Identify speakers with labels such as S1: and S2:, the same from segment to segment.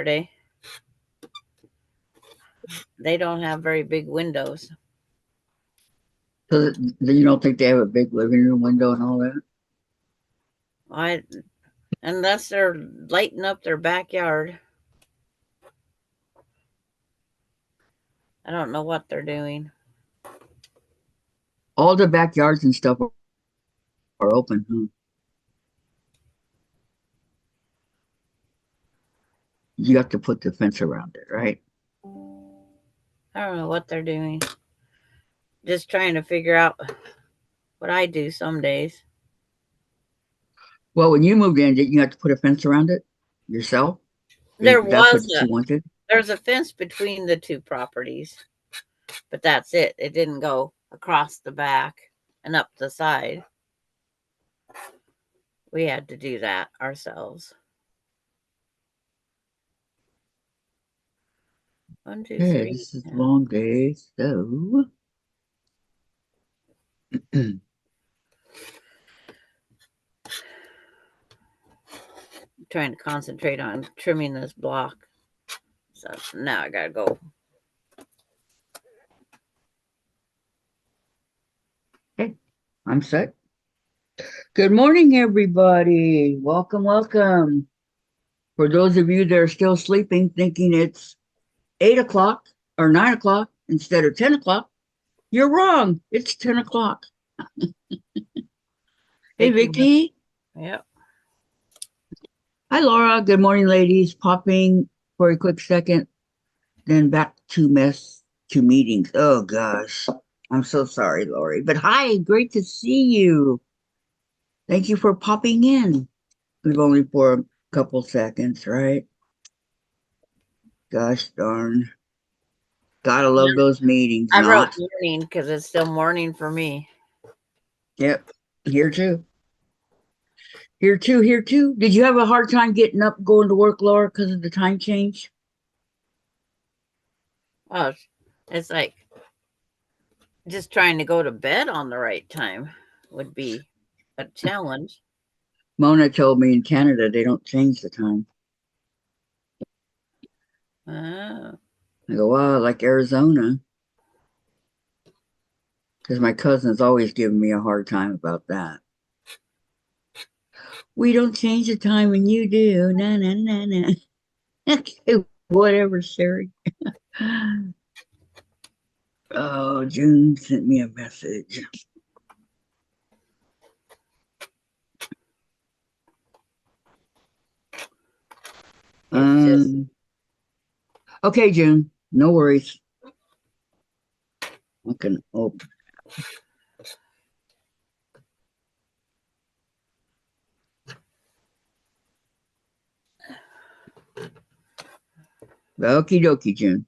S1: yesterday. They don't have very big windows.
S2: So you don't think they have a big living room window and all that?
S1: Unless they're lighting up their backyard. I don't know what they're doing.
S2: All the backyards and stuff are open. Huh? You have to put the fence around it, right?
S1: I don't know what they're doing. Just trying to figure out what I do some days.
S2: Well, when you moved in, did you have to put a fence around it yourself? That's what you wanted?
S1: There's a fence between the two properties, but that's it. It didn't go across the back and up the side. We had to do that ourselves. 1, 2,
S2: Hey,
S1: 3.
S2: this is a long day, so
S1: Trying to concentrate on trimming this block. So now I gotta go.
S2: okay, I'm set. Good morning, everybody. Welcome, welcome. For those of you that are still sleeping, thinking it's 8 o'clock or 9 o'clock instead of 10 o'clock, you're wrong. It's 10 o'clock. Hey, Vicky.
S1: Yep.
S2: Hi, Laura. Good morning, ladies. Popping for a quick second, then back to meetings. Oh, gosh. I'm so sorry, Lori. But hi, great to see you. Thank you for popping in. We've only for a couple seconds, right? Gosh darn. Gotta love those meetings,
S1: I wrote
S2: not?
S1: morning because it's still morning for me.
S2: Yep. Here too. Here too, here too. Did you have a hard time getting up, going to work, Laura, because of the time change?
S1: Oh, it's like just trying to go to bed on the right time would be a challenge.
S2: Mona told me in Canada they don't change the time.
S1: Oh.
S2: I go, wow, like Arizona. Because my cousin's always giving me a hard time about that. We don't change the time when you do. Na na na na. Okay, whatever, Sherry. Oh, June sent me a message.
S1: It's just
S2: Okay, June. No worries. I can open. Okie dokie, June.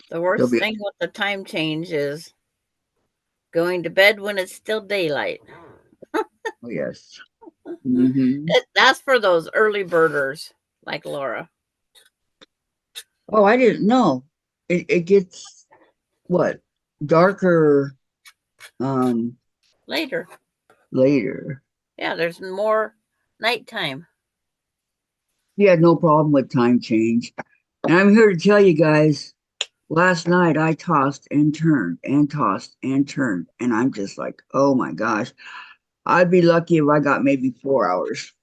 S1: the worst thing with the time change is going to bed when it's still daylight.
S2: Oh, yes. Mm-hmm.
S1: That's for those early birders like Laura.
S2: Oh, I didn't know. It gets what? Darker
S1: Later.
S2: later.
S1: Yeah, there's more nighttime.
S2: You had no problem with time change. And I'm here to tell you guys, last night I tossed and turned and tossed and turned. And I'm just like, oh my gosh. I'd be lucky if I got maybe 4 hours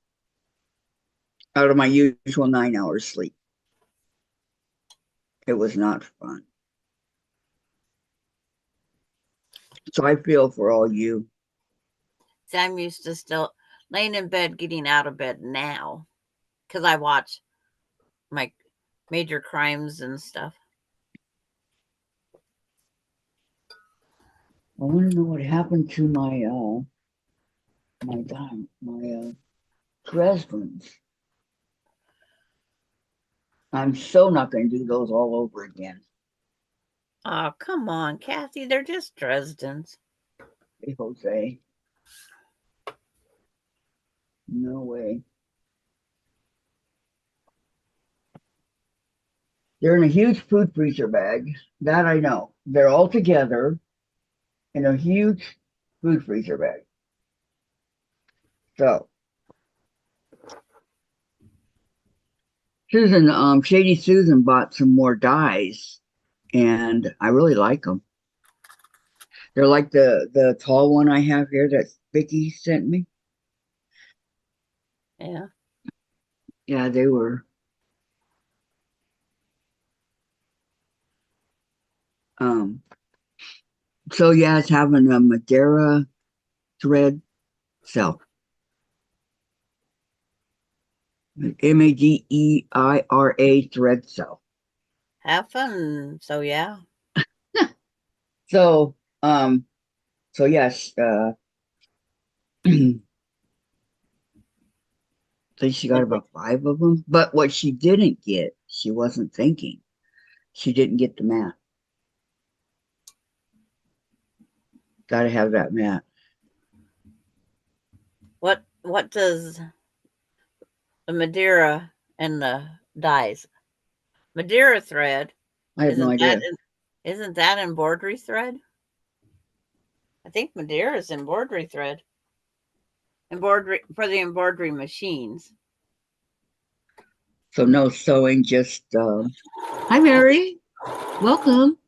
S2: out of my usual 9 hours sleep. It was not fun. So I feel for all you.
S1: See, I'm used to still laying in bed, getting out of bed now because I watch my major crimes and stuff.
S2: I want to know what happened to my Dresdens. I'm so not going to do those all over again.
S1: Oh, come on, Kathy. They're just Dresdens.
S2: Hey, Jose. No way. They're in a huge food freezer bag. That I know. They're all together in a huge food freezer bag. So Susan, Shady Susan bought some more dyes, and I really like them. They're like the tall one I have here that Vicky sent me.
S1: Yeah.
S2: Yeah, they were. Um, so yeah, it's having a Madeira thread cell. Madeira thread cell.
S1: Have fun. So yeah.
S2: So so yes, I think she got
S1: Did they-
S2: about 5 of them. But what she didn't get, she wasn't thinking. She didn't get the mat. Got to have that mat.
S1: what does the Madeira and the dyes? Madeira thread,
S2: I have no
S1: isn't that
S2: idea.
S1: isn't that embroidery thread? I think Madeira is embroidery thread. Embroidery for the embroidery machines.
S2: So no sewing, just hi Mary. Welcome.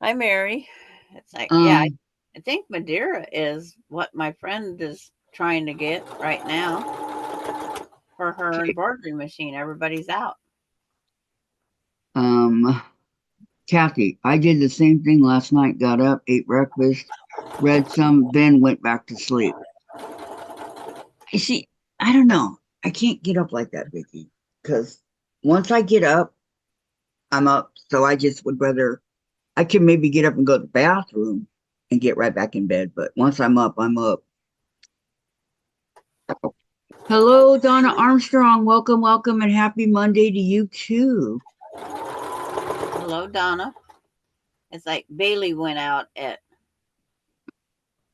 S1: Hi, Mary. It's like, yeah,
S2: Um
S1: I think Madeira is what my friend is trying to get right now for her
S2: okay.
S1: embroidery machine. Everybody's out.
S2: um Kathy, I did the same thing last night, got up, ate breakfast, read some, then went back to sleep. You see, I don't know. I can't get up like that, Vicky. Because once I get up, I'm up. So I just would rather I can maybe get up and go to the bathroom and get right back in bed. But once I'm up, I'm up. Hello, Donna Armstrong. Welcome, welcome, and happy Monday to you too.
S1: Hello, Donna. It's like Bailey went out at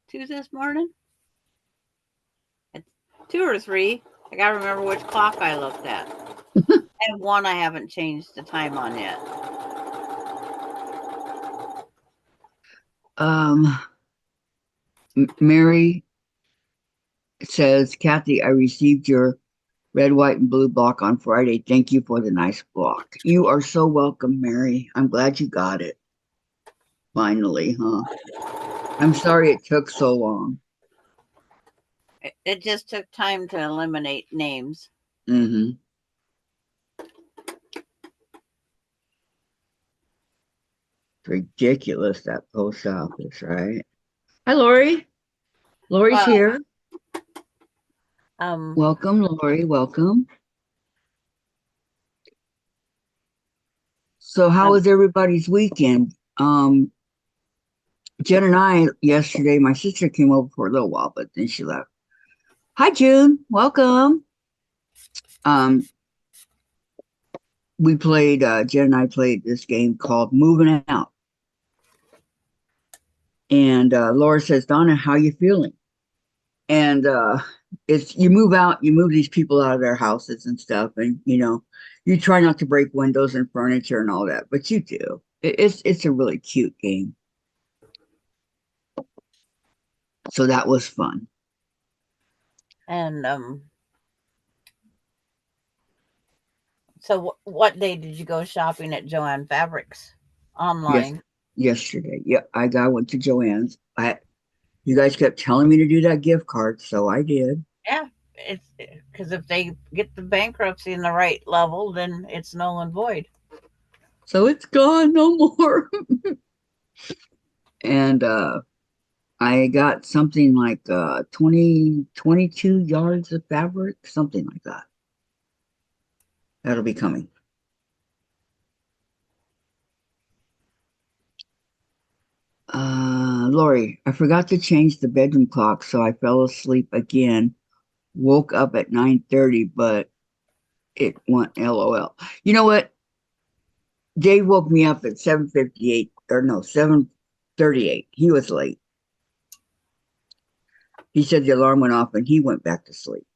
S1: 2 this morning. At 2 or 3. I got to remember which clock I looked at. And one I haven't changed the time on yet.
S2: Um, Mary says, Kathy, I received your red, white, and blue block on Friday. Thank you for the nice block. You are so welcome, Mary. I'm glad you got it. Finally, huh? I'm sorry it took so long.
S1: It just took time to eliminate names.
S2: Mm-hmm. It's ridiculous, that post office, right? Hi, Lori. Lori's
S1: Well,
S2: here.
S1: um,
S2: Welcome, Lori. Welcome. So, how
S1: um
S2: was everybody's weekend? Jen and I yesterday, my sister came over for a little while, but then she left. Hi, June. Welcome. Um, we played. Jen and I played this game called Moving Out, and Laura says, "Donna, how you feeling?" And it's you move out, you move these people out of their houses and stuff, and you try not to break windows and furniture and all that, but you do. It's a really cute game, so that was fun.
S1: and so what day did you go shopping at Joanne Fabrics
S2: Yes,
S1: online?
S2: yesterday. Yeah, went to Joanne's. You guys kept telling me to do that gift card, so I did.
S1: Yeah, it's because if they get the bankruptcy in the right level, then it's null and void.
S2: So it's gone, no more. And I got something like 22 yards of fabric, something like that. That'll be coming. Lori, I forgot to change the bedroom clock, so I fell asleep again. Woke up at 9:30, but it went LOL. You know what? Dave woke me up at 7:58, or no, 7:38. He was late. He said the alarm went off and he went back to sleep.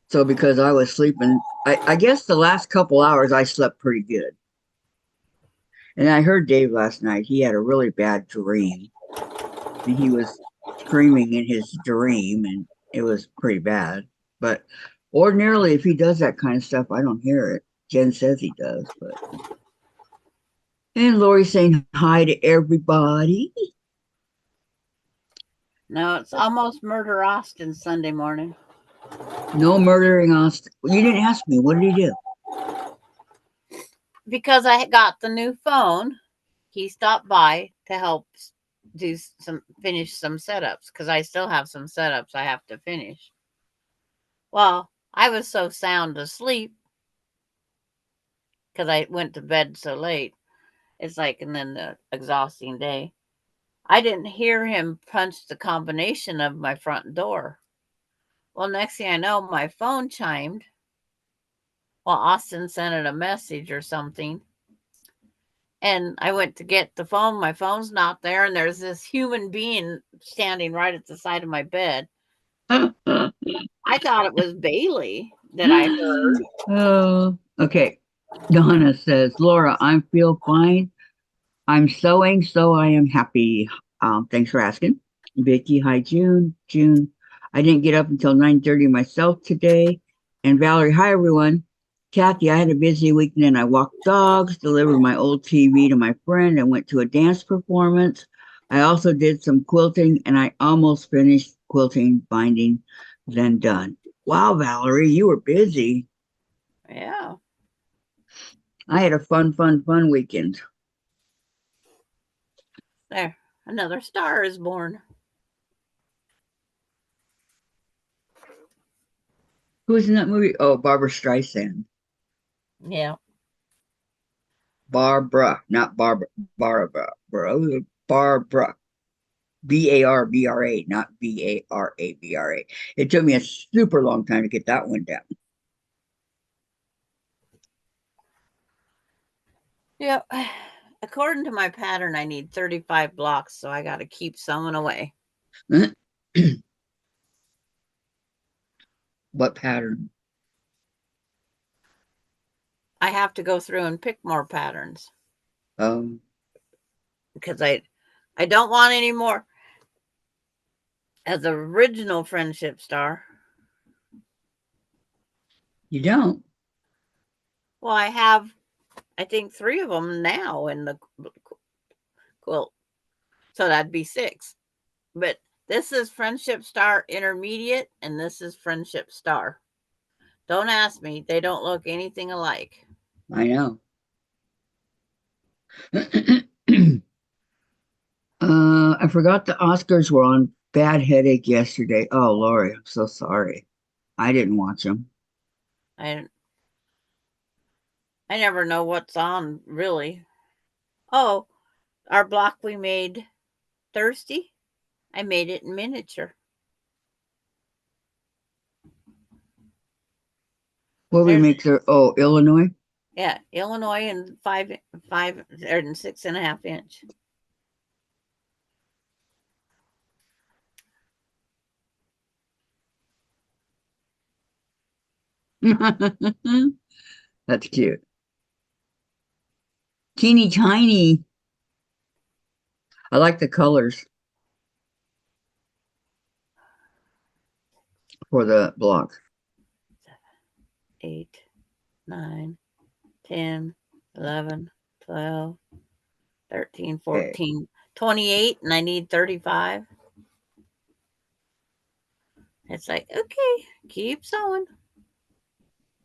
S2: So because I was sleeping, I guess the last couple hours I slept pretty good. And I heard Dave last night. He had a really bad dream. And he was screaming in his dream. it was pretty bad. But ordinarily, if he does that kind of stuff, I don't hear it. Jen says he does, but. And Lori saying hi to everybody.
S1: No, it's almost Murder Austin Sunday morning.
S2: No murdering Austin. You didn't ask me. What did he do?
S1: Because I got the new phone, he stopped by to help finish some setups because I still have some setups I have to finish. Well, I was so sound asleep because I went to bed so late. It's like, and then the exhausting day. I didn't hear him punch the combination of my front door. Well, next thing I know, my phone chimed. Well, Austin sent it a message or something. And I went to get the phone. My phone's not there. And there's this human being standing right at the side of my bed. I thought it was Bailey that I heard.
S2: Oh, okay. Donna says, Laura, I feel fine. I'm sewing, so I am happy. Thanks for asking. Vicky, hi, June. June, I didn't get up until 9:30 myself today. And Valerie, hi, everyone. Kathy, I had a busy weekend. I walked dogs, delivered my old TV to my friend, and went to a dance performance. I also did some quilting, and I almost finished quilting, binding, then done. Wow, Valerie, you were busy.
S1: Yeah.
S2: I had a fun weekend.
S1: There. Another star is born.
S2: Who's in that movie? Oh, Barbara Streisand.
S1: Yeah.
S2: Barbara, not Barbara. Barbara. Barbara. Barbra, not Barabra. It took me a super long time to get that one down.
S1: Yeah. According to my pattern, I need 35 blocks, so I got to keep sewing away.
S2: What pattern?
S1: I have to go through and pick more patterns because I don't want any more. As the original friendship star.
S2: You don't?
S1: Well, I have, I think, 3 of them now in the quilt. So that'd be 6. But this is Friendship Star Intermediate, and this is Friendship Star. Don't ask me. They don't look anything alike.
S2: I know. I forgot the Oscars were on. Bad headache yesterday. Oh, Lori, I'm so sorry. I didn't watch them.
S1: I never know what's on, really. Oh, our block we made Thursday, I made it in miniature.
S2: What we make there? Oh, Illinois?
S1: Yeah, Illinois and 5 and 6.5 inch.
S2: That's cute. Teeny tiny. I like the colors for the block.
S1: 8, 9, 10, 11, 12, 13, 14, okay. 28, and I need 35. It's like, okay, keep sewing.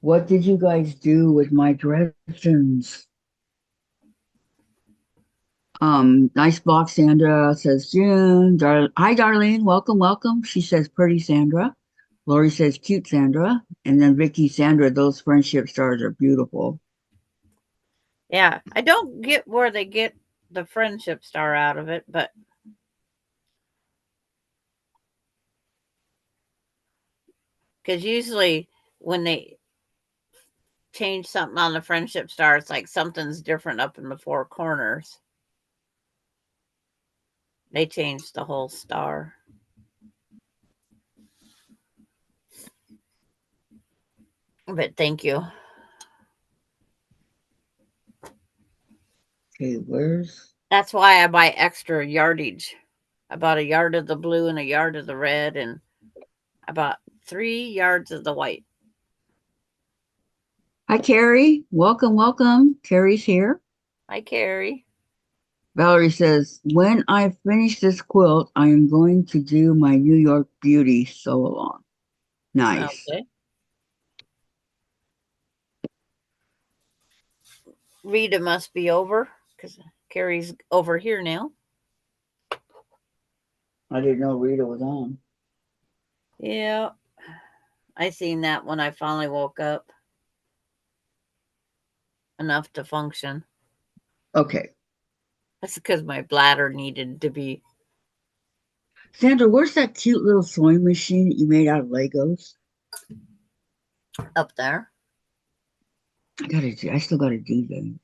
S2: What did you guys do with my directions? Nice block, Sandra says June. Hi, Darlene. Welcome. She says pretty Sandra. Lori says cute Sandra. And then Vicky, Sandra, those friendship stars are beautiful.
S1: Yeah, I don't get where they get the friendship star out of it, but because usually when they change something on the friendship star, it's like something's different up in the 4 corners. They changed the whole star. But thank you.
S2: Okay, where's...
S1: That's why I buy extra yardage. I bought a yard of the blue and a yard of the red, and About 3 yards of the white.
S2: Hi, Carrie. Welcome, welcome. Carrie's here.
S1: Hi, Carrie.
S2: Valerie says, when I finish this quilt, I am going to do my New York Beauty sew along. Nice.
S1: Okay. Rita must be over because Carrie's over here now.
S2: I didn't know Rita was on.
S1: Yeah. I seen that when I finally woke up enough to function.
S2: Okay.
S1: That's because my bladder needed to be
S2: Sandra, where's that cute little sewing machine that you made out of Legos?
S1: up there.
S2: I still gotta do that.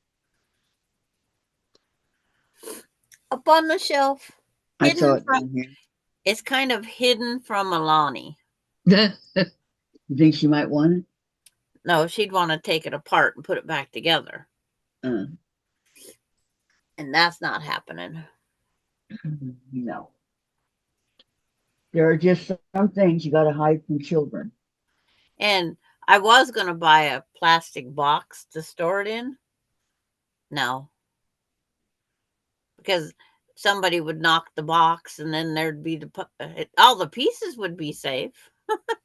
S1: Up on the shelf.
S2: I saw
S1: Hidden
S2: it
S1: from,
S2: down here.
S1: it's kind of hidden from Alani.
S2: You think she might want it?
S1: No, she'd want to take it apart and put it back together.
S2: Uh,
S1: And that's not happening.
S2: no. There are just some things you gotta hide from children.
S1: And I was going to buy a plastic box to store it in. No. Because somebody would knock the box and then there'd be all the pieces would be safe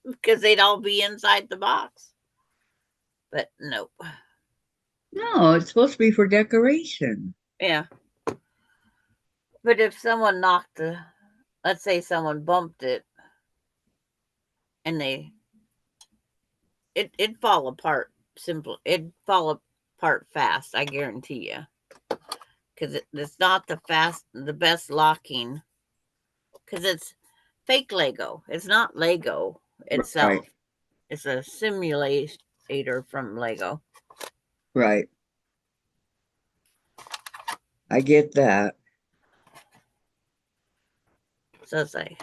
S1: because they'd all be inside the box. But nope.
S2: No, it's supposed to be for decoration.
S1: Yeah. But if someone let's say someone bumped it and it'd fall apart. It'd fall apart fast. I guarantee you. Because it's not the best locking. Because it's fake Lego. It's not Lego itself.
S2: Right.
S1: It's a simulator from Lego.
S2: Right. I get that.
S1: So it's like,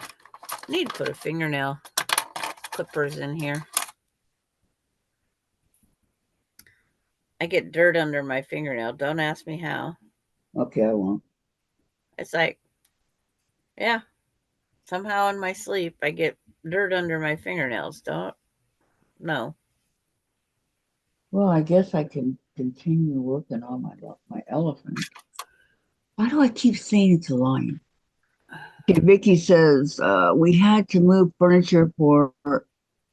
S1: I need to put a fingernail clippers in here. I get dirt under my fingernail. Don't ask me how.
S2: Okay, I won't.
S1: It's like, yeah, somehow in my sleep I get dirt under my fingernails. Don't know.
S2: Well, I guess I can continue working on my elephant. Why do I keep saying it's a lion? Okay, Vicky says we had to move furniture for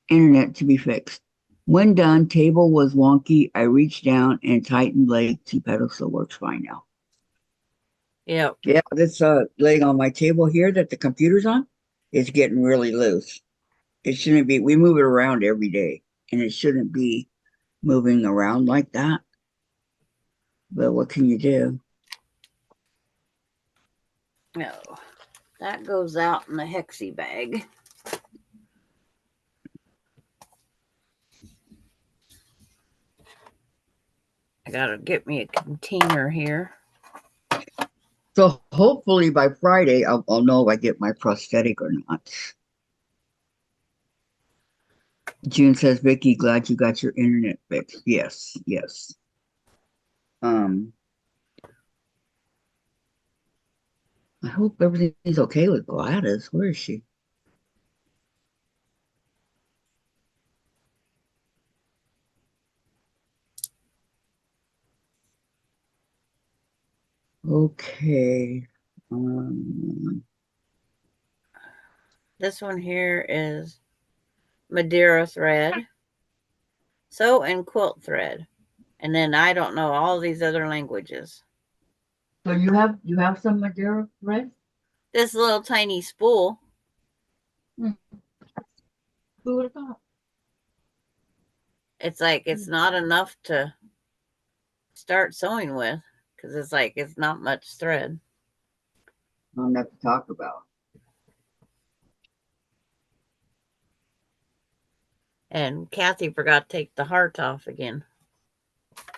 S2: internet to be fixed. When done, table was wonky. I reached down and tightened leg to pedestal works fine now.
S1: Yeah.
S2: Yeah, this leg on my table here that the computer's on is getting really loose. It shouldn't be. We move it around every day, and it shouldn't be moving around like that. But what can you do?
S1: No. That goes out in the hexie bag. I gotta get me a container here.
S2: So hopefully by Friday, I'll know if I get my prosthetic or not. June says, Vicky, glad you got your internet fixed. Yes, yes. I hope everything's okay with Gladys. Where is she? Okay.
S1: This one here is Madeira thread. Sew and quilt thread. And then I don't know all these other languages.
S2: So you have some Madeira thread?
S1: This little tiny spool.
S2: Who would have thought?
S1: It's like it's not enough to start sewing with because it's like it's not much thread.
S2: Not enough to talk about.
S1: And Kathy forgot to take the heart off again.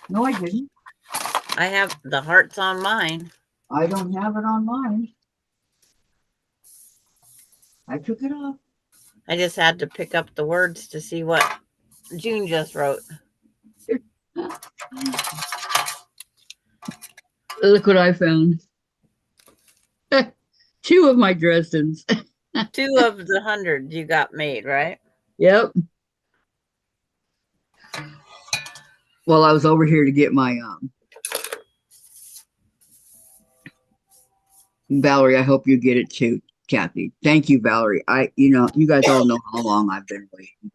S2: No, I didn't.
S1: I have the hearts on mine.
S2: I don't have it on mine. I took it off.
S1: I just had to pick up the words to see what June just wrote.
S2: Look what I found. Two of my dressings.
S1: 2 of the 100 you got made, right?
S2: Yep. Well, I was over here to get my Valerie. I hope you get it too, Kathy. Thank you, Valerie. You guys all know how long I've been waiting.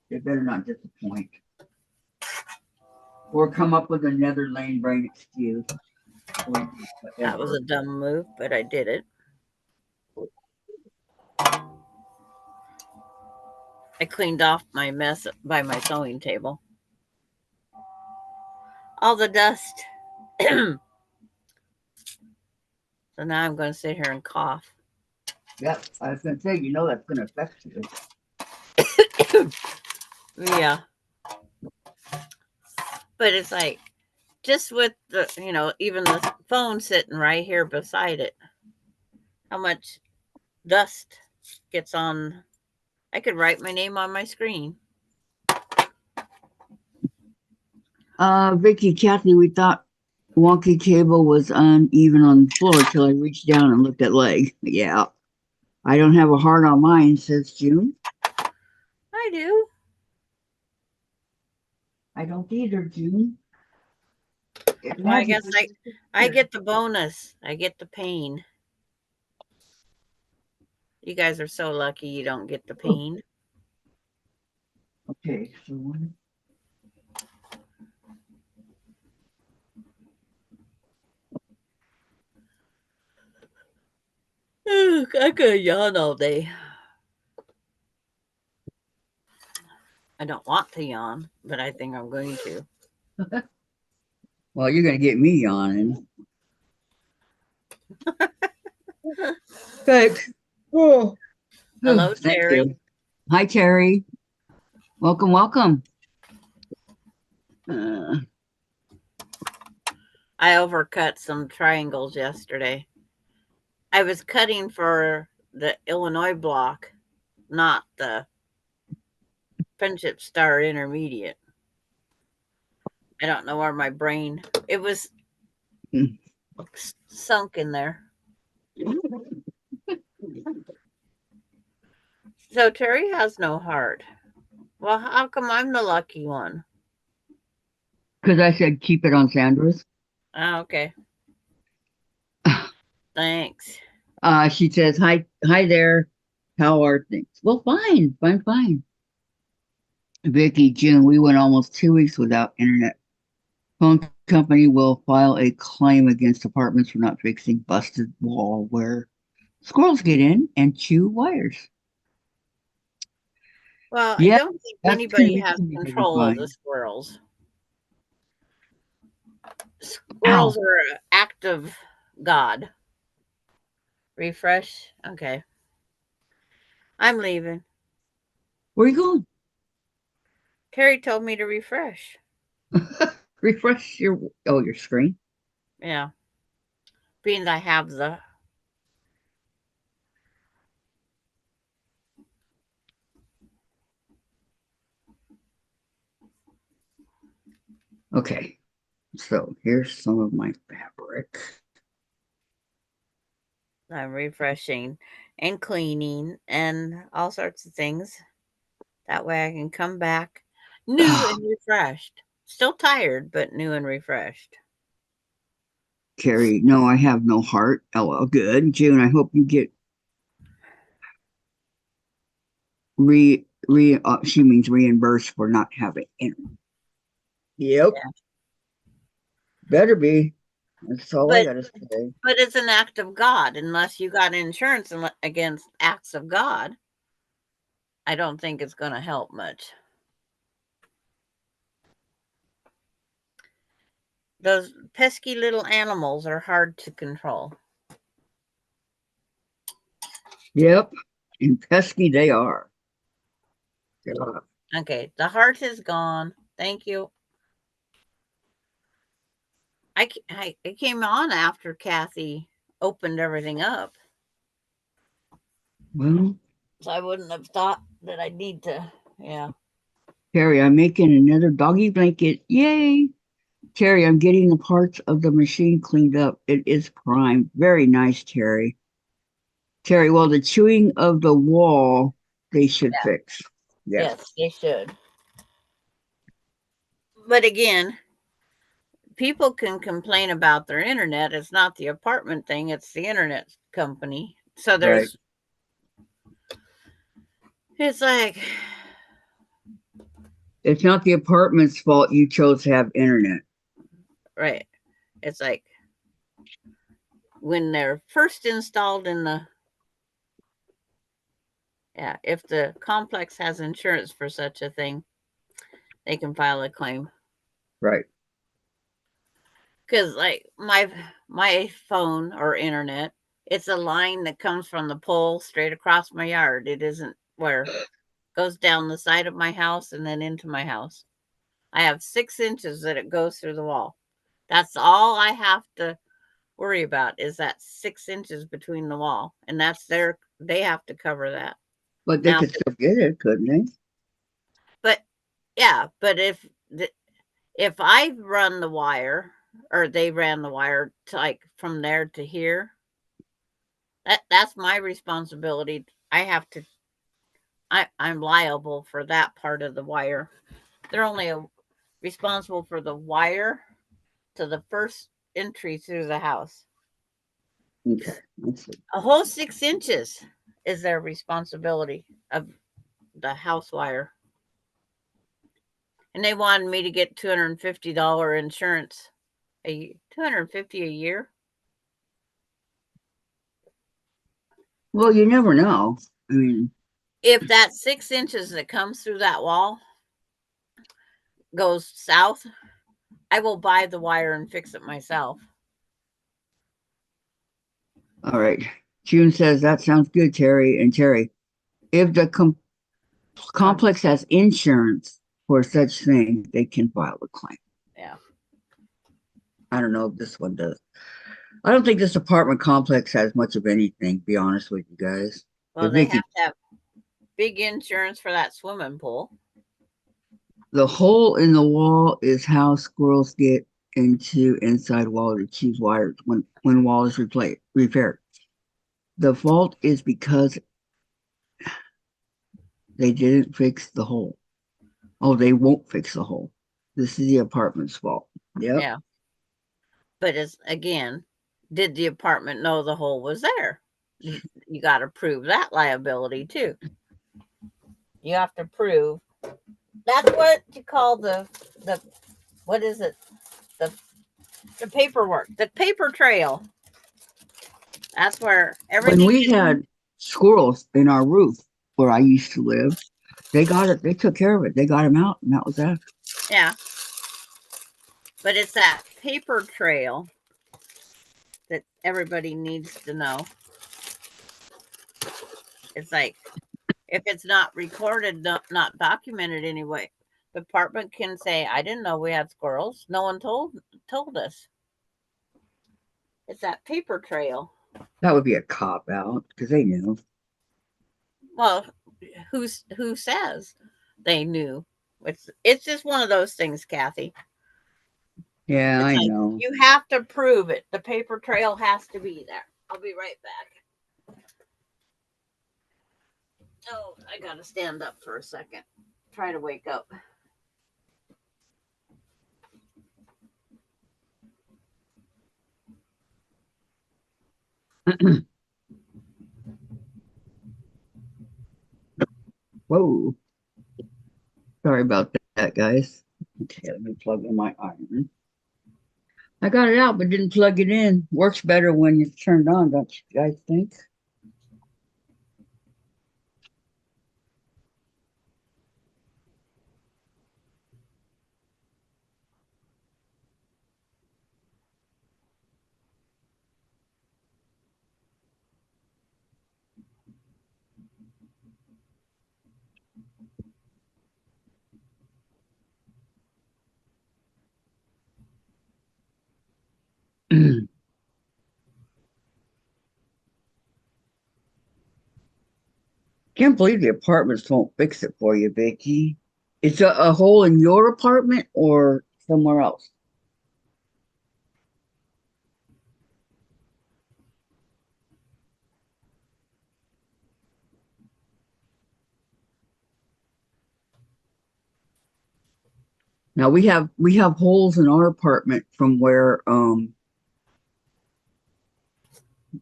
S2: It better not disappoint or come up with another lane brain excuse.
S1: That was a dumb move, but I did it. I cleaned off my mess by my sewing table. All the dust. So now I'm going to sit here and cough.
S2: Yep, I was gonna say, that's gonna affect you.
S1: Yeah. But it's like just with the, even the phone sitting right here beside it, how much dust gets on. I could write my name on my screen.
S2: Vicky, Kathy, we thought wonky table was uneven on the floor till I reached down and looked at leg. Yeah. I don't have a heart on mine, says June.
S1: I do.
S2: I don't either, June.
S1: Well, I guess I get the bonus. I get the pain. You guys are so lucky you don't get the pain.
S2: Okay, so one.
S1: I could yawn all day. I don't want to yawn, but I think I'm going to.
S2: Well, you're gonna get me yawning. Thanks. Oh.
S1: Hello,
S2: Thank
S1: Terry.
S2: you. Hi, Terry. Welcome, welcome.
S1: I overcut some triangles yesterday. I was cutting for the Illinois block, not the Friendship Star Intermediate. I don't know where my brain, it was sunk in there. So Terry has no heart. Well, how come I'm the lucky one?
S2: Because I said keep it on Sandra's.
S1: Oh, okay. Thanks.
S2: She says, hi there. How are things? Well, fine. Vicky, June, we went almost 2 weeks without internet. Phone company will file a claim against apartments for not fixing busted wall where squirrels get in and chew wires.
S1: Well, I don't think anybody has
S2: convincing to be
S1: control of the
S2: fine.
S1: squirrels. Squirrels are an act of God. Refresh. Okay. I'm leaving.
S2: Where are you going?
S1: Terry told me to refresh.
S2: Refresh your screen.
S1: Yeah. Being that I have the.
S2: Okay. So here's some of my fabric.
S1: I'm refreshing and cleaning and all sorts of things. That way I can come back new and refreshed. Still tired, but new and refreshed.
S2: Carrie, no, I have no heart. LL, good. June, I hope you get she means reimbursed for not having internet. Yep.
S1: Yeah.
S2: Better be. That's all I
S1: But
S2: gotta say.
S1: but it's an act of God. Unless you got insurance against acts of God, I don't think it's going to help much. Those pesky little animals are hard to control.
S2: Yep. And pesky they are. Yeah.
S1: Okay, the heart is gone. Thank you. I came on after Kathy opened everything up.
S2: Well,
S1: So I wouldn't have thought that I'd need to, yeah.
S2: Carrie, I'm making another doggy blanket. Yay. Terry, I'm getting the parts of the machine cleaned up. It is prime. Very nice, Terry. Terry, well, the chewing of the wall, they should
S1: Yeah.
S2: fix. Yes.
S1: Yes, they should. But again, people can complain about their internet. It's not the apartment thing, it's the internet company. So
S2: Right.
S1: it's like,
S2: It's not the apartment's fault you chose to have internet.
S1: right. It's like when they're first installed in the, yeah, if the complex has insurance for such a thing, they can file a claim.
S2: Right.
S1: Because like my phone or internet, it's a line that comes from the pole straight across my yard. It isn't where it goes down the side of my house and then into my house. I have 6 inches that it goes through the wall. That's all I have to worry about is that 6 inches between the wall. And that's they have to cover that.
S2: But they
S1: Now,
S2: could still get it, couldn't they?
S1: but yeah, but if I run the wire or they ran the wire to like from there to here, that's my responsibility. I have to I'm liable for that part of the wire. They're only responsible for the wire to the first entry through the house.
S2: Okay. Let's see.
S1: A whole 6 inches is their responsibility of the house wire. And they wanted me to get $250 insurance. $250 a year.
S2: Well, you never know. I mean,
S1: If that 6 inches that comes through that wall goes south, I will buy the wire and fix it myself.
S2: all right. June says that sounds good, Terry. And Terry, if the complex has insurance for such things, they can file a claim.
S1: Yeah.
S2: I don't know if this one does. I don't think this apartment complex has much of anything, to be honest with you guys.
S1: Well,
S2: If
S1: they
S2: they
S1: have
S2: could,
S1: to have big insurance for that swimming pool.
S2: the hole in the wall is how squirrels get into inside wall to choose wires when wall is repaired. The fault is because they didn't fix the hole. Oh, they won't fix the hole. This is the apartment's fault. Yep.
S1: Yeah. But it's again, did the apartment know the hole was there? You got to prove that liability too. You have to prove that's what you call the what is it? The the paperwork, the paper trail. That's where
S2: When
S1: everything
S2: we had squirrels in our roof where I used to live, they got it. They took care of it. They got them out, and that was that.
S1: yeah. But it's that paper trail that everybody needs to know. It's like if it's not recorded, not documented anyway, the department can say, "I didn't know we had squirrels. No one told us." It's that paper trail.
S2: That would be a cop out because they knew.
S1: Well, who says they knew? It's just one of those things, Kathy.
S2: Yeah,
S1: It's
S2: I
S1: like
S2: know.
S1: you have to prove it. The paper trail has to be there. I'll be right back. Oh, I gotta stand up for a second. Try to wake up.
S2: Whoa. Sorry about that, guys. Okay, let me plug in my iron. I got it out, but didn't plug it in. Works better when it's turned on, don't you guys think? Can't believe the apartments won't fix it for you, Vicky. It's a hole in your apartment or somewhere else? Now we have holes in our apartment from where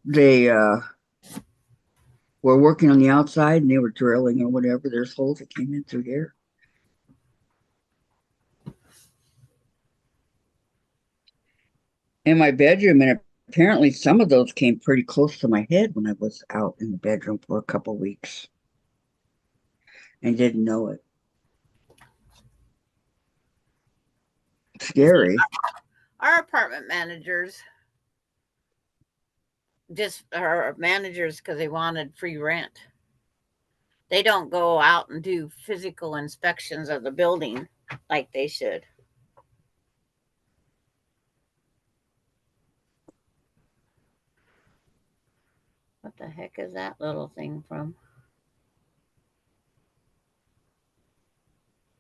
S2: they were working on the outside and they were drilling or whatever. There's holes that came in through here. In my bedroom, and apparently some of those came pretty close to my head when I was out in the bedroom for a couple weeks and didn't know it. Scary.
S1: Our apartment managers just are managers because they wanted free rent. They don't go out and do physical inspections of the building like they should. What the heck is that little thing from?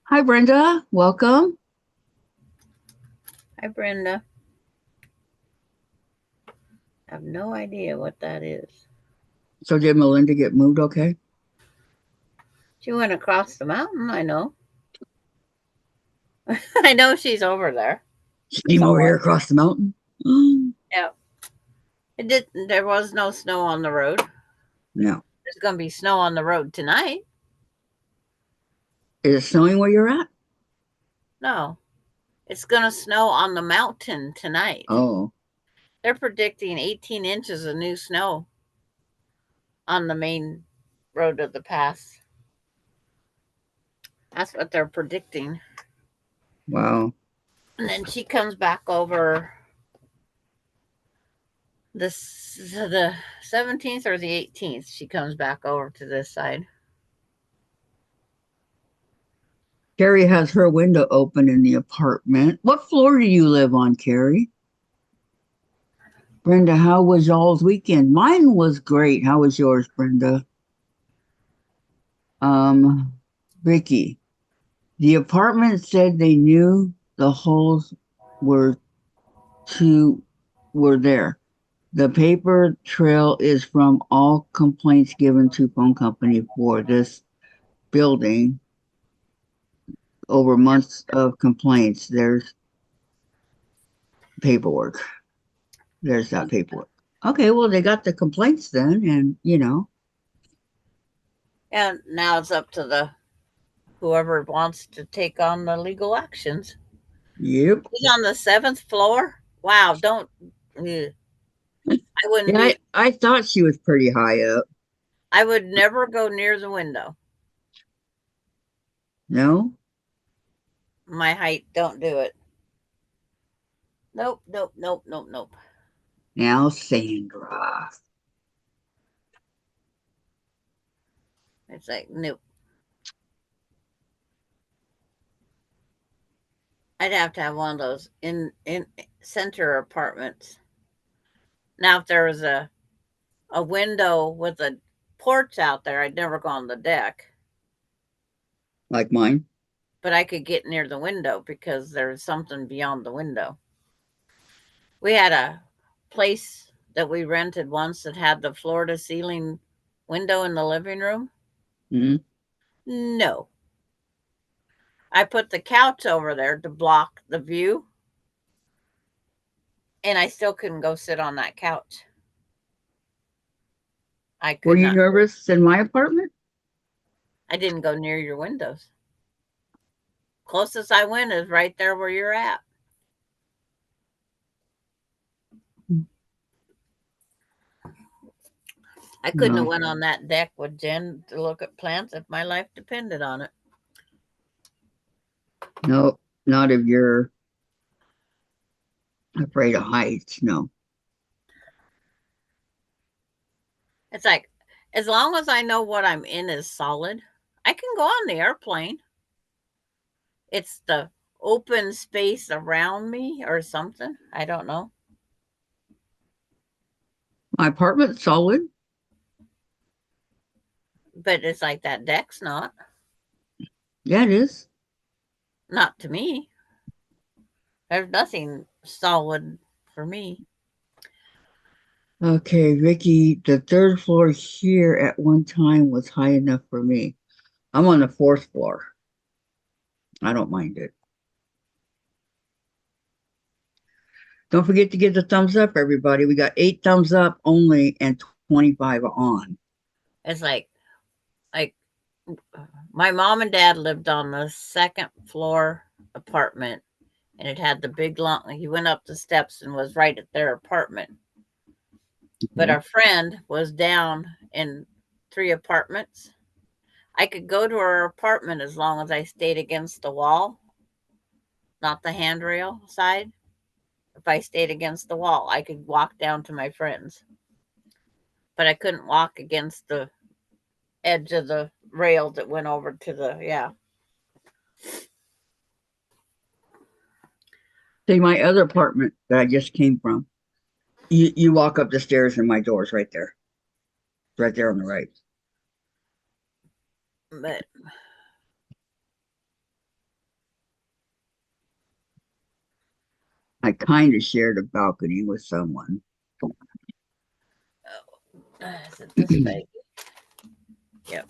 S2: Hi, Brenda. Welcome.
S1: Hi, Brenda. I have no idea what that is.
S2: So did Melinda get moved okay?
S1: She went across the mountain, I know. I know she's over there.
S2: She came over here across the mountain.
S1: Yeah. It didn't there was no snow on the road.
S2: No.
S1: There's gonna be snow on the road tonight.
S2: Is it snowing where you're at?
S1: No. It's gonna snow on the mountain tonight.
S2: Oh.
S1: They're predicting 18 inches of new snow on the main road of the pass. That's what they're predicting.
S2: Wow.
S1: And then she comes back over the 17th or the 18th. She comes back over to this side.
S2: Carrie has her window open in the apartment. What floor do you live on, Carrie? Brenda, how was y'all's weekend? Mine was great. How was yours, Brenda? Vicky, the apartment said they knew the holes were were there. The paper trail is from all complaints given to phone company for this building over months of complaints. There's paperwork. There's that paperwork. Okay, well, they got the complaints then, and
S1: And now it's up to the whoever wants to take on the legal actions.
S2: yep.
S1: He's on the 7th floor. Wow, don't. I wouldn't
S2: Yeah,
S1: do.
S2: I thought she was pretty high up.
S1: I would never go near the window.
S2: No?
S1: My height, don't do it. Nope, nope, nope, nope, nope.
S2: Now, Sandra.
S1: It's like, nope. I'd have to have one of those in center apartments. Now, if there was a window with a porch out there, I'd never go on the deck.
S2: Like mine?
S1: But I could get near the window because there's something beyond the window. We had a place that we rented once that had the floor to ceiling window in the living room.
S2: Mm-hmm.
S1: No. I put the couch over there to block the view, and I still couldn't go sit on that couch. I could
S2: Were you
S1: not.
S2: nervous in my apartment?
S1: I didn't go near your windows. Closest I went is right there where you're at. I couldn't have
S2: No.
S1: went on that deck with Jen to look at plants if my life depended on it.
S2: No, not if you're afraid of heights. No.
S1: It's like, as long as I know what I'm in is solid, I can go on the airplane. It's the open space around me or something. I don't know.
S2: My apartment's solid.
S1: But it's like that deck's not.
S2: Yeah, it is.
S1: Not to me. There's nothing solid for me.
S2: Okay, Vicky, the third floor here at one time was high enough for me. I'm on the fourth floor. I don't mind it. Don't forget to give the thumbs up, everybody. We got 8 thumbs up only and 25 on.
S1: It's like my mom and dad lived on the second floor apartment, and it had the big long. He went up the steps and was right at their apartment. But our friend was down in 3 apartments. I could go to her apartment as long as I stayed against the wall, not the handrail side. If I stayed against the wall, I could walk down to my friend's. But I couldn't walk against the edge of the rail that went over to the, yeah.
S2: See, my other apartment that I just came from, you walk up the stairs and my door's right there. Right there on the right.
S1: But
S2: I kind of shared a balcony with someone.
S1: is it this big? Yep.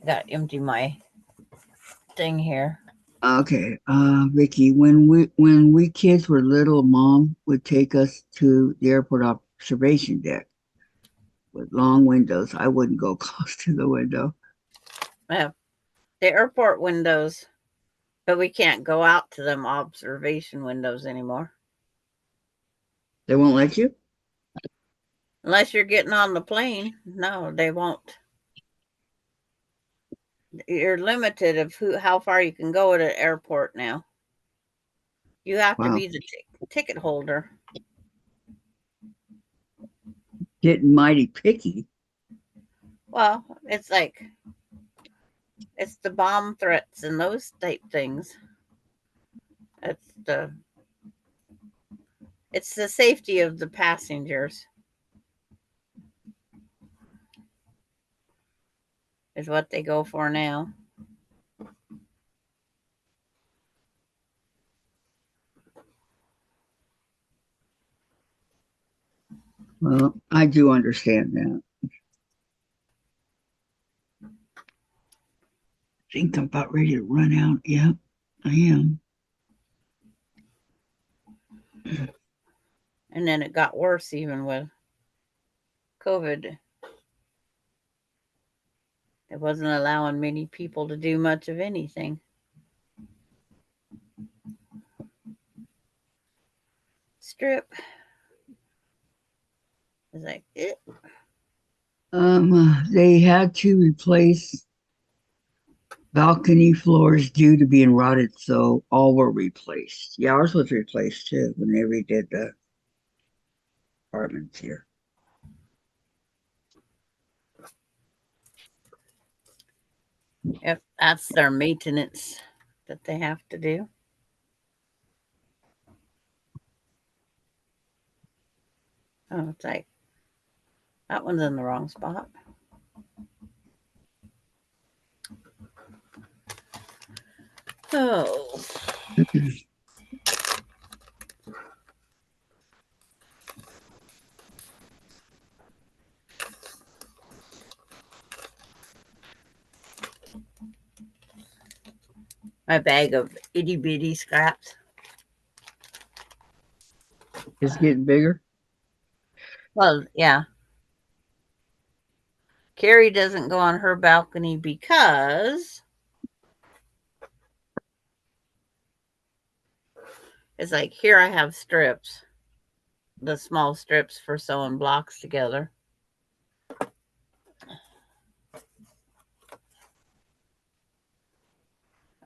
S1: I got to empty my thing here.
S2: Okay, Vicky, when we kids were little, Mom would take us to the airport observation deck with long windows. I wouldn't go close to the window.
S1: Yeah. The airport windows, but we can't go out to them observation windows anymore.
S2: They won't let you?
S1: Unless you're getting on the plane. No, they won't. You're limited of how far you can go at an airport now. You have to
S2: Wow.
S1: be the ticket holder.
S2: Getting mighty picky.
S1: Well, it's like it's the bomb threats and those type things. It's the safety of the passengers is what they go for now.
S2: Well, I do understand that. I think I'm about ready to run out. Yeah, I am.
S1: And then it got worse even with COVID. It wasn't allowing many people to do much of anything. Strip. It's like,
S2: They had to replace balcony floors due to being rotted, so all were replaced. Yeah, ours was replaced too when they redid the apartments here.
S1: Yep, that's their maintenance that they have to do. Oh, it's like that one's in the wrong spot. Oh. My bag of itty bitty scraps.
S2: It's getting bigger.
S1: Well, yeah. Carrie doesn't go on her balcony because it's like here I have strips, the small strips for sewing blocks together.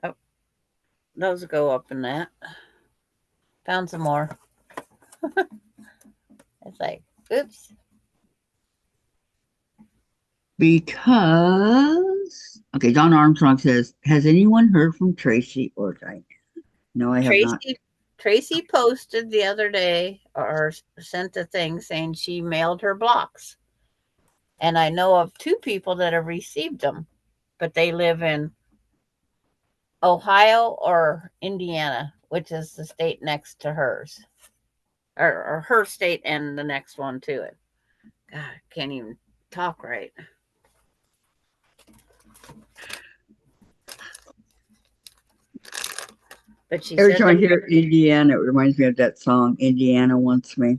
S1: Oh, those go up in that. Found some more. It's like, oops.
S2: Because okay, Don Armstrong says, "Has anyone heard from Tracy or Diane?" No, I have not.
S1: Tracy posted the other day or sent a thing saying she mailed her blocks. And I know of 2 people that have received them, but they live in Ohio or Indiana, which is the state next to hers, or her state and the next one to it. God, I can't even talk right. But she
S2: Every
S1: said
S2: time I
S1: that
S2: hear Indiana, it reminds me of that song, Indiana Wants Me.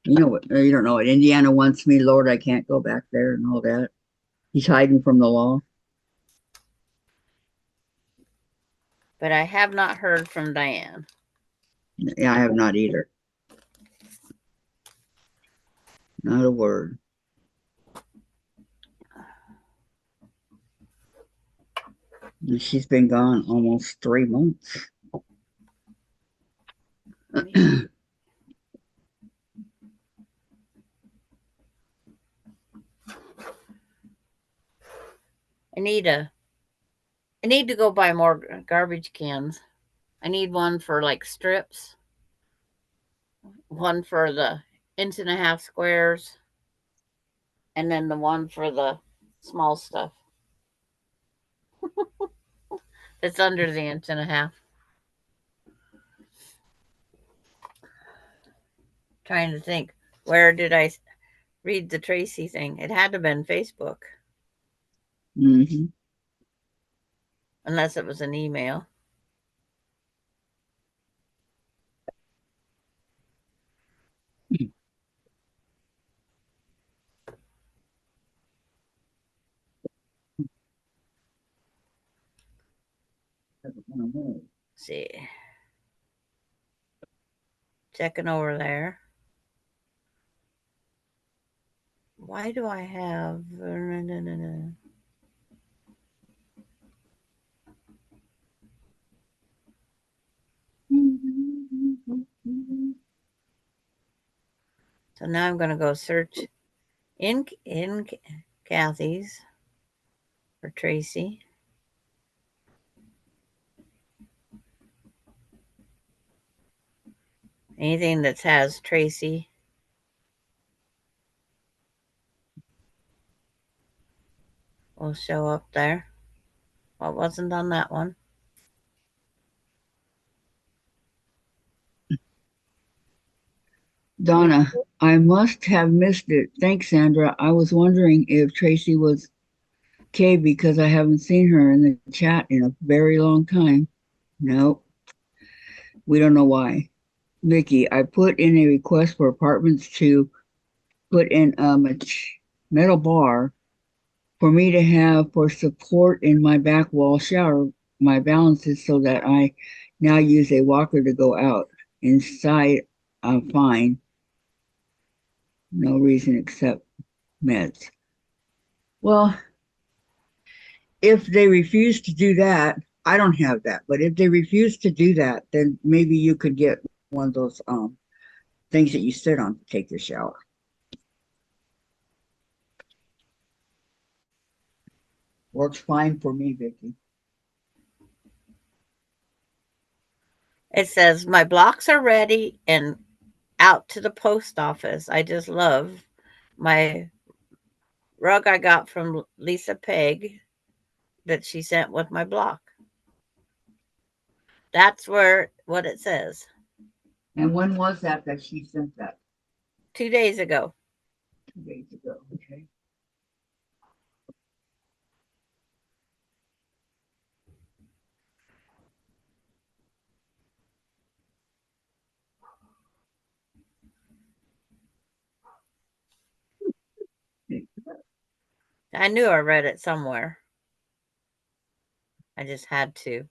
S2: You know what? You don't know what Indiana wants me, Lord. I can't go back there and all that. He's hiding from the law.
S1: but I have not heard from Diane.
S2: Yeah, I have not either. Not a word. And she's been gone almost 3 months.
S1: I need a I need to go buy more garbage cans. I need one for like strips, one for the inch and a half squares, and then the one for the small stuff that's under the inch and a half. Trying to think, where did I read the Tracy thing? It had to have been Facebook,
S2: Mm-hmm.
S1: unless it was an email. Let's see, checking over there. Why do I have? So now I'm going to go search in Kathy's for Tracy. Anything that has Tracy will show up there. What wasn't on that one?
S2: Donna, I must have missed it. Thanks, Sandra. I was wondering if Tracy was okay because I haven't seen her in the chat in a very long time. No, we don't know why. Vicky, I put in a request for apartments to put in a metal bar for me to have for support in my back wall shower, my balances, so that I now use a walker to go out. Inside, I'm fine. No reason except meds. Well, if they refuse to do that, I don't have that. But if they refuse to do that, then maybe you could get one of those things that you sit on to take your shower. Works fine for me, Vicky.
S1: It says, my blocks are ready and out to the post office. I just love my rug I got from Lisa Peg that she sent with my block. That's what it says.
S2: And when was that she sent that?
S1: 2 days ago.
S2: 2 days ago. Okay.
S1: I knew I read it somewhere. I just had to.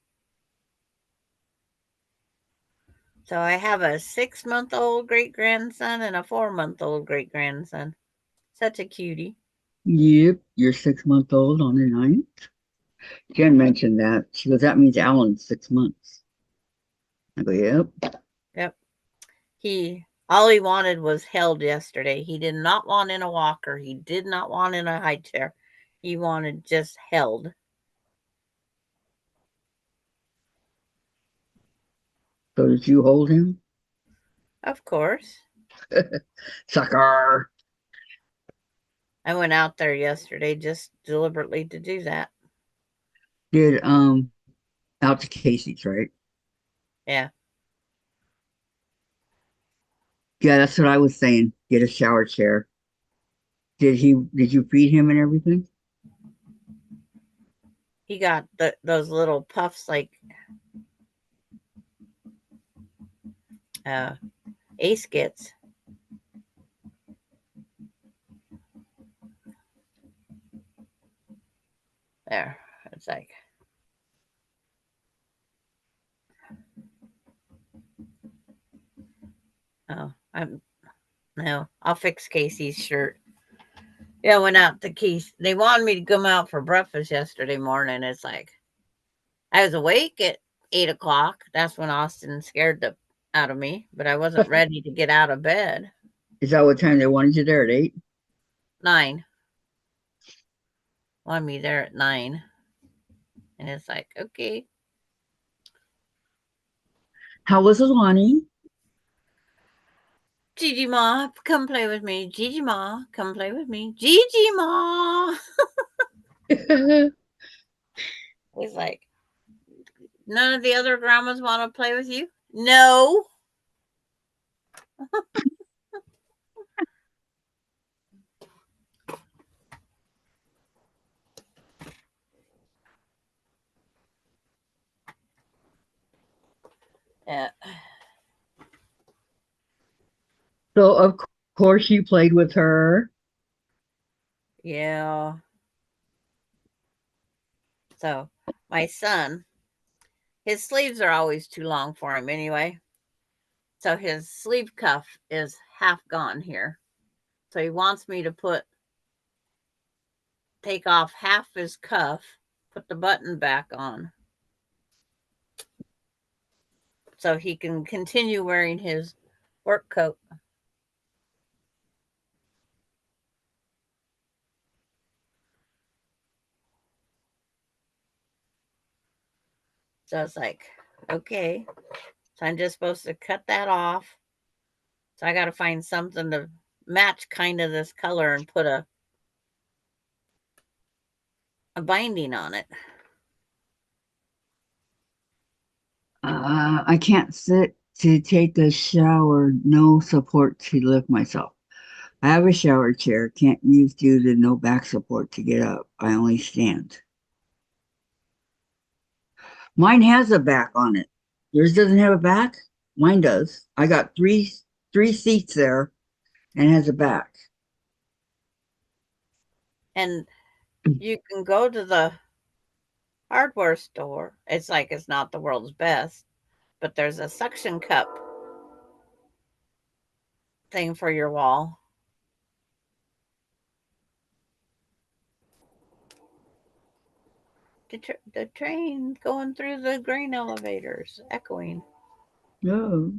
S1: So I have a 6-month-old great grandson and a 4-month-old great grandson. Such a cutie.
S2: Yep, you're 6 months old on the 9th. Jen mentioned that. She goes, that means Alan's 6 months. I go, yep.
S1: Yep. All he wanted was held yesterday. He did not want in a walker. He did not want in a high chair. He wanted just held.
S2: So did you hold him?
S1: Of course.
S2: Sucker.
S1: I went out there yesterday just deliberately to do that.
S2: Did out to Casey's, right?
S1: Yeah.
S2: Yeah, that's what I was saying. Get a shower chair. Did you feed him and everything?
S1: He got those little puffs like Ace gets. There. It's like, oh, I'll fix Casey's shirt. Yeah, I went out to Keith. They wanted me to come out for breakfast yesterday morning. It's like, I was awake at 8 o'clock. That's when Austin scared the out of me, but I wasn't ready to get out of bed.
S2: Is that what time they wanted you there at 8?
S1: 9. Wanted me there at 9. And it's like, okay.
S2: How was Alani?
S1: Gigi Ma, come play with me. Gigi Ma, come play with me. Gigi Ma. He's like, none of the other grandmas want to play with you? No. Yeah.
S2: So of course you played with her.
S1: Yeah. So my son, his sleeves are always too long for him anyway. So his sleeve cuff is half gone here. So he wants me to take off half his cuff, put the button back on, so he can continue wearing his work coat. So it's like, okay. So I'm just supposed to cut that off. So I got to find something to match kind of this color and put a binding on it.
S2: I can't sit to take a shower, no support to lift myself. I have a shower chair, can't use due to no back support to get up. I only stand. Mine has a back on it. Yours doesn't have a back? Mine does. I got three seats there and it has a back.
S1: And you can go to the hardware store. It's like it's not the world's best, but there's a suction cup thing for your wall. The train going through the grain elevators, echoing.
S2: No.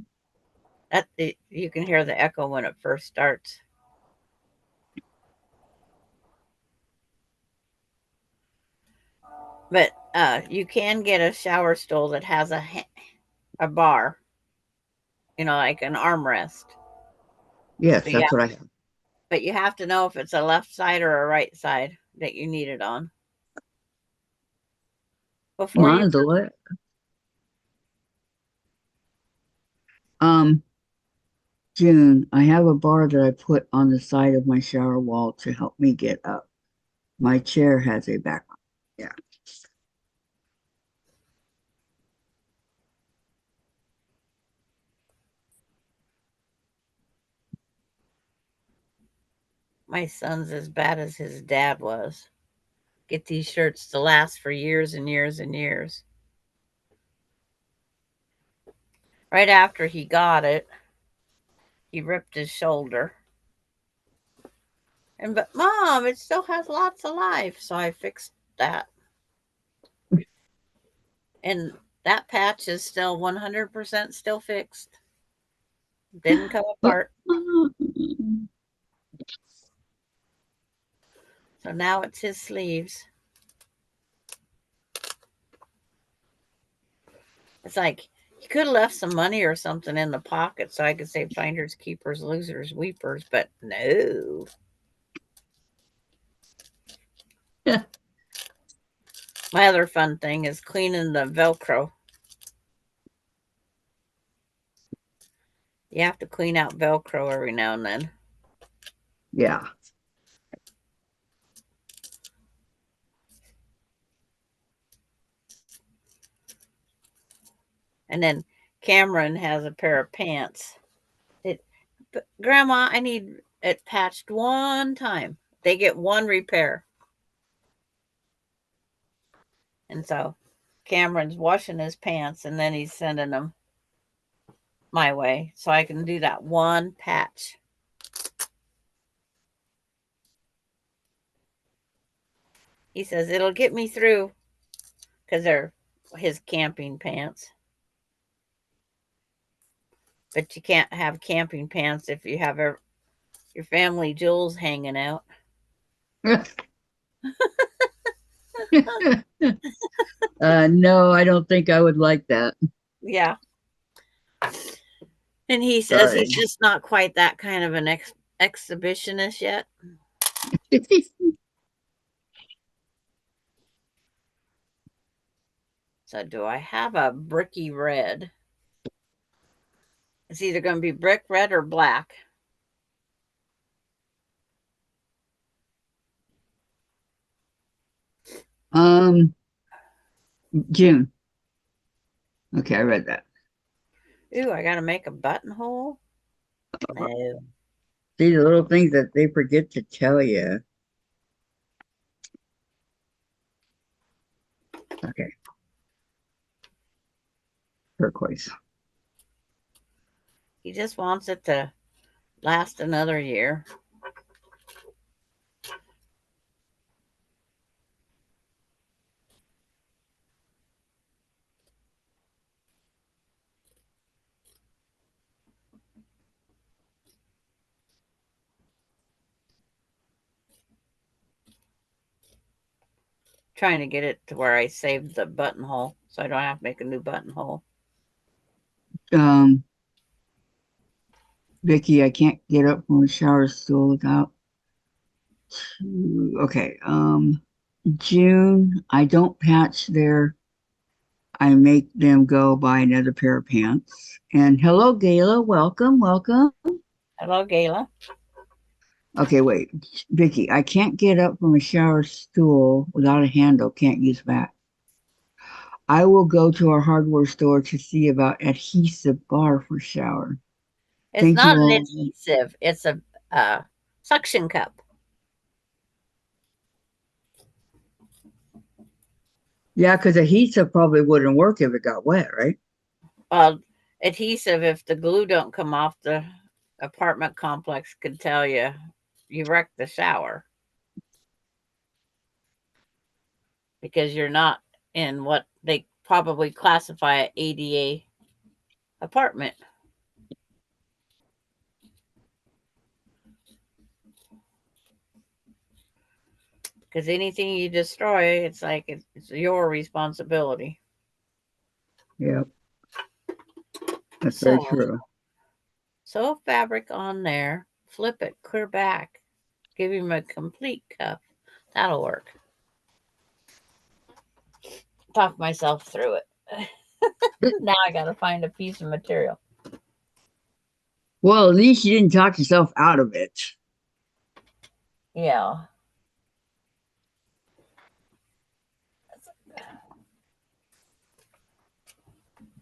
S1: You can hear the echo when it first starts. But you can get a shower stool that has a bar, like an armrest.
S2: Yes,
S1: But
S2: that's what I have.
S1: you have to know if it's a left side or a right side that you need it on before you.
S2: Mine's a lit. Um, June, I have a bar that I put on the side of my shower wall to help me get up. My chair has a back. Yeah.
S1: My son's as bad as his dad was. Get these shirts to last for years and years and years. Right after he got it, he ripped his shoulder. But Mom, it still has lots of life. So I fixed that. And that patch is still 100% still fixed. Didn't come apart. So now it's his sleeves. It's like he could have left some money or something in the pocket so I could say finders, keepers, losers, weepers, but no. My other fun thing is cleaning the Velcro. You have to clean out Velcro every now and then.
S2: Yeah.
S1: And then Cameron has a pair of pants. Grandma, I need it patched one time. They get one repair. And so Cameron's washing his pants and then he's sending them my way so I can do that one patch. He says it'll get me through because they're his camping pants. But you can't have camping pants if you have your family jewels hanging out.
S2: No, I don't think I would like that.
S1: Yeah. And he says
S2: Sorry.
S1: he's just not quite that kind of an exhibitionist yet. So do I have a bricky red? It's either going to be brick red or black.
S2: June. Okay, I read that.
S1: Ooh, I got to make a buttonhole. No.
S2: These are little things that they forget to tell you. Okay. Turquoise.
S1: He just wants it to last another year. Trying to get it to where I saved the buttonhole so I don't have to make a new buttonhole.
S2: Vicky, I can't get up from a shower stool without. Okay. June, I don't patch there. I make them go buy another pair of pants. And hello, Gayla. Welcome, welcome.
S1: Hello, Gayla.
S2: Okay, wait. Vicky, I can't get up from a shower stool without a handle. Can't use that. I will go to our hardware store to see about adhesive bar for shower.
S1: It's
S2: Thank
S1: not
S2: you
S1: an
S2: all.
S1: adhesive, it's a suction cup.
S2: Yeah, because adhesive probably wouldn't work if it got wet, right?
S1: Adhesive, if the glue don't come off, the apartment complex could tell you wrecked the shower because you're not in what they probably classify an ADA apartment. Because anything you destroy, it's like it's your responsibility.
S2: Yeah, that's very
S1: So,
S2: true.
S1: sew fabric on there, flip it clear back, give him a complete cuff. That'll work. Talk myself through it. Now I got to find a piece of material.
S2: Well, at least you didn't talk yourself out of it.
S1: Yeah.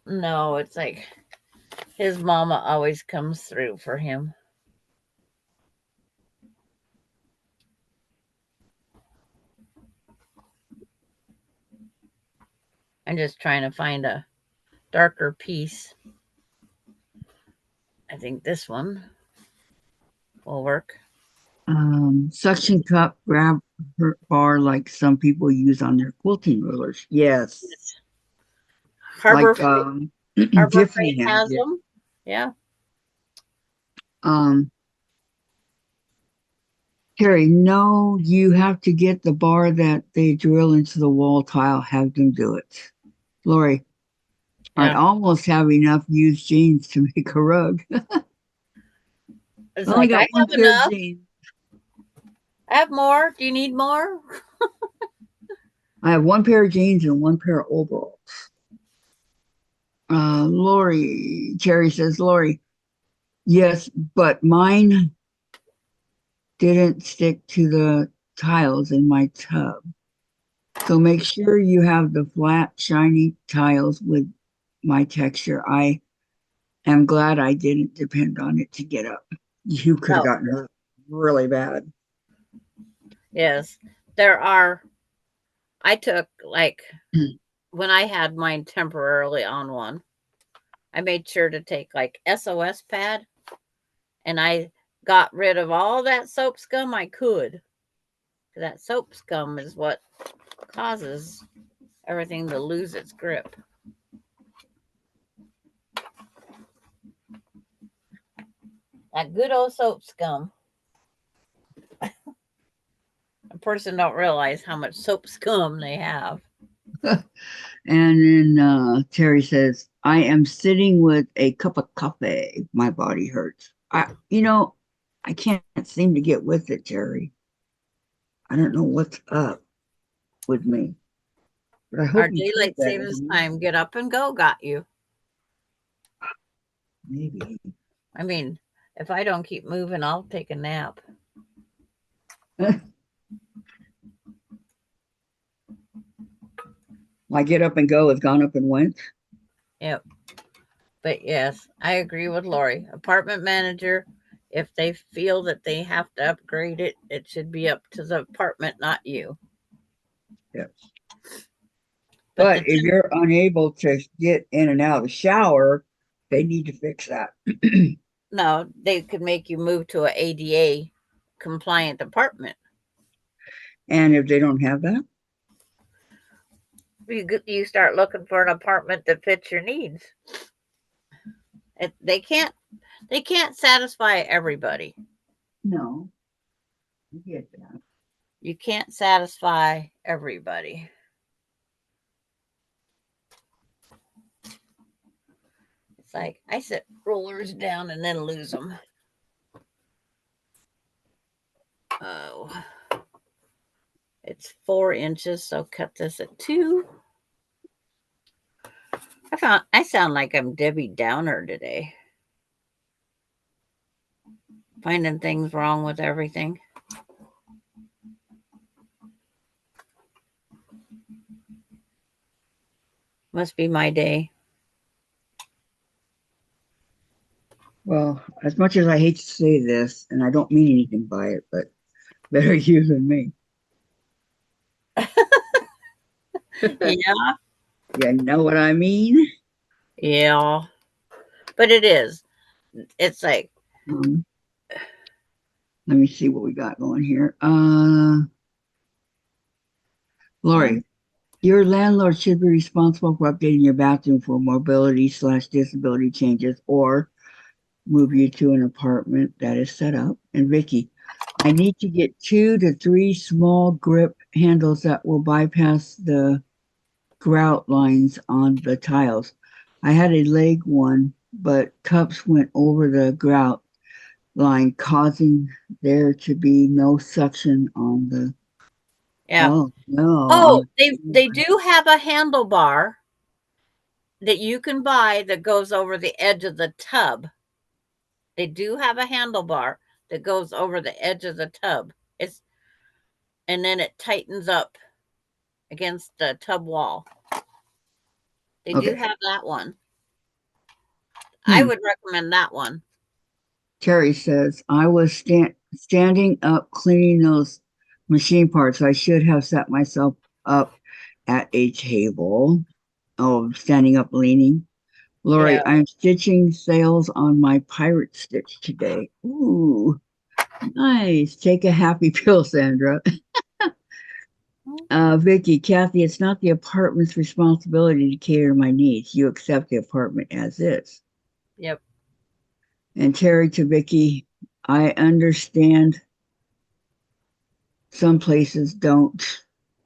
S1: No, it's like his mama always comes through for him. I'm just trying to find a darker piece. I think this one will work.
S2: Suction cup grab bar like some people use on their quilting rulers. Yes.
S1: Harbor
S2: Like
S1: Freight, Harbor
S2: Tiffany
S1: Freight
S2: has
S1: has
S2: it.
S1: them. Yeah.
S2: Terry, no, you have to get the bar that they drill into the wall tile, have them do it. Lori, I
S1: Yeah.
S2: almost have enough used jeans to make a rug.
S1: It's
S2: I only
S1: like, I
S2: got one
S1: have
S2: pair of
S1: enough.
S2: jeans.
S1: I have more. Do you need more?
S2: I have one pair of jeans and one pair of overalls. Lori, Terry says, Lori, yes, but mine didn't stick to the tiles in my tub. So make sure you have the flat, shiny tiles with my texture. I am glad I didn't depend on it to get up. You could have
S1: No.
S2: gotten hurt really bad.
S1: Yes. There are, I took like, when I had mine temporarily on one, I made sure to take like SOS pad, and I got rid of all that soap scum I could. That soap scum is what causes everything to lose its grip. That good old soap scum. A person don't realize how much soap scum they have.
S2: And then Terry says, I am sitting with a cup of coffee. My body hurts. I can't seem to get with it, Terry. I don't know what's up with me. But I
S1: Our
S2: hope you feel
S1: daylight
S2: better
S1: savings
S2: tomorrow.
S1: time, get up and go, got you.
S2: Maybe.
S1: I mean, if I don't keep moving, I'll take a nap.
S2: My get up and go has gone up and went.
S1: Yep. But yes, I agree with Lori. Apartment manager, if they feel that they have to upgrade it, it should be up to the apartment, not you.
S2: Yes.
S1: But
S2: But if you're unable to get in and out of the shower, they need to fix that.
S1: no, they could make you move to an ADA compliant apartment.
S2: And if they don't have that,
S1: You start looking for an apartment that fits your needs. They can't satisfy everybody.
S2: no, I get that.
S1: You can't satisfy everybody. It's like I set rollers down and then lose them. Oh, it's 4 inches, so cut this at 2. I sound like I'm Debbie Downer today. Finding things wrong with everything. Must be my day.
S2: Well, as much as I hate to say this, and I don't mean anything by it, but better you than me.
S1: Yeah.
S2: You know what I mean?
S1: Yeah. But it is. It's like,
S2: Um, Let me see what we got going here. Lori, your landlord should be responsible for updating your bathroom for mobility/disability changes or move you to an apartment that is set up. And Vicky, I need to get 2 to 3 small grip handles that will bypass the grout lines on the tiles. I had a leg one, but cups went over the grout line, causing there to be no suction on the.
S1: yeah.
S2: Oh no!
S1: Oh, they do have a handlebar that you can buy that goes over the edge of the tub. They do have a handlebar that goes over the edge of the tub. And then it tightens up against the tub wall. They do
S2: Okay.
S1: have that one. I
S2: Hmm.
S1: would recommend that one.
S2: Terry says I was standing up cleaning those machine parts. I should have set myself up at a table. Oh, standing up, leaning.
S1: Yeah.
S2: Lori, I'm stitching sails on my pirate stitch today. Ooh, nice. Take a happy pill, Sandra. Vicky, Kathy, it's not the apartment's responsibility to cater to my needs. You accept the apartment as is.
S1: Yep.
S2: And Terry to Vicky, I understand some places don't,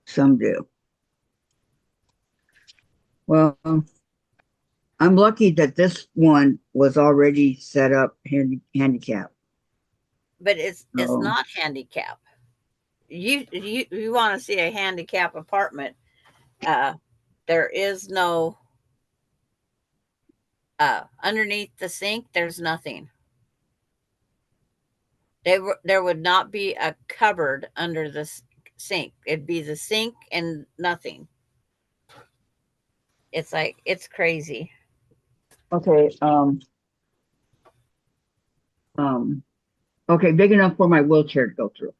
S2: some do. Well, I'm lucky that this one was already set up handicap.
S1: But it's
S2: So,
S1: not handicap. You want to see a handicap apartment? Uh, there is no underneath the sink. There's nothing. There would not be a cupboard under the sink. It'd be the sink and nothing. It's like it's crazy.
S2: Okay. Um. Okay, big enough for my wheelchair to go through.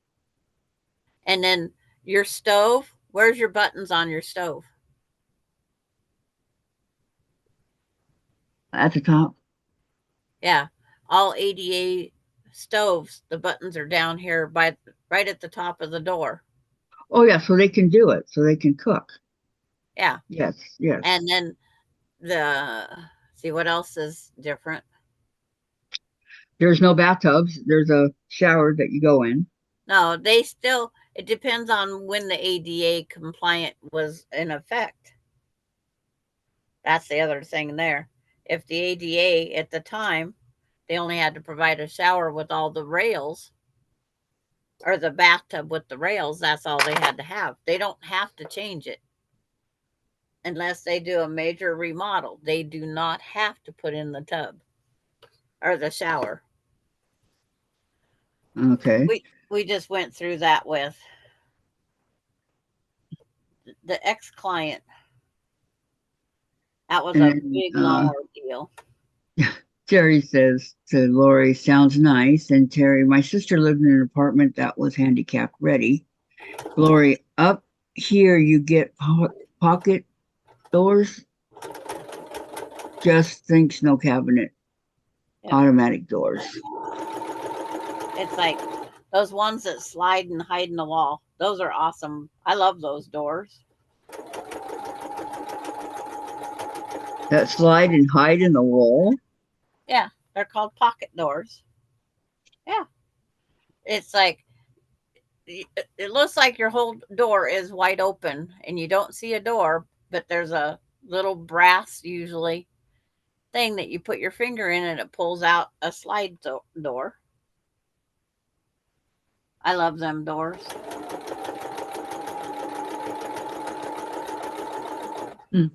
S1: And then your stove, where's your buttons on your stove?
S2: At the top.
S1: Yeah. All ADA stoves, the buttons are down here by right at the top of the door.
S2: Oh yeah, so they can do it. So they can cook.
S1: Yeah.
S2: Yes. Yes.
S1: And then the see what else is different.
S2: There's no bathtubs. There's a shower that you go in.
S1: No, they still it depends on when the ADA compliant was in effect. That's the other thing there. If the ADA at the time, they only had to provide a shower with all the rails or the bathtub with the rails, that's all they had to have. They don't have to change it unless they do a major remodel. They do not have to put in the tub or the shower.
S2: Okay.
S1: We just went through that with the ex client. That was a
S2: And
S1: big long ordeal.
S2: Terry says to Lori, sounds nice. And Terry, my sister lived in an apartment that was handicap ready. Lori, up here you get pocket doors. Just thinks no cabinet,
S1: Yep.
S2: automatic doors.
S1: It's like those ones that slide and hide in the wall. Those are awesome. I love those doors.
S2: That slide and hide in the wall.
S1: Yeah, they're called pocket doors. Yeah. It's like it looks like your whole door is wide open and you don't see a door, but there's a little brass usually thing that you put your finger in and it pulls out a door. I love them doors.
S2: Mm,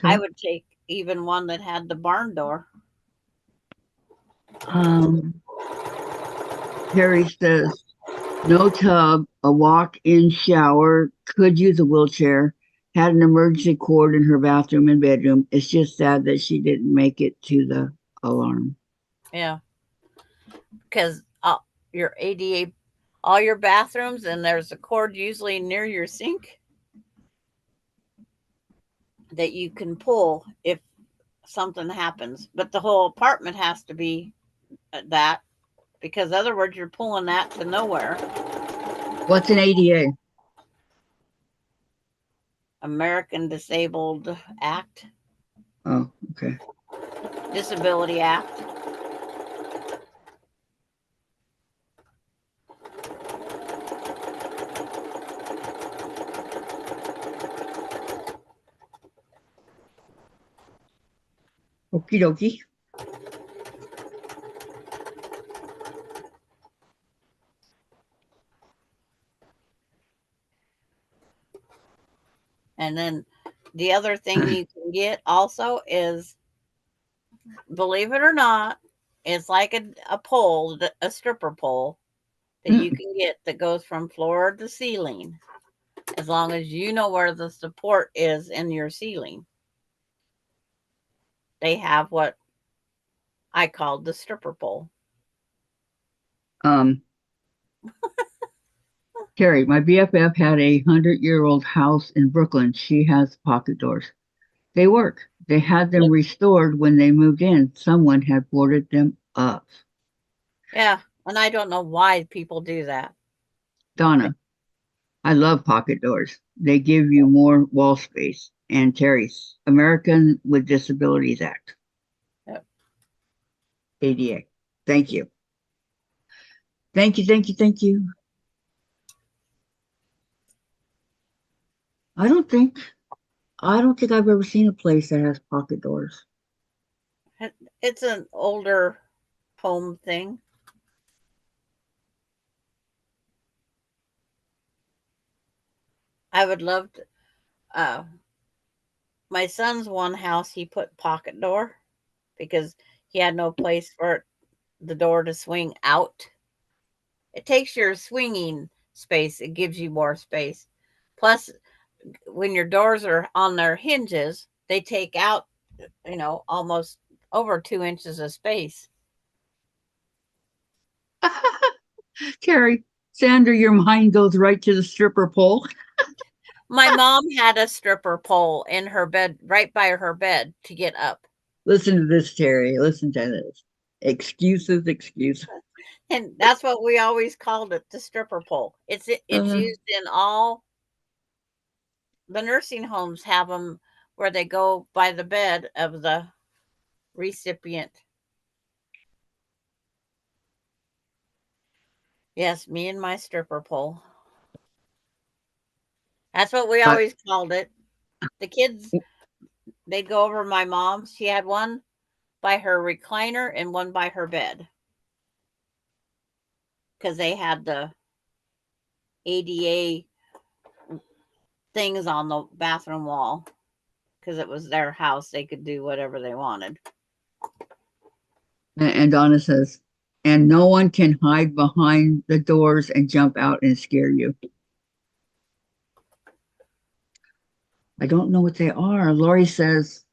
S1: I
S2: okay.
S1: would take even one that had the barn door.
S2: Um, Terry says no tub, a walk-in shower, could use a wheelchair, had an emergency cord in her bathroom and bedroom. It's just sad that she didn't make it to the alarm.
S1: Yeah, because your ADA, all your bathrooms, and there's a cord usually near your sink that you can pull if something happens. But the whole apartment has to be that because other words you're pulling that to nowhere.
S2: What's an ADA?
S1: American Disabled Act,
S2: Oh, okay.
S1: Disability Act.
S2: Okie dokie.
S1: And then the other thing you can get also is, believe it or not, it's like a pole, a stripper pole that you can get that goes from floor to ceiling as long as you know where the support is in your ceiling. They have what I call the stripper pole.
S2: um, Terry, my BFF had a 100-year-old house in Brooklyn. She has pocket doors. They work. They had them restored when they moved in. Someone had boarded them up.
S1: Yeah, and I don't know why people do that.
S2: Donna, I love pocket doors. They give you more wall space. And Terry's American with Disabilities Act,
S1: Yep.
S2: ADA. Thank you. Thank you, thank you, thank you. I don't think I don't think I've ever seen a place that has pocket doors.
S1: It's an older home thing. I would love to. My son's one house, he put pocket door because he had no place for the door to swing out. It takes your swinging space, it gives you more space. Plus, when your doors are on their hinges, they take out, almost over 2 inches of space.
S2: Carrie, Sandra, your mind goes right to the stripper pole.
S1: My mom had a stripper pole in her bed, right by her bed to get up.
S2: Listen to this, Terry. Listen to this. Excuses, excuses.
S1: And that's what we always called it, the stripper pole. It's
S2: Uh,
S1: used in all the nursing homes have them where they go by the bed of the recipient. Yes, me and my stripper pole. That's what we
S2: I,
S1: always called it. The kids, they'd go over my mom. She had one by her recliner and one by her bed because they had the ADA things on the bathroom wall because it was their house. They could do whatever they wanted.
S2: and Donna says, and no one can hide behind the doors and jump out and scare you. I don't know what they are. Lori says,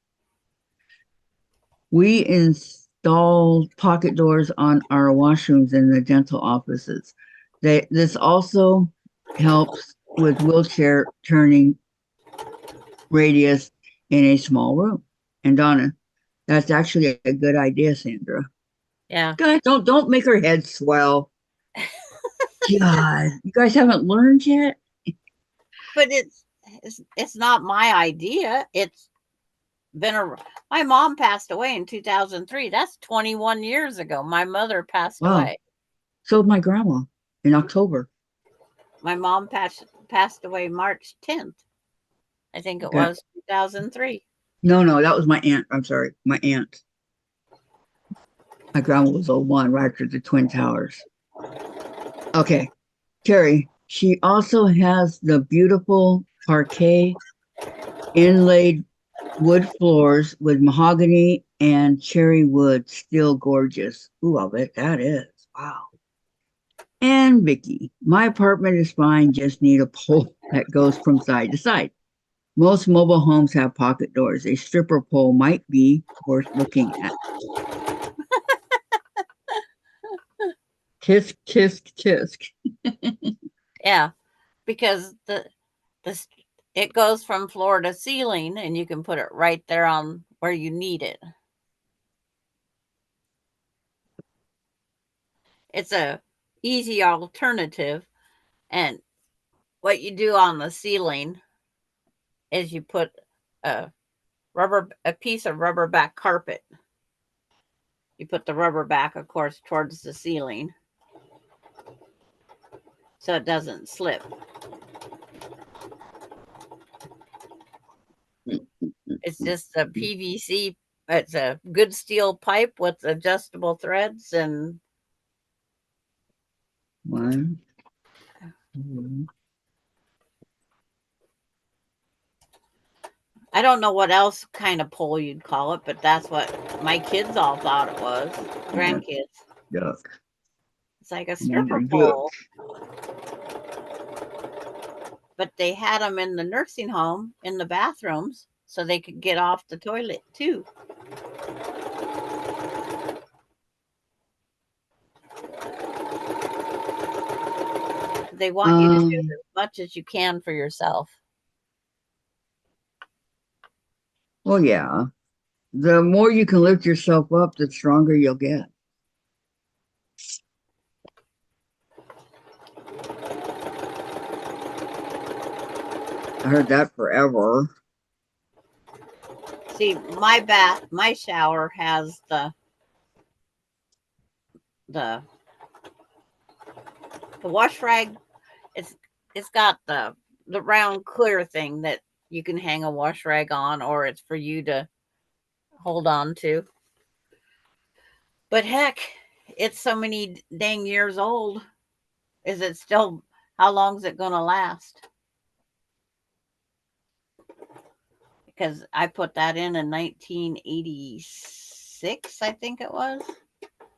S2: we installed pocket doors on our washrooms in the dental offices. This also helps with wheelchair turning radius in a small room. And Donna, that's actually a good idea, Sandra.
S1: Yeah.
S2: Guys, don't make her head swell. God, you guys haven't learned yet?
S1: But it's not my idea. It's been a my mom passed away in 2003. That's 21 years ago. My mother passed
S2: Wow.
S1: away.
S2: So did my grandma in October.
S1: My mom passed away March 10th. I think it
S2: Okay.
S1: was 2003.
S2: No, that was my aunt. I'm sorry, my aunt. My grandma was 01 right after the Twin Towers. Okay, Carrie, she also has the beautiful parquet inlaid wood floors with mahogany and cherry wood, still gorgeous. Ooh, I'll bet that is. Wow. And Vicky, my apartment is fine, just need a pole that goes from side to side. Most mobile homes have pocket doors. A stripper pole might be worth looking at. Tisk, tisk, tisk.
S1: Yeah, because the it goes from floor to ceiling and you can put it right there on where you need it. It's a easy alternative, and what you do on the ceiling is you put a piece of rubber back carpet. You put the rubber back, of course, towards the ceiling so it doesn't slip. It's just a PVC. It's a good steel pipe with adjustable threads, and
S2: One. Two.
S1: I don't know what else kind of pole you'd call it, but that's what my kids all thought it was. Grandkids.
S2: Duck.
S1: It's like a
S2: Another
S1: stripper
S2: duck.
S1: pole, but they had them in the nursing home in the bathrooms so they could get off the toilet too. They want you to do
S2: Um,
S1: as much as you can for yourself.
S2: well, yeah. The more you can lift yourself up, the stronger you'll get. I heard that forever.
S1: See, my shower has the the wash rag. It's it's got the round clear thing that you can hang a wash rag on, or it's for you to hold on to. But heck, it's so many dang years old. Is it still? How long is it going to last? Because I put that in 1986, I think it was.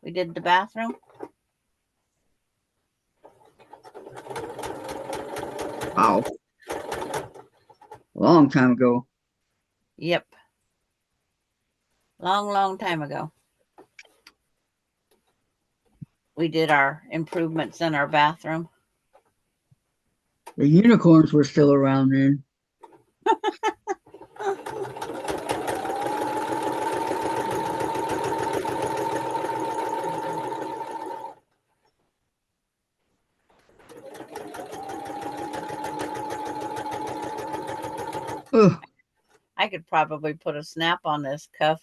S1: We did the bathroom.
S2: Wow. A long time ago.
S1: Yep. Long, long time ago. We did our improvements in our bathroom.
S2: The unicorns were still around then. Ugh.
S1: I could probably put a snap on this cuff.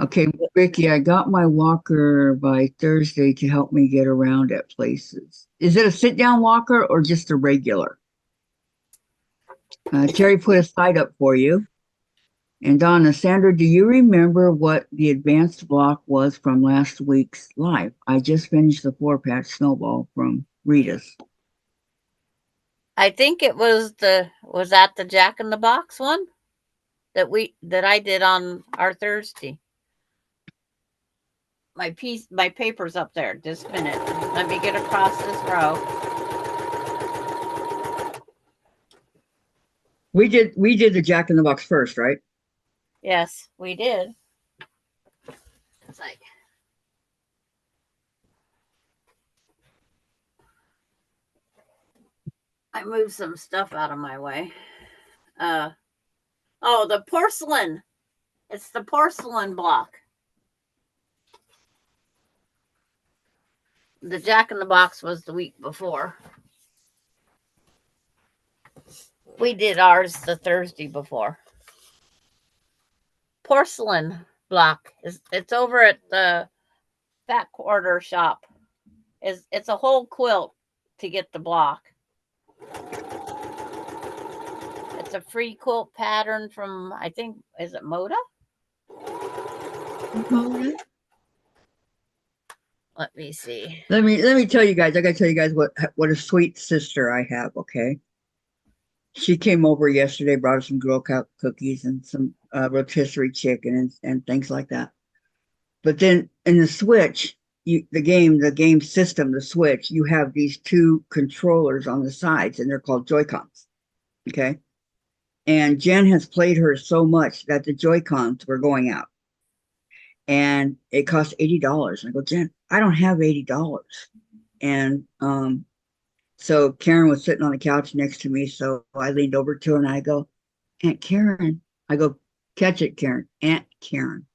S2: Okay, Ricky, I got my walker by Thursday to help me get around at places. Is it a sit-down walker or just a regular? Terry put a site up for you. And Donna, Sandra, do you remember what the advanced block was from last week's live? I just finished the 4-patch snowball from Rita's.
S1: I think it was that the Jack in the Box one that I did on our Thursday. My paper's up there. Just a minute. Let me get across this row.
S2: We did the Jack in the Box first, right?
S1: Yes, we did. It's like I moved some stuff out of my way. Oh, the porcelain. It's the porcelain block. The Jack in the Box was the week before. We did ours the Thursday before. Porcelain block it's over at the Fat Quarter shop. It's a whole quilt to get the block. It's a free quilt pattern from, I think, is it Moda?
S2: Moda?
S1: Let me see.
S2: Let me tell you guys. I gotta tell you guys what a sweet sister I have. Okay, she came over yesterday, brought us some Girl Scout cookies and some rotisserie chicken and things like that. But then in the Switch, the game system, the Switch, you have these two controllers on the sides, and they're called Joy-Cons. Okay, and Jen has played her so much that the Joy-Cons were going out, and it cost $80. And I go, Jen, I don't have $80. And so Karen was sitting on the couch next to me. So I leaned over to her and I go, Aunt Karen. I go, catch it, Karen. Aunt Karen.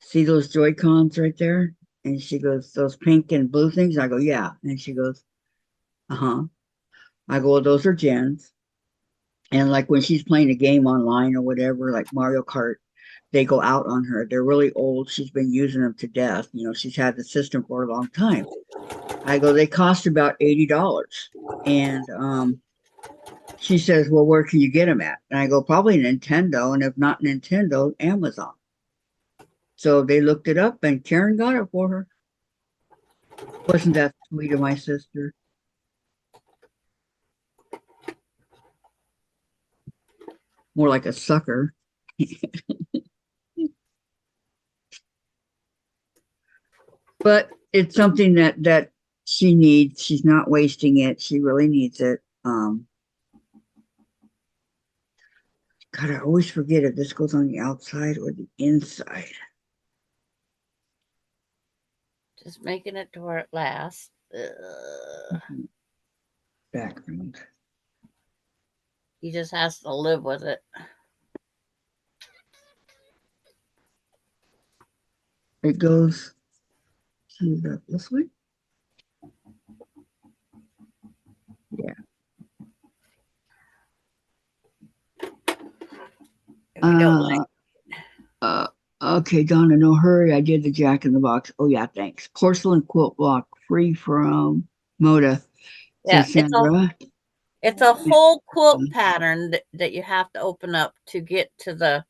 S2: See those Joy-Cons right there? And she goes, those pink and blue things? I go, yeah. And she goes, uh-huh. I go, well, those are Jen's. And like when she's playing a game online or whatever, like Mario Kart, they go out on her. They're really old. She's been using them to death. You know, she's had the system for a long time. I go, they cost about $80. And she says, well, where can you get them at? And I go, probably Nintendo. And if not Nintendo, Amazon. So they looked it up and Karen got it for her. Wasn't that sweet of my sister? More like a sucker. But it's something that she needs. She's not wasting it. She really needs it. God, I always forget if this goes on the outside or the inside.
S1: Just making it to where it lasts.
S2: Background.
S1: He just has to live with it.
S2: It goes to this way. Yeah. Okay, Donna, no hurry. I did the Jack in the Box. Oh yeah, thanks. Porcelain quilt block, free from Moda.
S1: Yeah,
S2: Sandra.
S1: It's a whole quilt pattern that you have to open up to get to the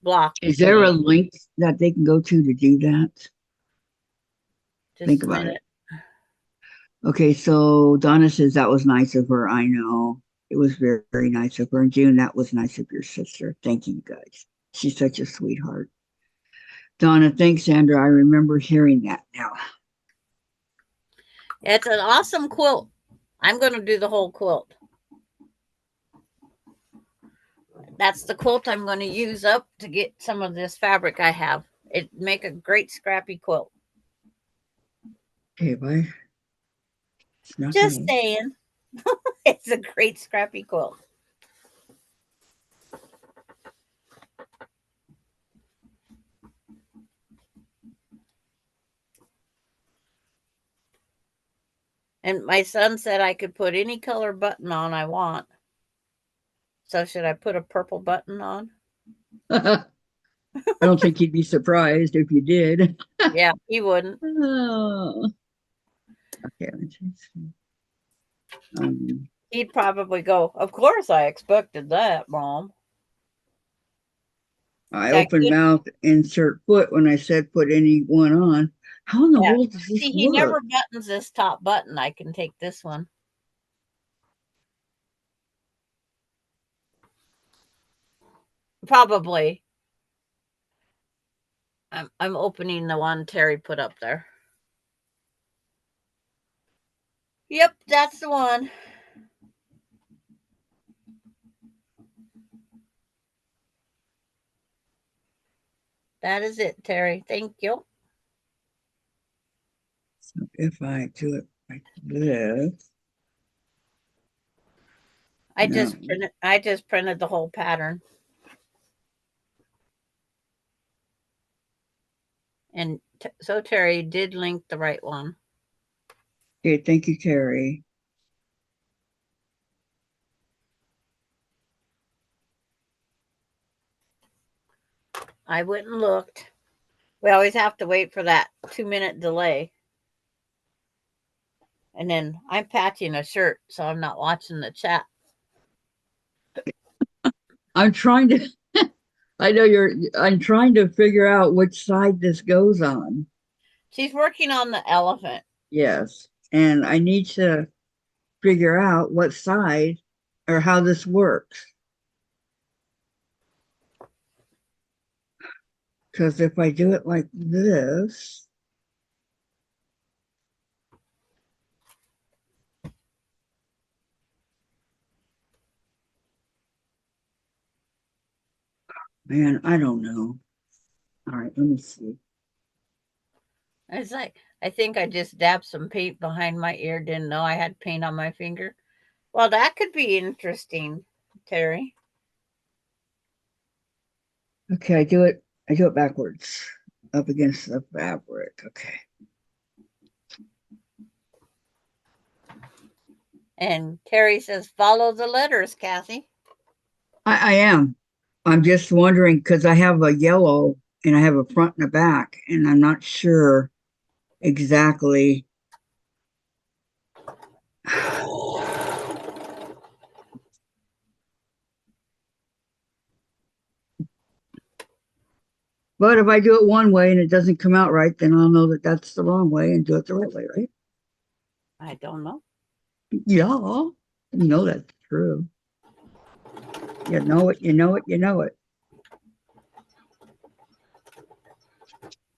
S1: block.
S2: Is there a link that they can go to do that?
S1: Just
S2: think about it. Okay, so Donna says that was nice of her. I know. It was very, very nice of her. And June, that was nice of your sister. Thank you, guys. She's such a sweetheart. Donna, thanks, Sandra. I remember hearing that now.
S1: It's an awesome quilt. I'm going to do the whole quilt. That's the quilt I'm going to use up to get some of this fabric I have. It make a great scrappy quilt.
S2: Okay, bye. It's not
S1: Just
S2: gonna.
S1: saying. It's a great scrappy quilt. And my son said I could put any color button on I want. So should I put a purple button on?
S2: I don't think he'd be surprised if you did.
S1: Yeah, he wouldn't.
S2: Oh. Okay, let's see.
S1: He'd probably go, "Of course I expected that, Mom."
S2: I
S1: See, I
S2: opened
S1: could,
S2: mouth, insert foot when I said put any one on. How in the
S1: yeah.
S2: world does this
S1: See, he
S2: work?
S1: never buttons this top button. I can take this one. Probably. I'm opening the one Terry put up there. Yep, that's the one. That is it, Terry. Thank you.
S2: So if I do it like this,
S1: I
S2: no.
S1: just printed the whole pattern. And so Terry did link the right one.
S2: Okay, thank you, Terry.
S1: I went and looked. We always have to wait for that 2-minute delay. And then I'm patching a shirt, so I'm not watching the chat.
S2: I'm trying to I know I'm trying to figure out which side this goes on.
S1: She's working on the elephant.
S2: Yes. And I need to figure out what side or how this works. Because if I do it like this, man, I don't know. All right, let me see.
S1: It's like, I think I just dabbed some paint behind my ear, didn't know I had paint on my finger. Well, that could be interesting, Terry.
S2: Okay, I do it backwards up against the fabric. Okay.
S1: And Terry says, follow the letters, Kathy.
S2: I am. I'm just wondering because I have a yellow and I have a front and a back, and I'm not sure exactly. But if I do it one way and it doesn't come out right, then I'll know that that's the wrong way and do it the right way, right?
S1: I don't know.
S2: Yeah, you know that's true. You know it, you know it, you know it.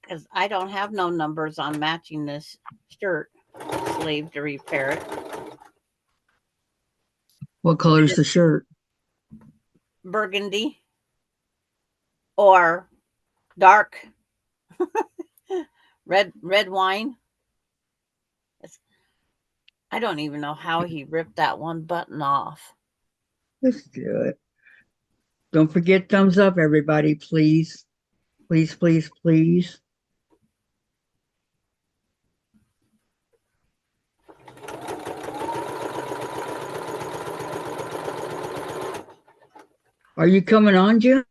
S1: Because I don't have no numbers on matching this shirt sleeve to repair it.
S2: What color is the shirt?
S1: Burgundy or dark red wine. I don't even know how he ripped that one button off.
S2: Let's do it. Don't forget thumbs up, everybody, please. Please, please, please. Are you coming on, Jim?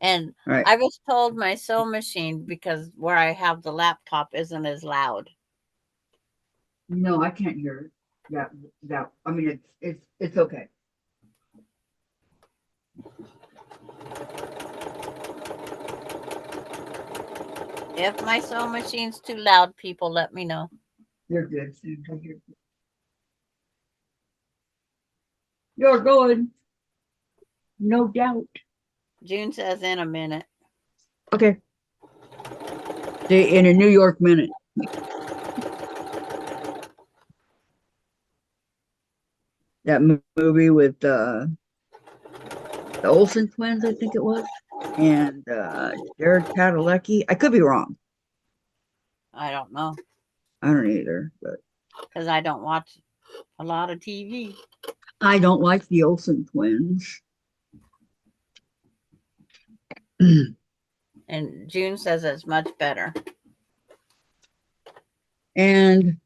S1: And
S2: All right.
S1: I was told my sewing machine, because where I have the laptop, isn't as loud.
S2: No, I can't hear it. Yeah. I mean, it's okay.
S1: If my sewing machine's too loud, people let me know.
S2: You're good. You're good. No doubt.
S1: June says in a minute.
S2: Okay. In a New York minute. That movie with the Olsen twins, I think it was, and Jared Padalecki. I could be wrong.
S1: I don't know
S2: I don't either, but
S1: because I don't watch a lot of TV.
S2: I don't like the Olsen twins.
S1: And June says it's much better.
S2: And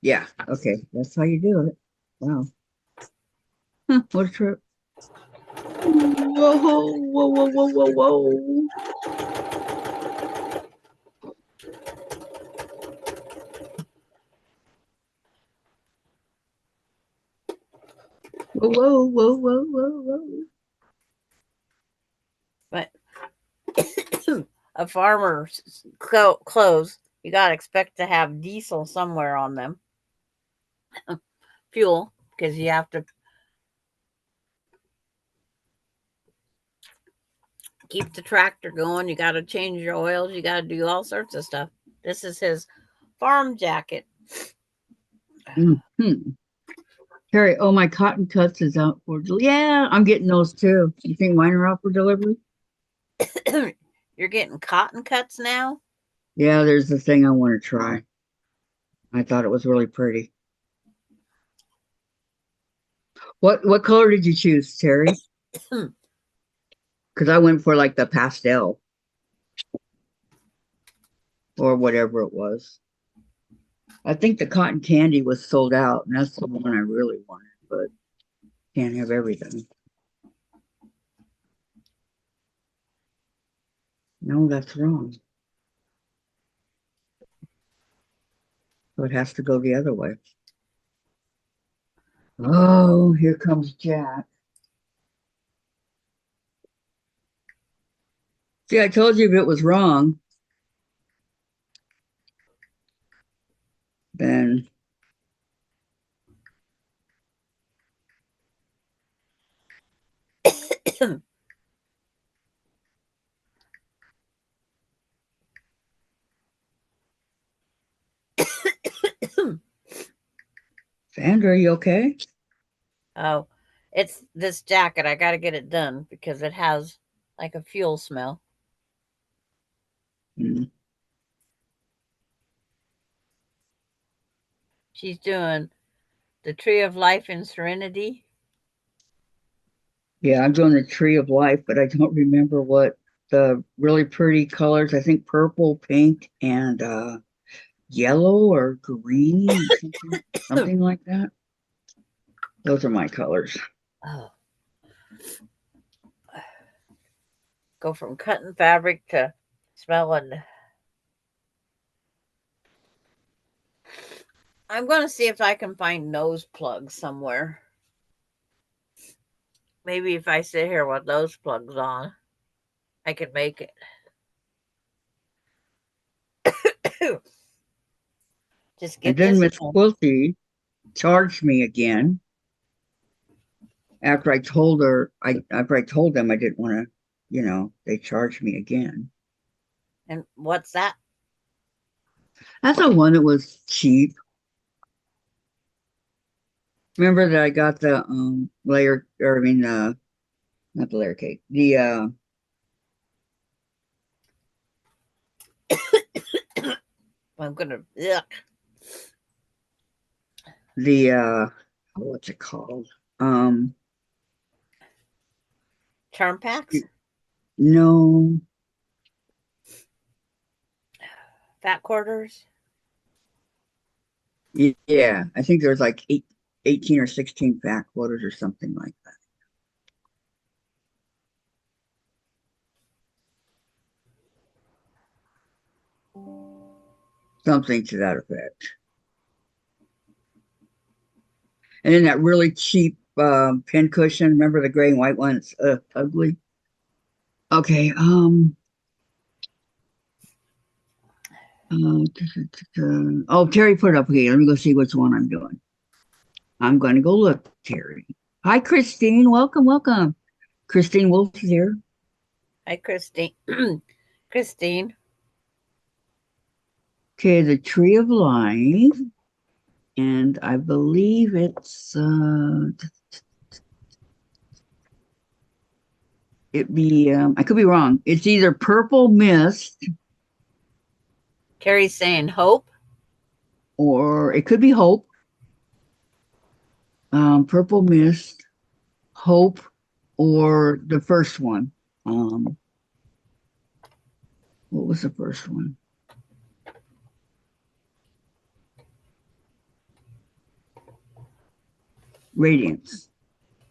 S2: yeah, okay, that's how you do it. Wow. Huh, what a trip. Whoa, whoa, whoa, whoa, whoa, whoa. Whoa, whoa, whoa, whoa, whoa, whoa.
S1: But a farmer's clothes, you got to expect to have diesel somewhere on them. Fuel, because you have to keep the tractor going. You got to change your oils. You got to do all sorts of stuff. This is his farm jacket.
S2: Mm-hmm. Terry, oh, my cotton cuts is out for delivery. Yeah, I'm getting those too. You think mine are out for delivery?
S1: You're getting cotton cuts now?
S2: Yeah, there's the thing I want to try. I thought it was really pretty. What color did you choose, Terry? Because I went for like the pastel or whatever it was. I think the cotton candy was sold out, and that's the one I really wanted, but can't have everything. No, that's wrong. So it has to go the other way. Oh, here comes Jack. See, I told you if it was wrong, then Sandra, are you okay?
S1: Oh, it's this jacket. I got to get it done because it has like a fuel smell.
S2: Mm.
S1: She's doing the Tree of Life in Serenity.
S2: Yeah, I'm doing the Tree of Life, but I don't remember what the really pretty colors. I think purple, pink, and yellow or green, something like that. Those are my colors.
S1: Oh. Go from cutting fabric to smelling. I'm going to see if I can find nose plugs somewhere. Maybe if I sit here with nose plugs on, I can make it. Just
S2: And
S1: get
S2: then
S1: this
S2: Miss
S1: done.
S2: Quilty charged me again after I told her after I told them I didn't want to, they charged me again.
S1: And what's that?
S2: That's the one that was cheap. Remember that I got the layer, or I mean not the layer cake,
S1: I'm gonna yuck.
S2: what's it called?
S1: Charm packs,
S2: No,
S1: fat quarters.
S2: yeah, I think there's like 18 or 16 fat quarters or something like that. Something to that effect. And then that really cheap pin cushion. Remember the gray and white one? It's ugly. Okay. Oh, Terry put it up. Okay, let me go see which one I'm doing. I'm going to go look, Terry. Hi, Christine. Welcome, welcome. Christine Wolf is here.
S1: Hi, Christine. Christine.
S2: Okay, the Tree of Life. And I believe it's I could be wrong. It's either Purple Mist
S1: Carrie's saying hope.
S2: or it could be Hope. Purple Mist, Hope, or the first one. What was the first one? Radiance.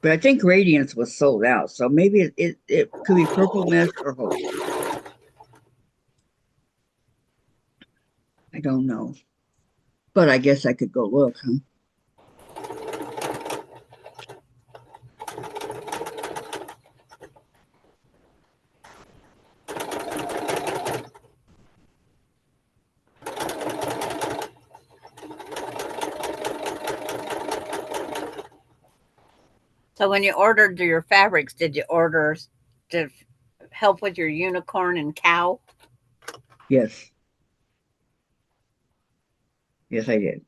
S2: But I think Radiance was sold out. So maybe it could be Purple Mist or Hope. I don't know. But I guess I could go look, huh?
S1: So when you ordered your fabrics, did you order to help with your unicorn and cow?
S2: Yes. Yes, I did.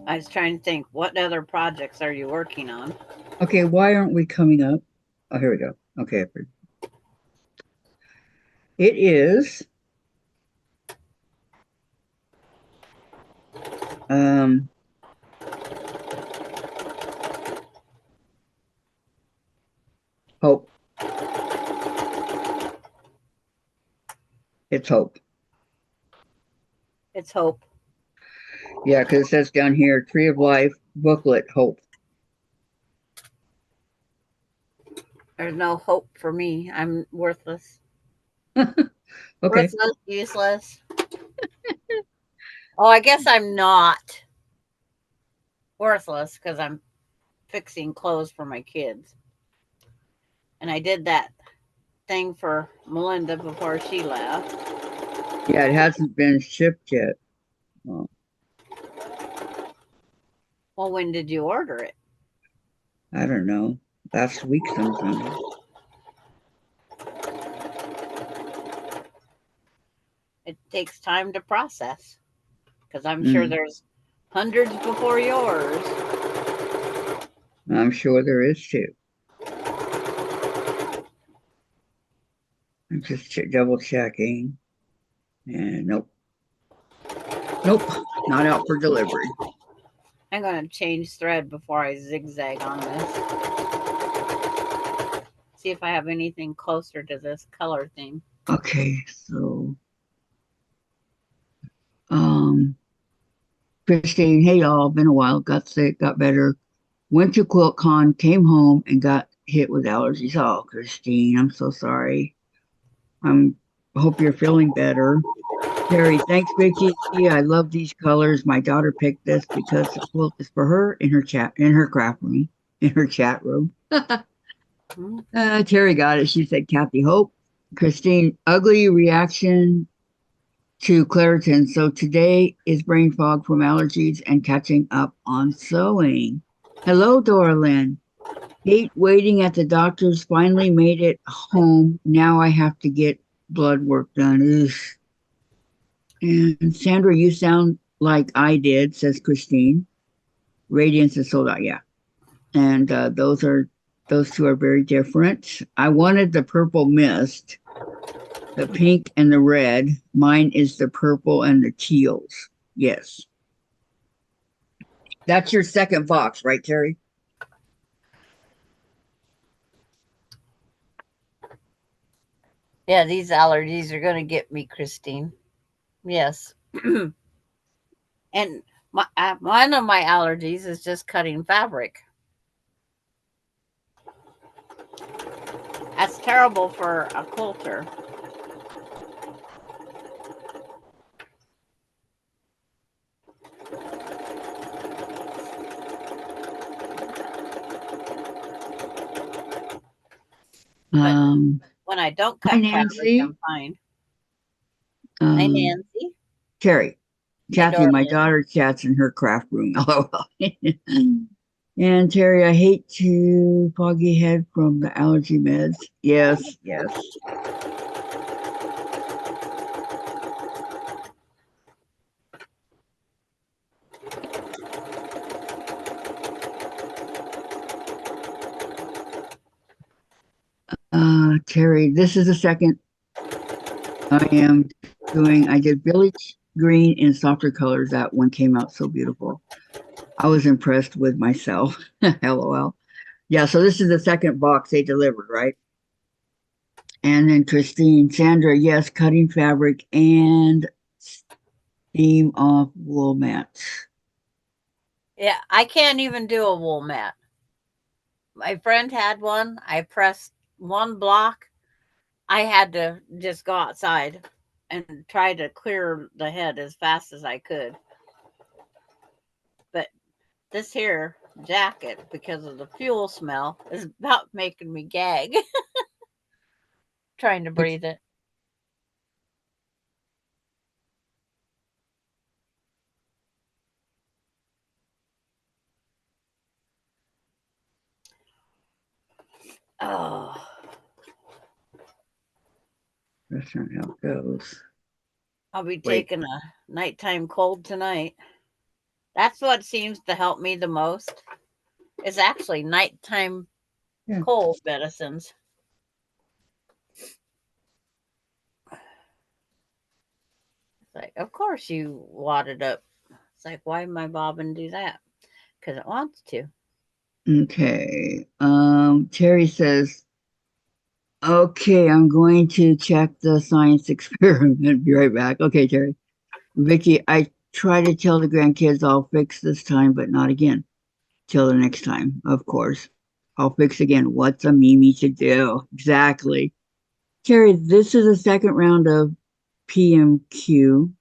S1: I was trying to think, what other projects are you working on?
S2: Okay, why aren't we coming up? Oh, here we go. Okay. It is Hope. It's Hope.
S1: It's hope.
S2: Yeah, because it says down here, Tree of Life booklet, Hope.
S1: There's no hope for me. I'm worthless.
S2: Okay.
S1: Worthless, useless. Oh, I guess I'm not worthless because I'm fixing clothes for my kids. And I did that thing for Melinda before she left.
S2: Yeah, it hasn't been shipped yet. Oh,
S1: Well, when did you order it?
S2: I don't know. Last week sometime.
S1: It takes time to process because I'm sure there's hundreds before yours.
S2: I'm sure there is too. I'm just double checking. And nope. Nope. Not out for delivery.
S1: I'm going to change thread before I zigzag on this. See if I have anything closer to this color theme.
S2: Okay, so Christine, hey y'all, been a while, got sick, got better, went to QuiltCon, came home and got hit with allergies. Oh, Christine, I'm so sorry. I hope you're feeling better. Terry, thanks, Vicky. I love these colors. My daughter picked this because the quilt is for her in her craft room, in her chat room. Terry got it. She said, Kathy Hope. Christine, ugly reaction to Claritin. So today is brain fog from allergies and catching up on sewing. Hello, Dora Lynn. Hate waiting at the doctor's. Finally made it home. Now I have to get blood work done. Ugh. And Sandra, you sound like I did, says Christine. Radiance is sold out, yeah. And those two are very different. I wanted the purple mist, the pink and the red. Mine is the purple and the teals. Yes. That's your second box, right, Terry?
S1: Yeah, these allergies are going to get me, Christine. Yes. And one of my allergies is just cutting fabric. That's terrible for a quilter. When I don't cut fabric, I'm fine. Hi, Nancy.
S2: Terry. Kathy, my daughter chats in her craft room. And Terry, I hate to foggy head from the allergy meds. Yes, yes. Terry, this is the second I did village green in softer colors. That one came out so beautiful. I was impressed with myself. LOL. Yeah, so this is the second box they delivered, right? And then Christine, Sandra, yes, cutting fabric and steam off wool mats.
S1: Yeah, I can't even do a wool mat. My friend had one. I pressed one block. I had to just go outside and try to clear the head as fast as I could. But this here jacket, because of the fuel smell, is about making me gag trying to
S2: It's
S1: breathe it. Oh,
S2: that's not how it goes.
S1: I'll be
S2: Wait.
S1: taking a nighttime cold tonight. That's what seems to help me the most. Is actually nighttime
S2: Yeah.
S1: cold medicines. It's like, of course you wadded up. It's like, why my bobbin do that? Because it wants to.
S2: Okay. Terry says, okay, I'm going to check the science experiment. Be right back. Okay, Terry. Vicky, I try to tell the grandkids I'll fix this time, but not again. Till the next time, of course. I'll fix again. What's a Mimi to do? Exactly. Terry, this is the second round of PMQ.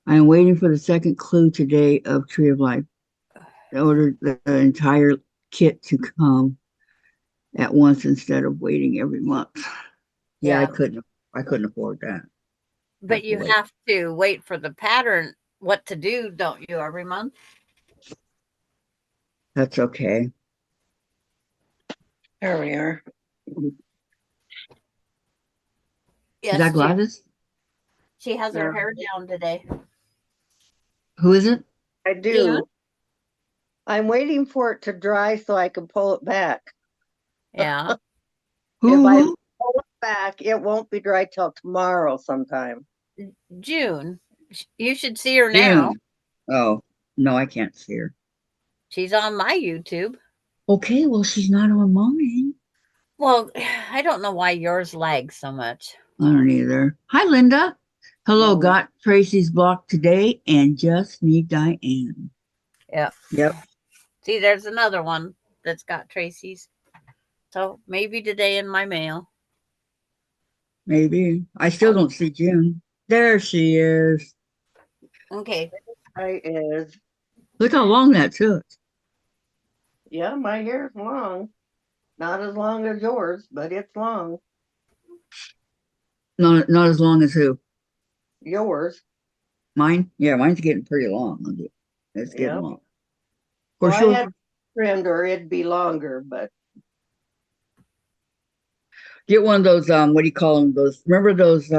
S2: I am waiting for the second clue today of Tree of Life. I ordered the entire kit to come at once instead of waiting every month. Yeah,
S1: Yeah,
S2: I couldn't afford that.
S1: but
S2: Have to
S1: you
S2: wait.
S1: have to wait for the pattern, what to do, don't you, every month?
S2: That's okay.
S3: There we are.
S2: Is that
S1: Yes, June.
S2: Gladys?
S1: She has her
S3: Yeah,
S1: hair down today.
S2: Who is it?
S3: I
S1: June?
S3: do. I'm waiting for it to dry so I can pull it back.
S1: Yeah.
S3: If I
S2: Who?
S3: pull it back, it won't be dry till tomorrow sometime.
S1: June. You should see her now.
S2: June. Oh, no, I can't see her.
S1: She's on my YouTube.
S2: Okay, well, she's not on mine.
S1: Well, I don't know why yours lags so much.
S2: I don't either. Hi, Linda. Hello,
S3: No.
S2: got Tracy's block today and just need Diane.
S1: Yeah.
S2: Yep,
S1: See, there's another one that's got Tracy's. So maybe today in my mail.
S2: maybe. I still don't see June. There she is.
S1: Okay.
S3: I is.
S2: Look how long that took.
S3: Yeah, my hair's long. Not as long as yours, but it's long.
S2: Not as long as who?
S3: Yours.
S2: Mine? Yeah, mine's getting pretty long. It's getting
S3: Yep.
S2: long. Of
S3: Well,
S2: course,
S3: I
S2: you'll
S3: had trimmed or it'd be longer, but
S2: get one of those, what do you call them? Those, remember those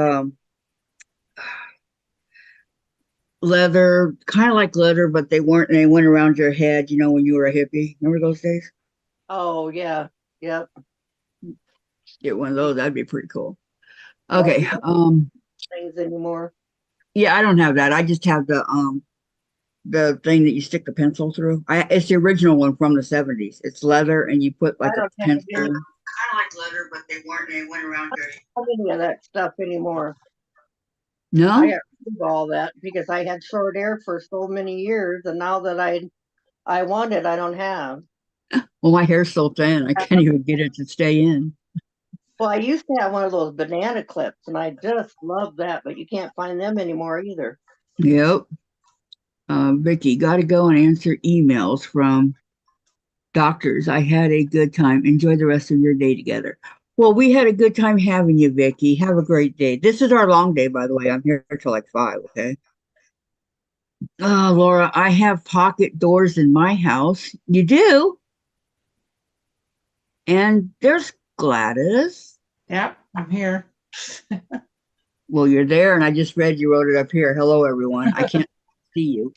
S2: leather, kind of like leather, but they went around your head, when you were a hippie. Remember those days?
S3: oh yeah. Yep.
S2: Get one of those. That'd be pretty cool.
S3: Well,
S2: Okay.
S3: you don't things anymore.
S2: Yeah, I don't have that. I just have the thing that you stick the pencil through. It's the original one from the 70s. It's leather and you put
S3: I
S2: like a
S3: don't have
S2: pencil.
S3: any,
S2: Kind of like leather, but they went around your head.
S3: any of that stuff anymore. I
S2: No?
S3: got rid of all that because I had short hair for so many years, and now that I want it, I don't have.
S2: Well, my hair's so thin, I can't even get it to stay in.
S3: Well, I used to have one of those banana clips, and I just love that, but you can't find them anymore either.
S2: Yep. Vicky, got to go and answer emails from doctors. I had a good time. Enjoy the rest of your day together. Well, we had a good time having you, Vicky. Have a great day. This is our long day, by the way. I'm here till like 5, okay? Laura, I have pocket doors in my house. You do? And there's Gladys.
S4: Yep, I'm here.
S2: Well, you're there, and I just read you wrote it up here. Hello, everyone. I can't see you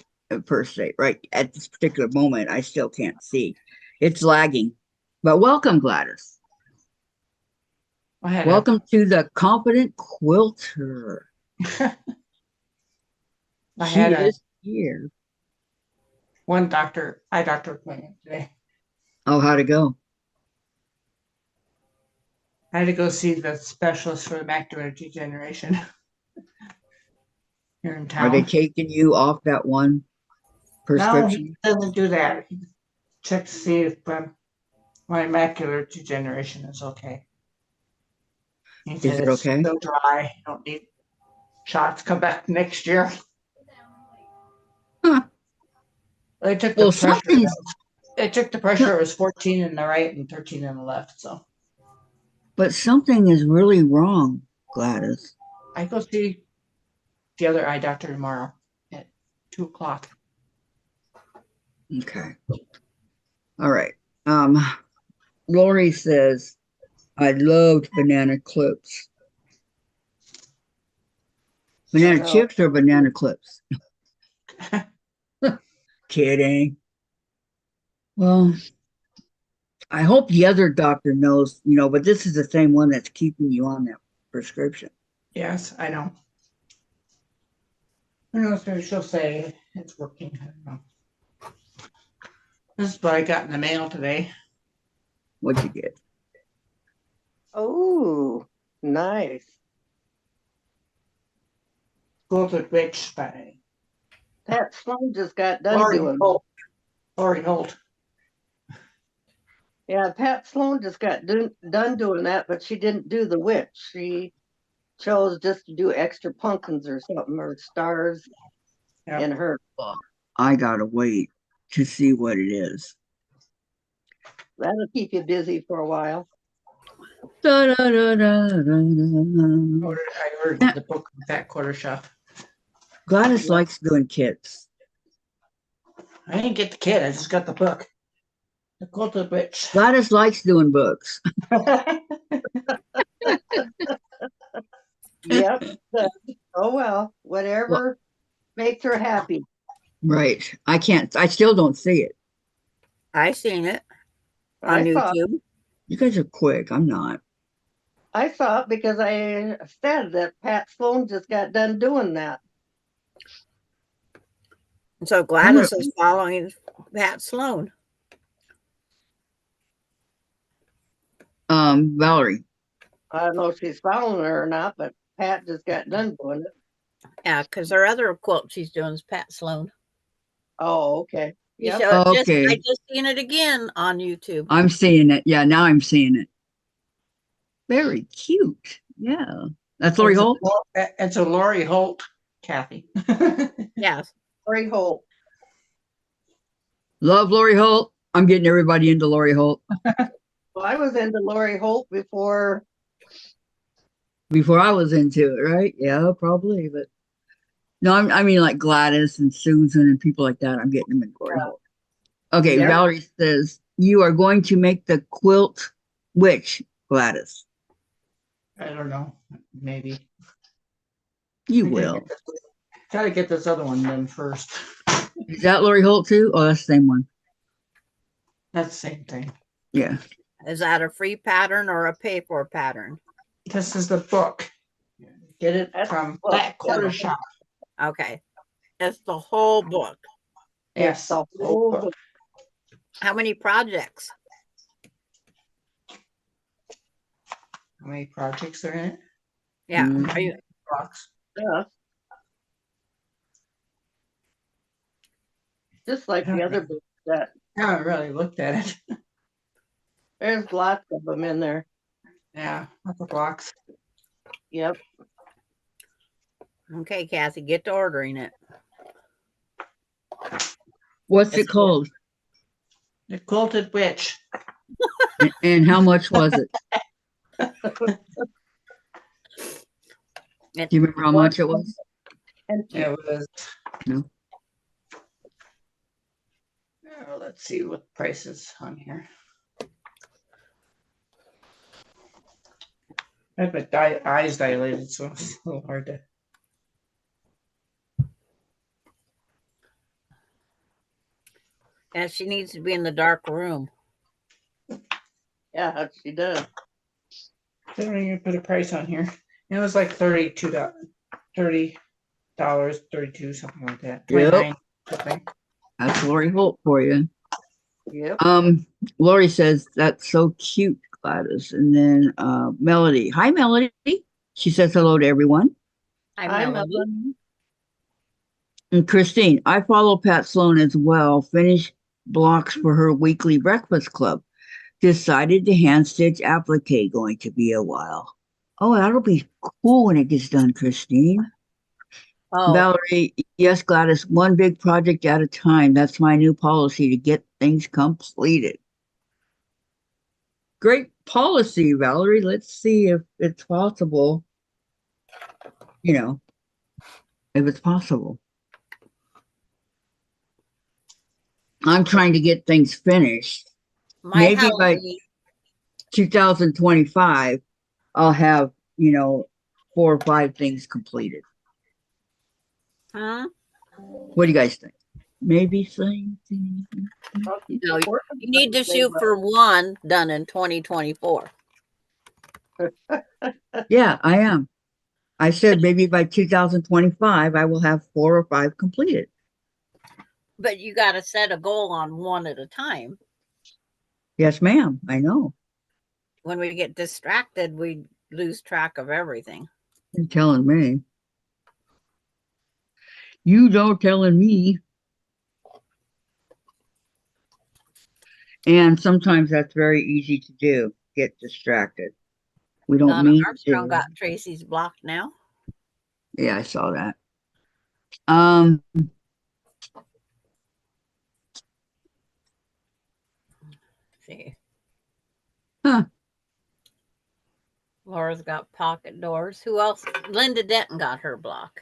S2: per se, right? At this particular moment, I still can't see. It's lagging. But welcome, Gladys.
S4: I had
S2: Welcome to the Confident Quilter.
S4: I
S2: She
S4: had a
S2: is here.
S4: eye doctor appointment today.
S2: Oh, how'd it go?
S4: I had to go see the specialist for macular degeneration here in
S2: Are they
S4: town.
S2: taking you off that one
S4: No,
S2: prescription?
S4: he doesn't do that. He checks to see if my macular degeneration is okay. He
S2: Is
S4: said
S2: it
S4: it's
S2: okay?
S4: still dry. You don't need shots. Come back next year.
S2: Huh.
S4: They took the
S2: Well,
S4: pressure.
S2: something's
S4: They took the pressure. It was 14 in the right and 13 in the left. So
S2: but something is really wrong, Gladys.
S4: I go see the other eye doctor tomorrow at 2:00.
S2: Okay. All right. Lori says, I loved banana clips. Banana
S3: No.
S2: chips or banana clips? Kidding. Well, I hope the other doctor knows, but this is the same one that's keeping you on that prescription.
S4: Yes, I know. Who knows? Maybe she'll say it's working. I don't know. This is what I got in the mail today.
S2: What'd you get?
S3: Oh, nice.
S4: Quilted Witch by
S3: Pat Sloan just got done
S4: Lori
S3: doing.
S4: Holt. Lori Holt.
S3: Yeah, Pat Sloan just got done doing that, but she didn't do the witch. She chose just to do extra pumpkins or something or stars
S4: Yeah.
S3: in her.
S2: I gotta wait to see what it is.
S3: That'll keep you busy for a while.
S2: Da, da, da, da, da, da.
S4: I ordered the book from Fat Quarter Shop.
S2: Gladys likes doing kits.
S4: I didn't get the kit. I just got the book. The Quilted Witch.
S2: Gladys likes doing books.
S3: Yep. Oh well, whatever makes her happy.
S2: Right. I still don't see it.
S1: I seen it on
S3: I saw
S1: YouTube.
S2: You guys are quick. I'm not.
S3: it because I said that Pat Sloan just got done doing that.
S1: And so Gladys is following Pat Sloan.
S2: Valerie.
S3: I don't know if she's following her or not, but Pat just got done doing it.
S1: Yeah, because her other quilt she's doing is Pat Sloan.
S3: Oh, okay.
S1: Yeah.
S3: Yep.
S2: Okay.
S1: I just seen it again on YouTube.
S2: I'm seeing it. Yeah, now I'm seeing it. Very cute. Yeah. That's Lori Holt?
S4: It's a Lori Holt, Kathy.
S1: Yes.
S3: Lori Holt.
S2: Love Lori Holt. I'm getting everybody into Lori Holt.
S3: Well, I was into Lori Holt before
S2: I was into it, right? Yeah, probably. But no, I mean like Gladys and Susan and people like that. I'm getting them in Lori Holt. Okay,
S3: Yep.
S2: Valerie says, you are going to make the quilt witch, Gladys.
S4: I don't know. Maybe.
S2: You will.
S4: Gotta get this other one done first.
S2: Is that Lori Holt too? Oh, that's the same one.
S4: That's the same thing.
S2: Yeah.
S1: Is that a free pattern or a pay for pattern?
S4: This is the book. Get it from Fat Quarter Shop.
S1: Okay. It's the whole book.
S4: Yes.
S3: the whole book.
S1: How many projects?
S4: How many projects are in it?
S1: Yeah.
S2: Mm.
S1: Are you
S4: Box.
S3: Yeah. Just like the other books that
S4: I haven't really looked at it.
S3: there's lots of them in there.
S4: Yeah, lots of blocks.
S3: Yep.
S1: okay, Kathy? Get to ordering it.
S2: What's it called?
S4: The Quilted Witch.
S2: And how much was it? Do you remember how much it was?
S4: It was.
S2: No.
S4: Let's see what prices on here. I have my eyes dilated, so it's a little hard to.
S1: And she needs to be in the dark room.
S3: Yeah, she does.
S4: They don't even put a price on here. It was like $32, $32, something like that.
S2: Yep.
S4: 29 something.
S2: That's Lori Holt for you.
S3: Yep.
S2: Lori says, that's so cute, Gladys. And then Melody. Hi, Melody. She says hello to everyone.
S1: I'm
S3: I'm
S1: Melody.
S2: And Christine, I follow Pat Sloan as well. Finish blocks for her weekly breakfast club. Decided to hand stitch applique. Going to be a while. Oh, that'll be cool when it gets done, Christine.
S1: Oh,
S2: Valerie, yes, Gladys, one big project at a time. That's my new policy to get things completed. Great policy, Valerie. Let's see if it's possible. You know, if it's possible. I'm trying to get things finished.
S1: my
S2: Maybe by
S1: Halloween.
S2: 2025, I'll have, 4 or 5 things completed.
S1: Huh?
S2: What do you guys think? Maybe something.
S3: I'll keep
S1: No,
S3: working
S1: you need to
S3: on it,
S1: shoot for one done in 2024.
S2: Yeah, I am. I said maybe by 2025, I will have 4 or 5 completed.
S1: But you got to set a goal on one at a time.
S2: Yes, ma'am. I know.
S1: When we get distracted, we lose track of everything.
S2: You're telling me. You don't telling me. And sometimes that's very easy to do. Get distracted. We don't
S1: Donna
S2: mean
S1: Armstrong
S2: to.
S1: got Tracy's block now.
S2: Yeah, I saw that.
S1: Let's see.
S2: Huh.
S1: Laura's got pocket doors. Who else? Linda Denton got her block.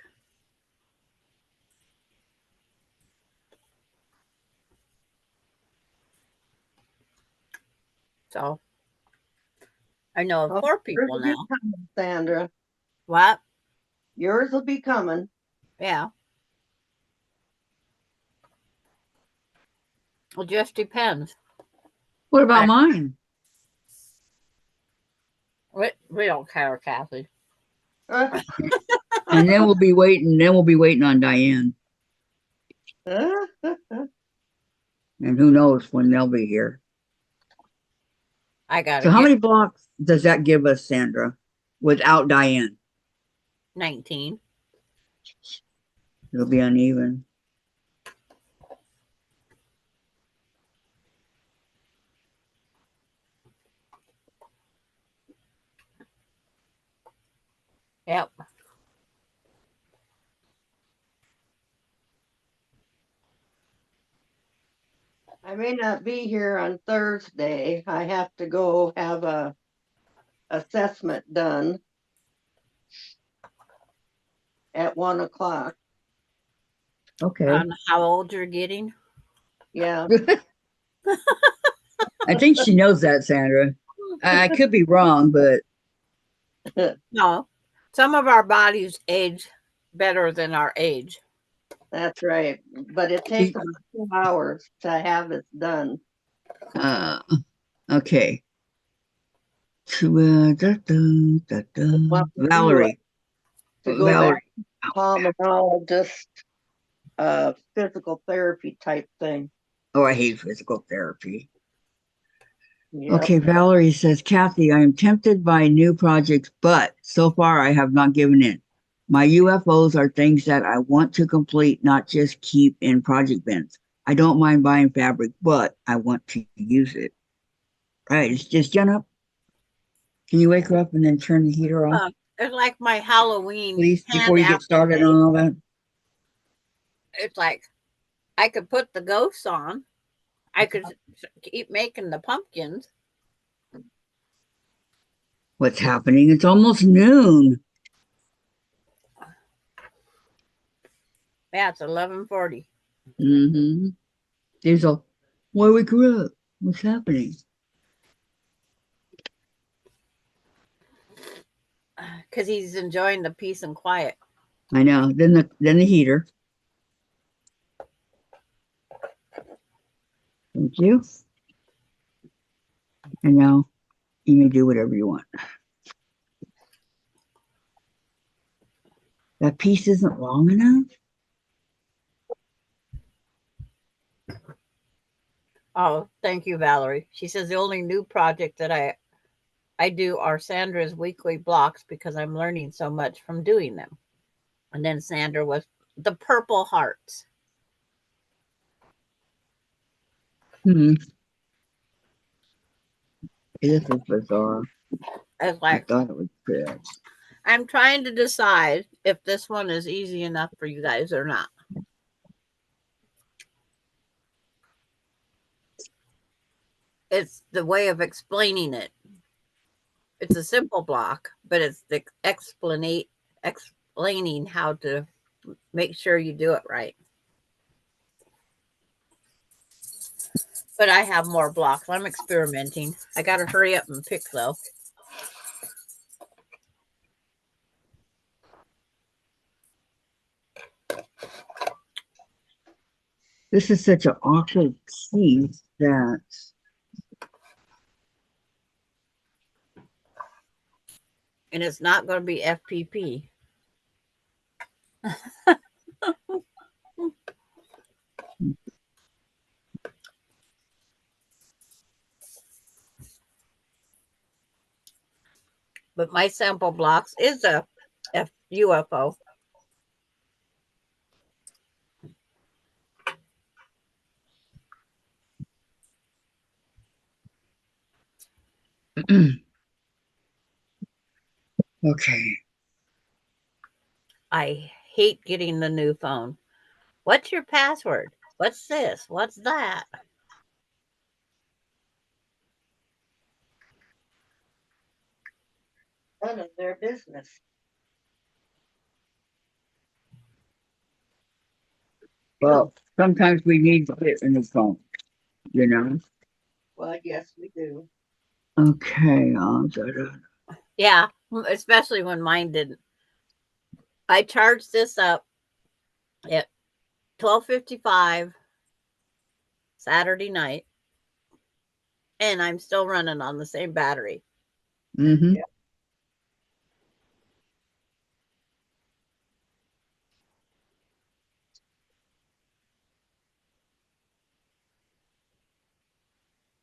S1: So I know of
S3: Oh,
S1: 4
S3: yours
S1: people
S3: will be
S1: now.
S3: coming, Sandra.
S1: What?
S3: Yours will be coming.
S1: Yeah. It just depends.
S2: What about mine?
S1: We don't care, Kathy.
S3: Uh,
S2: And then we'll be waiting. Then we'll be waiting on Diane.
S3: uh,
S2: And who knows when they'll be here.
S1: I got
S2: So
S1: to
S2: how
S1: get
S2: many blocks does that give us, Sandra, without Diane?
S1: 19.
S2: It'll be uneven.
S1: Yep.
S3: I may not be here on Thursday. I have to go have a assessment done at 1:00.
S2: Okay.
S1: On how old you're getting.
S3: Yeah.
S2: I think she knows that, Sandra. I could be wrong, but
S1: No, some of our bodies age better than our age.
S3: That's right. But it takes about 2 hours to have this done.
S2: okay. Valerie.
S3: To go
S2: Valerie.
S3: back pulmonologist, physical therapy type thing.
S2: Oh, I hate physical therapy.
S3: Yep.
S2: Okay, Valerie says, Kathy, I am tempted by new projects, but so far I have not given in. My UFOs are things that I want to complete, not just keep in project bins. I don't mind buying fabric, but I want to use it. Right, it's just Jenna. Can you wake her up and then turn the heater off,
S1: It's like my Halloween
S2: please, before
S1: hand
S2: you get started
S1: applique.
S2: on all that?
S1: It's like I could put the ghosts on. I could keep making the pumpkins.
S2: What's happening? It's almost noon.
S1: Yeah, it's 11:40.
S2: Mm-hmm. Diesel, why wake her up? What's happening?
S1: Because he's enjoying the peace and quiet.
S2: I know. Then the heater. Thank you. And now you may do whatever you want. That piece isn't long enough?
S1: Oh, thank you, Valerie. She says the only new project that I do are Sandra's weekly blocks because I'm learning so much from doing them. And then Sandra was the purple hearts.
S2: Hmm. This is bizarre.
S1: It's
S2: I
S1: like,
S2: thought it was good.
S1: I'm trying to decide if this one is easy enough for you guys or not. It's the way of explaining it. It's a simple block, but it's the explaining how to make sure you do it right. But I have more blocks. I'm experimenting. I got to hurry up and pick though.
S2: This is such an awkward piece that
S1: And it's not going to be FPP. But my sample blocks is a UFO.
S2: okay.
S1: I hate getting the new phone. What's your password? What's this? What's that?
S3: None of their business.
S2: Well, sometimes we need to get in the phone, you know?
S3: Well, yes, we do.
S2: Okay.
S1: Yeah, especially when mine didn't. I charged this up at 12:55 Saturday night, and I'm still running on the same battery.
S2: Mm-hmm.
S3: Yeah.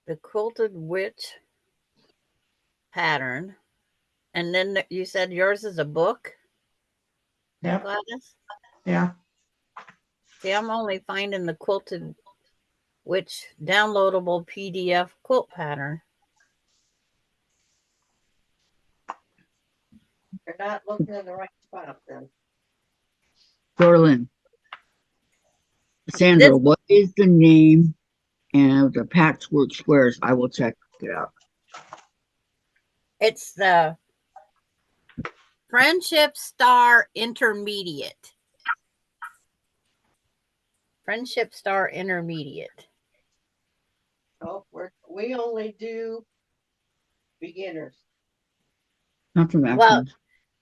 S1: The quilted witch pattern. And then you said yours is a book,
S4: Yep.
S1: Gladys?
S4: Yeah.
S1: See, I'm only finding the quilted witch downloadable PDF quilt pattern.
S3: You're not looking in the right spot then.
S2: Dorlin, Sandra,
S1: This
S2: what is the name and the patchwork squares? I will check it out.
S1: it's the Friendship Star Intermediate. Friendship Star Intermediate.
S3: Oh, we only do beginners.
S2: Not from
S1: Well,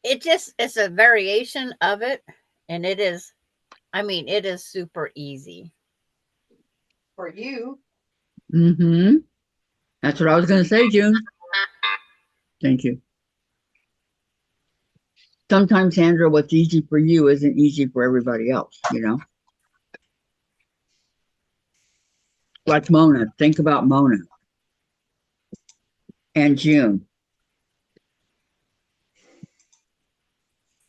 S2: Athens.
S1: it's a variation of it, and it is, I mean, it is super easy.
S3: For you,
S2: Mm-hmm. That's what I was going to say, June. Thank you. Sometimes, Sandra, what's easy for you isn't easy for everybody else, you know? Like Mona. Think about Mona and June.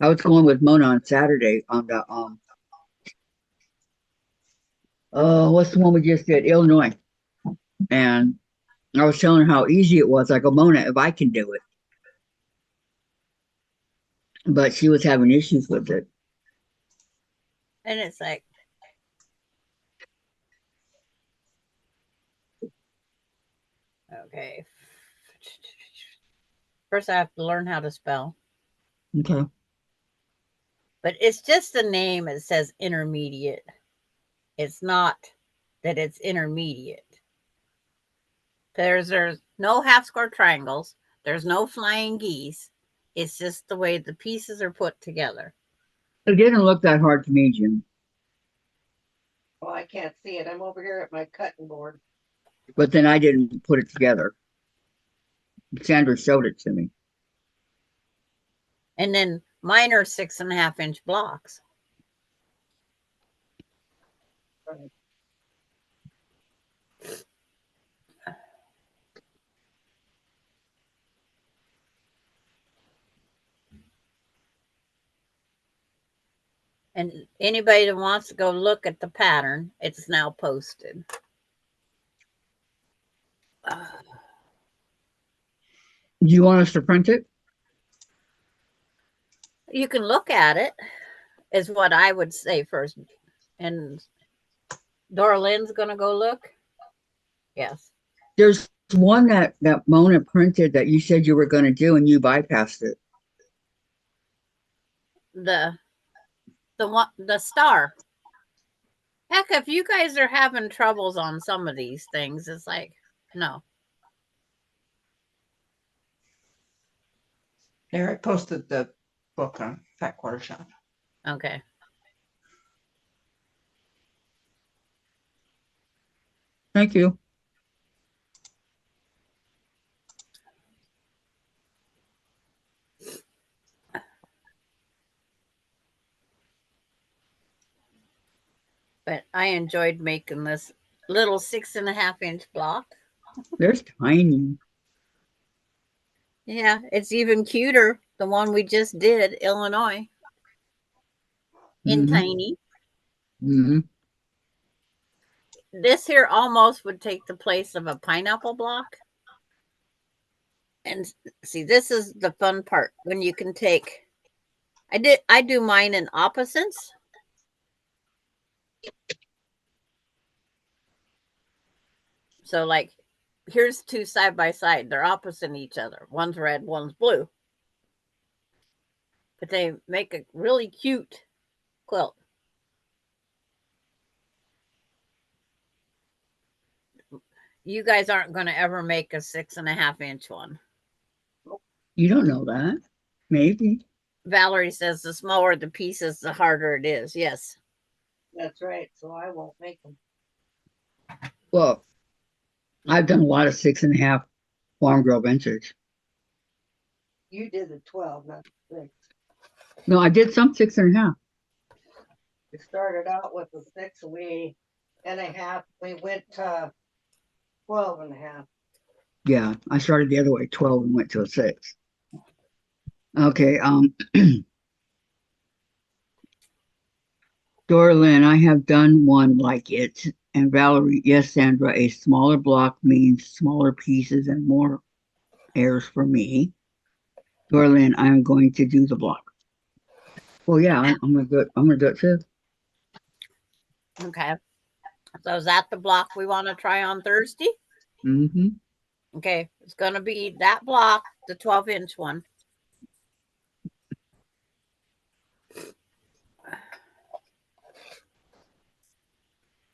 S2: I was going with Mona on Saturday on the what's the one we just did? Illinois. And I was telling her how easy it was. I go, Mona, if I can do it. But she was having issues with it.
S1: And it's like, okay. First, I have to learn how to spell.
S2: Okay.
S1: But it's just the name. It says intermediate. It's not that it's intermediate. There's no half square triangles. There's no flying geese. It's just the way the pieces are put together.
S2: It didn't look that hard to me, June.
S3: well, I can't see it. I'm over here at my cutting board.
S2: But then I didn't put it together. Sandra showed it to me.
S1: And then Mine are 6.5-inch blocks. And anybody that wants to go look at the pattern, it's now posted.
S2: Do you want us to print it?
S1: You can look at it, is what I would say first. And Dora Lynn's going to go look? Yes.
S2: There's one that Mona printed that you said you were going to do and you bypassed it.
S1: The one, the star. Heck, if you guys are having troubles on some of these things, it's like, no.
S4: There, I posted the book on Fat Quarter Shop.
S1: Okay.
S2: Thank you.
S1: But I enjoyed making this little 6.5-inch block.
S2: There's tiny.
S1: Yeah, it's even cuter. The one we just did, Illinois, in tiny.
S2: Mm-hmm.
S1: This here almost would take the place of a pineapple block. And see, this is the fun part when you can take. I do mine in opposites. So like, here's two side by side. They're opposite each other. One's red, one's blue. But they make a really cute quilt. You guys aren't going to ever make a 6.5-inch one.
S2: You don't know that. Maybe.
S1: Valerie says the smaller the pieces, the harder it is. Yes.
S3: That's right. So I won't make them.
S2: Well, I've done a lot of 6.5 farm girl vintage.
S3: You did the 12, not the 6.
S2: No, I did some 6.5.
S3: We started out with the 6.5. We went to 12.5.
S2: Yeah, I started the other way, 12 and went to a 6. Okay, Dora Lynn, I have done one like it. And Valerie, yes, Sandra, a smaller block means smaller pieces and more errors for me. Dora Lynn, I'm going to do the block. Well, yeah, I'm gonna do it. I'm gonna do it too.
S1: Okay. So is that the block we want to try on Thursday?
S2: Mm-hmm.
S1: Okay. It's going to be that block, the 12-inch one.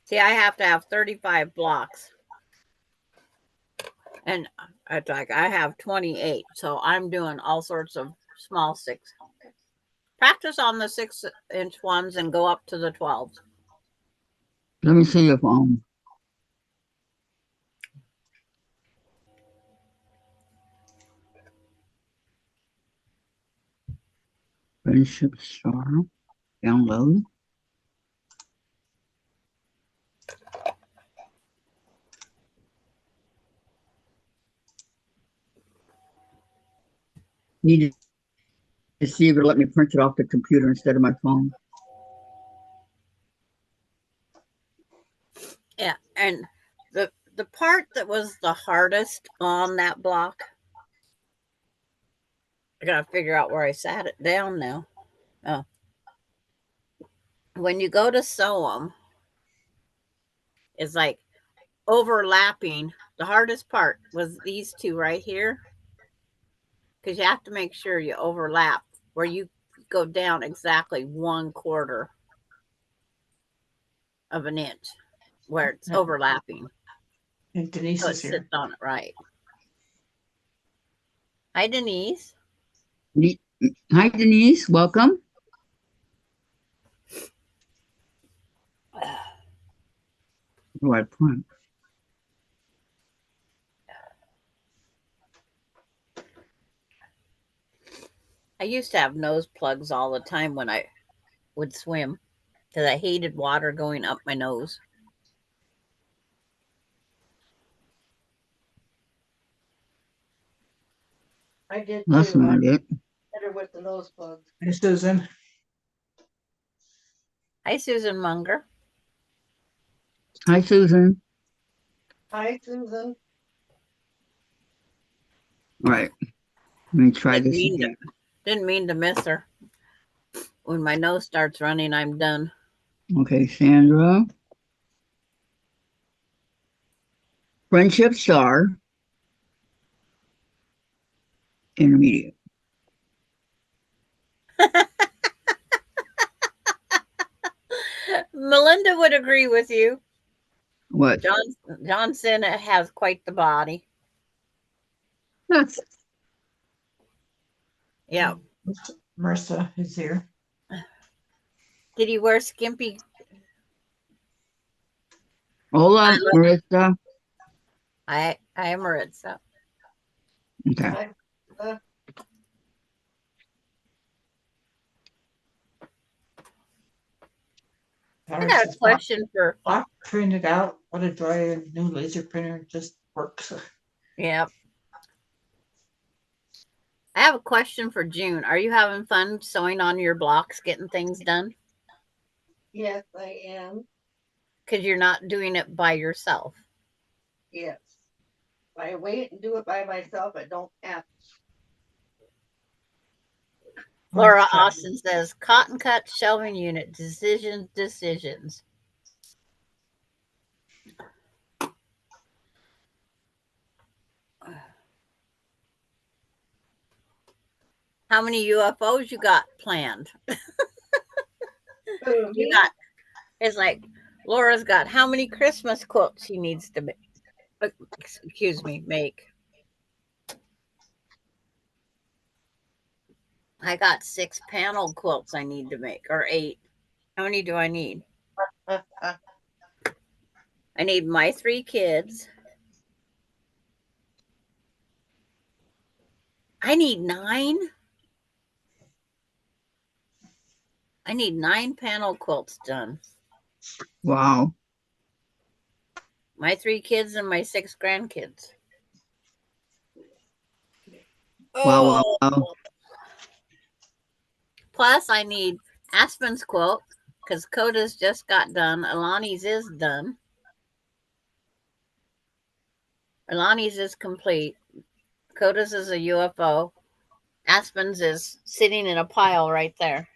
S1: See, I have to have 35 blocks. And it's like I have 28. So I'm doing all sorts of small 6. Practice on the 6-inch ones and go up to the 12s.
S2: Let me see if Friendship Star download. Need to see if it'll let me print it off the computer instead of my phone.
S1: Yeah, and the part that was the hardest on that block, I gotta figure out where I sat it down now. Oh, when you go to sew them, it's like overlapping. The hardest part was these two right here, because you have to make sure you overlap where you go down exactly 1/4 of an inch where it's overlapping.
S4: And Denise
S1: So it
S4: is here.
S1: sits on it right. Hi, Denise.
S2: Hi, Denise. Welcome. Oh, I print.
S1: I used to have nose plugs all the time when I would swim because I hated water going up my nose.
S3: I did
S2: That's
S3: too.
S2: not it.
S3: Better with the nose plugs.
S4: Hey, Susan.
S1: Hi, Susan Munger.
S2: Hi, Susan.
S3: Hi, Susan.
S2: All right. Let me try
S1: Didn't
S2: this
S1: mean to,
S2: again.
S1: didn't mean to miss her. When my nose starts running, I'm done.
S2: Okay, Sandra. Friendship star. Intermediate.
S1: Melinda would agree with you.
S2: What?
S1: John Cena has quite the body.
S2: That's
S1: Yeah.
S4: Marissa is here.
S1: Did he wear skimpy?
S2: Hola, Marissa.
S1: I am Maritza.
S2: Okay.
S3: Hi.
S1: I got a question for.
S4: Block printed out. What a joy! A new laser printer just works.
S1: Yeah. I have a question for June. Are you having fun sewing on your blocks, getting things done?
S3: Yes, I am.
S1: Because you're not doing it by yourself.
S3: Yes. If I wait and do it by myself, I don't have.
S1: Laura Austin says, cotton cut shelving unit, decisions. How many UFOs you got planned? You got, it's like, Laura's got how many Christmas quilts she needs to make? Make. I got 6 panel quilts I need to make, or 8. How many do I need? I need my 3 kids. I need 9. I need 9 panel quilts done.
S2: Wow.
S1: My 3 kids and my 6 grandkids.
S2: Wow, wow, wow.
S1: Plus, I need Aspen's quilt because Coda's just got done. Alani's is done. Alani's is complete. Coda's is a UFO. Aspen's is sitting in a pile right there.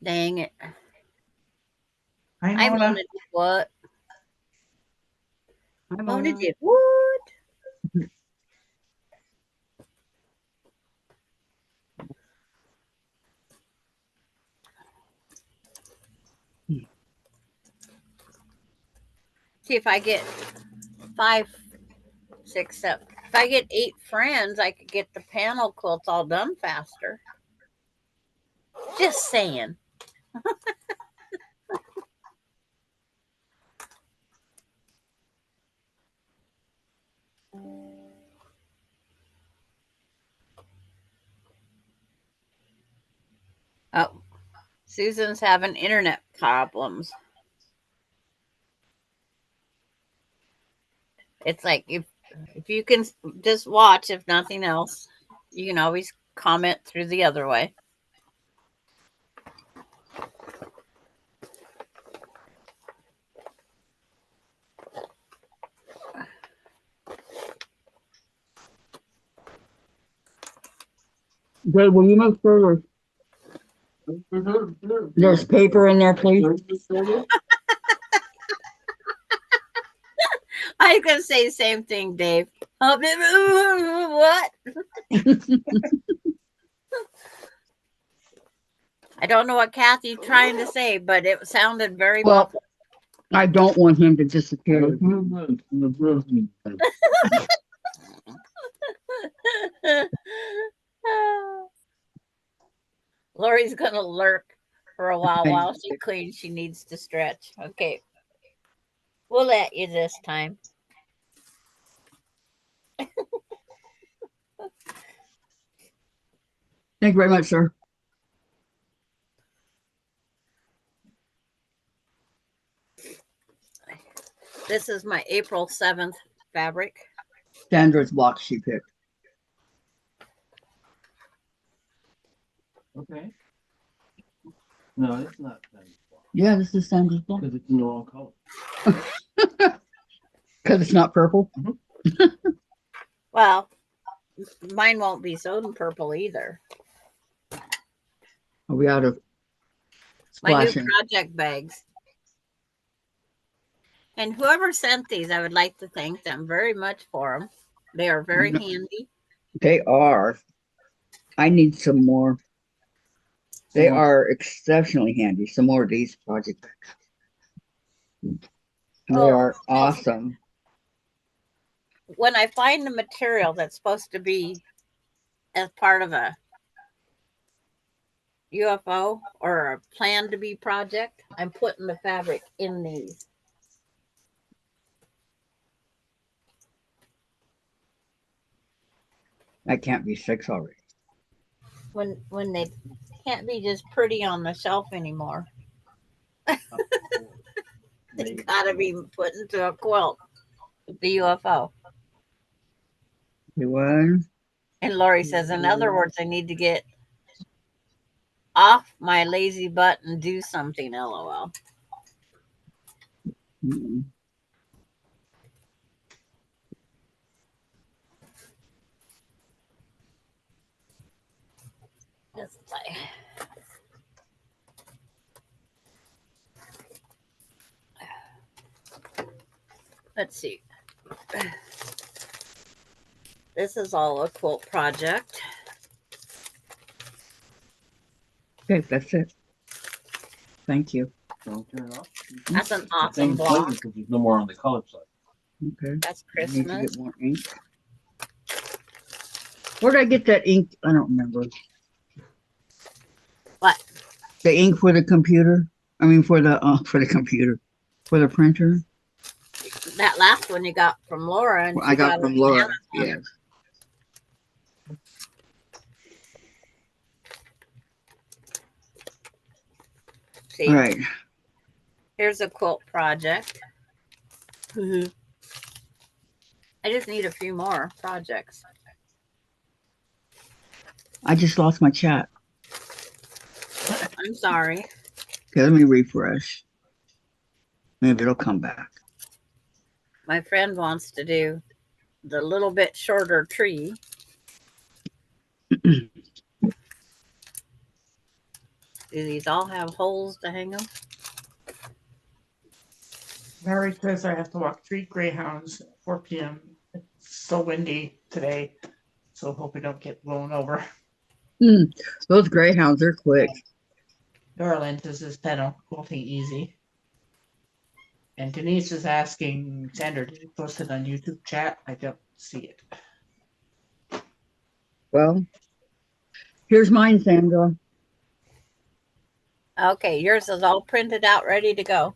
S1: Dang it. I Mona did what? Mona did what? See if I get 5, 6, 7. If I get 8 friends, I could get the panel quilts all done faster. Just saying. Oh, Susan's having internet problems. It's like if you can just watch, if nothing else, you can always comment through the other way.
S2: Good. Will you make sure there's paper in there, please?
S1: I was gonna say the same thing, Dave. What? I don't know what Kathy's trying to say, but it sounded very
S2: Well,
S1: muffled.
S2: I don't want him to disappear.
S1: Lori's gonna lurk. for a while she cleans. She needs to stretch. Okay. We'll let you this time.
S2: Thank you very much, sir.
S1: This is my April 7th fabric.
S2: Sandra's box she picked.
S5: Okay. No, it's not
S2: Yeah, this is Sandra's box.
S5: because it's in the wrong color.
S2: Because it's not purple.
S1: Well, mine won't be sold in purple either.
S2: Are we out of
S1: My new
S2: splashing?
S1: project bags. And whoever sent these, I would like to thank them very much for them. They are very handy.
S2: They are. I need some more. They are exceptionally handy. Some more of these project bags. They are awesome.
S1: When I find the material that's supposed to be as part of a UFO or a plan to be project, I'm putting the fabric in these.
S2: That can't be 6 already.
S1: When they can't be just pretty on the shelf anymore. They gotta be put into a quilt with the UFO.
S2: What?
S1: And Lori says, in other words, I need to get off my lazy butt and do something, LOL.
S2: Mm-mm.
S1: Just like, let's see. This is all a quilt project.
S2: Okay, that's it. Thank you.
S5: Don't turn it off.
S1: That's an
S5: The
S1: awesome
S5: thing's
S1: block.
S5: closing because there's no more on the color side.
S2: Okay.
S1: That's
S2: I need to
S1: Christmas.
S2: get more ink. Where did I get that ink? I don't remember.
S1: What?
S2: The ink for the computer? I mean, for the computer, for the printer.
S1: That last one you got from Laura. And
S2: I got
S1: it
S2: from
S1: on
S2: Laura.
S1: Amazon.
S2: Yes.
S1: See,
S2: All right.
S1: here's a quilt project. I just need a few more projects.
S2: I just lost my chat.
S1: I'm sorry.
S2: Okay, let me refresh. Maybe it'll come back.
S1: My friend wants to do the little bit shorter tree. Do these all have holes to hang them?
S4: Mary says I have to walk 3 greyhounds at 4 p.m. It's so windy today, so hope we don't get blown over.
S2: Those greyhounds are quick.
S4: Darlene says this panel quilting easy. And Denise is asking, Sandra, did you post it on YouTube chat? I don't see it.
S2: Well, here's mine, Sandra.
S1: Okay, yours is all printed out, ready to go.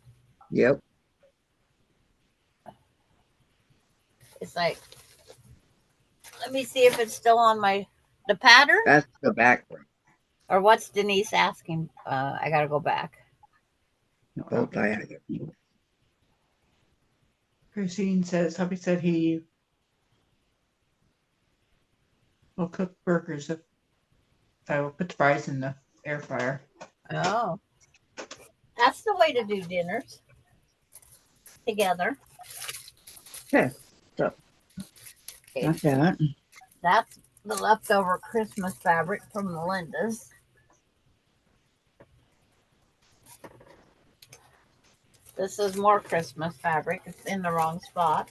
S2: Yep.
S1: It's like, let me see if it's still on the pattern,
S2: That's the background.
S1: or what's Denise asking? I gotta go back.
S2: Both I have it.
S4: Christine says, hubby said he will cook burgers if I will put the fries in the air fryer.
S1: Oh, that's the way to do dinners together.
S2: Okay, so
S1: Okay,
S2: got that.
S1: that's the leftover Christmas fabric from Melinda's. This is more Christmas fabric. It's in the wrong spot.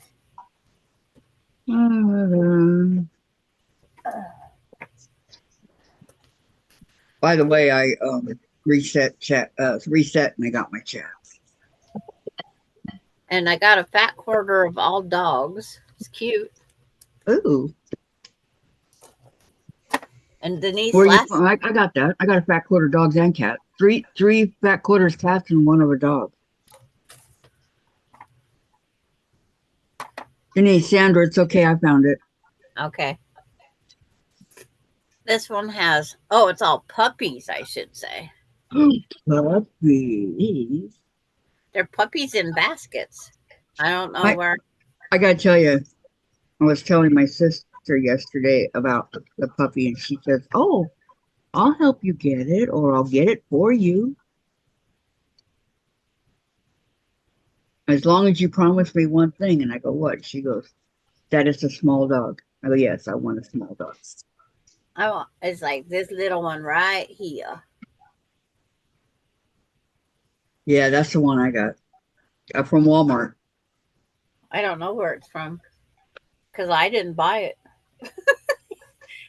S2: By the way, I reset and I got my chat.
S1: And I got a fat quarter of all dogs. It's cute.
S2: Ooh,
S1: And Denise
S2: where you
S1: last
S2: from? I got that. I got a fat quarter dogs and cats. three fat quarters cats and one of a dog. Denise, Sandra, it's okay. I found it.
S1: Okay. This one has, oh, it's all puppies, I should say.
S2: Puppies.
S1: They're puppies in baskets. I don't know
S2: I,
S1: where.
S2: I gotta tell you, I was telling my sister yesterday about the puppy, and she says, "Oh, I'll help you get it, or I'll get it for you, as long as you promise me one thing." And I go, "What?" She goes, "That is a small dog." I go, "Yes, I want a small dog."
S1: It's like this little one right here.
S2: Yeah, that's the one I got from Walmart.
S1: I don't know where it's from because I didn't buy it.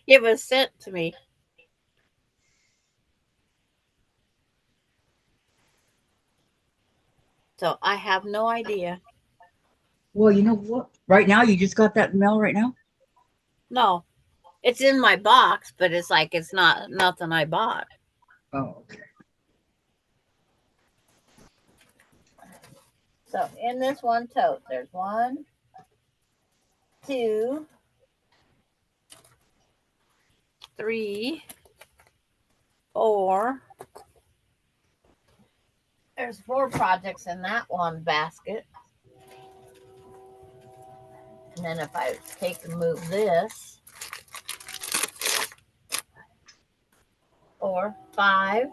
S1: It was sent to me. So I have no idea.
S2: Well, you know what? Right now, you just got that in the mail right now?
S1: No, it's in my box, but it's like it's not nothing I bought.
S2: Oh, okay.
S1: So in this one tote, there's 1, 2, 3, 4. There's 4 projects in that one basket. And then if I take and move this, 4, 5.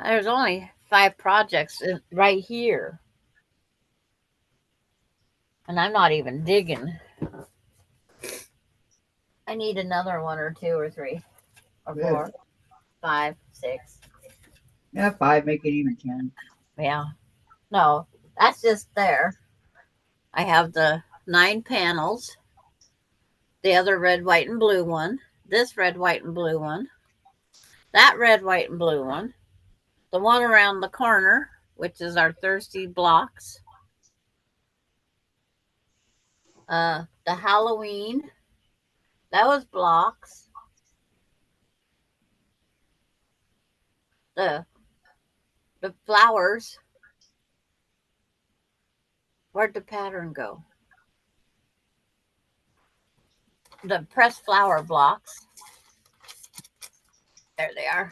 S1: There's only 5 projects right here. And I'm not even digging. I need another 1 or 2 or 3 or 4, 5, 6.
S2: Yeah, 5, make it even 10.
S1: Yeah. No, that's just there. I have the 9 panels, the other red, white, and blue one, this red, white, and blue one, that red, white, and blue one, the one around the corner, which is our thirsty blocks, the Halloween, those blocks, the flowers. Where'd the pattern go? The pressed flower blocks. There they are.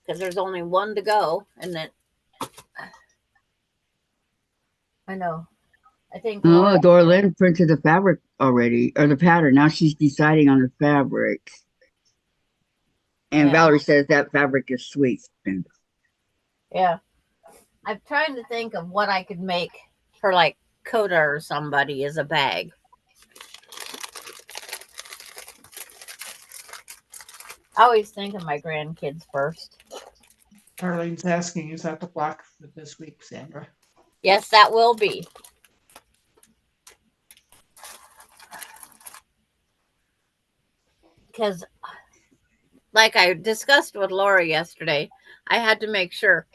S1: Because there's only 1 to go, and then I know. I think
S2: Oh,
S1: Laura.
S2: Dorlyn printed the fabric already, or the pattern. Now she's deciding on the fabric. And
S1: Yeah.
S2: Valerie says that fabric is sweet.
S1: Yeah. I'm trying to think of what I could make for like Coda or somebody as a bag. I always think of my grandkids first.
S4: Arlene's asking, is that the block for this week, Sandra?
S1: Yes, that will be. Because, like I discussed with Laura yesterday, I had to make sure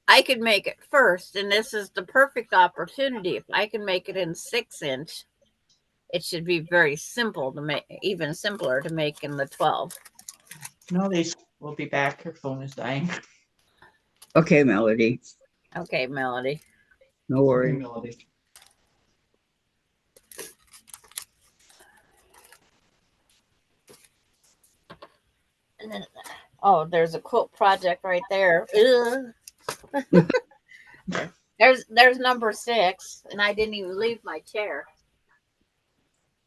S1: I could make it first. And this is the perfect opportunity. If I can make it in 6-inch, it should be very simple to make, even simpler to make in the 12.
S4: No, they will be back. Her phone is dying.
S2: Okay, Melody.
S1: Okay, Melody.
S2: No worries.
S5: Melody.
S1: And then, oh, there's a quilt project right there. There's number 6, and I didn't even leave my chair.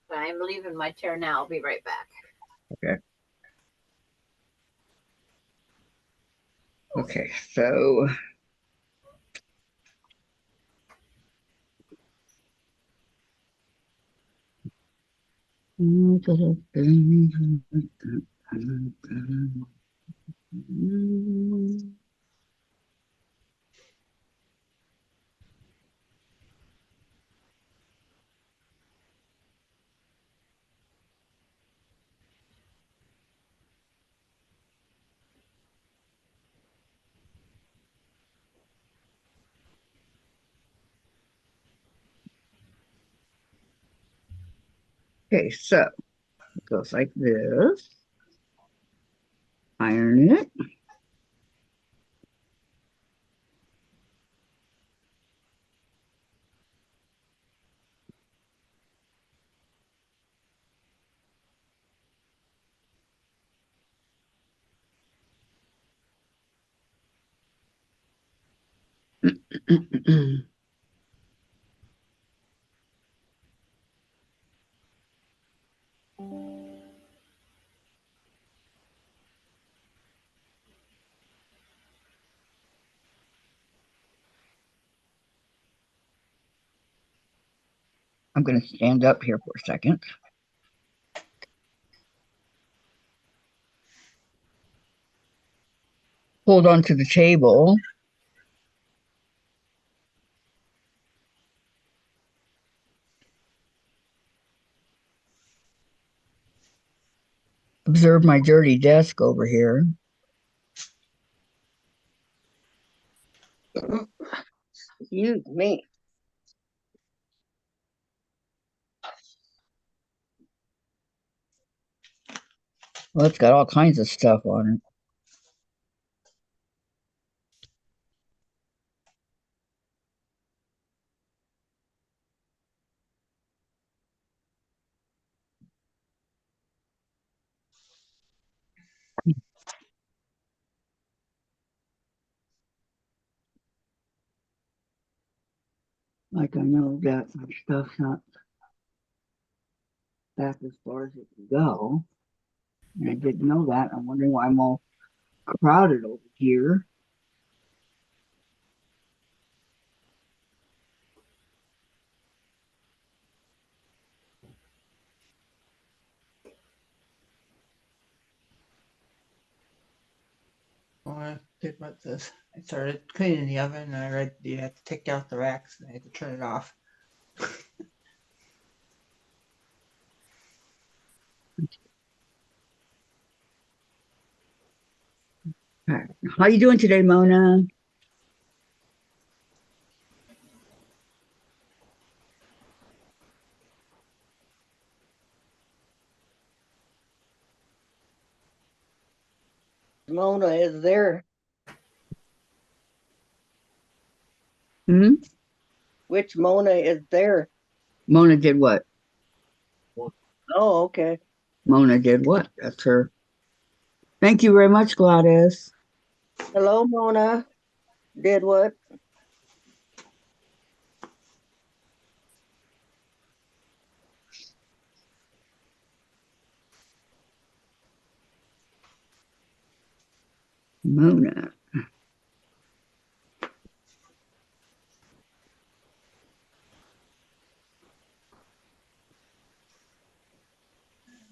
S1: But I'm leaving my chair now. I'll be right back.
S2: Okay. Okay, so Okay, so it goes like this. Iron it. I'm going to stand up here for a second. Hold on to the table. Observe my dirty desk over here.
S3: Excuse me.
S2: Well, it's got all kinds of stuff on it. Like I know that my stuff's not back as far as it can go. And I didn't know that. I'm wondering why I'm all crowded over here.
S4: Well, I did what this. I started cleaning the oven, and I read you had to take out the racks, and I had to turn it off.
S2: Right. How you doing today, Mona?
S3: Mona is there.
S2: Hmm?
S3: Which Mona is there?
S2: Mona did what?
S3: Oh, okay.
S2: Mona did what? That's her. Thank you very much, Gladys.
S3: Hello, Mona. Did what?
S2: Mona.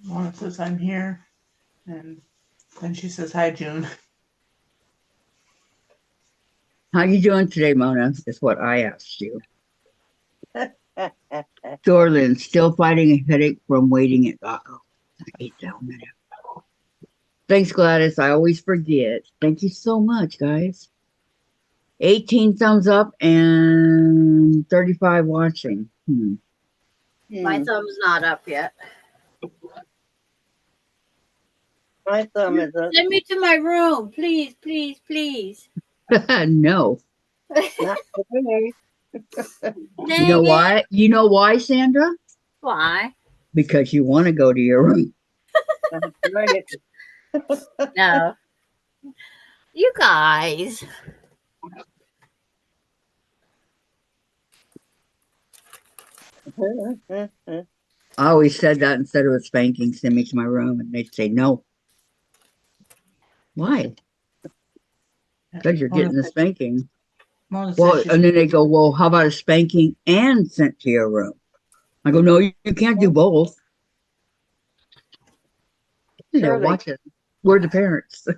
S4: Mona says I'm here, and then she says hi, June.
S2: How you doing today, Mona? Is what I asked you. Dorlin, still fighting a headache from waiting at Taco. I ate that one. Thanks, Gladys. I always forget. Thank you so much, guys. 18 thumbs up and 35 watching.
S1: My thumb's not up yet.
S3: My thumb is up.
S1: Send me to my room, please, please, please.
S2: No.
S3: Not today.
S2: You know
S1: Dang it.
S2: why? You know why, Sandra?
S1: Why?
S2: Because you want to go to your room.
S3: That's right.
S1: No. You guys.
S2: I always said that instead of a spanking, send me to my room. And they'd say, no. Why? Because you're getting the spanking.
S4: Mona
S2: Well,
S4: says she's
S2: and then they go, well, how about a spanking and sent to your room? I go, no, you can't do both.
S3: Sure they-
S2: Watch it. We're the parents.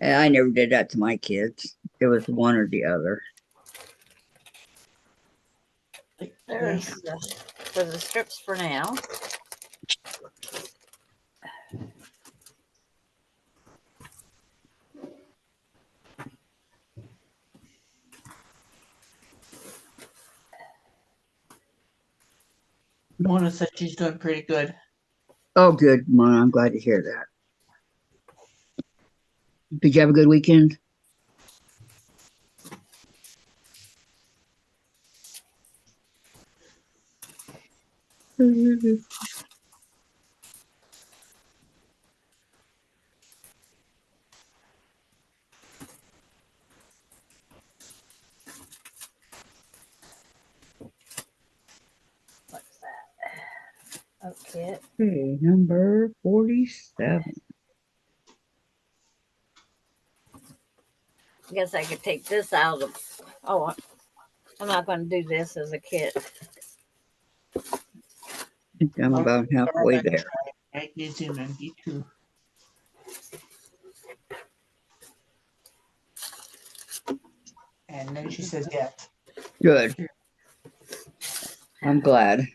S2: I never did that to my kids. It was one or the other.
S1: There's the strips for now.
S4: Mona said she's doing pretty good.
S2: Oh, good, Mona. I'm glad to hear that. Did you have a good weekend?
S1: What's that? Okay.
S2: Okay, number 47.
S1: I guess I could take this out of. Oh, I'm not going to do this as a kit.
S2: I think I'm about halfway there.
S4: Magnesium and B2. And then she says yes.
S2: Good. I'm glad.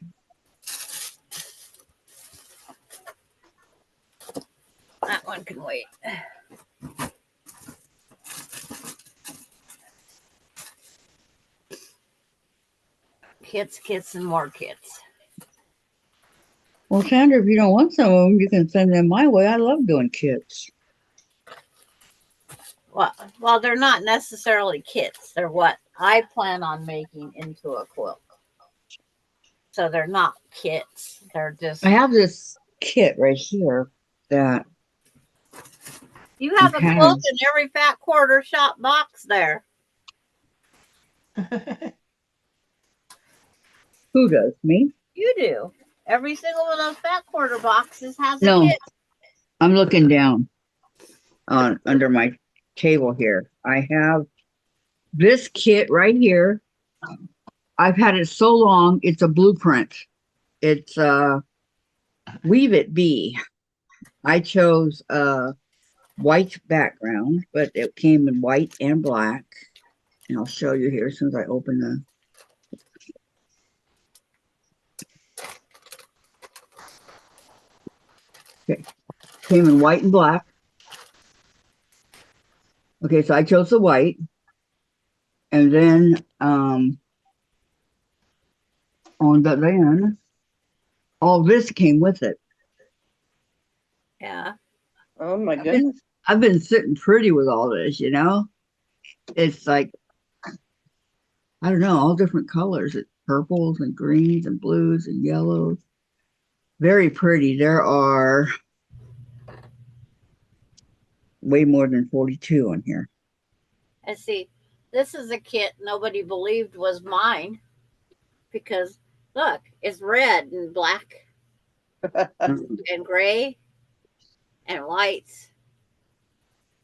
S1: That one can wait. Kits, and more kits.
S2: Well, Sandra, if you don't want some of them, you can send them my way. I love doing kits.
S1: Well, they're not necessarily kits. They're what I plan on making into a quilt. So they're not kits. They're just.
S2: I have this kit right here that
S1: You have a
S2: Okay.
S1: quilt in every fat quarter shop box there.
S2: who does me?
S1: You do. Every single one of those fat quarter boxes has a
S2: No,
S1: kit.
S2: I'm looking down on under my table here. I have this kit right here. I've had it so long. It's a blueprint. It's Weave It Bee. I chose a white background, but it came in white and black. And I'll show you here as soon as I open the. Okay, came in white and black. Okay, so I chose the white, and then on the then all this came with it.
S1: Yeah.
S3: Oh my goodness.
S2: I've been sitting pretty with all this, you know. It's like I don't know, all different colors. It's purples and greens and blues and yellows. Very pretty. There are way more than 42 on here.
S1: And see, this is a kit nobody believed was mine because look, it's red and black and gray and whites.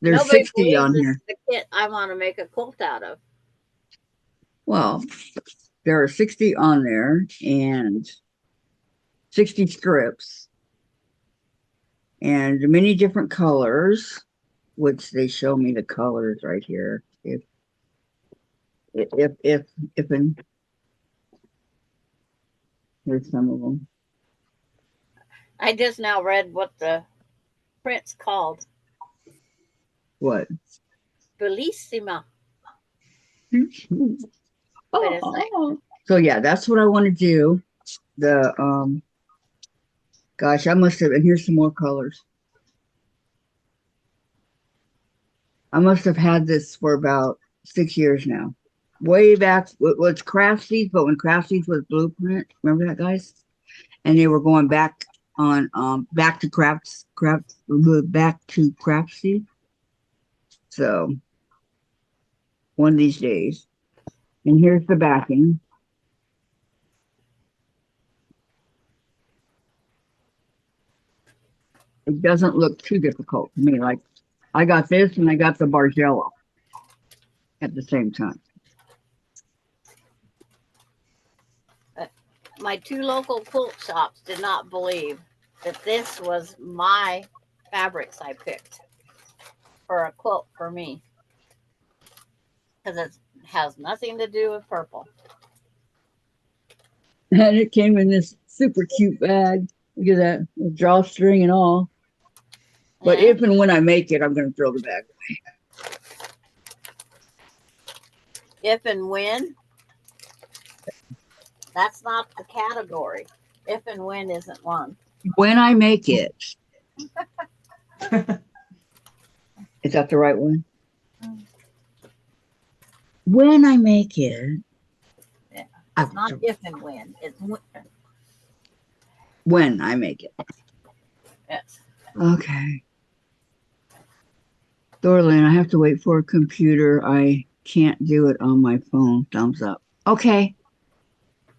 S2: There's
S1: Nobody
S2: 60
S1: believes
S2: on
S1: this
S2: here.
S1: is the kit I want to make a quilt out of.
S2: Well, there are 60 on there and 60 strips and many different colors, which they show me the colors right here. If and here's some of them.
S1: I just now read what the print's called.
S2: What?
S1: Bellissima. But it's like,
S2: So yeah, that's what I want to do. The gosh, I must have, and here's some more colors. I must have had this for about 6 years now. Way back, it's Krafts, but when Krafts was Blueprint, remember that, guys? And they were going back on back to Krafts, back to Krafts. So one of these days. And here's the backing. It doesn't look too difficult to me. Like I got this and I got the Bargello at the same time.
S1: my two local quilt shops did not believe that this was my fabrics I picked for a quilt for me because it has nothing to do with purple.
S2: And it came in this super cute bag. Look at that, with drawstring and all. But
S1: Yeah.
S2: if and when I make it, I'm going to throw the bag away.
S1: If and when, that's not the category. If and when isn't one.
S2: When I make it. Is that the right one? When I make it.
S1: Yeah.
S2: I-
S1: It's not if and when. It's
S2: when I make it.
S1: yes.
S2: Okay. Dorlin, I have to wait for a computer. I can't do it on my phone. Thumbs up. Okay.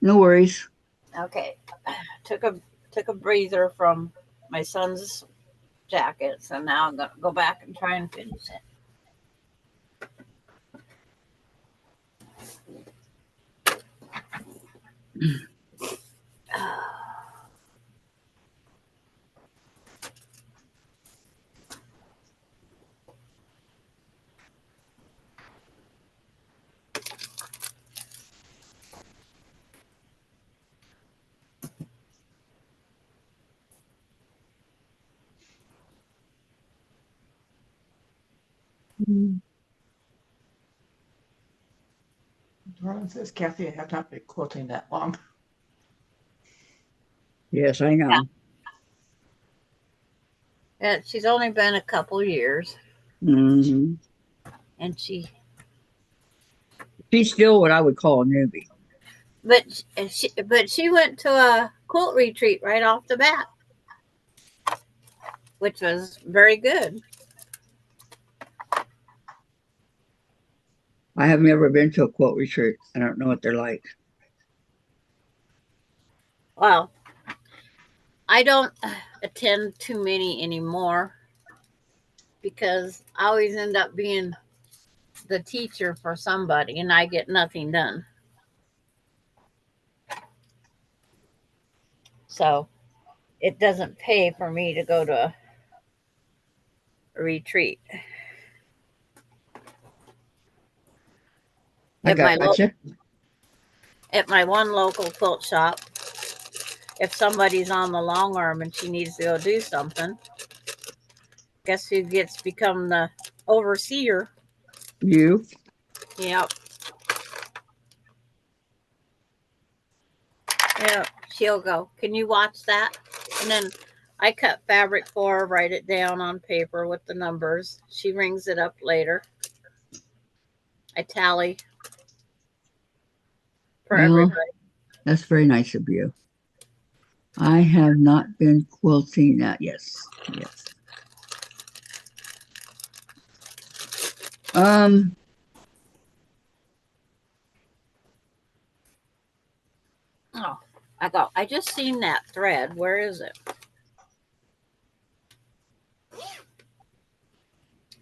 S2: No worries.
S1: Okay. Took a breather from my son's jacket, so now I'm gonna go back and try and finish it.
S4: Darlene says, Kathy, I have not been quilting that long.
S2: Yes, I know.
S1: Yeah, she's only been a couple years,
S2: Hmm.
S1: and
S2: She's still what I would call a newbie.
S1: but she went to a quilt retreat right off the bat, which was very good.
S2: I have never been to a quilt retreat. I don't know what they're like.
S1: Well, I don't attend too many anymore because I always end up being the teacher for somebody, and I get nothing done. So it doesn't pay for me to go to a retreat.
S2: I
S1: At my
S2: gotcha.
S1: at my one local quilt shop, if somebody's on the long arm and she needs to go do something, guess who gets become the overseer?
S2: You?
S1: Yep. Yep. She'll go, can you watch that? And then I cut fabric for her, write it down on paper with the numbers. She rings it up later. I tally for
S2: Well,
S1: everybody.
S2: that's very nice of you. I have not been quilting that. Yes. Yes.
S1: Oh, I just seen that thread. Where is it?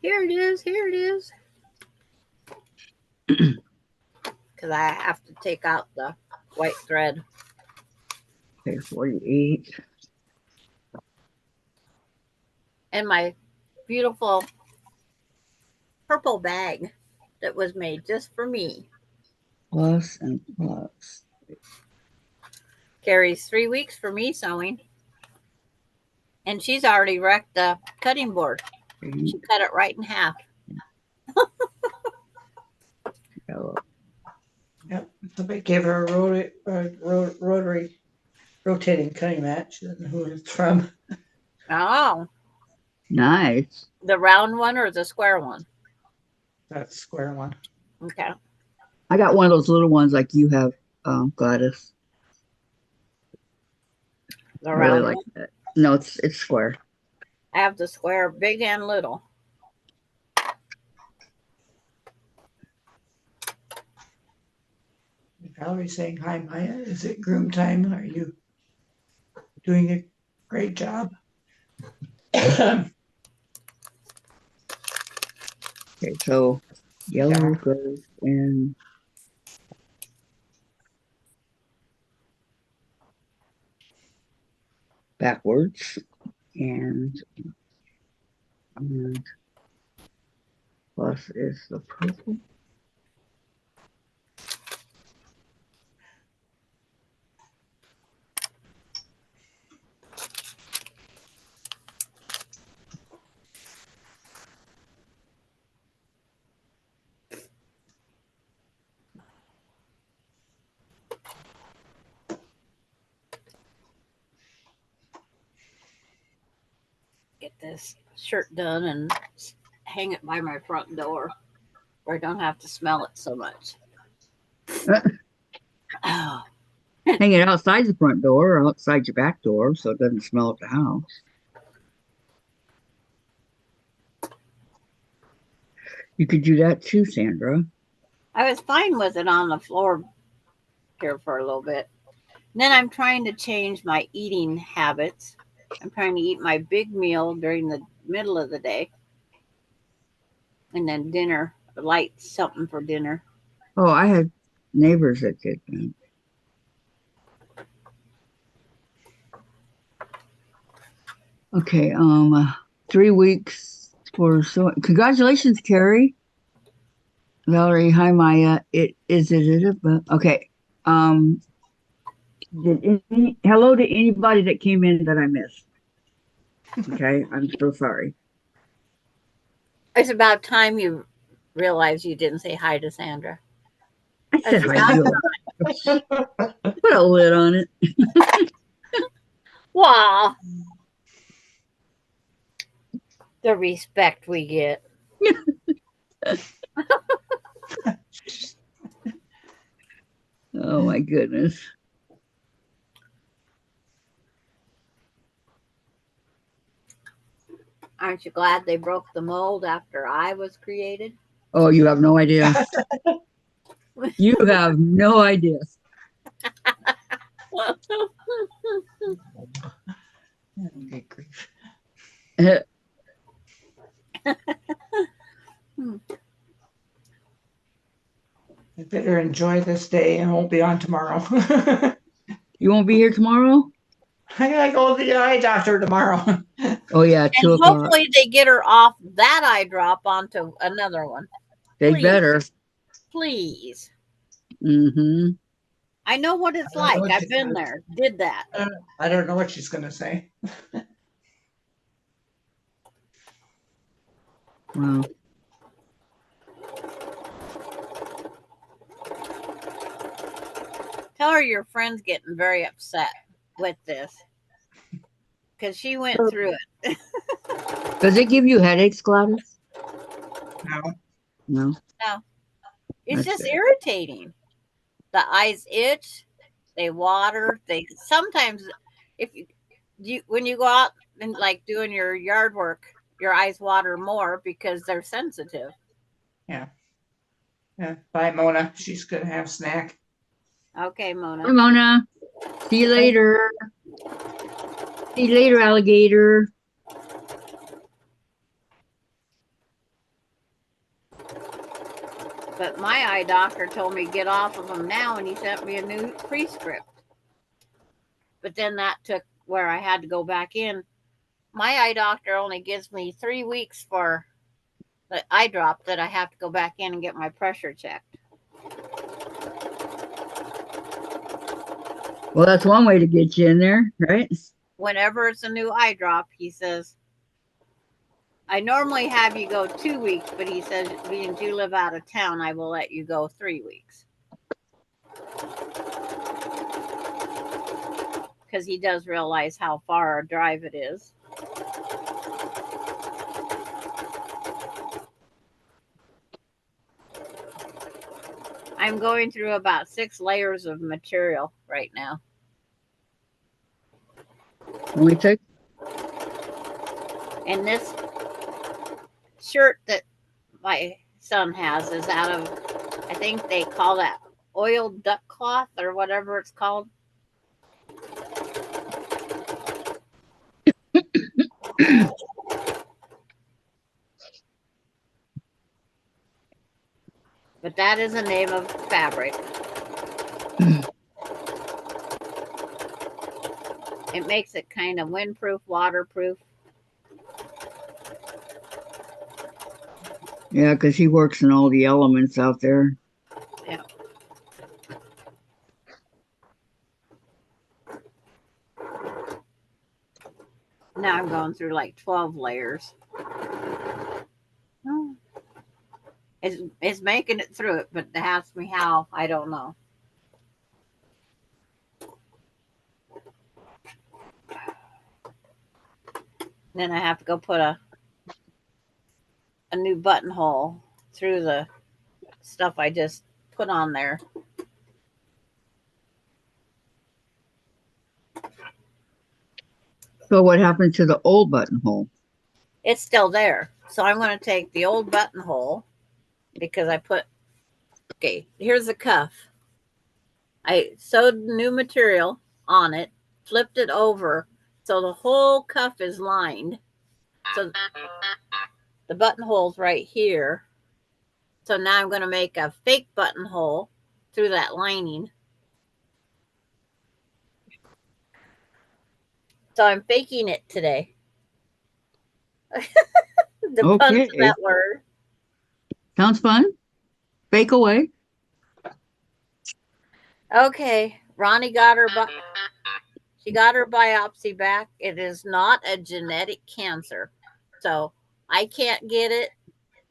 S1: Here it is. Here it is. Because I have to take out the white thread.
S2: Okay, 48.
S1: And my beautiful purple bag that was made just for me.
S2: Plus and plus.
S1: Carries 3 weeks for me sewing. And she's already wrecked the cutting board. She cut it right in half.
S2: Yellow.
S4: Yep. Somebody gave her a rotary rotating cutting mat. She doesn't know who it's from.
S1: Oh,
S2: Nice.
S1: the round one or the square one?
S4: That's a square one.
S1: Okay.
S2: I got one of those little ones like you have, Gladys.
S1: The
S2: I really
S1: round
S2: like
S1: one.
S2: that. No, it's square.
S1: I have the square, big and little.
S4: Valerie's saying, hi, Maya. Is it groom time? Are you doing a great job?
S2: Okay, so yellow
S4: Yeah.
S2: goes in backwards and plus is the purple.
S1: get this shirt done and hang it by my front door where I don't have to smell it so much. Oh,
S2: Hang it outside the front door or outside your back door so it doesn't smell at the house. You could do that too, Sandra.
S1: I was fine with it on the floor here for a little bit. And then I'm trying to change my eating habits. I'm trying to eat my big meal during the middle of the day. And then dinner, light something for dinner.
S2: Oh, I had neighbors that did that. Okay, 3 weeks for so. Congratulations, Carrie. Valerie, hi Maya. But okay. Hello to anybody that came in that I missed. Okay, I'm so sorry.
S1: It's about time you realize you didn't say hi to Sandra.
S2: I said hi to her. Put a lid on it.
S1: Wow. The respect we get.
S2: Oh my goodness.
S1: Aren't you glad they broke the mold after I was created?
S2: Oh, you have no idea. You have no idea.
S4: Okay, grief. I better enjoy this day and won't be on tomorrow.
S2: You won't be here tomorrow?
S4: I gotta go to the eye doctor tomorrow.
S2: Oh yeah,
S1: And
S2: 2 o'clock.
S1: hopefully they get her off that eye drop onto another one.
S2: They
S1: please.
S2: better.
S1: Please.
S2: Mm-hmm.
S1: I know what it's
S4: I don't know
S1: like.
S4: what
S1: I've
S4: she's
S1: been
S4: gonna-
S1: there. Did that.
S4: I don't know what she's gonna say.
S2: Wow.
S1: Tell her your friend's getting very upset with this. Because she went through it.
S2: Does it give you headaches, Gladys?
S4: No.
S2: No.
S1: No. It's
S2: That's
S1: just
S2: it.
S1: irritating. The eyes itch, they water, they sometimes if you when you go out and like doing your yard work, your eyes water more because they're sensitive.
S4: Yeah. Bye, Mona. She's gonna have snack.
S1: Okay,
S2: Hey,
S1: Mona.
S2: Mona. See you later. See you later, alligator.
S1: But my eye doctor told me get off of them now, and he sent me a new prescript. But then that took where I had to go back in. My eye doctor only gives me 3 weeks for the eye drop that I have to go back in and get my pressure checked.
S2: Well, that's one way to get you in there, right?
S1: Whenever it's a new eye drop, he says, I normally have you go 2 weeks, but he says, being you live out of town, I will let you go 3 weeks. Because he does realize how far a drive it is. I'm going through about 6 layers of material right now.
S2: Only take.
S1: And this shirt that my son has is out of, I think they call that oiled duck cloth or whatever it's called. But that is a name of fabric. It makes it kind of windproof, waterproof.
S2: Yeah, because he works in all the elements out there.
S1: Yeah. Now I'm going through like 12 layers. Oh. It's making it through it, but to ask me how, I don't know. Then I have to go put a new buttonhole through the stuff I just put on there.
S2: So what happened to the old buttonhole?
S1: It's still there. So I'm going to take the old buttonhole because I put, okay, here's the cuff. I sewed new material on it, flipped it over, so the whole cuff is lined. So the buttonhole's right here. So now I'm going to make a fake buttonhole through that lining. So I'm faking it today. The pun
S2: Okay.
S1: to that word.
S2: Sounds fun. Bake away.
S1: Okay, Ronnie got her she got her biopsy back. It is not a genetic cancer. So I can't get it.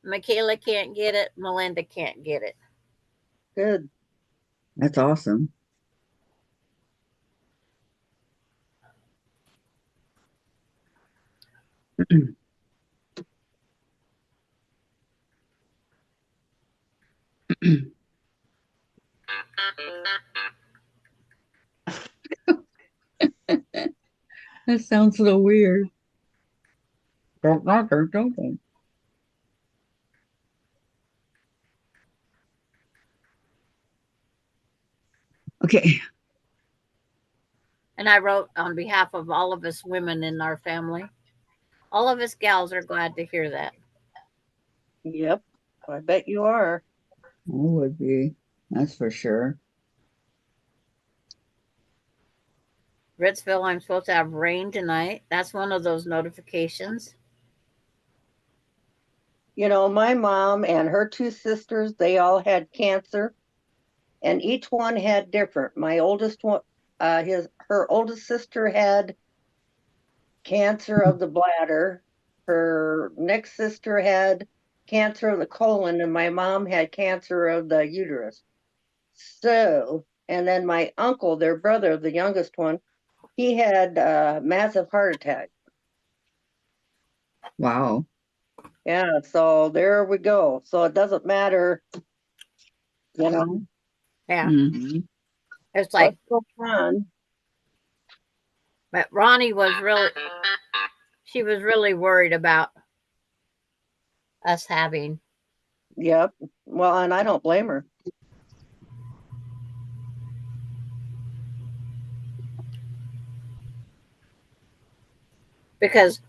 S1: Michaela can't get it. Melinda can't get it.
S3: Good.
S2: That's awesome. That sounds so weird. Don't. Okay.
S1: And I wrote on behalf of all of us women in our family. All of us gals are glad to hear that.
S3: Yep. I bet you are.
S2: I would be. That's for sure.
S1: Ritzville, I'm supposed to have rain tonight. That's one of those notifications.
S3: You know, my mom and her two sisters, they all had cancer, and each one had different. My oldest one, her oldest sister had cancer of the bladder. Her next sister had cancer of the colon, and my mom had cancer of the uterus. So, and then my uncle, their brother, the youngest one, he had a massive heart attack.
S2: Wow.
S3: Yeah, so there we go. So it doesn't matter, you know.
S1: Yeah.
S2: Mm-hmm.
S1: It's like,
S3: what's going on.
S1: but Ronnie was really, she was really worried about us having.
S3: Yep. Well, and I don't blame her.
S1: Because,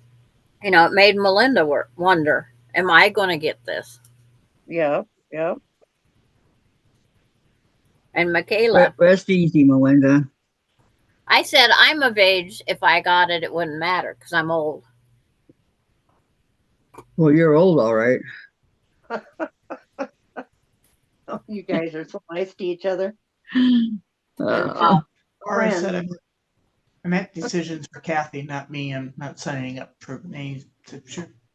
S1: you know, it made Melinda wonder, am I going to get this?
S3: Yeah, yeah.
S1: And Michaela,
S2: Rest easy, Melinda.
S1: I said I'm of age. If I got it, it wouldn't matter because I'm old.
S2: Well, you're old, all right.
S3: Oh, you guys are so nice to each other.
S2: Uh,
S4: Laura said
S3: Friends.
S4: I meant decisions for Kathy, not me. I'm not signing up for any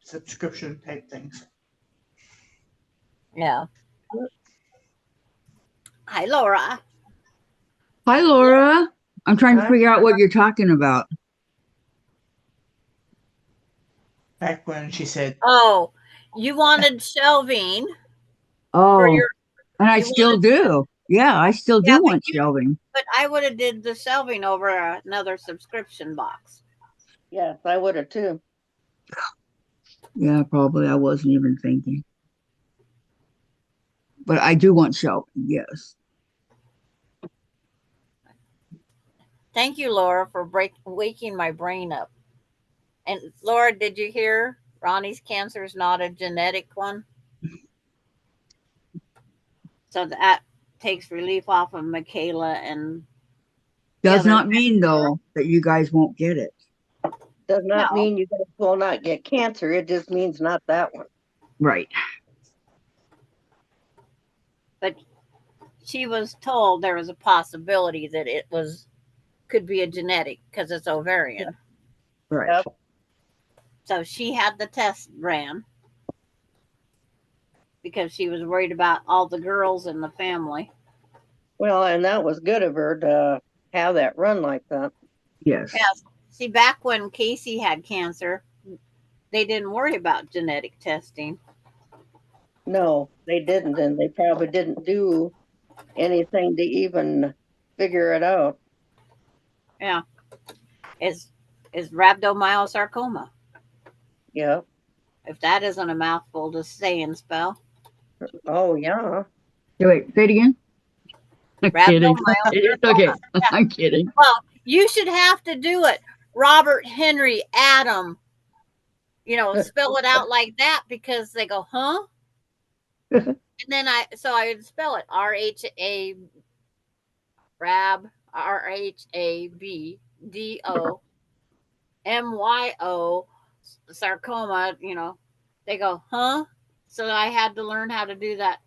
S4: subscription type things.
S1: Yeah. Hi, Laura.
S2: Hi, Laura. I'm trying to
S3: Hi.
S2: figure out what you're talking about.
S4: Back when she said,
S1: Oh, you wanted shelving for
S2: Oh,
S1: your.
S2: and I
S1: You
S2: still
S1: wanted,
S2: do. Yeah, I still
S1: yeah,
S2: do want shelving.
S1: but I would have did the shelving over another subscription box.
S3: Yes, I would have too.
S2: Yeah, probably. I wasn't even thinking. But I do want shelving, yes.
S1: Thank you, Laura, for waking my brain up. And Laura, did you hear Ronnie's cancer is not a genetic one? So that takes relief off of Michaela and the
S2: Does
S1: other.
S2: not mean, though, that you guys won't get it.
S3: Does not
S1: No.
S3: mean you guys will not get cancer. It just means not that one.
S2: Right.
S1: But she was told there was a possibility that it could be a genetic because it's ovarian.
S2: Right.
S3: Yep.
S1: So she had the test ran because she was worried about all the girls in the family.
S3: Well, and that was good of her to have that run like that.
S2: Yes.
S1: Yeah. See, back when Casey had cancer, they didn't worry about genetic testing.
S3: No, they didn't, and they probably didn't do anything to even figure it out.
S1: Yeah, it's rhabdomyosarcoma.
S3: Yeah.
S1: If that isn't a mouthful to say and spell.
S3: Oh, yeah.
S2: Wait, say it again. I'm kidding.
S1: Rhabdomyosarcoma.
S2: It's okay. I'm kidding.
S1: Well, you should have to do it. Robert Henry Adam. Spell it out like that because they go, huh? And then I would spell it RHABDOMYO sarcoma. They go, huh? So I had to learn how to do that.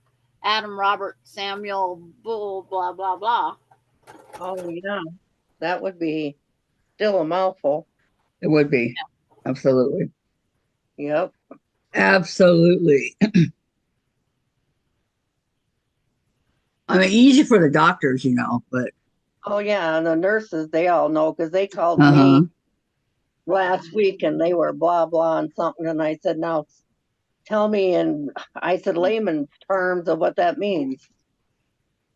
S1: Adam Robert Samuel Bull blah blah blah.
S3: Oh, yeah. That would be still a mouthful.
S2: It would be. Absolutely.
S3: Yep.
S2: Absolutely. I mean, easy for the doctors, but
S3: Oh, yeah. And the nurses, they all know because they called
S2: uh-huh.
S3: me last week and they were blah, blah, and something. And I said, now tell me. And I said, layman's terms of what that means.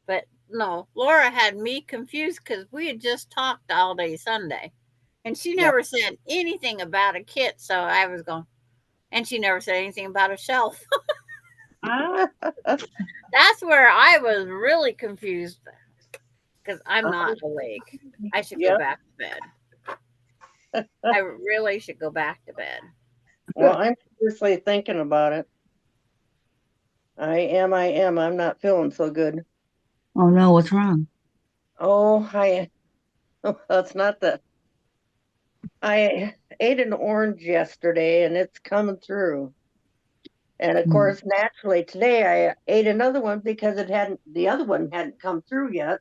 S1: But no, Laura had me confused because we had just talked all day Sunday. And she never said anything about a kit. So I was going, and she never said anything about a shelf. That's where I was really confused because I'm not awake. I should go back to bed. I really should go back to bed.
S3: Well, I'm seriously thinking about it. I am. I'm not feeling so good.
S2: Oh no, what's wrong?
S3: Oh, that's not the. I ate an orange yesterday and it's coming through. And of course, naturally today I ate another one because the other one hadn't come through yet.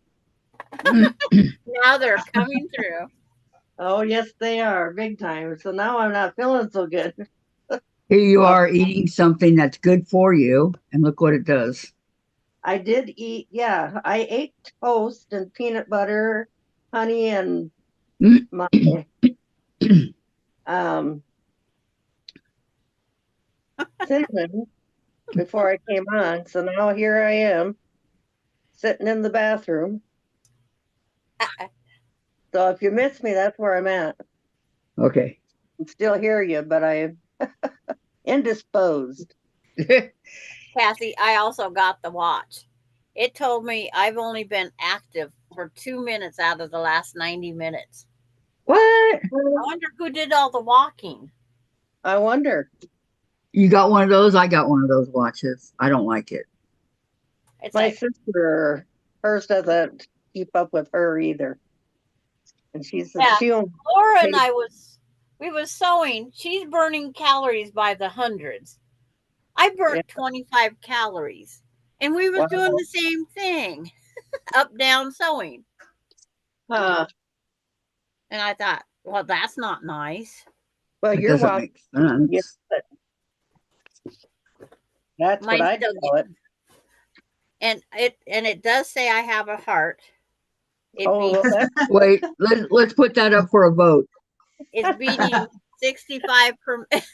S1: Now they're coming through.
S3: Oh, yes, they are big time. So now I'm not feeling so good.
S2: Here you are eating something that's good for you, and look what it does.
S3: I did eat, yeah. I ate toast and peanut butter, honey, and my cinnamon before I came on. So now here I am sitting in the bathroom. So if you miss me, that's where I'm at.
S2: Okay.
S3: I still hear you, but I'm indisposed.
S1: Kathy, I also got the watch. It told me I've only been active for 2 minutes out of the last 90 minutes.
S2: What?
S1: I wonder who did all the walking.
S3: I wonder.
S2: You got one of those? I got one of those watches. I don't like it.
S1: It's
S3: My
S1: like,
S3: sister, hers doesn't keep up with her either. And she said she only
S1: Laura and we was sewing. She's burning calories by the hundreds. I burnt 25 calories. And we was doing the same thing. Up, down sewing. And I thought, well, that's not nice.
S3: Well,
S2: It
S3: you're
S2: doesn't
S3: welcome.
S2: make sense.
S3: That's what I call it.
S1: And it does say I have a heart.
S2: Wait, let's put that up for a vote.
S1: It's beating 65 per minute.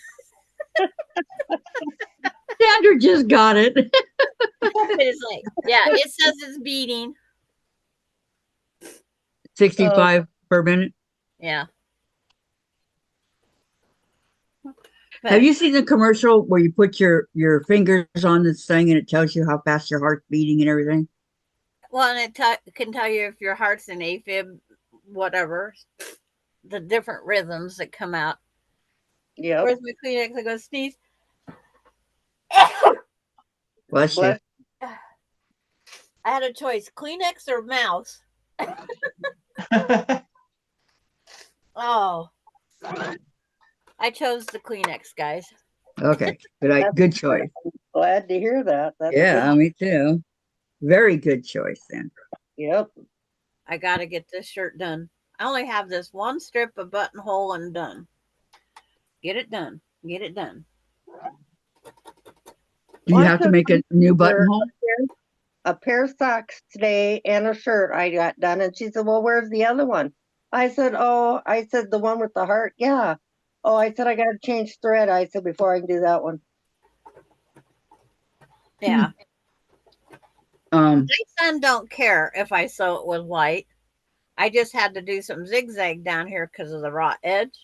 S2: Sandra just got it.
S1: It's like, yeah, it says it's beating
S2: 65 per minute.
S1: Yeah.
S2: Have you seen the commercial where you put your fingers on this thing and it tells you how fast your heart's beating and everything?
S1: Well, and it can tell you if your heart's in AFib, whatever, the different rhythms that come out.
S3: Yeah.
S1: Where's my Kleenex? I go sneeze.
S2: Bless you.
S1: I had a choice: Kleenex or mouse. Oh, I chose the Kleenex, guys.
S2: Okay, good choice.
S3: I'm glad to hear that. That's
S2: yeah, me too. Very good choice, Sandra.
S3: Yep.
S1: I got to get this shirt done. I only have this one strip of buttonhole and done. Get it done. Get it done.
S2: Do you have to make a new buttonhole?
S3: A pair of socks today and a shirt I got done. And she said, well, where's the other one? I said, the one with the heart. Yeah. Oh, I said I gotta change thread. I said before I can do that one.
S1: Yeah.
S2: Um,
S1: My son don't care if I sew it with white. I just had to do some zigzag down here because of the raw edge.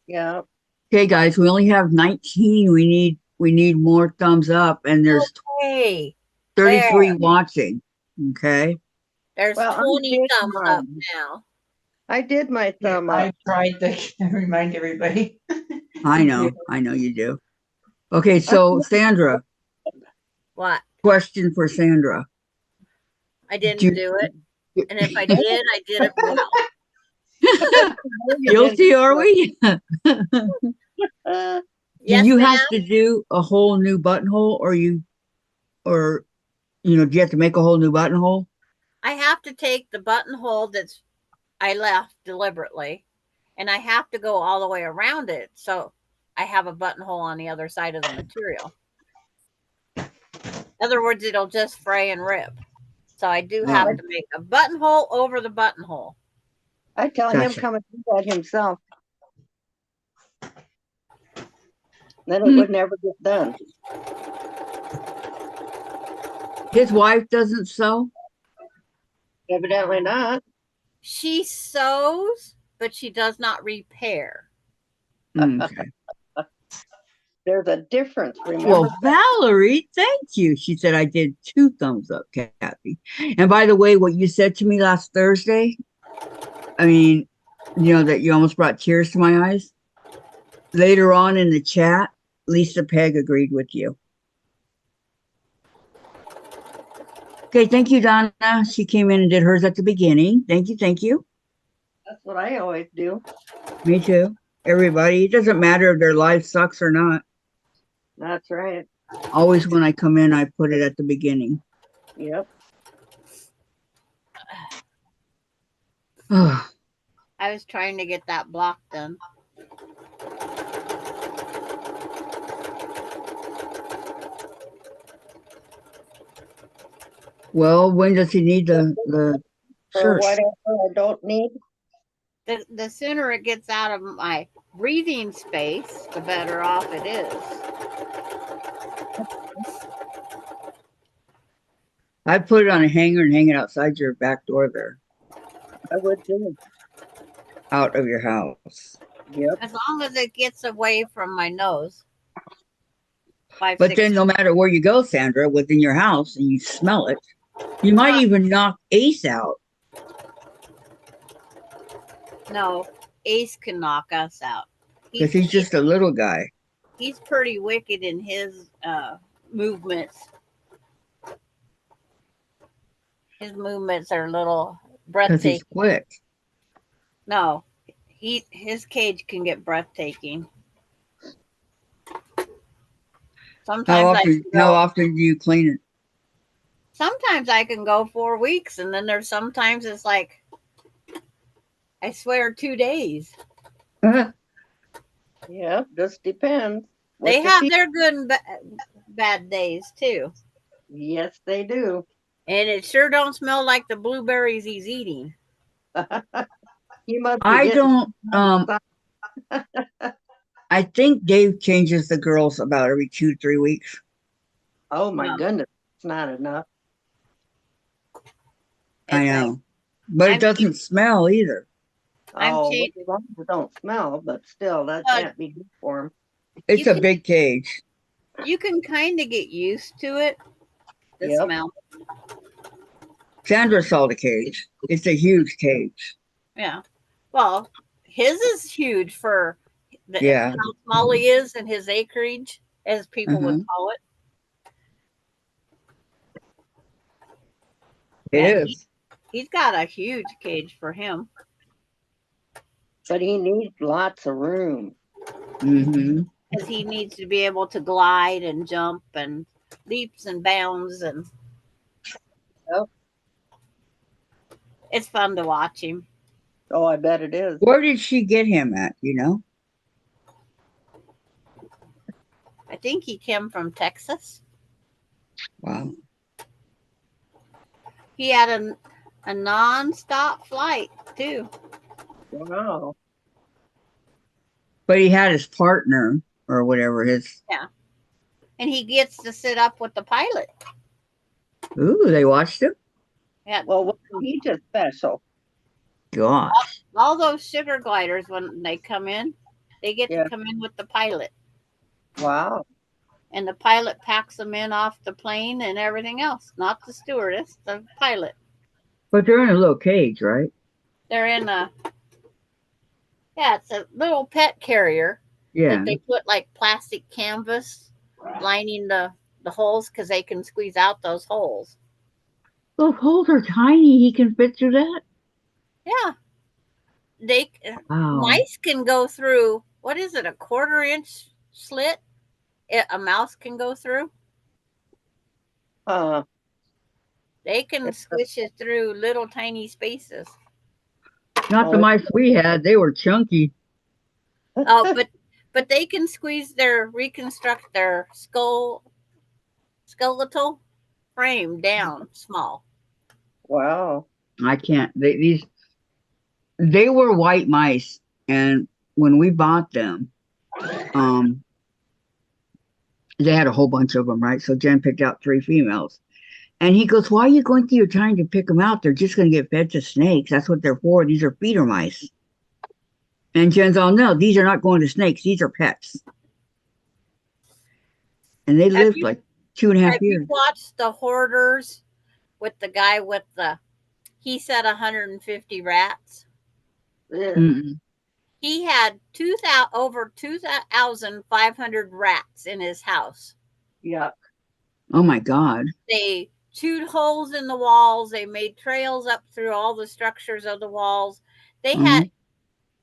S3: Yeah.
S2: okay, guys, we only have 19. We need more thumbs up, and there's
S1: Hey,
S2: 33
S1: there.
S2: watching. Okay.
S1: There's
S3: Well, I
S1: 20
S3: did
S1: thumbs up
S3: mine.
S1: now.
S3: I did my thumb
S4: I
S3: up.
S4: tried to remind everybody.
S2: I know you do. Okay, so Sandra,
S1: What?
S2: question for Sandra.
S1: I
S2: Do
S1: didn't do it. And if I did, I did it well.
S2: Guilty, are we?
S3: Uh,
S2: Do
S1: Yes,
S2: you
S1: ma'am.
S2: have to do a whole new buttonhole, or do you have to make a whole new buttonhole?
S1: I have to take the buttonhole that's I left deliberately, and I have to go all the way around it. So I have a buttonhole on the other side of the material. In other words, it'll just fray and rip. So I do have to make a buttonhole over the buttonhole.
S3: I tell him
S2: Gotcha.
S3: come and do that himself. Then it would never get done.
S2: His wife doesn't sew?
S3: Evidently not.
S1: She sews, but she does not repair.
S2: Okay.
S3: There's a difference, remember?
S2: Well, Valerie, thank you. She said I did 2 thumbs up, Kathy. And by the way, what you said to me last Thursday, I mean, that you almost brought tears to my eyes. Later on in the chat, Lisa Peg agreed with you. Okay, thank you, Donna. She came in and did hers at the beginning. Thank you, thank you.
S3: That's what I always do.
S2: Me too. Everybody, it doesn't matter if their life sucks or not.
S3: That's right.
S2: Always when I come in, I put it at the beginning.
S3: Yep.
S2: Oh,
S1: I was trying to get that block done.
S2: well, when does he need the
S3: For
S2: shirt?
S3: whatever I don't need.
S1: The sooner it gets out of my breathing space, the better off it is.
S2: I put it on a hanger and hang it outside your back door there,
S3: I would do.
S2: out of your house.
S3: Yep.
S1: As long as it gets away from my nose. Five,
S2: But
S1: six,
S2: then no matter where you go, Sandra, within your house and you smell it, you might even knock Ace out.
S1: no, Ace can knock us out.
S2: Because he's just a little guy.
S1: He's pretty wicked in his movements. His movements are a little
S2: Because he's
S1: breathtaking.
S2: quick.
S1: No, his cage can get breathtaking. Sometimes
S2: How often do you clean it?
S1: sometimes I can go 4 weeks, and then there's sometimes it's like, I swear, 2 days.
S3: Yeah, just depends.
S1: They have their good and bad days too.
S3: Yes, they do.
S1: And it sure don't smell like the blueberries he's eating.
S3: You must be
S2: I
S3: getting
S2: don't I think Dave changes the girls about every 2-3 weeks.
S3: Oh my
S1: No.
S3: goodness, it's not enough.
S2: I
S1: It's
S2: know. But it doesn't smell either.
S1: I'm
S3: Oh,
S1: changing-
S3: as long as it don't smell, but still, that can't be good for them.
S2: It's
S1: You
S2: a
S1: can-
S2: big cage.
S1: you can kind of get used to it. The
S3: Yep.
S1: smell.
S2: Sandra saw the cage. It's a huge cage.
S1: Yeah. Well, his is huge for
S2: Yeah.
S1: how small he is and his acreage, as people would call it.
S2: It
S1: Yeah,
S2: is.
S1: He's got a huge cage for him.
S3: But he needs lots of room.
S2: Mm-hmm.
S1: Because he needs to be able to glide and jump and leaps and bounds, and
S3: Yep.
S1: it's fun to watch him.
S3: Oh, I bet it is.
S2: Where did she get him at, you know?
S1: I think he came from Texas.
S2: Wow.
S1: He had a non-stop flight too.
S3: Wow.
S2: But he had his partner or whatever his.
S1: And he gets to sit up with the pilot.
S2: Ooh, they watched him.
S1: Yeah.
S3: Well, wasn't he just special?
S2: Gosh.
S1: All those sugar gliders, when they come in, they get
S3: Yeah.
S1: to come in with the pilot.
S3: Wow.
S1: And the pilot packs them in off the plane and everything else. Not the stewardess, the pilot.
S2: But they're in a little cage, right?
S1: They're in a, it's a little pet carrier
S2: Yeah.
S1: that they put like plastic canvas lining the holes because they can squeeze out those holes.
S2: Those holes are tiny. He can fit through that.
S1: Yeah.
S2: Wow.
S1: Mice can go through, what is it, a 1/4 inch slit? A mouse can go through. They can squish it through little tiny spaces.
S2: Not the mice we had. They were chunky.
S1: Oh, but they can reconstruct their skeletal frame down small.
S3: Wow.
S2: I can't. They were white mice, and when we bought them, they had a whole bunch of them, right? So Jen picked out 3 females. And he goes, "Why are you going through your time to pick them out? They're just going to get fed to snakes. That's what they're for. These are feeder mice." And Jen's all, "No, these are not going to snakes. These are pets." And they lived like 2.5 years.
S1: Have you watched The Hoarders with the guy with he said 150 rats?
S2: Mm-mm.
S1: He had over 2,500 rats in his house.
S3: Yeah.
S2: Oh my God.
S1: They chewed holes in the walls. They made trails up through all the structures of the walls. They had,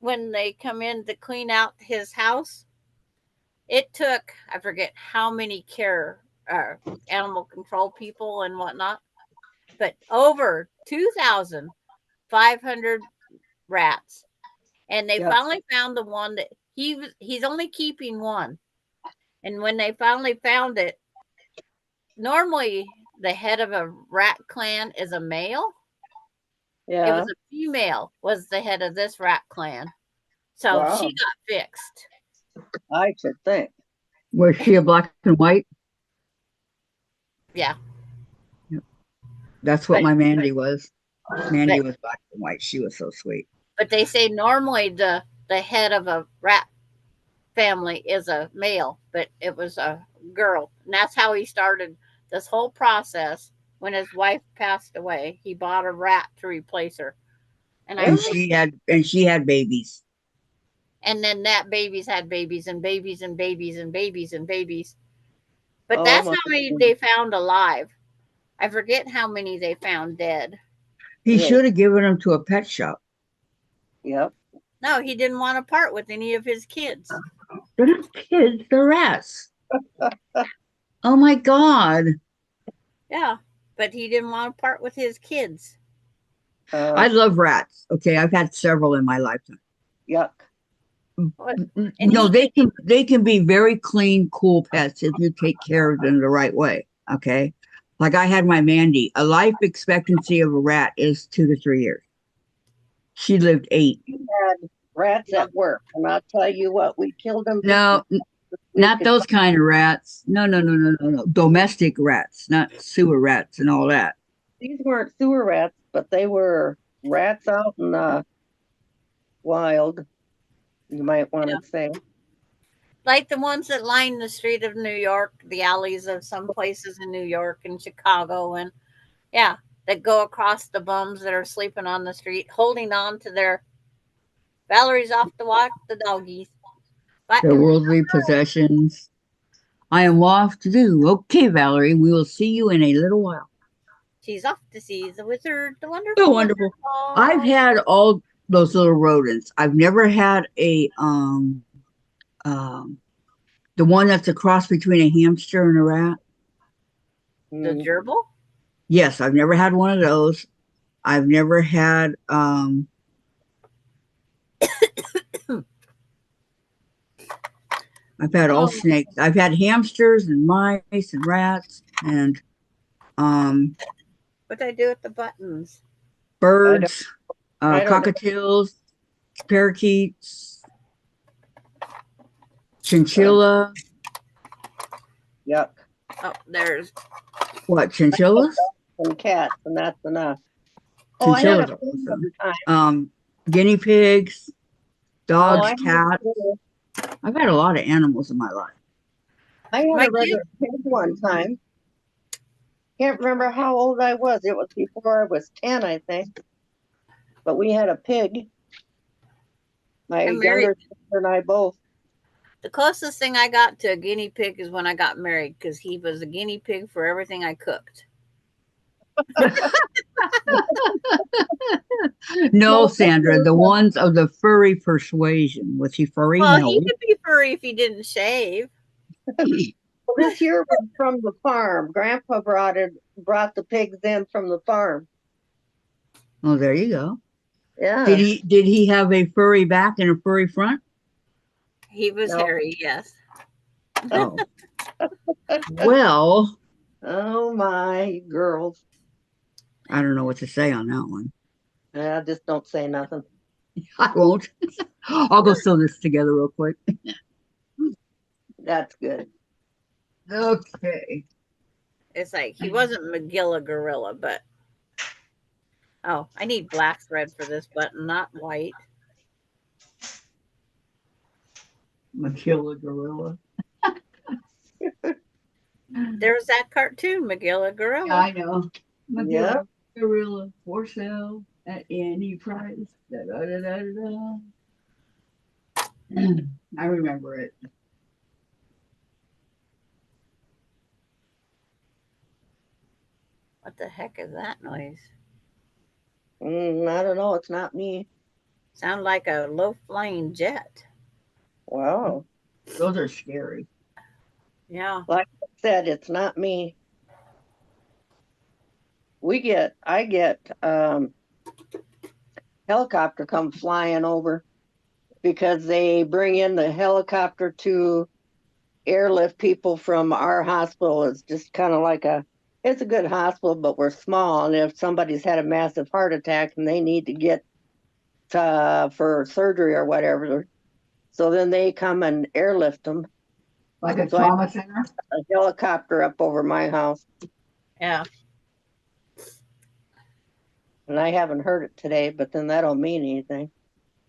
S1: when they come in to clean out his house, it took, I forget how many animal control people and whatnot, but over 2,500 rats. And they finally found the one that he's only keeping one. And when they finally found it, normally the head of a rat clan is a male.
S3: Yeah.
S1: It was a female was the head of this rat clan. So she got fixed.
S3: I should think.
S2: Was she a black and white?
S1: Yeah.
S2: That's what my Mandy was. Mandy was black and white. She was so sweet.
S1: But they say normally the head of a rat family is a male, but it was a girl. And that's how he started this whole process. When his wife passed away, he bought a rat to replace her.
S2: And she had babies.
S1: And then that babies had babies and babies and babies and babies and babies. But that's how many they found alive. I forget how many they found dead.
S2: He should have given them to a pet shop.
S3: Yep.
S1: No, he didn't want to part with any of his kids.
S2: They're not kids, they're rats. Oh my God.
S1: Yeah, but he didn't want to part with his kids.
S2: I love rats. Okay, I've had several in my lifetime.
S3: Yuck.
S2: No, they can be very clean, cool pets if you take care of them the right way. Okay. Like I had my Mandy. A life expectancy of a rat is 2 to 3 years. She lived 8.
S3: We had rats at work, and I'll tell you what, we killed them.
S2: No, not those kind of rats. No. Domestic rats, not sewer rats and all that.
S3: These weren't sewer rats, but they were rats out in the wild, you might want to say.
S1: Like the ones that line the street of New York, the alleys of some places in New York and Chicago, and that go across the bums that are sleeping on the street, holding on to their Valerie's off to walk the doggies.
S2: Their worldly possessions. I am off to do. Okay, Valerie, we will see you in a little while.
S1: She's off to see the wizard, the wonderful.
S2: So wonderful. I've had all those little rodents. I've never had the one that's a cross between a hamster and a rat.
S1: The gerbil?
S2: Yes, I've never had one of those. I've never had I've had all snakes. I've had hamsters and mice and rats and
S1: what did I do with the buttons?
S2: Birds, cockatiels, parakeets. Chinchilla.
S3: Yuck.
S1: Oh, there's
S2: What, chinchillas?
S3: And cats, and that's enough. Oh, I had a
S2: Chinchillas are
S3: pig
S2: awesome.
S3: one time.
S2: Guinea pigs,
S3: Oh,
S2: dogs,
S3: I had,
S2: cats. I've had a lot of animals in my life.
S3: I had
S1: my
S3: a regular
S1: kid.
S3: pig one time. Can't remember how old I was. It was before I was 10, I think. But we had a pig. My
S1: I'm married.
S3: younger sister and I both.
S1: The closest thing I got to a guinea pig is when I got married because he was a guinea pig for everything I cooked.
S2: No, Sandra, the ones of the furry persuasion. Was he furry?
S1: Well,
S2: No.
S1: he could be furry if he didn't shave.
S3: Well, this here was from the farm. Grandpa brought the pigs in from the farm.
S2: Oh, there you go.
S3: Yeah.
S2: Did he have a furry back and a furry front?
S1: He was
S3: No.
S1: hairy, yes.
S2: Oh. Well,
S3: Oh my girls.
S2: I don't know what to say on that one.
S3: Just don't say nothing.
S2: I won't. I'll go sew this together real quick.
S3: That's good.
S2: Okay.
S1: It's like he wasn't Magilla Gorilla, but oh, I need black thread for this button, not white.
S2: Magilla Gorilla.
S1: There's that cartoon, Magilla Gorilla.
S2: Yeah, I know. Magilla
S3: Yeah.
S2: Gorilla for sale at any price. Da, da, da, da, da. I remember it.
S1: What the heck is that noise?
S3: I don't know. It's not me.
S1: Sound like a low-flying jet.
S3: Wow.
S2: Those are scary.
S1: Yeah.
S3: Like I said, it's not me. I get helicopter come flying over because they bring in the helicopter to airlift people from our hospital. It's just kind of like it's a good hospital, but we're small. And if somebody's had a massive heart attack and they need to get for surgery or whatever, so then they come and airlift them.
S2: Like a
S3: So I
S2: trauma center?
S3: a helicopter up over my house,
S1: Yeah.
S3: and I haven't heard it today, but then that don't mean anything.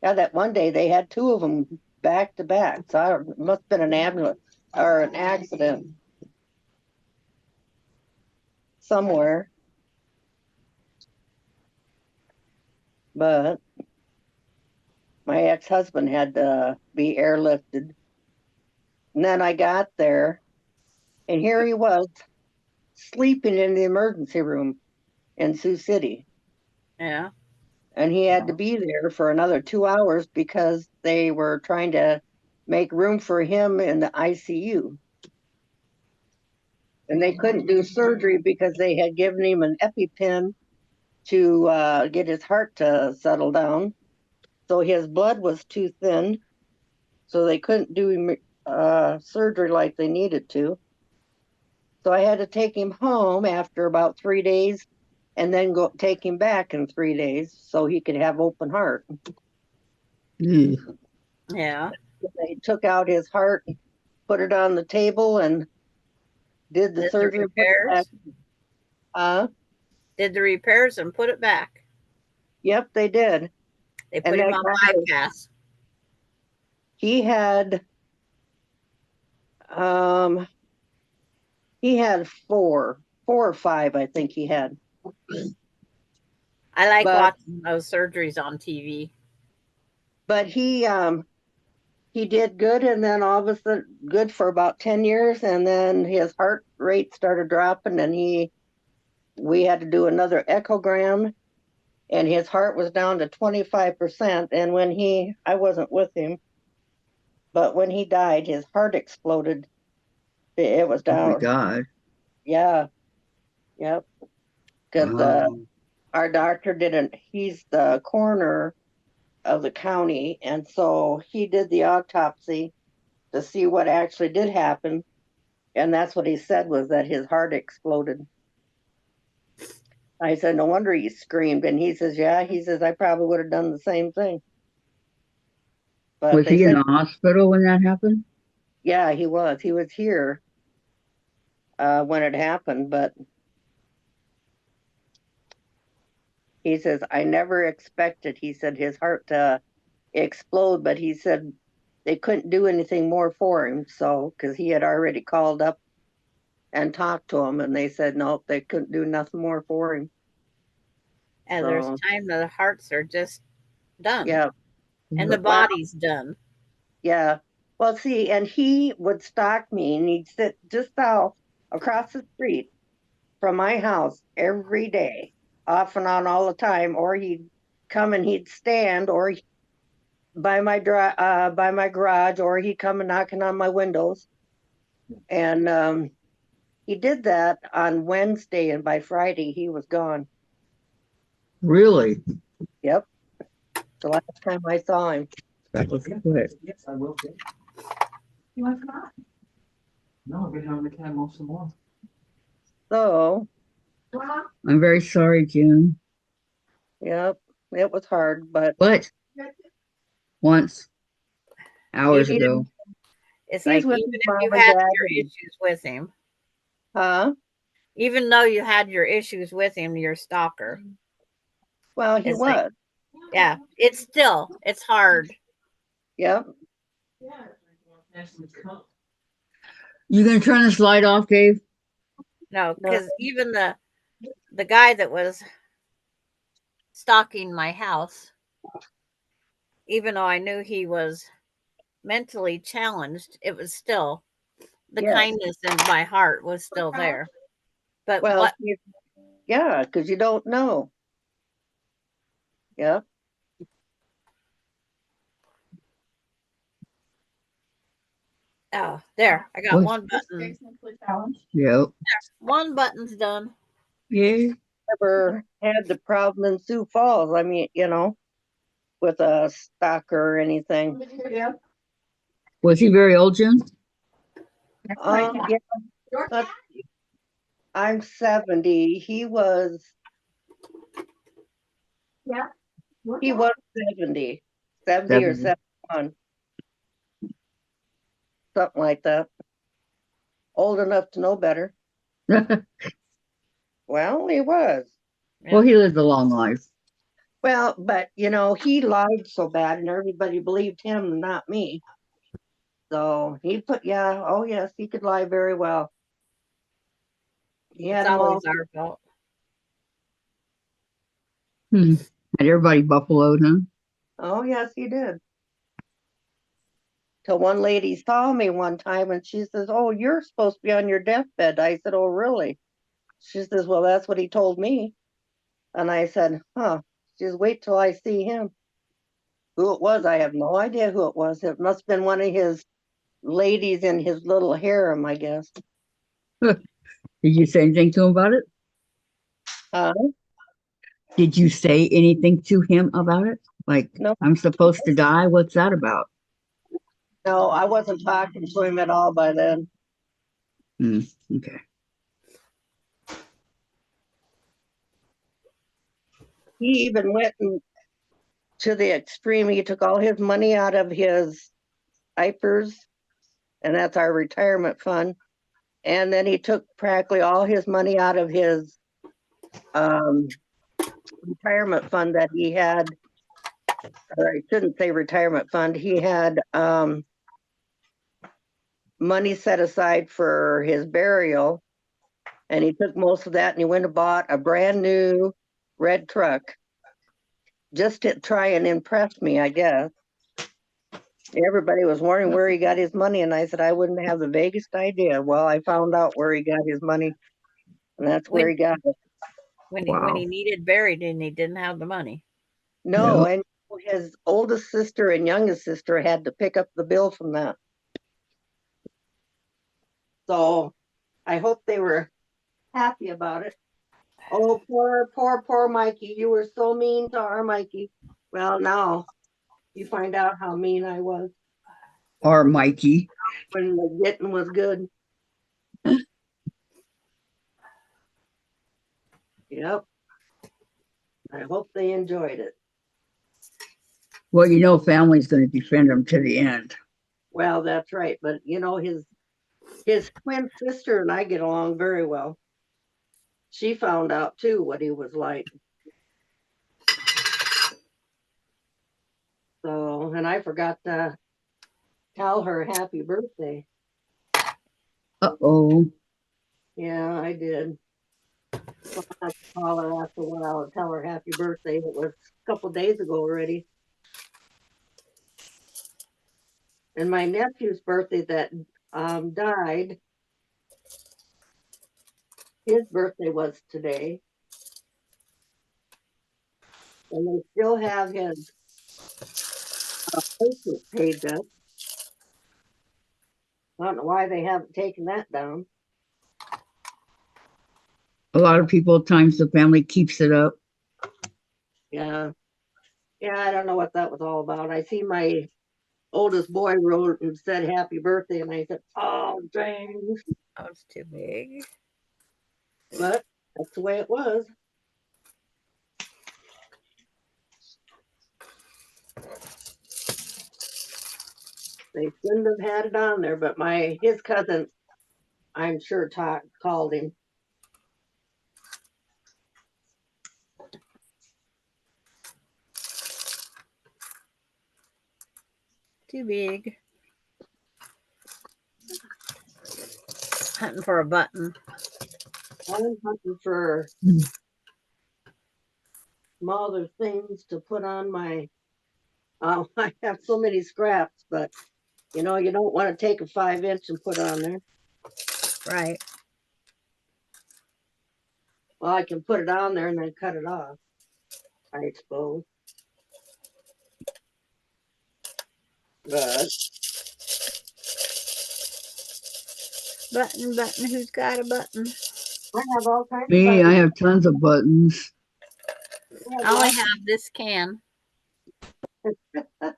S3: Yeah, that one day they had two of them back to back, so it must have been an ambulance or an accident somewhere. But my ex-husband had to be airlifted. And then I got there, and here he was sleeping in the emergency room in Sioux City.
S1: Yeah.
S3: And he had to be there for another 2 hours because they were trying to make room for him in the ICU. And they couldn't do surgery because they had given him an EpiPen to get his heart to settle down. So his blood was too thin. So they couldn't do surgery like they needed to. So I had to take him home after about 3 days and then go take him back in 3 days so he could have open heart.
S2: Ew.
S1: Yeah.
S3: They took out his heart, put it on the table, and did the
S1: Did the
S3: surgery.
S1: repairs?
S3: Uh,
S1: Did the repairs and put it back.
S3: yep, they did.
S1: They
S3: And
S1: put him
S3: that
S1: on
S3: guy-
S1: bypass.
S3: He had four or five, I think he had.
S1: I like
S3: But-
S1: watching those surgeries on TV.
S3: But he did good, and then all of a sudden good for about 10 years, and then his heart rate started dropping, and we had to do another echogram, and his heart was down to 25%. And I wasn't with him, but when he died, his heart exploded. It was
S2: Oh my
S3: down.
S2: God.
S3: Yeah. Yep. Because
S2: Wow.
S3: our doctor he's the coroner of the county, and so he did the autopsy to see what actually did happen, and that's what he said was that his heart exploded. I said, no wonder he screamed, and he says, yeah, he says, I probably would have done the same thing. But
S2: Was
S3: they
S2: he in
S3: said
S2: the hospital when that happened?
S3: Yeah, he was. He was here when it happened, but he says, I never expected, he said, his heart to explode, but he said they couldn't do anything more for him. So, because he had already called up and talked to him, and they said, nope, they couldn't do nothing more for him.
S1: And there's
S3: So,
S1: time the hearts are just done
S3: yeah.
S1: and the
S3: Well,
S1: body's done.
S3: yeah. Well, see, and he would stalk me and he'd sit just south across the street from my house every day, off and on all the time, or he'd come and he'd stand or by my by my garage, or he'd come and knocking on my windows. And he did that on Wednesday, and by Friday he was gone.
S2: Really?
S3: Yep. The last time I saw him.
S2: That was quick.
S5: Yes, I will. Kate.
S4: You want to come on?
S5: No, I'm gonna have the cat mow some more.
S3: So,
S2: I'm very sorry, June.
S3: yep, it was hard, but
S2: But once, hours
S3: he didn't.
S2: ago,
S1: It's
S3: He's
S1: like
S3: with
S1: even
S3: his
S1: if
S3: mom
S1: you
S3: and
S1: had
S3: dad.
S1: your issues with him,
S3: Huh?
S1: even though you had your issues with him, your stalker.
S3: Well, he
S1: It's like,
S3: was.
S1: yeah, it's hard.
S3: Yep.
S2: you gonna turn this light off, Dave?
S1: No,
S3: No.
S1: because even the guy that was stalking my house, even though I knew he was mentally challenged, it was still the
S3: Yes.
S1: kindness in my heart was still there. But
S3: Well,
S1: what
S3: yeah, because you don't know. Yeah.
S1: oh there, I got
S2: What?
S1: one button.
S2: Yep.
S1: One button's done.
S2: Yeah.
S3: Never had the problem in Sioux Falls. I mean, with a stalker or anything.
S2: Was he very old, June?
S3: Yeah, but I'm 70. He was 70, 70 or
S2: 70.
S3: 71, something like that. Old enough to know better. Well, he was.
S2: Well, he lived a long life.
S3: Well, but he lied so bad and everybody believed him, not me. So oh yes, he could lie very well. He
S1: It's
S3: had them all.
S1: always our fault.
S2: Had everybody buffaloed, huh?
S3: Oh yes, he did. Till one lady saw me one time and she says, "Oh, you're supposed to be on your deathbed." I said, "Oh, really?" She says, "Well, that's what he told me." And I said, "Huh." She says, "Wait till I see him." Who it was, I have no idea who it was. It must have been one of his ladies in his little harem, I guess.
S2: Did you say anything to him about it?
S3: Uh,
S2: Did you say anything to him about it? Like,
S3: no,
S2: I'm supposed to die? What's that about?
S3: no, I wasn't talking to him at all by then.
S2: Okay.
S3: He even went to the extreme. He took all his money out of his IPers, and that's our retirement fund. And then he took practically all his money out of his retirement fund that he had, or I shouldn't say retirement fund. He had money set aside for his burial, and he took most of that and he went and bought a brand new red truck just to try and impress me, I guess. Everybody was wondering where he got his money, and I said I wouldn't have the vaguest idea. Well, I found out where he got his money, and that's where he got it.
S1: When
S2: Wow.
S1: he needed buried and he didn't have the money.
S3: No,
S2: Yeah.
S3: and his oldest sister and youngest sister had to pick up the bill from that. So I hope they were happy about it. Oh, poor Mikey. You were so mean to our Mikey. Well, now you find out how mean I was
S2: Or Mikey.
S3: when the getting was good. Yep. I hope they enjoyed it.
S2: Well, family's going to defend him to the end.
S3: Well, that's right. But you know, his twin sister and I get along very well. She found out too what he was like. So, and I forgot to tell her happy birthday.
S2: Uh-oh.
S3: Yeah, I did. So I have to call her after a while and tell her happy birthday. It was a couple days ago already. And my nephew's birthday that died, his birthday was today. And they still have his Facebook page up. I don't know why they haven't taken that down.
S2: A lot of people, at times the family keeps it up.
S3: Yeah. Yeah, I don't know what that was all about. I see my oldest boy wrote and said happy birthday, and I said, oh, dang.
S1: Oh, it's too big.
S3: But that's the way it was. They shouldn't have had it on there, but his cousin, I'm sure, called him.
S1: Too big. Hunting for a button.
S3: I'm hunting for some other things to put on my. I have so many scraps, but you know, you don't want to take a 5-inch and put on there.
S1: Right.
S3: Well, I can put it on there and then cut it off, I suppose. But
S1: Button, who's got a button?
S3: I have all kinds of
S2: Me,
S3: buttons.
S2: I have tons of buttons.
S1: I only have this can.
S3: I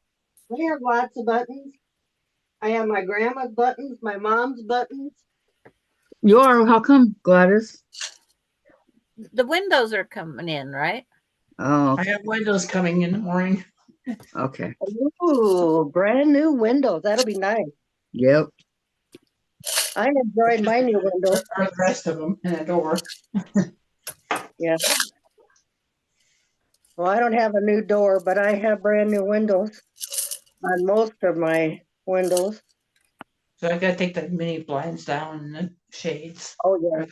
S3: have lots of buttons. I have my grandma's buttons, my mom's buttons.
S2: You are? How come, Gladys?
S1: The windows are coming in, right?
S2: Oh,
S4: I have windows coming in the morning.
S2: okay.
S3: Ooh, brand new windows. That'll be nice.
S2: Yep.
S3: I enjoyed my new windows.
S4: Or the rest of them in a door.
S3: Yeah. Well, I don't have a new door, but I have brand new windows on most of my windows.
S4: So I gotta take the mini blinds down and the shades
S3: Oh, yeah.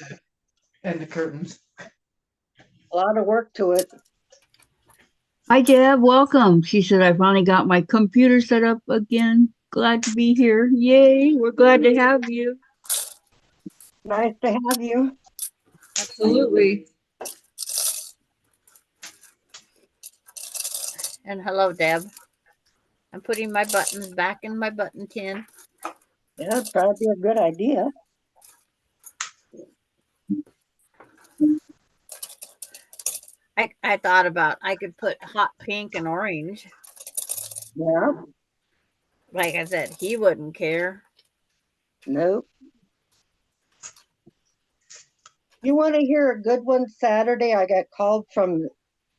S4: and the curtains.
S3: A lot of work to it.
S2: Hi, Deb. Welcome. She said, I finally got my computer set up again. Glad to be here. Yay. We're glad to have you.
S3: Nice to have you.
S2: Absolutely.
S1: And hello, Deb. I'm putting my buttons back in my button tin.
S3: Yeah, it'd probably be a good idea.
S1: I thought about I could put hot pink and orange.
S3: Yeah.
S1: Like I said, he wouldn't care.
S3: Nope. You want to hear a good one? Saturday, I got called from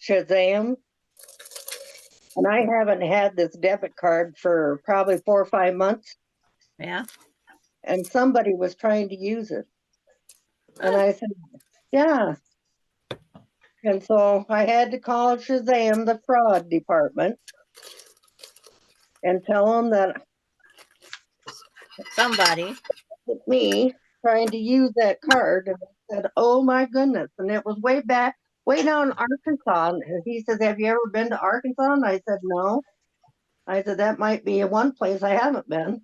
S3: Shazam, and I haven't had this debit card for probably 4 or 5 months,
S1: Yeah.
S3: and somebody was trying to use it. And I said, yeah. And so I had to call Shazam, the fraud department, and tell them that
S1: Somebody.
S3: it's me trying to use that card. And I said, oh my goodness. And it was way back, way down in Arkansas. And he says, have you ever been to Arkansas? And I said, no. I said, that might be one place I haven't been.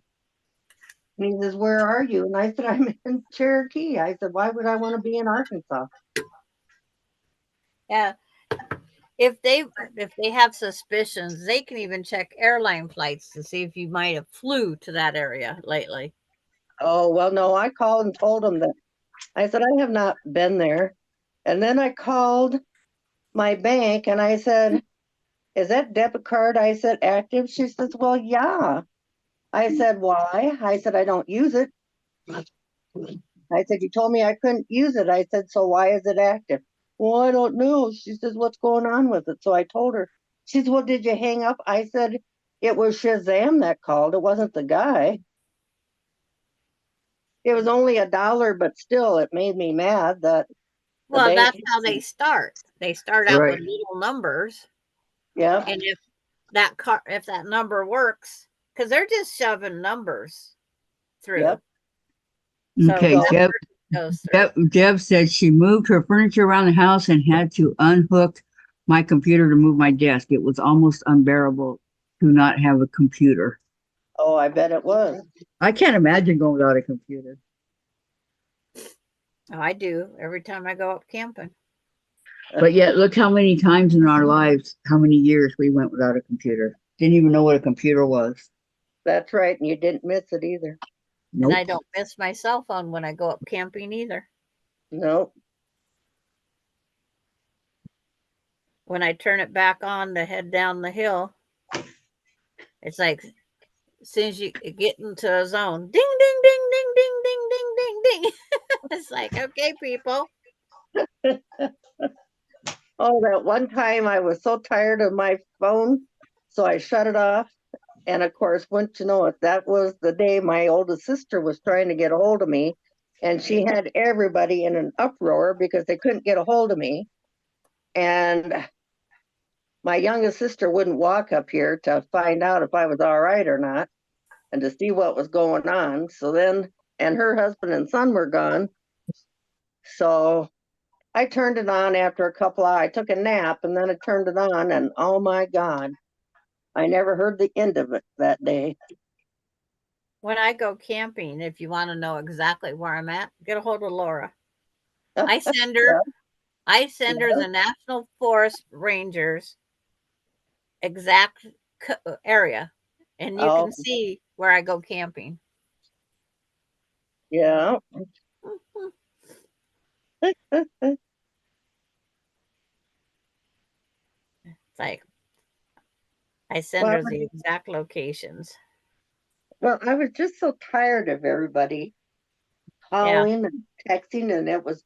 S3: And he says, where are you? And I said, I'm in Cherokee. I said, why would I want to be in Arkansas?
S1: Yeah. If they have suspicions, they can even check airline flights to see if you might have flew to that area lately.
S3: Oh, well, no, I called and told him that. I said, I have not been there. And then I called my bank and I said, is that debit card? I said, active? She says, well, yeah. I said, why? I said, I don't use it. I said, you told me I couldn't use it. I said, so why is it active? Well, I don't know. She says, what's going on with it? So I told her. She says, well, did you hang up? I said, It was Shazam that called. It wasn't the guy. It was only $1, but still, it made me mad that the
S1: Well,
S3: bank.
S1: that's how they start. They start out with
S2: Right.
S1: little numbers,
S3: Yep.
S1: and if that number works, because they're just shoving numbers through.
S3: Yep.
S1: So
S2: Okay,
S3: So-
S2: Deb,
S1: goes through.
S2: Deb said she moved her furniture around the house and had to unhook my computer to move my desk. It was almost unbearable to not have a computer.
S3: Oh, I bet it was.
S2: I can't imagine going without a computer.
S1: Oh, I do every time I go up camping.
S2: But yet, look how many times in our lives, how many years we went without a computer. Didn't even know what a computer was.
S3: That's right, and you didn't miss it either.
S2: Nope.
S1: And I don't miss my cell phone when I go up camping either.
S3: Nope.
S1: When I turn it back on to head down the hill, it's like as soon as you get into a zone, ding, ding, ding, ding, ding, ding, ding, ding, ding. It's like, okay, people.
S3: Oh, that one time I was so tired of my phone, so I shut it off. And of course, wouldn't you know it, that was the day my oldest sister was trying to get a hold of me. And she had everybody in an uproar because they couldn't get a hold of me. And my youngest sister wouldn't walk up here to find out if I was all right or not and to see what was going on. So then, and her husband and son were gone. So I turned it on after a couple hours. I took a nap and then I turned it on, and oh my God, I never heard the end of it that day.
S1: When I go camping, if you want to know exactly where I'm at, get a hold of Laura. I send her the National Forest Rangers exact area, and you
S3: Oh.
S1: can see where I go camping.
S3: Yeah.
S1: It's like I send
S3: Well,
S1: her the exact locations.
S3: Well, I was just so tired of everybody calling and texting, and it was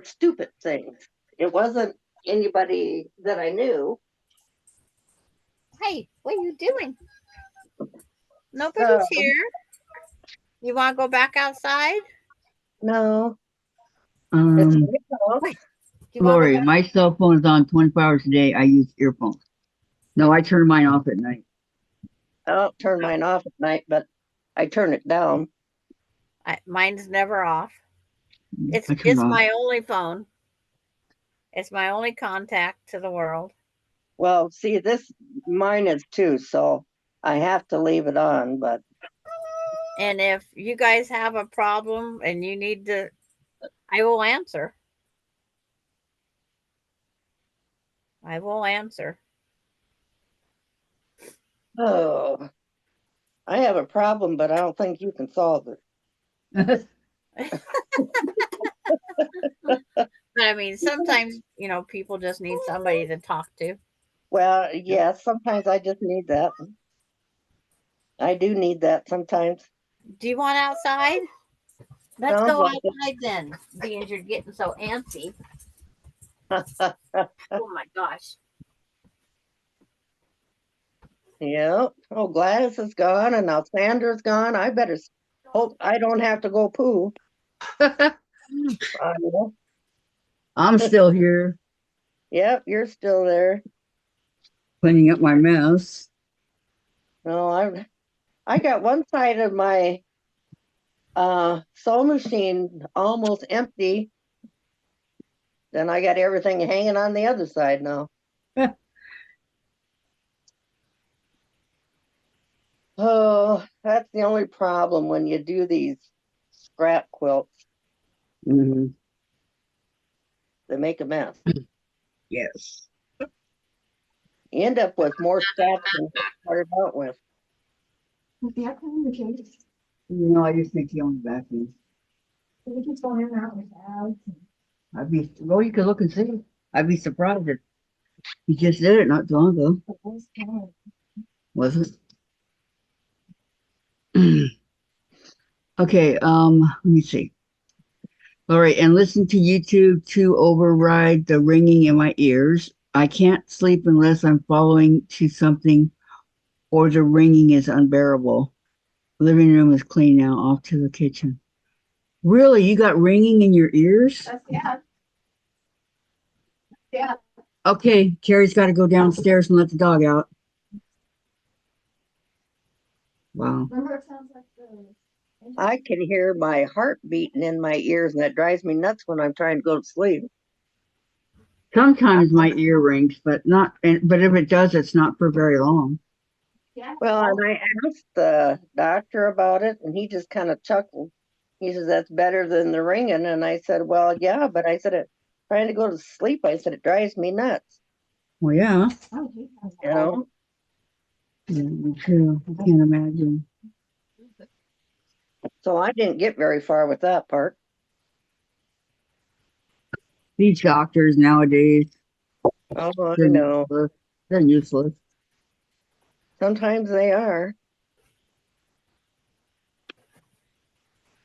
S3: stupid things. It wasn't anybody that I knew.
S1: Hey, what are you doing? Nobody's here. You want to go back outside?
S3: No.
S2: Um,
S1: Do you wanna go
S2: Lori,
S1: back?
S2: my cell phone is on 24 hours a day. I use earphones. No, I turn mine off at night.
S3: I don't turn mine off at night, but I turn it down.
S1: Mine's never off. It's
S2: I turn it off.
S1: my only phone. It's my only contact to the world.
S3: Well, see, mine is too, so I have to leave it on, but
S1: And if you guys have a problem and you need to, I will answer. I will answer.
S3: oh, I have a problem, but I don't think you can solve it.
S1: But I mean, sometimes, people just need somebody to talk to.
S3: Well, yeah, sometimes I just need that. I do need that sometimes.
S1: Do you want outside? Let's
S3: Sounds
S1: go
S3: like it.
S1: outside then, being you're getting so antsy. Oh my gosh.
S3: Yeah. Oh, Gladys is gone, and now Sandra's gone. I better hope I don't have to go poo.
S2: I'm still here
S3: Yep, you're still there.
S2: cleaning up my mess.
S3: No, I got one side of my sewing machine almost empty. Then I got everything hanging on the other side now. Oh, that's the only problem when you do these scrap quilts.
S2: Mm-hmm.
S3: They make a mess.
S2: Yes.
S3: You end up with more scraps than you started out with.
S2: No, I just think he owns vacuum.
S6: We keep going in and out with Alex.
S2: Well, you could look and see. I'd be surprised if he just did it not too long ago. Was it? Okay, let me see. All right, and listen to YouTube to override the ringing in my ears. I can't sleep unless I'm following to something or the ringing is unbearable. Living room is clean now, off to the kitchen. Really? You got ringing in your ears?
S6: Yeah. Yeah.
S2: Okay, Carrie's got to go downstairs and let the dog out. Wow.
S6: Remember, it sounds like the.
S3: I can hear my heart beating in my ears, and that drives me nuts when I'm trying to go to sleep.
S2: Sometimes my ear rings, but not. But if it does, it's not for very long.
S6: Yeah.
S3: Well, and I asked the doctor about it, and he just kind of chuckled. He says, that's better than the ringing. And I said, well, yeah, but I said, trying to go to sleep, I said, it drives me nuts,
S2: Well, yeah.
S6: Oh, he has
S3: you know?
S2: Yeah, me too. I can't imagine.
S3: So I didn't get very far with that part.
S2: These doctors nowadays,
S3: Oh, I
S2: they're
S3: know.
S2: useless. They're useless.
S3: Sometimes they are.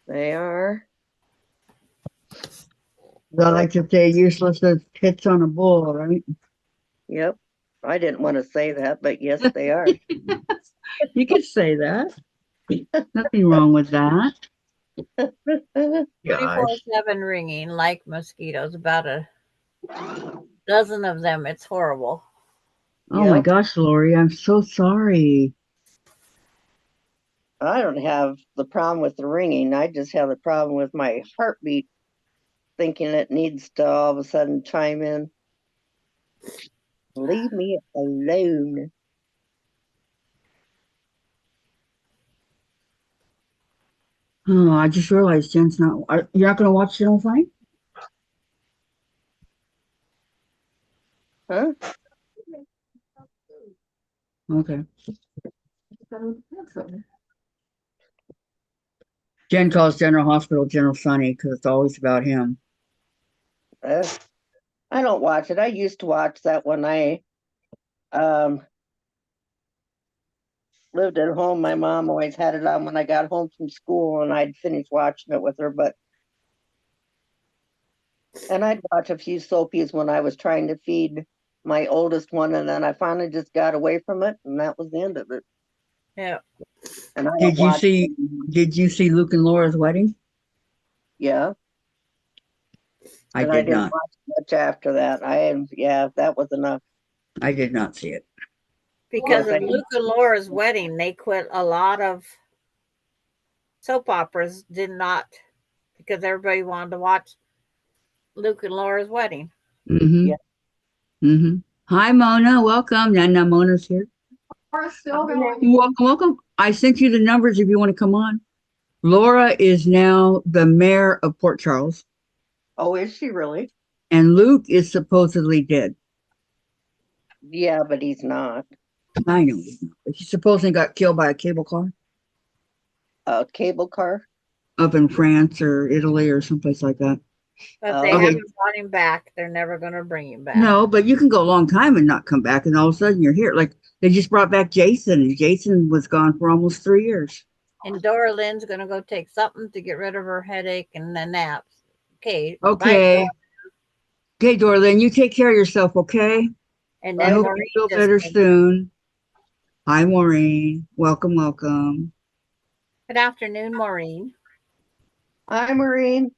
S3: They are.
S2: I like to say useless as hits on a bull, right?
S3: Yep. I didn't want to say that, but yes, they are.
S2: You could say that. Nothing wrong with that.
S1: 24/7 ringing like mosquitoes, about a dozen of them. It's horrible.
S2: Oh my
S3: Yep.
S2: gosh, Lori, I'm so sorry.
S3: I don't have the problem with the ringing. I just have the problem with my heartbeat, thinking it needs to all of a sudden chime in. Leave me alone.
S2: Oh, I just realized Jen's not. You're not going to watch Channel 5?
S3: Huh?
S2: Okay. Jen calls General Hospital General Sunny because it's always about him.
S3: I don't watch it. I used to watch that when I um, lived at home. My mom always had it on when I got home from school, and I'd finish watching it with her. And I'd watch a few soapies when I was trying to feed my oldest one, and then I finally just got away from it, and that was the end of it.
S1: Yeah.
S3: And I don't
S2: Did you
S3: watch
S2: see?
S3: it anymore.
S2: Did you see Luke and Laura's wedding?
S3: Yeah,
S2: I
S3: and I
S2: did
S3: didn't
S2: not.
S3: watch much after that. Yeah, that was enough.
S2: I did not see it.
S1: Because
S3: Yes,
S1: of Luke and Laura's wedding, they quit a lot of soap operas, did not, because everybody wanted to watch Luke and Laura's wedding.
S2: Mm-hmm.
S3: Yeah.
S2: Mm-hmm. Hi, Mona. Welcome. Now Mona's here.
S6: We're still going.
S2: Welcome, welcome. I sent you the numbers if you want to come on. Laura is now the mayor of Port Charles,
S3: Oh, is she really?
S2: and Luke is supposedly dead.
S3: Yeah, but he's not.
S2: I know he's not, but he supposedly got killed by a cable car
S3: A cable car?
S2: up in France or Italy or someplace like that.
S1: But they
S2: Okay.
S1: haven't brought him back. They're never going to bring him back.
S2: No, but you can go a long time and not come back, and all of a sudden you're here. Like they just brought back Jason, and Jason was gone for almost 3 years.
S1: And Dora Lynn's going to go take something to get rid of her headache and the naps. Okay. Bye,
S2: Okay.
S1: Dora.
S2: Okay, Dorlin, you take care of yourself, okay?
S1: And
S2: I
S1: then
S2: hope
S1: Maureen
S2: you feel
S1: just
S2: better
S1: came.
S2: soon. Hi, Maureen. Welcome, welcome.
S1: Good afternoon, Maureen.
S3: Hi, Maureen.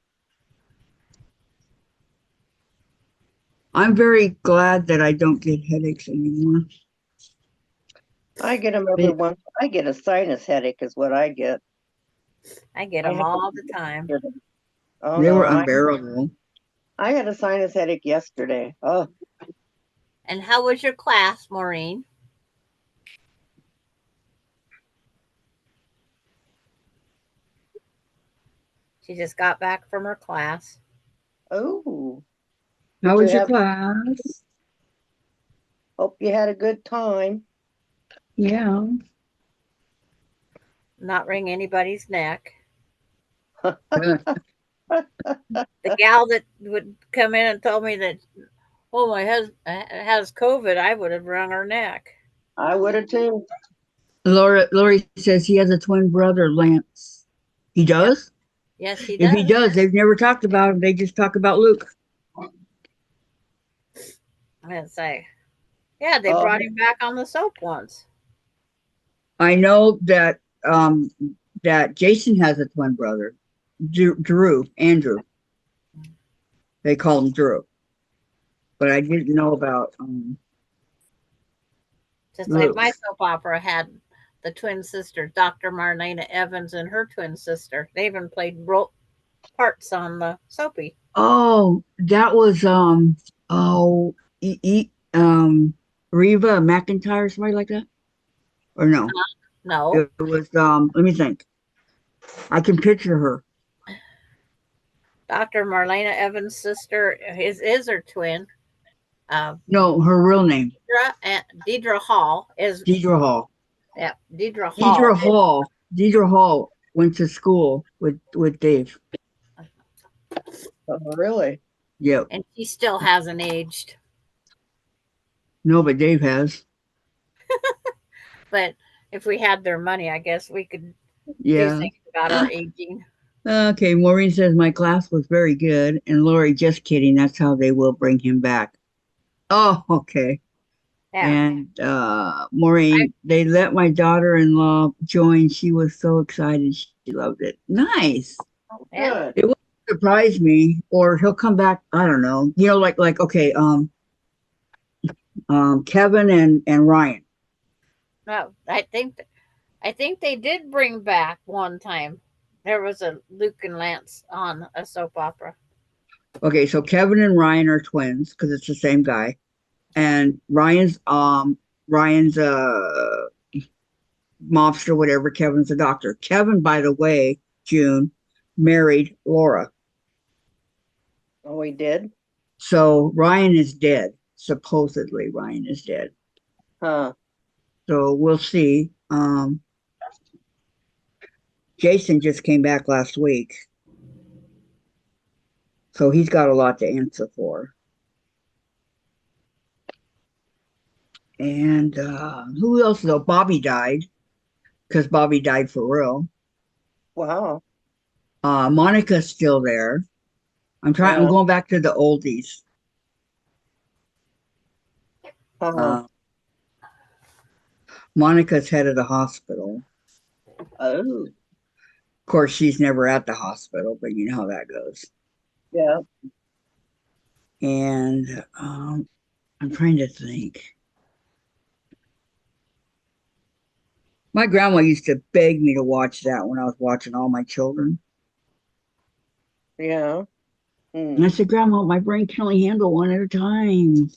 S2: I'm very glad that I don't get headaches anymore.
S3: I get them every once. I get a sinus headache, is what I get.
S1: I get
S3: I
S1: them
S3: have
S1: all the time.
S3: Oh
S2: They
S3: no,
S2: were unbearable.
S3: I had a sinus headache yesterday. Oh,
S1: And how was your class, Maureen? She just got back from her class.
S3: oh.
S2: How
S3: Did
S2: was
S3: you
S2: your
S3: have?
S2: class?
S3: Hope you had a good time.
S2: Yeah.
S1: Not wring anybody's neck.
S2: Good.
S1: The gal that would come in and told me that, oh, my husband has COVID, I would have wrung her neck.
S3: I would have too.
S2: Lori says he has a twin brother, Lance. He does?
S1: Yes, he
S2: If
S1: does.
S2: he does, they've never talked about him. They just talk about Luke.
S1: And it's like, yeah, they
S3: Oh,
S1: brought him back on the soap once.
S2: I know that that Jason has a twin brother, Andrew. They call him Drew, but I didn't know about
S1: Just like
S2: Luke.
S1: my soap opera had the twin sister, Dr. Marlena Evans, and her twin sister. They even played parts on the soapy.
S2: Oh, that was oh Reva McIntyre or somebody like that, or no?
S1: No,
S2: It was let me think. I can picture her.
S1: Dr. Marlena Evans' sister is her twin.
S2: No, her real name,
S1: Deidre Hall is
S2: Deidre Hall.
S1: yeah, Deidre Hall.
S2: Deidre Hall. Deidre Hall went to school with Dave.
S3: Oh, really?
S2: Yep.
S1: And she still hasn't aged.
S2: No, but Dave has.
S1: But if we had their money, I guess we could do
S2: Yeah.
S1: things about our aging.
S2: Okay, Maureen says my class was very good, and Lori, just kidding. That's how they will bring him back. Oh, okay.
S1: Yeah.
S2: And Maureen, they let my daughter-in-law join. She was so excited. She loved it. Nice.
S1: Yeah.
S3: Good.
S2: It wouldn't surprise me, or he'll come back. I don't know. You know, like okay, Kevin and Ryan.
S1: No, I think they did bring back one time. There was a Luke and Lance on a soap opera.
S2: Okay, so Kevin and Ryan are twins because it's the same guy, and Ryan's mobster, whatever. Kevin's a doctor. Kevin, by the way, June married Laura.
S3: Oh, he did?
S2: So Ryan is dead. Supposedly, Ryan is dead.
S3: Huh.
S2: So we'll see. Jason just came back last week. So he's got a lot to answer for. And who else though? Bobby died because Bobby died for real.
S3: Wow.
S2: Monica's still there. I'm
S3: Yeah.
S2: going back to the oldies.
S3: Oh.
S2: Monica's head of the hospital.
S3: Oh.
S2: Of course, she's never at the hospital, but you know how that goes.
S3: Yeah.
S2: And I'm trying to think. My grandma used to beg me to watch that when I was watching All My Children.
S3: Yeah.
S2: And I said, Grandma, my brain can only handle one at a time.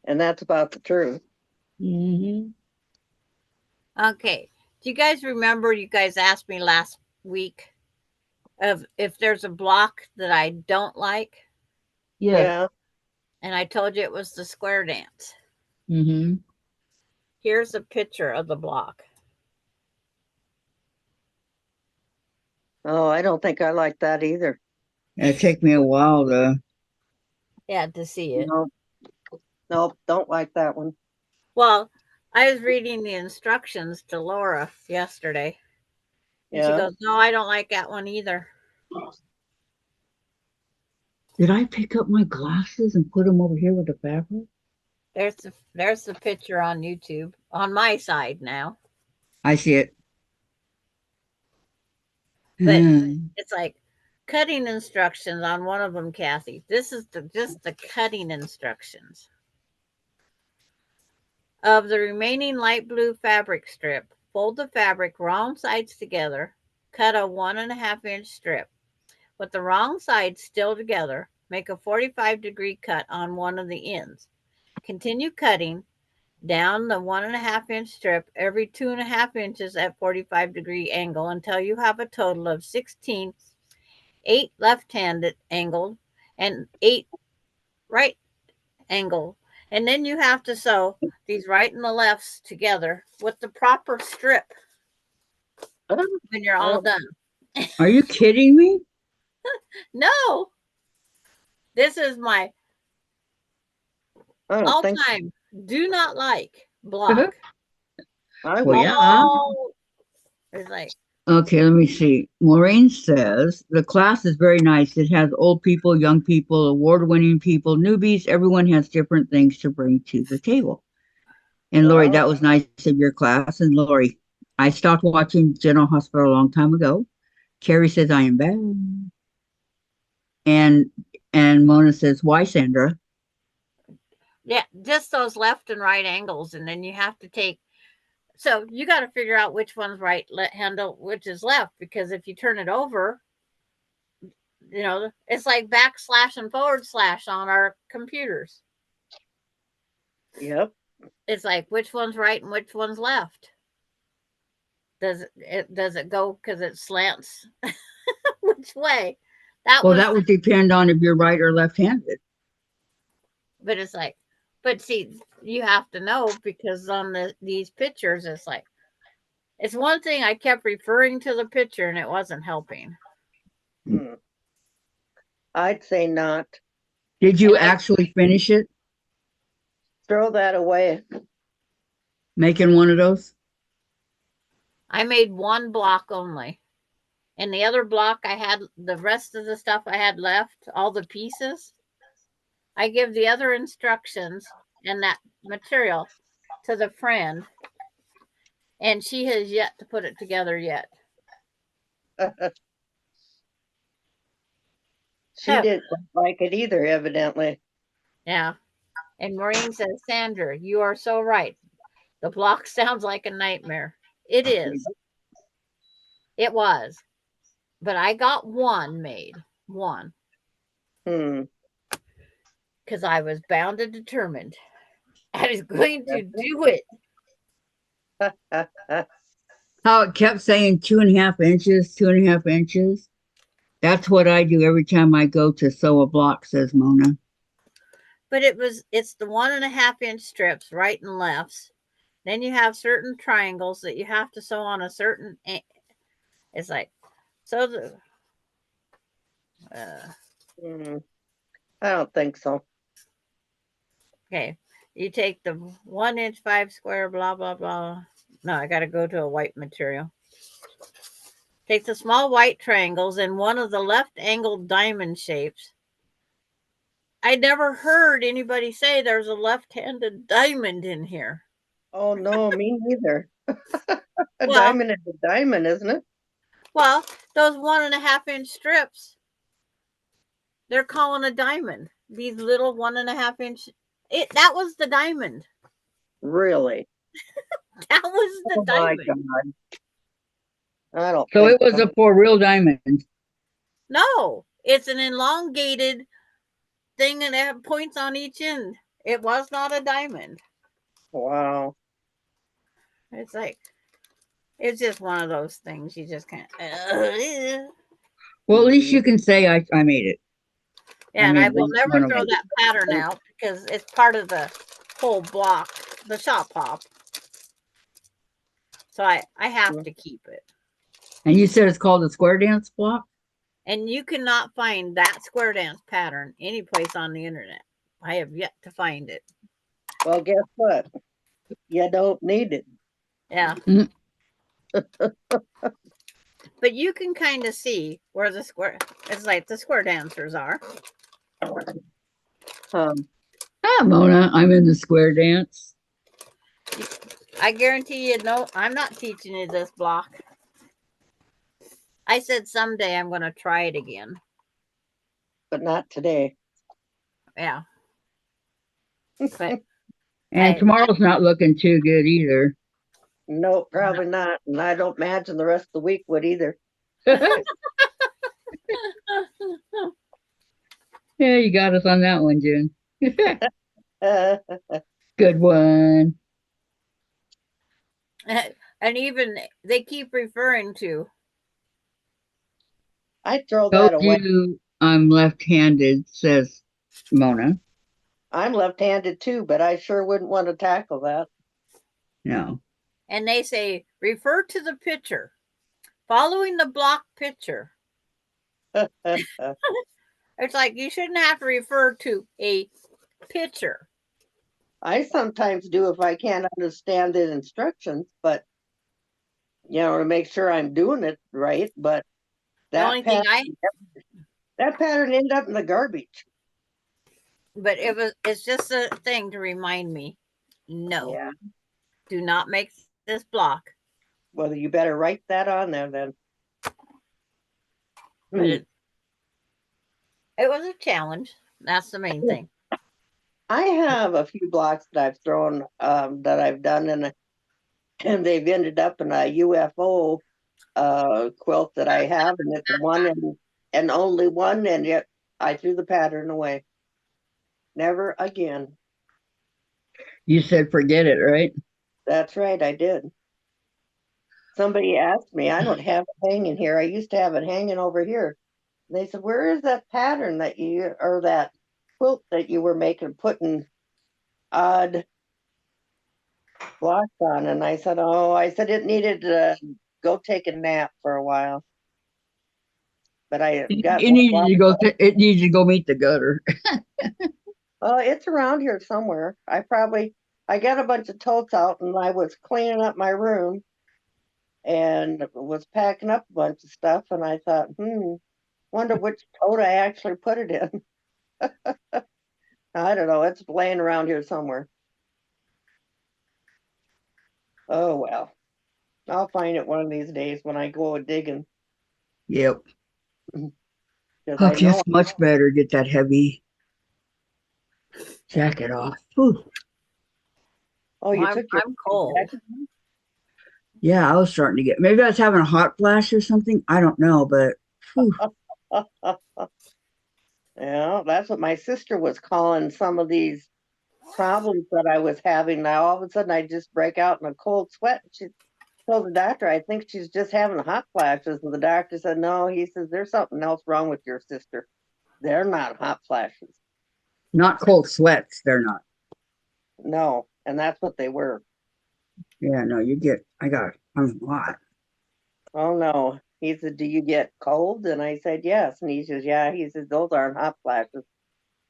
S3: And that's about the truth.
S2: Mm-hmm.
S1: Okay. Do you guys remember you guys asked me last week of if there's a block that I don't like?
S3: Yeah.
S1: And I told you it was the square dance.
S2: Mm-hmm.
S1: Here's a picture of the block.
S3: Oh, I don't think I like that either.
S2: It took me a while to.
S1: Yeah, to see it.
S3: Nope. Nope, don't like that one.
S1: Well, I was reading the instructions to Laura yesterday. And she
S3: Yeah.
S1: goes, no, I don't like that one either.
S2: Did I pick up my glasses and put them over here with the fabric?
S1: There's the picture on YouTube on my side now.
S2: I see it.
S1: But it's like cutting instructions on one of them, Kathy. This is just the cutting instructions. Of the remaining light blue fabric strip, fold the fabric wrong sides together, cut a 1.5-inch strip. With the wrong sides still together, make a 45-degree cut on one of the ends. Continue cutting down the 1.5-inch strip every 2.5 inches at 45-degree angle until you have a total of 16, 8 left-handed angled and 8 right angle. And then you have to sew these right and the lefts together with the proper strip when you're all done.
S2: Are you kidding me?
S1: No, this is my all-time do not like block.
S2: Well, yeah.
S1: It's like,
S2: okay, let me see. Maureen says the class is very nice. It has old people, young people, award-winning people, newbies. Everyone has different things to bring to the table. And Lori,
S3: Well,
S2: that was nice of your class. And Lori, I stopped watching General Hospital a long time ago. Carrie says I am bad. And Mona says, why, Sandra?
S1: Yeah, just those left and right angles, and then you have to take. So you got to figure out which one's right handle, which is left, because if you turn it over, it's like backslash and forward slash on our computers.
S3: yep.
S1: It's like which one's right and which one's left. Does it go because it slants which way?
S2: Well, that would depend on if you're right or left-handed.
S1: But it's like, but see, you have to know, because on these pictures, it's like, it's one thing I kept referring to the picture and it wasn't helping.
S3: I'd say not.
S2: Did you actually finish it?
S3: Throw that away.
S2: Making one of those?
S1: I made one block only. And the other block, I had the rest of the stuff I had left, all the pieces. I give the other instructions and that material to the friend, and she has yet to put it together yet.
S3: She didn't like it either, evidently.
S1: Yeah. And Maureen says, Sandra, you are so right. The block sounds like a nightmare. It is. It was. But I got one made. One. Because I was bound and determined. I was going to do it.
S2: How it kept saying 2.5 inches, 2.5 inches. That's what I do every time I go to sew a block, says Mona.
S1: But it's the 1.5 inch strips, right and lefts. Then you have certain triangles that you have to sew on a certain. It's like, so the.
S3: I don't think so.
S1: Okay, you take the 1 inch 5 square, blah blah blah. No, I got to go to a white material. Take the small white triangles and one of the left angled diamond shapes. I never heard anybody say there's a left-handed diamond in here.
S3: Oh no, me neither. A diamond is a diamond, isn't it?
S1: Well, those 1.5 inch strips, they're calling a diamond. These little 1.5 inch. That was the diamond.
S3: Really?
S1: That was the diamond.
S3: My God. I don't.
S2: So it was a for real diamond.
S1: No, it's an elongated thing and it had points on each end. It was not a diamond.
S3: Wow.
S1: It's like, it's just one of those things you just can't.
S2: Well, at least you can say I made it.
S1: Yeah, and I will never throw that pattern out because it's part of the whole block, the shop pop. So I have to keep it.
S2: And you said it's called a square dance block?
S1: And you cannot find that square dance pattern anyplace on the internet. I have yet to find it.
S3: Well, guess what? You don't need it.
S1: Yeah. But you can kind of see where the square, it's like the square dancers are.
S2: Mona, I'm in the square dance.
S1: I guarantee you, no, I'm not teaching you this block. I said someday I'm going to try it again.
S3: But not today.
S1: Yeah. But
S2: and tomorrow's not looking too good either.
S3: No, probably not. And I don't imagine the rest of the week would either.
S2: Yeah, you got us on that one, Jen. Good one.
S1: And even they keep referring to.
S3: I throw that away.
S2: I'm left-handed, says Mona.
S3: I'm left-handed too, but I sure wouldn't want to tackle that.
S2: No.
S1: And they say, refer to the picture. Following the block picture. It's like you shouldn't have to refer to a picture.
S3: I sometimes do if I can't understand the instructions, but to make sure I'm doing it right. But that pattern ended up in the garbage.
S1: But it's just a thing to remind me. No.
S3: Yeah.
S1: Do not make this block.
S3: Well, you better write that on there then.
S1: But it was a challenge. That's the main thing.
S3: I have a few blocks that I've thrown, that I've done, and they've ended up in a UFO quilt that I have, and it's one and only one, and yet I threw the pattern away. Never again.
S2: You said forget it, right?
S3: That's right, I did. Somebody asked me, I don't have it hanging here. I used to have it hanging over here. And they said, where is that pattern that you, or that quilt that you were making, putting odd blocks on? And I said, oh, I said it needed to go take a nap for a while. But I got
S2: It needed to go. It needed to go meet the gutter.
S3: Oh, it's around here somewhere. I got a bunch of totes out, and I was cleaning up my room and was packing up a bunch of stuff, and I thought, wonder which tote I actually put it in. I don't know. It's laying around here somewhere. Oh, well. I'll find it one of these days when I go digging.
S2: Yep.
S3: 'Cause I
S2: Okay,
S3: know.
S2: it's much better. Get that heavy jacket off. Whew.
S3: Oh, you
S1: Well,
S3: took your
S1: I'm cold.
S3: jacket?
S2: Yeah, I was starting to get. Maybe I was having a hot flash or something. I don't know, but whew.
S3: Yeah, that's what my sister was calling some of these problems that I was having. Now all of a sudden I just break out in a cold sweat. She told the doctor, I think she's just having hot flashes. And the doctor said, no, he says, there's something else wrong with your sister. They're not hot flashes.
S2: Not cold sweats. They're not.
S3: No, and that's what they were.
S2: Yeah, no, you get. I'm hot.
S3: Oh no. He said, do you get cold? And I said, yes. And he says, yeah. He says, those aren't hot flashes.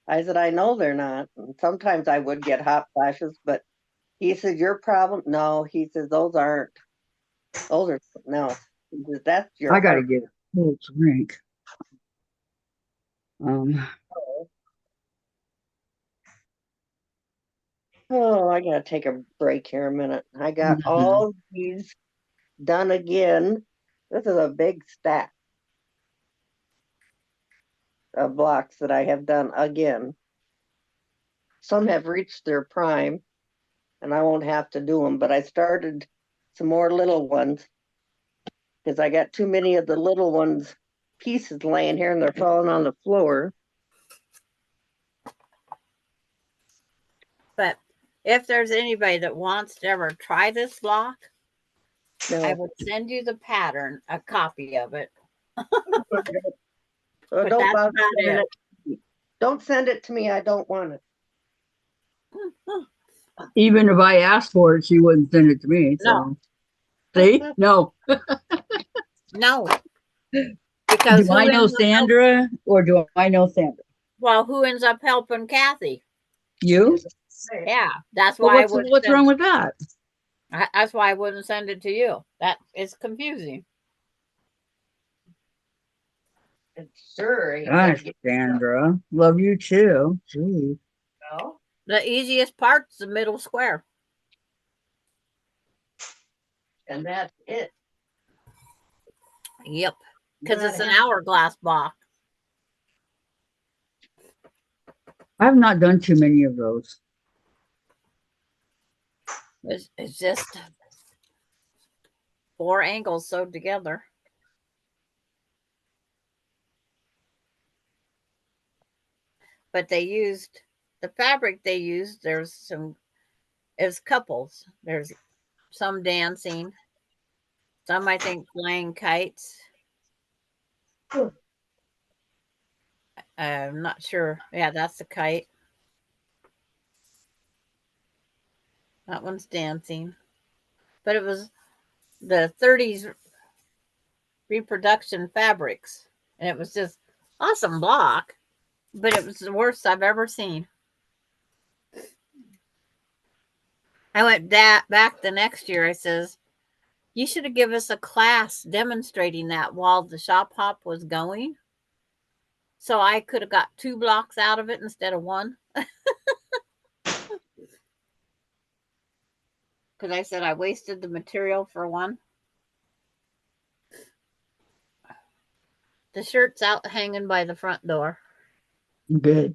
S3: I said, I know they're not. And sometimes I would get hot flashes, but he said, your problem? No, he says, those are something else. He says, that's your
S2: I got to
S3: heart.
S2: get a cold drink.
S3: Oh, I gotta take a break here a minute. I got all these done again. This is a big stack of blocks that I have done again. Some have reached their prime, and I won't have to do them, but I started some more little ones because I got too many of the little ones pieces laying here and they're falling on the floor.
S1: But if there's anybody that wants to ever try this block,
S3: No.
S1: I would send you the pattern, a copy of it.
S3: But
S1: But
S3: don't
S1: that's
S3: bother
S1: about
S3: sending
S1: it.
S3: it. Don't send it to me. I don't want it.
S2: Even if I asked for it, she wouldn't send it to me. So.
S1: No.
S2: See? No.
S1: No. Because
S2: Do I know Sandra or do I know Sandra?
S1: Well, who ends up helping Kathy?
S2: You?
S1: Yeah, that's
S2: Well,
S1: why
S2: what's wrong with that?
S1: That's why I wouldn't send it to you. That is confusing.
S3: Sure.
S2: Gosh, Sandra. Love you too. Gee.
S3: No.
S1: The easiest part's the middle square.
S3: And that's it.
S1: Yep. Because it's an hourglass block.
S2: I've not done too many of those.
S1: It's just 4 angles sewed together. But they used the fabric they used. It's couples. There's some dancing, some I think flying kites. I'm not sure. Yeah, that's a kite. That one's dancing. But it was the 30s reproduction fabrics. And it was just awesome block. But it was the worst I've ever seen. I went back the next year. I says, you should have given us a class demonstrating that while the shop hop was going. So I could have got 2 blocks out of it instead of 1. because I said I wasted the material for one. The shirt's out hanging by the front door.
S2: Good.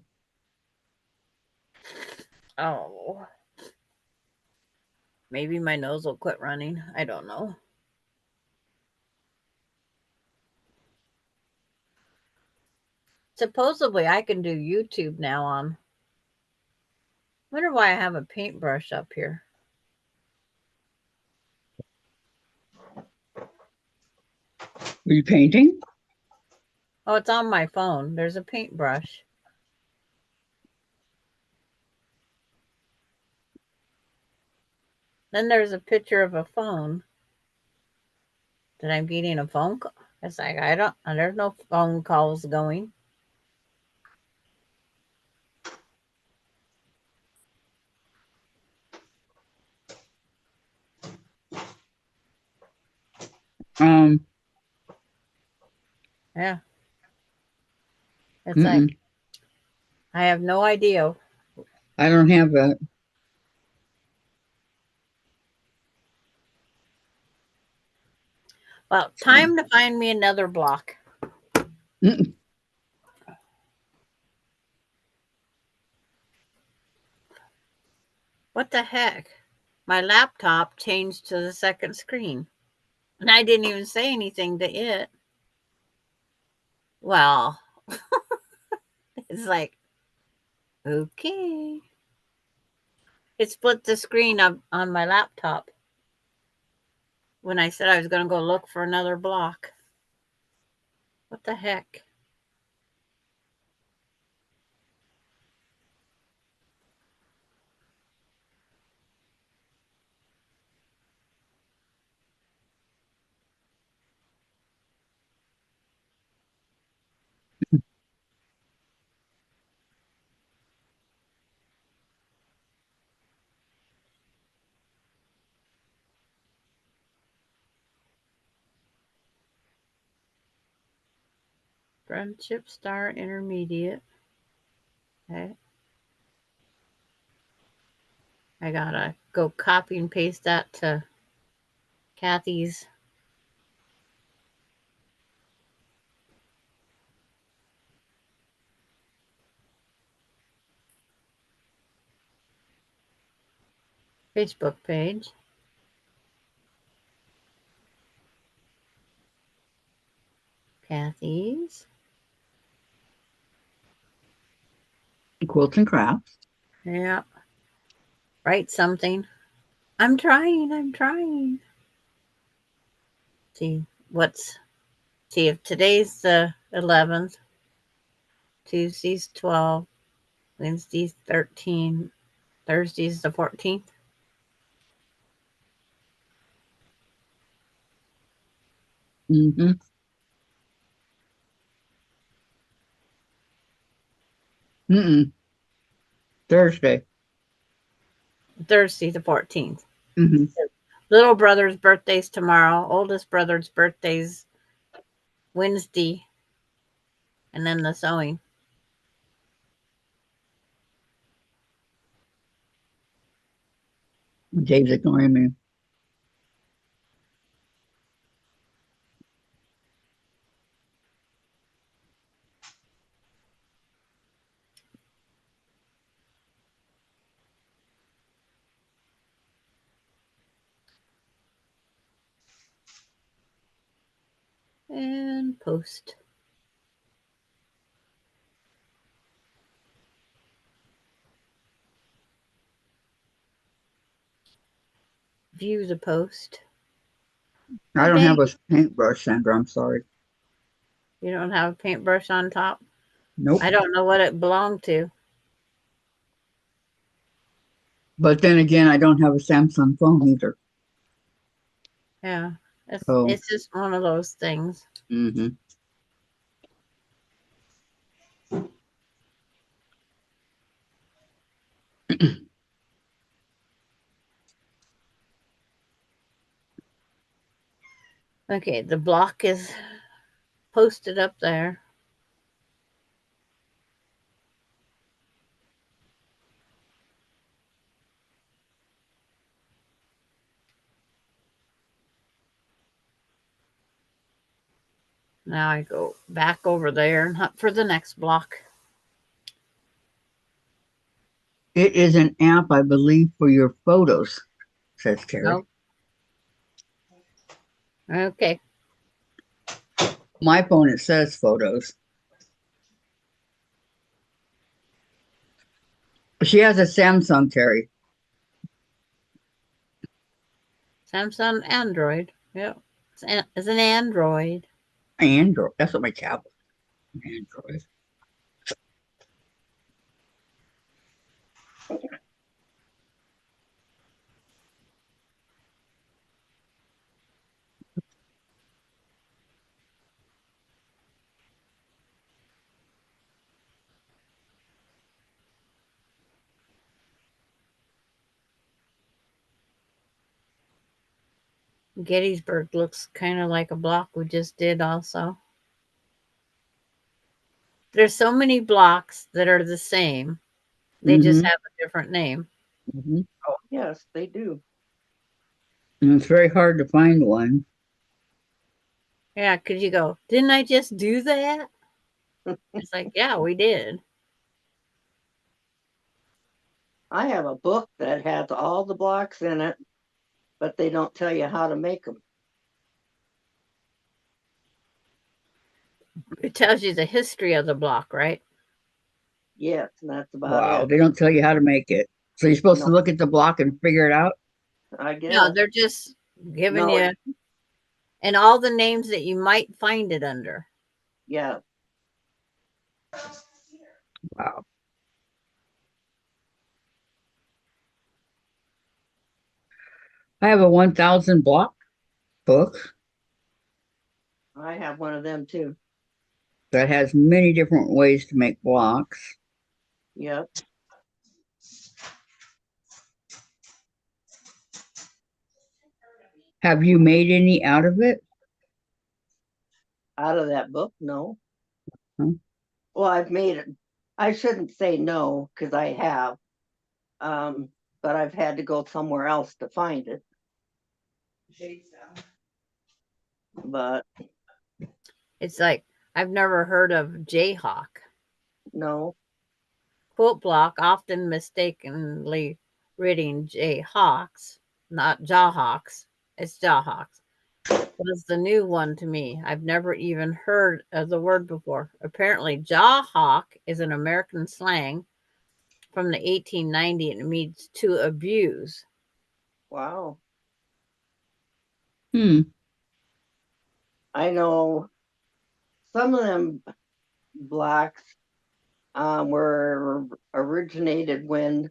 S1: Oh. Maybe my nose will quit running. I don't know. Supposedly I can do YouTube now on. Wonder why I have a paintbrush up here.
S2: Were you painting?
S1: Oh, it's on my phone. There's a paintbrush. Then there's a picture of a phone. That I'm getting a phone call. It's like I don't. There's no phone calls going.
S2: Um.
S1: Yeah. It's like I have no idea.
S2: I don't have that.
S1: Well, time to find me another block.
S2: Mm-mm.
S1: What the heck? My laptop changed to the second screen. And I didn't even say anything to it. Well, it's like, okay. It split the screen on my laptop when I said I was going to go look for another block. What the heck? Friendship Star Intermediate. Okay. I gotta go copy and paste that to Kathy's. Facebook page. Kathy's.
S2: Quilts and crafts.
S1: Yeah. Write something. I'm trying. See if today's the 11th, Tuesday's 12, Wednesday's 13, Thursday's the 14th.
S2: Mm-hmm. Mm-mm. Thursday.
S1: Thursday the 14th.
S2: Mm-hmm.
S1: Little brother's birthday's tomorrow. Oldest brother's birthday's Wednesday. And then the sewing.
S2: Dave's ignoring me.
S1: And post. View the post.
S2: I don't have a paintbrush, Sandra. I'm sorry.
S1: You don't have a paintbrush on top?
S2: Nope.
S1: I don't know what it belonged to.
S2: But then again, I don't have a Samsung phone either.
S1: Yeah.
S2: Oh.
S1: It's just one of those things.
S2: Mm-hmm.
S1: Okay, the block is posted up there. Now I go back over there and hunt for the next block.
S2: It is an app, I believe, for your photos, says Terry.
S1: Nope. Okay.
S2: My phone, it says photos. She has a Samsung, Terry.
S1: Samsung Android. Yep. It's an Android.
S2: Android. That's what my tablet. Android.
S1: Gettysburg looks kind of like a block we just did also. There's so many blocks that are the same. They just have a different name.
S2: Mm-hmm.
S3: Oh, yes, they do.
S2: And it's very hard to find one.
S1: Yeah, because you go, didn't I just do that? It's like, yeah, we did.
S3: I have a book that has all the blocks in it, but they don't tell you how to make them.
S1: It tells you the history of the block, right?
S3: Yes, and that's about
S2: Wow.
S3: it.
S2: They don't tell you how to make it. So you're supposed to
S3: No.
S2: look at the block and figure it out?
S3: I guess.
S1: No, they're just giving
S3: No,
S1: you and all the names that you might find it under.
S3: yeah.
S2: Wow. I have a 1,000 block book
S3: I have one of them too.
S2: that has many different ways to make blocks.
S3: Yep.
S2: Have you made any out of it?
S3: Out of that book, no.
S2: Huh?
S3: Well, I've made it. I shouldn't say no because I have, but I've had to go somewhere else to find it. But
S1: It's like, I've never heard of Jayhawk.
S3: no,
S1: Quilt block, often mistakenly reading Jayhawks, not Jawhawks. It's Jawhawks. Was the new one to me. I've never even heard of the word before. Apparently, Jawhawk is an American slang from the 1890s and it means to abuse.
S3: wow.
S2: Hmm.
S3: I know some of them blocks were originated when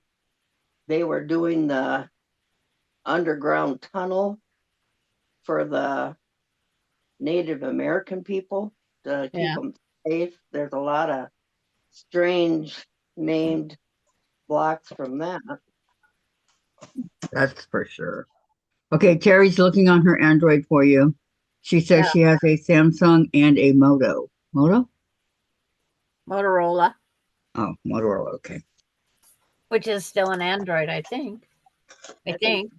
S3: they were doing the underground tunnel for the Native American people to keep
S1: Yeah.
S3: them safe. There's a lot of strange named blocks from that.
S2: That's for sure. Okay, Terry's looking on her Android for you. She says
S1: Yeah.
S2: she has a Samsung and a Moto. Moto?
S1: Motorola,
S2: Oh, Motorola. Okay.
S1: which is still an Android, I think. I think.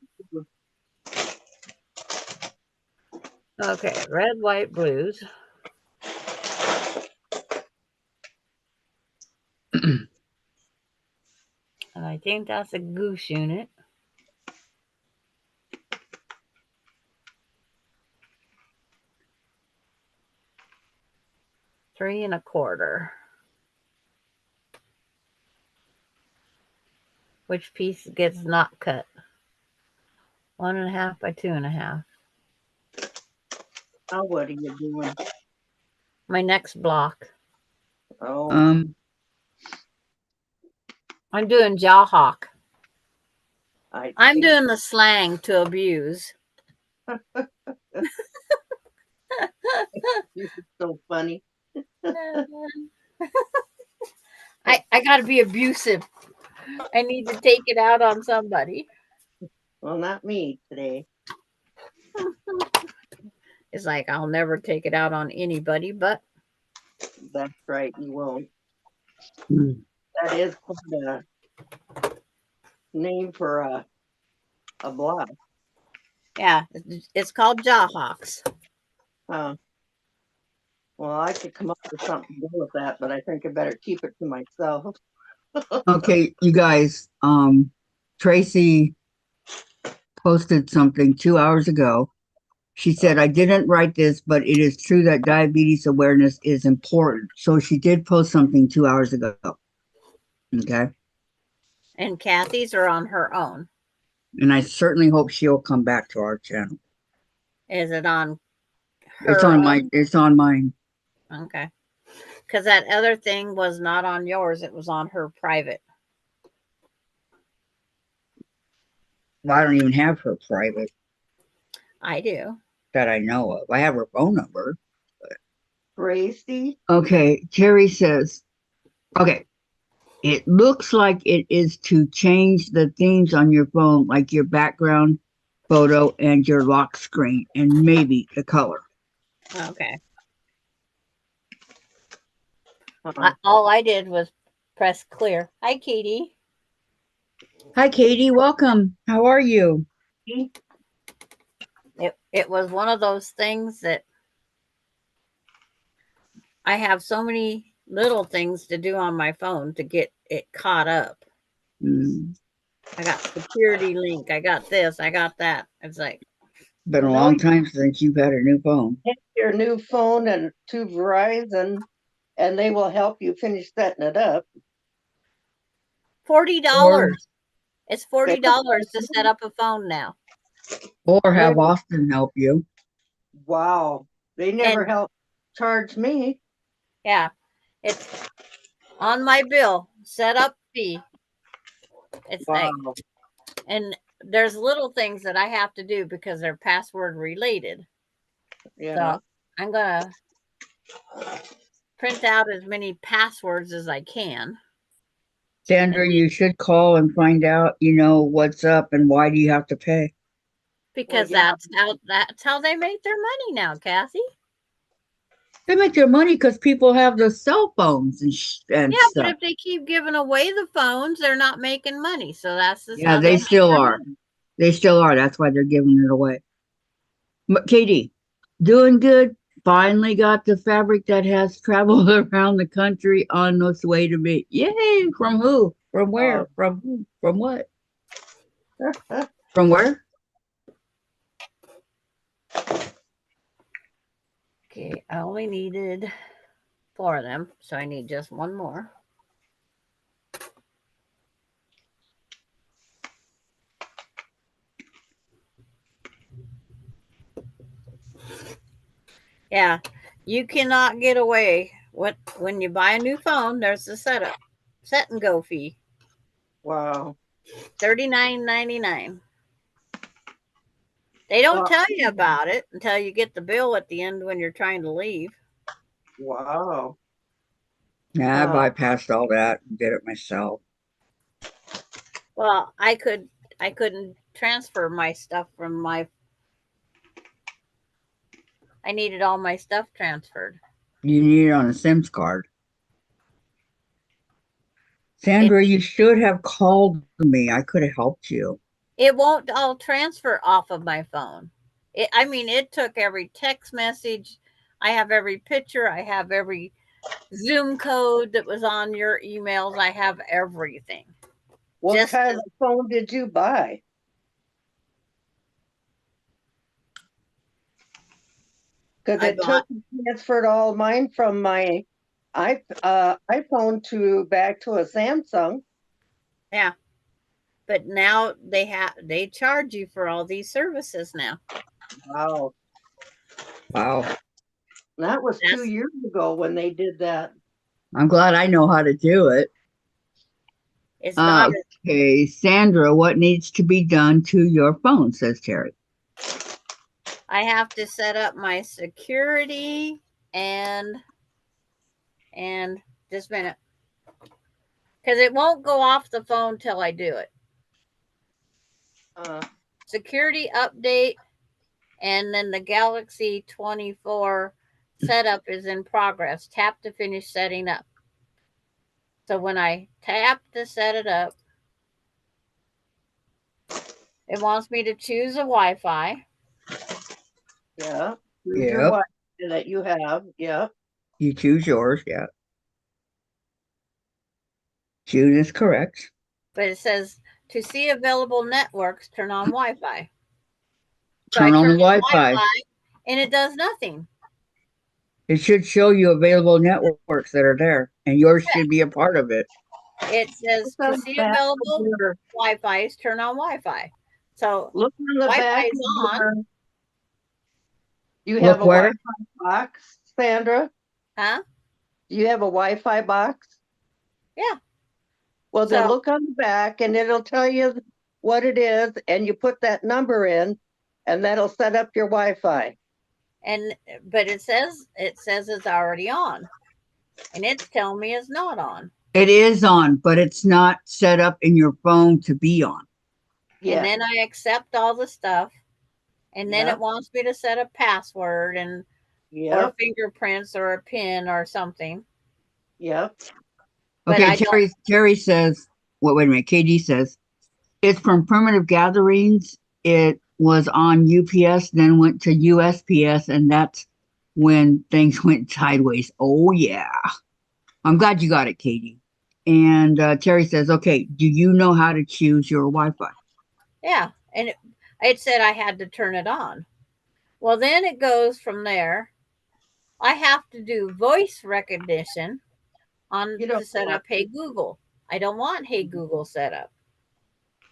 S1: Okay, red, white, blues. And I think that's a goose unit. Three and a quarter. Which piece gets not cut? 1.5 by 2.5.
S3: Now what are you doing?
S1: My next block.
S3: Oh,
S1: I'm doing Jawhawk. I'm
S3: think
S1: doing the slang to abuse.
S3: this is so funny.
S1: I got to be abusive. I need to take it out on somebody.
S3: Well, not me today.
S1: It's like I'll never take it out on anybody, but
S3: That's right, you won't.
S2: hmm.
S3: That is quite a name for a block.
S1: yeah, it's called Jawhawks.
S3: Huh. Well, I could come up with something to do with that, but I think I better keep it to myself.
S2: Okay, you guys, Tracy posted something 2 hours ago. She said, I didn't write this, but it is true that diabetes awareness is important. So she did post something 2 hours ago. Okay.
S1: And Kathy's are on her own.
S2: And I certainly hope she'll come back to our channel.
S1: Is it on
S2: It's
S1: her
S2: on
S1: own?
S2: it's on mine.
S1: Okay. Because that other thing was not on yours. It was on her private.
S2: Well, I don't even have her private
S1: I do.
S2: that I know of. I have her phone number.
S3: Gracie?
S2: Okay, Terry says, okay, it looks like it is to change the themes on your phone, like your background photo and your lock screen, and maybe the color.
S1: Okay.
S3: Uh-huh.
S1: All I did was press clear. Hi, Katie.
S2: Hi, Katie. Welcome. How are you?
S1: It was one of those things that I have so many little things to do on my phone to get it caught up.
S2: Mm,
S1: I got security link. I got this. I got that. It's like,
S2: been a
S3: No,
S2: long time since you've had a new phone.
S3: take your new phone and to Verizon, and they will help you finish setting it up.
S1: $40. It's $40 to set
S3: Wow.
S1: up a phone now.
S2: Or have Austin help you.
S3: They never
S1: And
S3: help charge me.
S1: yeah, it's on my bill. Set up fee. It's like,
S3: Wow.
S1: and there's little things that I have to do because they're password related.
S3: Yeah.
S1: So I'm gonna print out as many passwords as I can.
S2: Sandra, you should call and find out, what's up and why do you have to pay?
S1: Because
S3: Well, yeah.
S1: that's how they make their money now, Kathy.
S2: They make their money because people have the cell phones and
S1: Yeah, but
S2: stuff.
S1: if they keep giving away the phones, they're not making money. So that's just
S2: Yeah,
S1: how they
S2: they
S1: make
S2: still
S1: their
S2: are.
S1: money.
S2: They still are. That's why they're giving it away. Katie, doing good. Finally got the fabric that has traveled around the country on its way to me. Yay! From who? From where? From who? From what? From where?
S1: Okay, I only needed 4 of them, so I need just one more. Yeah, you cannot get away. When you buy a new phone, there's the set and go fee.
S3: Wow.
S1: $39.99. They don't
S3: Wow.
S1: tell you about it until you get the bill at the end when you're trying to leave.
S3: Wow.
S2: Yeah, I bypassed all that and did it myself.
S1: Well, I couldn't transfer my stuff from my. I needed all my stuff transferred.
S2: You need it on a SIMS card. Sandra, you should have called me. I could have helped you.
S1: It won't all transfer off of my phone. It took every text message. I have every picture. I have every Zoom code that was on your emails. I have everything.
S3: What kind of phone did you buy? Because it transferred all mine from my iPhone back to a Samsung.
S1: Yeah. But now they charge you for all these services now.
S3: Wow.
S2: Wow.
S3: That was 2 years ago when they did that.
S2: I'm glad I know how to do it.
S1: It's not.
S2: Okay, Sandra, what needs to be done to your phone, says Terry.
S1: I have to set up my security and just a minute. Because it won't go off the phone till I do it. Security update, and then the Galaxy 24 setup is in progress. Tap to finish setting up. So when I tap to set it up, it wants me to choose a Wi-Fi.
S3: Yeah. Choose your Wi-Fi that you have. Yeah.
S2: You choose yours, yeah. June is correct.
S1: But it says to see available networks, turn on Wi-Fi. So
S2: Turn
S1: I
S2: on
S1: turn
S2: the
S1: on
S2: Wi-Fi.
S1: Wi-Fi and it does nothing.
S2: It should show you available networks that are there, and yours should be a part of it.
S1: It says
S3: Look
S1: to
S3: on the
S1: see
S3: back of
S1: available
S3: your-
S1: Wi-Fi's, turn on Wi-Fi. So
S3: Look on the back
S1: Wi-Fi's
S3: of
S1: on.
S3: your- You
S2: Look
S3: have a
S2: where?
S3: Wi-Fi box, Sandra?
S1: Huh?
S3: Do you have a Wi-Fi box?
S1: Yeah.
S3: Well, then
S1: So-
S3: look on the back and it'll tell you what it is, and you put that number in, and that'll set up your Wi-Fi.
S1: But it says it's already on. And it's telling me it's not on.
S2: It is on, but it's not set up in your phone to be on.
S3: Yeah,
S1: And then I accept all the stuff. And then
S3: Yep.
S1: it wants me to set a password and or
S3: yep,
S1: fingerprints or a pin or something.
S3: yep.
S1: But
S2: Okay,
S1: I don't-
S2: Terry says, wait a minute, KD says, it's from Primitive Gatherings. It was on UPS, then went to USPS, and that's when things went sideways. Oh, yeah. I'm glad you got it, Katie. And Terry says, okay, do you know how to choose your Wi-Fi?
S1: Yeah. And it said I had to turn it on. Well, then it goes from there. I have to do voice recognition on
S3: You don't
S1: to set
S3: have
S1: up Hey Google. I don't want Hey Google set up.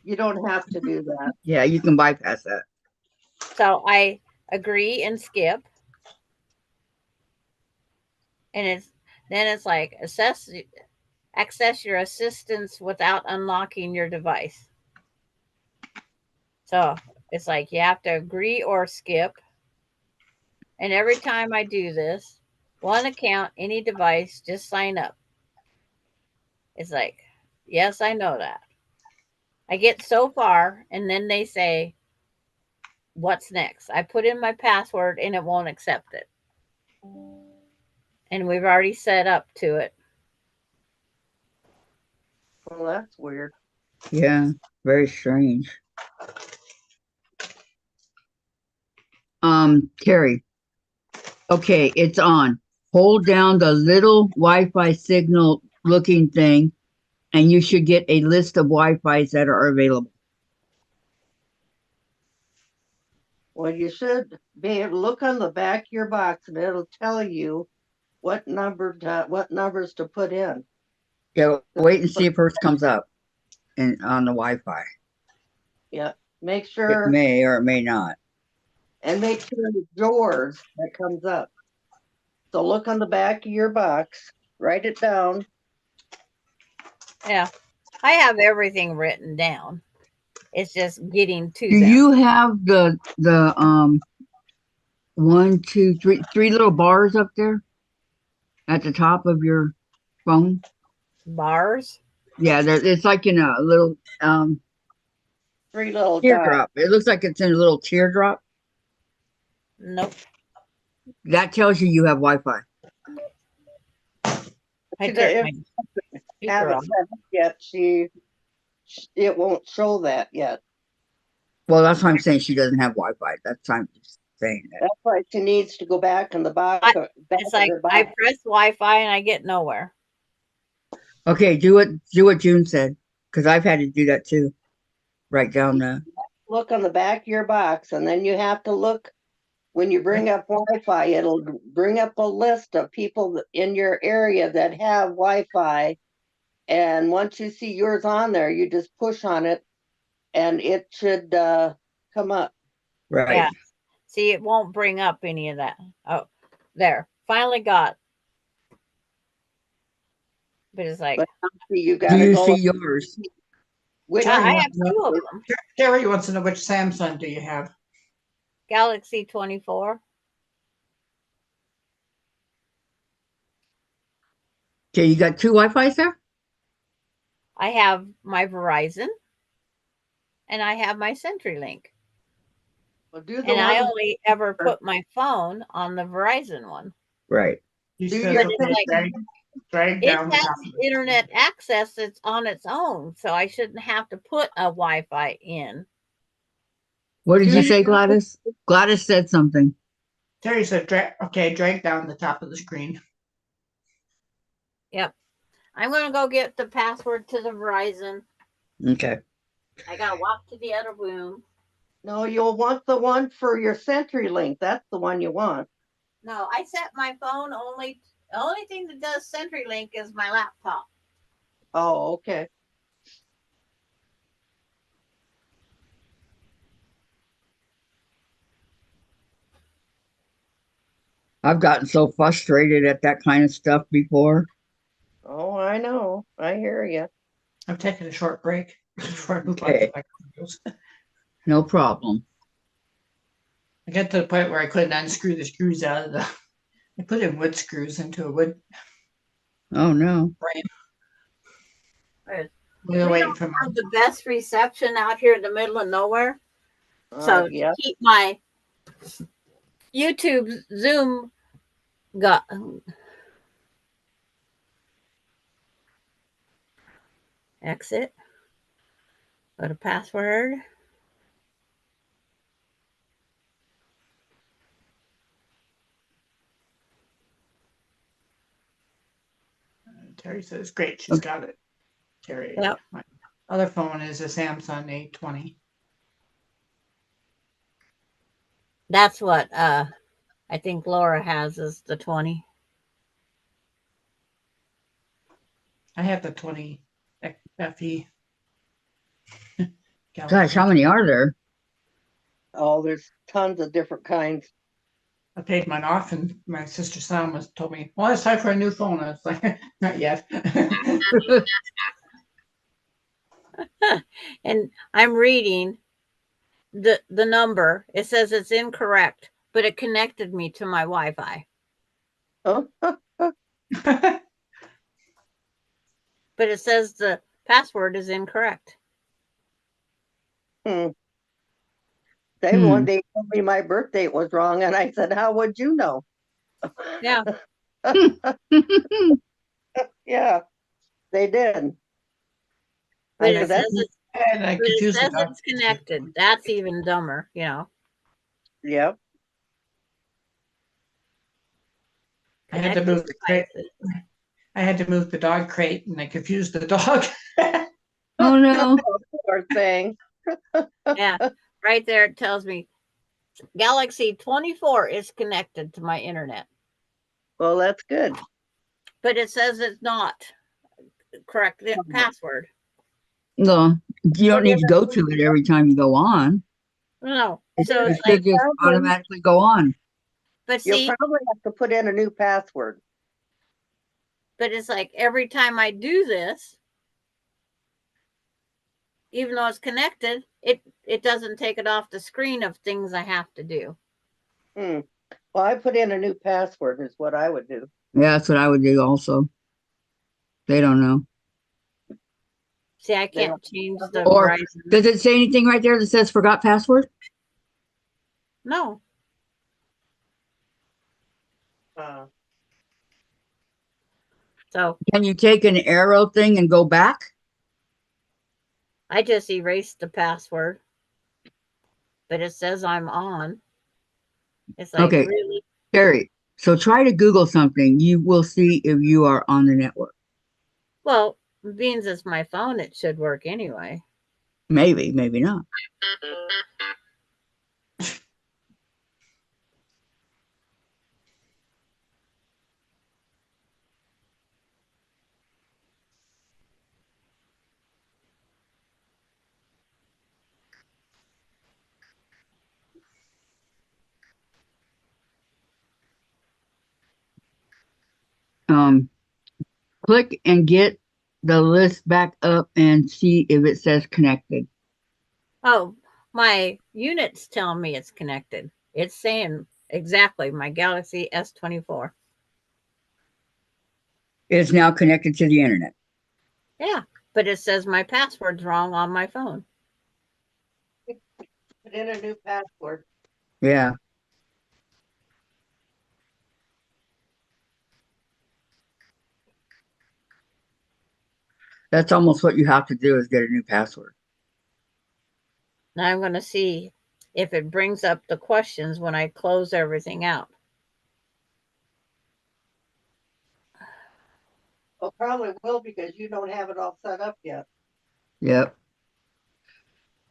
S3: You don't have to do that.
S2: Yeah, you can bypass that.
S1: So I agree and skip. And it's like access your assistance without unlocking your device. So it's like you have to agree or skip. And every time I do this, one account, any device, just sign up. It's like, yes, I know that. I get so far, and then they say, what's next? I put in my password and it won't accept it. And we've already set up to it.
S3: Well, that's weird.
S2: Yeah, very strange. Terry. Okay, it's on. Hold down the little Wi-Fi signal looking thing, and you should get a list of Wi-Fis that are available.
S3: Well, you should be able to look on the back of your box, and it'll tell you what numbers to put in.
S2: Yeah, wait and see if hers comes up and on the Wi-Fi.
S3: Yeah, make
S2: It
S3: sure
S2: may or it may not.
S3: and make sure it's yours that comes up. So look on the back of your box, write it down.
S1: Yeah. I have everything written down. It's just getting to
S2: Do
S1: them.
S2: you have the 1, 2, 3 little bars up there at the top of your phone?
S1: Bars?
S2: Yeah, it's like in a little
S3: 3 little dots.
S2: teardrop. It looks like it's in a little teardrop.
S1: Nope.
S2: That tells you have Wi-Fi.
S1: I
S3: She
S1: turned
S3: didn't
S1: my speaker
S3: haven't
S1: off.
S3: set up yet. It won't show that yet.
S2: Well, that's why I'm saying she doesn't have Wi-Fi. That's why I'm just saying that.
S3: That's why she needs to go back in the box. back
S1: It's
S3: of
S1: like
S3: her
S1: I
S3: box.
S1: press Wi-Fi and I get nowhere.
S2: Okay, do what June said, because I've had to do that too. Write down the.
S3: Look on the back of your box, and then you have to look when you bring up Wi-Fi. It'll bring up a list of people in your area that have Wi-Fi. And once you see yours on there, you just push on it, and it should come up.
S2: Right.
S1: Yeah. See, it won't bring up any of that. Oh, there. Finally got. But it's like
S3: But see, you
S2: Do
S3: gotta
S2: you
S3: go.
S2: see yours?
S3: Which
S1: I
S4: Terry
S1: have
S4: wants to know-
S1: two of them.
S4: Terry wants to know which Samsung do you have?
S1: Galaxy 24.
S2: Okay, you got 2 Wi-Fi's there?
S1: I have my Verizon and I have my CenturyLink.
S3: Well, do the
S1: And I
S3: one-
S1: only ever put my phone on the Verizon one.
S2: Right.
S4: He
S3: Do
S4: says,
S3: your
S4: okay,
S1: thing.
S4: drag
S1: It
S4: down the
S1: has
S4: top of it.
S1: internet access that's on its own, so I shouldn't have to put a Wi-Fi in.
S2: What did
S3: Do
S2: you
S3: you-
S2: say, Gladys? Gladys said something.
S4: Terry said, drag down the top of the screen.
S1: Yep. I'm going to go get the password to the Verizon.
S2: Okay.
S1: I got to walk to the other room.
S3: No, you'll want the one for your CenturyLink. That's the one you want.
S1: No, I set my phone only. The only thing that does CenturyLink is my laptop.
S3: Oh, okay.
S2: I've gotten so frustrated at that kind of stuff before.
S3: Oh, I know. I hear you.
S4: I'm taking a short break before I move on
S2: Okay.
S4: to my videos.
S2: No problem.
S4: I got to the point where I couldn't unscrew the screws out of the. I put in wood screws into a wood
S2: Oh no.
S4: frame.
S1: Right.
S4: We were
S1: We
S4: waiting
S1: don't
S4: for
S1: have the best reception out here in the middle of nowhere. So
S3: Yeah.
S1: to keep my YouTube Zoom got exit. Go to password.
S4: Terry says, great, she's got it. Terry.
S1: Yep.
S4: My other phone is a Samsung A20.
S1: That's what I think Laura has is the 20.
S4: I have the 20 FE.
S2: Gosh, how many are there?
S3: Oh, there's tons of different kinds.
S4: I paid mine off, and my sister Sam was told me, "Well, it's time for a new phone." I was like, "Not yet."
S1: And I'm reading the number. It says it's incorrect, but it connected me to my Wi-Fi.
S3: Oh,
S1: But it says the password is incorrect.
S3: They one day told me my birth date was wrong, and I said, "How would you know?"
S1: Yeah.
S3: Yeah, they did.
S1: But
S3: I
S1: it
S3: said,
S1: says
S3: "That's
S1: it's
S4: And I
S1: but it
S4: confused the
S1: says
S4: dog.
S1: it's connected. That's even dumber, you know.
S3: yep."
S4: I had to
S1: Connected
S4: move the crate.
S1: devices.
S4: I had to move the dog crate, and I confused the dog.
S2: Oh no.
S3: Poor thing.
S1: Yeah. Right there it tells me Galaxy 24 is connected to my internet.
S3: Well, that's good.
S1: But it says it's not correct password.
S2: No, you don't
S3: Put in
S2: need to go to it every time you go on.
S1: No.
S2: It,
S1: So
S2: it
S1: it's like,
S2: should just automatically go on.
S1: but
S3: You'll
S1: see,
S3: probably have to put in a new password.
S1: but it's like every time I do this, even though it's connected, it doesn't take it off the screen of things I have to do.
S3: Well, I put in a new password is what I would do.
S2: Yeah, that's what I would do also. They don't know.
S1: See, I can't change the
S2: Or
S1: Verizon.
S2: does it say anything right there that says forgot password?
S1: No. So
S2: Can you take an arrow thing and go back?
S1: I just erased the password, but it says I'm on. It's like,
S2: Okay,
S1: really?
S2: Terry. So try to Google something. You will see if you are on the network.
S1: Well, being it's my phone, it should work anyway.
S2: Maybe, maybe not. Click and get the list back up and see if it says connected.
S1: Oh, my unit's telling me it's connected. It's saying exactly my Galaxy S24.
S2: It's now connected to the internet.
S1: Yeah, but it says my password's wrong on my phone.
S3: Put in a new password.
S2: Yeah. That's almost what you have to do is get a new password.
S1: Now I'm going to see if it brings up the questions when I close everything out.
S3: Well, probably will because you don't have it all set up yet.
S2: Yep.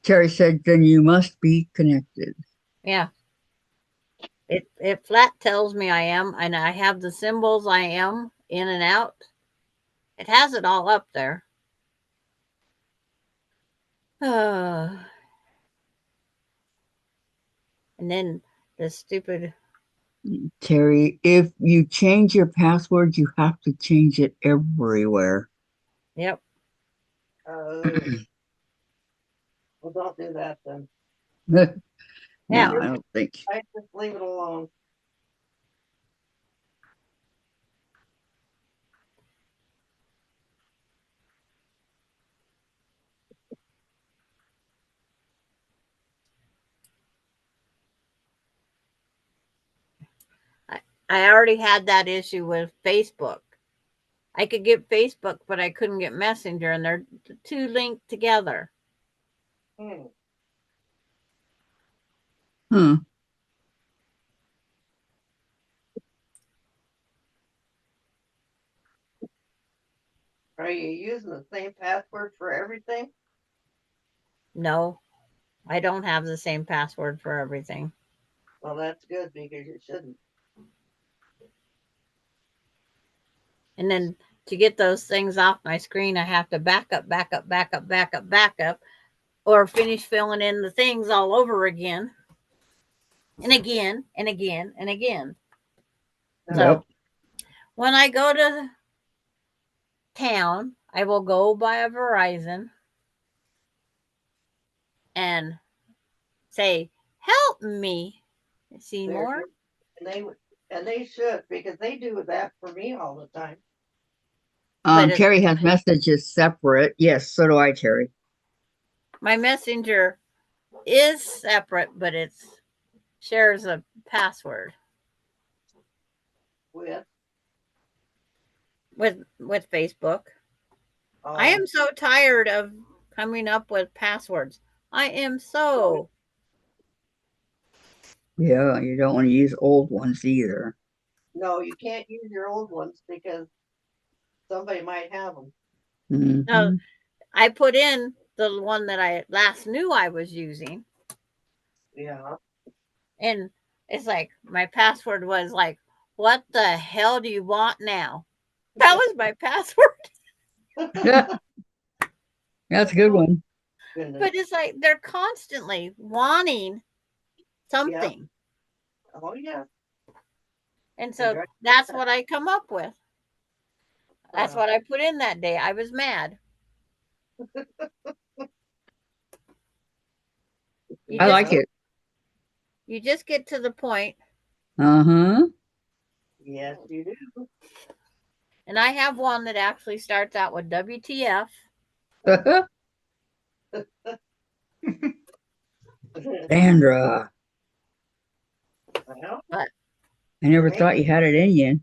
S2: Terry said, then you must be connected.
S1: Yeah. It flat tells me I am, and I have the symbols I am in and out. It has it all up there. And then the stupid.
S2: Terry, if you change your password, you have to change it everywhere.
S1: Yep.
S3: Oh, well, don't do that then.
S2: No,
S1: Yeah.
S2: I don't think.
S3: I just leave it alone.
S1: I already had that issue with Facebook. I could get Facebook, but I couldn't get Messenger, and they're two linked together.
S3: Hmm.
S2: Hmm.
S3: Are you using the same password for everything?
S1: No, I don't have the same password for everything.
S3: Well, that's good because you shouldn't.
S1: And then to get those things off my screen, I have to back up, or finish filling in the things all over again. And again, and again, and again.
S3: No.
S1: So
S2: Yep.
S1: when I go to town, I will go by a Verizon and say, help me, Seymour.
S3: And they should because they do that for me all the time.
S1: But it's,
S2: Terry has messages separate. Yes, so do I, Terry.
S1: my messenger is separate, but it's shares a password
S3: With
S1: with Facebook. I am so tired of coming up with passwords. I am so.
S2: Yeah, you don't want to use old ones either.
S3: No, you can't use your old ones because somebody might have them.
S1: Now,
S2: Mhm.
S1: I put in the one that I last knew I was using,
S3: Yeah.
S1: and it's like my password was like, what the hell do you want now? That was my password.
S2: Yeah, that's a good one.
S3: Goodness.
S1: But it's like they're constantly wanting something.
S3: Oh yeah.
S1: And so that's what I come up with. That's
S3: Uh,
S1: what I put in that day. I was mad. You
S2: I
S1: just
S2: like
S1: get,
S2: it.
S1: you just get to the point,
S2: Uh-huh.
S3: yes, you do.
S1: and I have one that actually starts out with WTF.
S2: Sandra,
S3: Well,
S1: But
S2: I never thought you had it in you.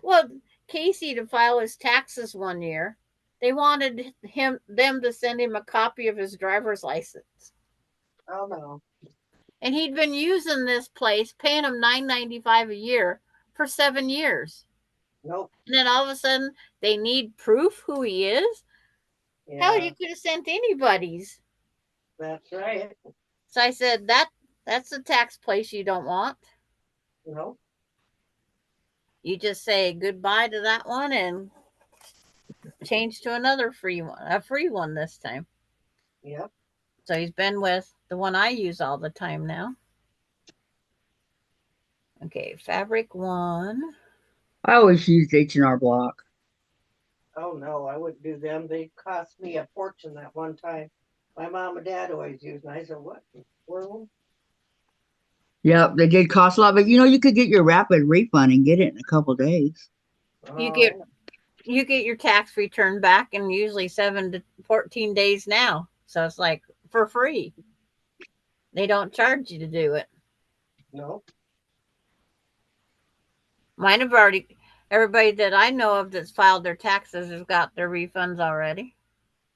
S1: well, Casey to file his taxes one year, they wanted them to send him a copy of his driver's license.
S3: oh no.
S1: And he'd been using this place, paying them $9.95 a year for 7 years.
S3: Nope.
S1: And then all of a sudden, they need proof who he is.
S3: Yeah,
S1: Hell, you could have sent anybody's.
S3: that's right.
S1: So I said, that's a tax place you don't want.
S3: Nope.
S1: You just say goodbye to that one and change to another free one, a free one this time.
S3: Yep.
S1: So he's been with the one I use all the time now. Okay, fabric one.
S2: I always used H&R Block.
S3: Oh no, I wouldn't do them. They cost me a fortune that one time. My mom and dad always used them. I said, what? World?
S2: Yep, they did cost a lot, but you could get your rapid refund and get it in a couple days.
S1: You get your tax return back in usually 7 to 14 days now. So it's like for free. They don't charge you to do it.
S3: No.
S1: Mine have already, everybody that I know of that's filed their taxes has got their refunds already.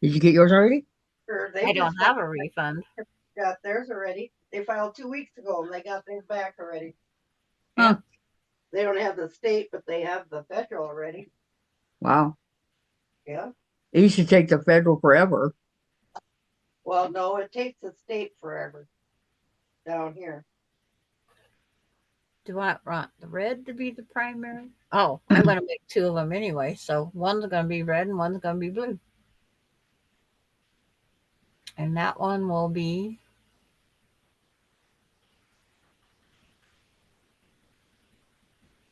S2: Did you get yours already?
S3: Sure,
S1: I don't have a refund.
S3: got theirs already. They filed 2 weeks ago and they got theirs back already.
S1: Yeah.
S2: Huh.
S3: They don't have the state, but they have the federal already.
S2: Wow.
S3: Yeah.
S2: It used to take the federal forever.
S3: Well, no, it takes the state forever down here.
S1: Do I want the red to be the primary? Oh, I'm going to make two of them anyway. So one's going to be red and one's going to be blue. And that one will be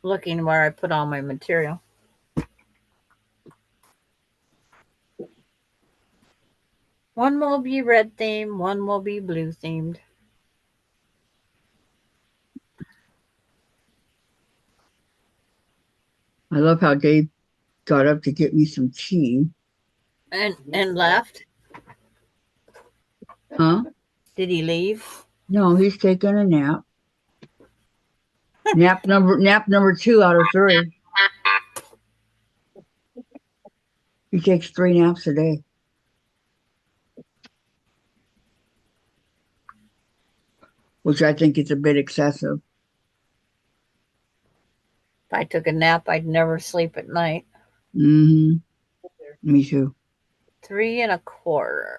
S1: looking where I put all my material. One will be red themed, one will be blue themed.
S2: I love how Dave got up to get me some tea.
S1: And left.
S2: Huh?
S1: Did he leave?
S2: No, he's taking a nap. Nap number 2 out of 3. He takes 3 naps a day. Which I think is a bit excessive.
S1: If I took a nap, I'd never sleep at night.
S2: Mm-hmm. Me too.
S1: 3 1/4.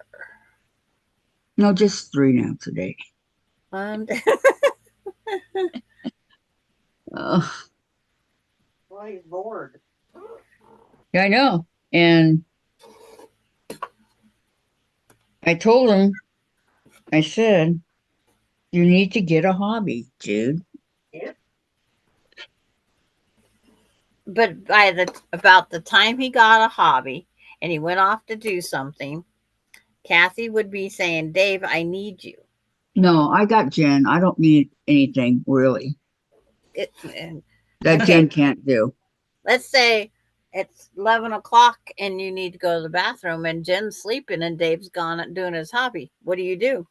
S2: No, just 3 naps a day.
S3: Well, he's bored.
S2: Yeah, I know. And I told him, I said, you need to get a hobby, Jude.
S3: Yep.
S1: But about the time he got a hobby and he went off to do something, Kathy would be saying, Dave, I need you.
S2: No, I got Jen. I don't need anything, really. That
S1: okay.
S2: Jen can't do.
S1: Let's say it's 11 o'clock and you need to go to the bathroom and Jen's sleeping and Dave's gone doing his hobby. What do?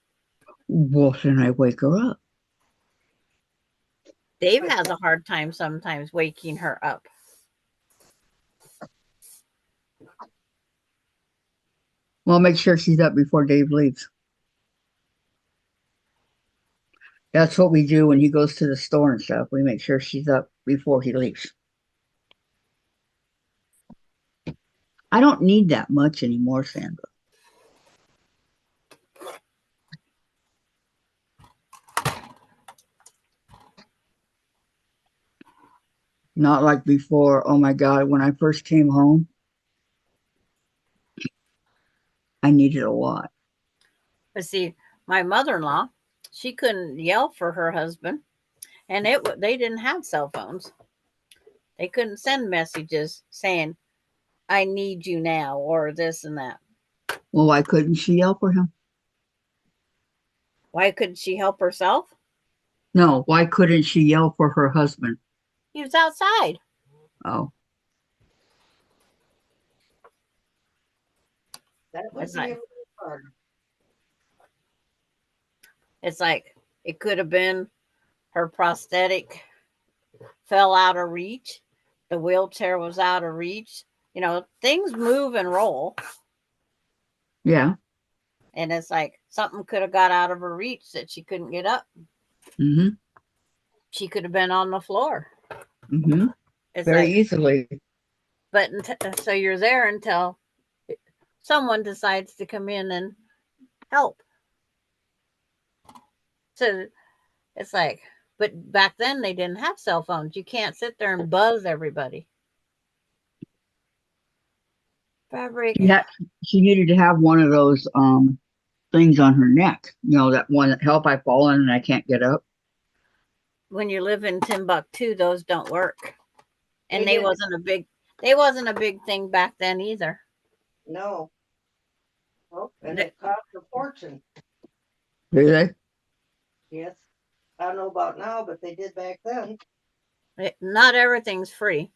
S2: Well, then I wake her up.
S1: Dave has a hard time sometimes waking her up.
S2: Well, make sure she's up before Dave leaves. That's what we do when he goes to the store and stuff. We make sure she's up before he leaves. I don't need that much anymore, Sandra. Not like before. Oh my God, when I first came home, I needed a lot.
S1: But see, my mother-in-law, she couldn't yell for her husband, and they didn't have cell phones. They couldn't send messages saying, I need you now, or this and that.
S2: Well, why couldn't she yell for him?
S1: Why couldn't she help herself?
S2: No, why couldn't she yell for her husband?
S1: He was outside.
S2: Oh.
S3: That would
S1: It's
S3: be
S1: like-
S3: a little hard.
S1: It's like it could have been her prosthetic fell out of reach. The wheelchair was out of reach. You know, things move and roll.
S2: Yeah.
S1: And it's like something could have got out of her reach that she couldn't get up.
S2: Mm-hmm.
S1: She could have been on the floor.
S2: Mm-hmm.
S1: It's
S2: Very
S1: like,
S2: easily.
S1: but so you're there until someone decides to come in and help. So it's like, but back then they didn't have cell phones. You can't sit there and buzz everybody. Fabric.
S2: Yeah, she needed to have one of those things on her neck. You know, that one that help I fall in and I can't get up.
S1: When you live in Timbuktu, those don't work. And
S3: They
S1: wasn't a big thing back then either.
S3: No. Oh, and it cost a fortune.
S2: Do they?
S3: Yes. I don't know about now, but they did back then.
S1: Not everything's free.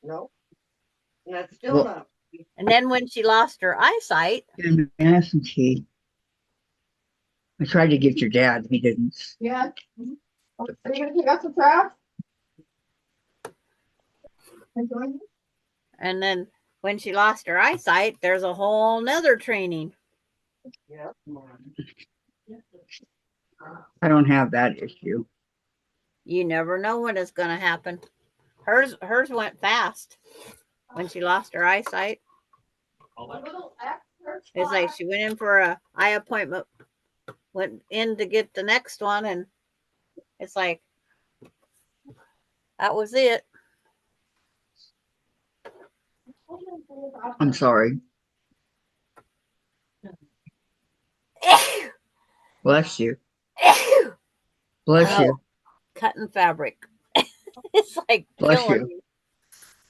S3: No. And that's still
S2: Well-
S3: not.
S1: And then when she lost her eyesight,
S2: And have some tea. I tried to get your dad. He didn't.
S6: Yeah. Are you gonna pick up the trash? Enjoying it?
S1: and then when she lost her eyesight, there's a whole nother training.
S3: Yeah.
S2: I don't have that issue.
S1: You never know when it's going to happen. Hers went fast when she lost her eyesight. It's like she went in for a eye appointment, went in to get the next one, and it's like that was it.
S2: I'm sorry. Bless you. Bless you.
S1: Cutting fabric. It's like
S2: Bless
S1: killing
S2: you.
S1: me.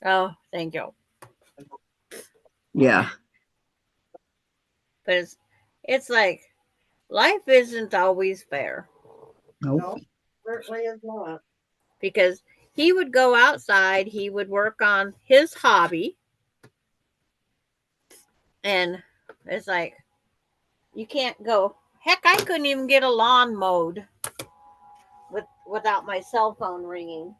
S1: Oh, thank you.
S2: Yeah.
S1: But it's like life isn't always fair
S2: Nope.
S3: No, certainly is not.
S1: because he would go outside, he would work on his hobby, and it's like you can't go. Heck, I couldn't even get a lawn mowed without my cell phone ringing.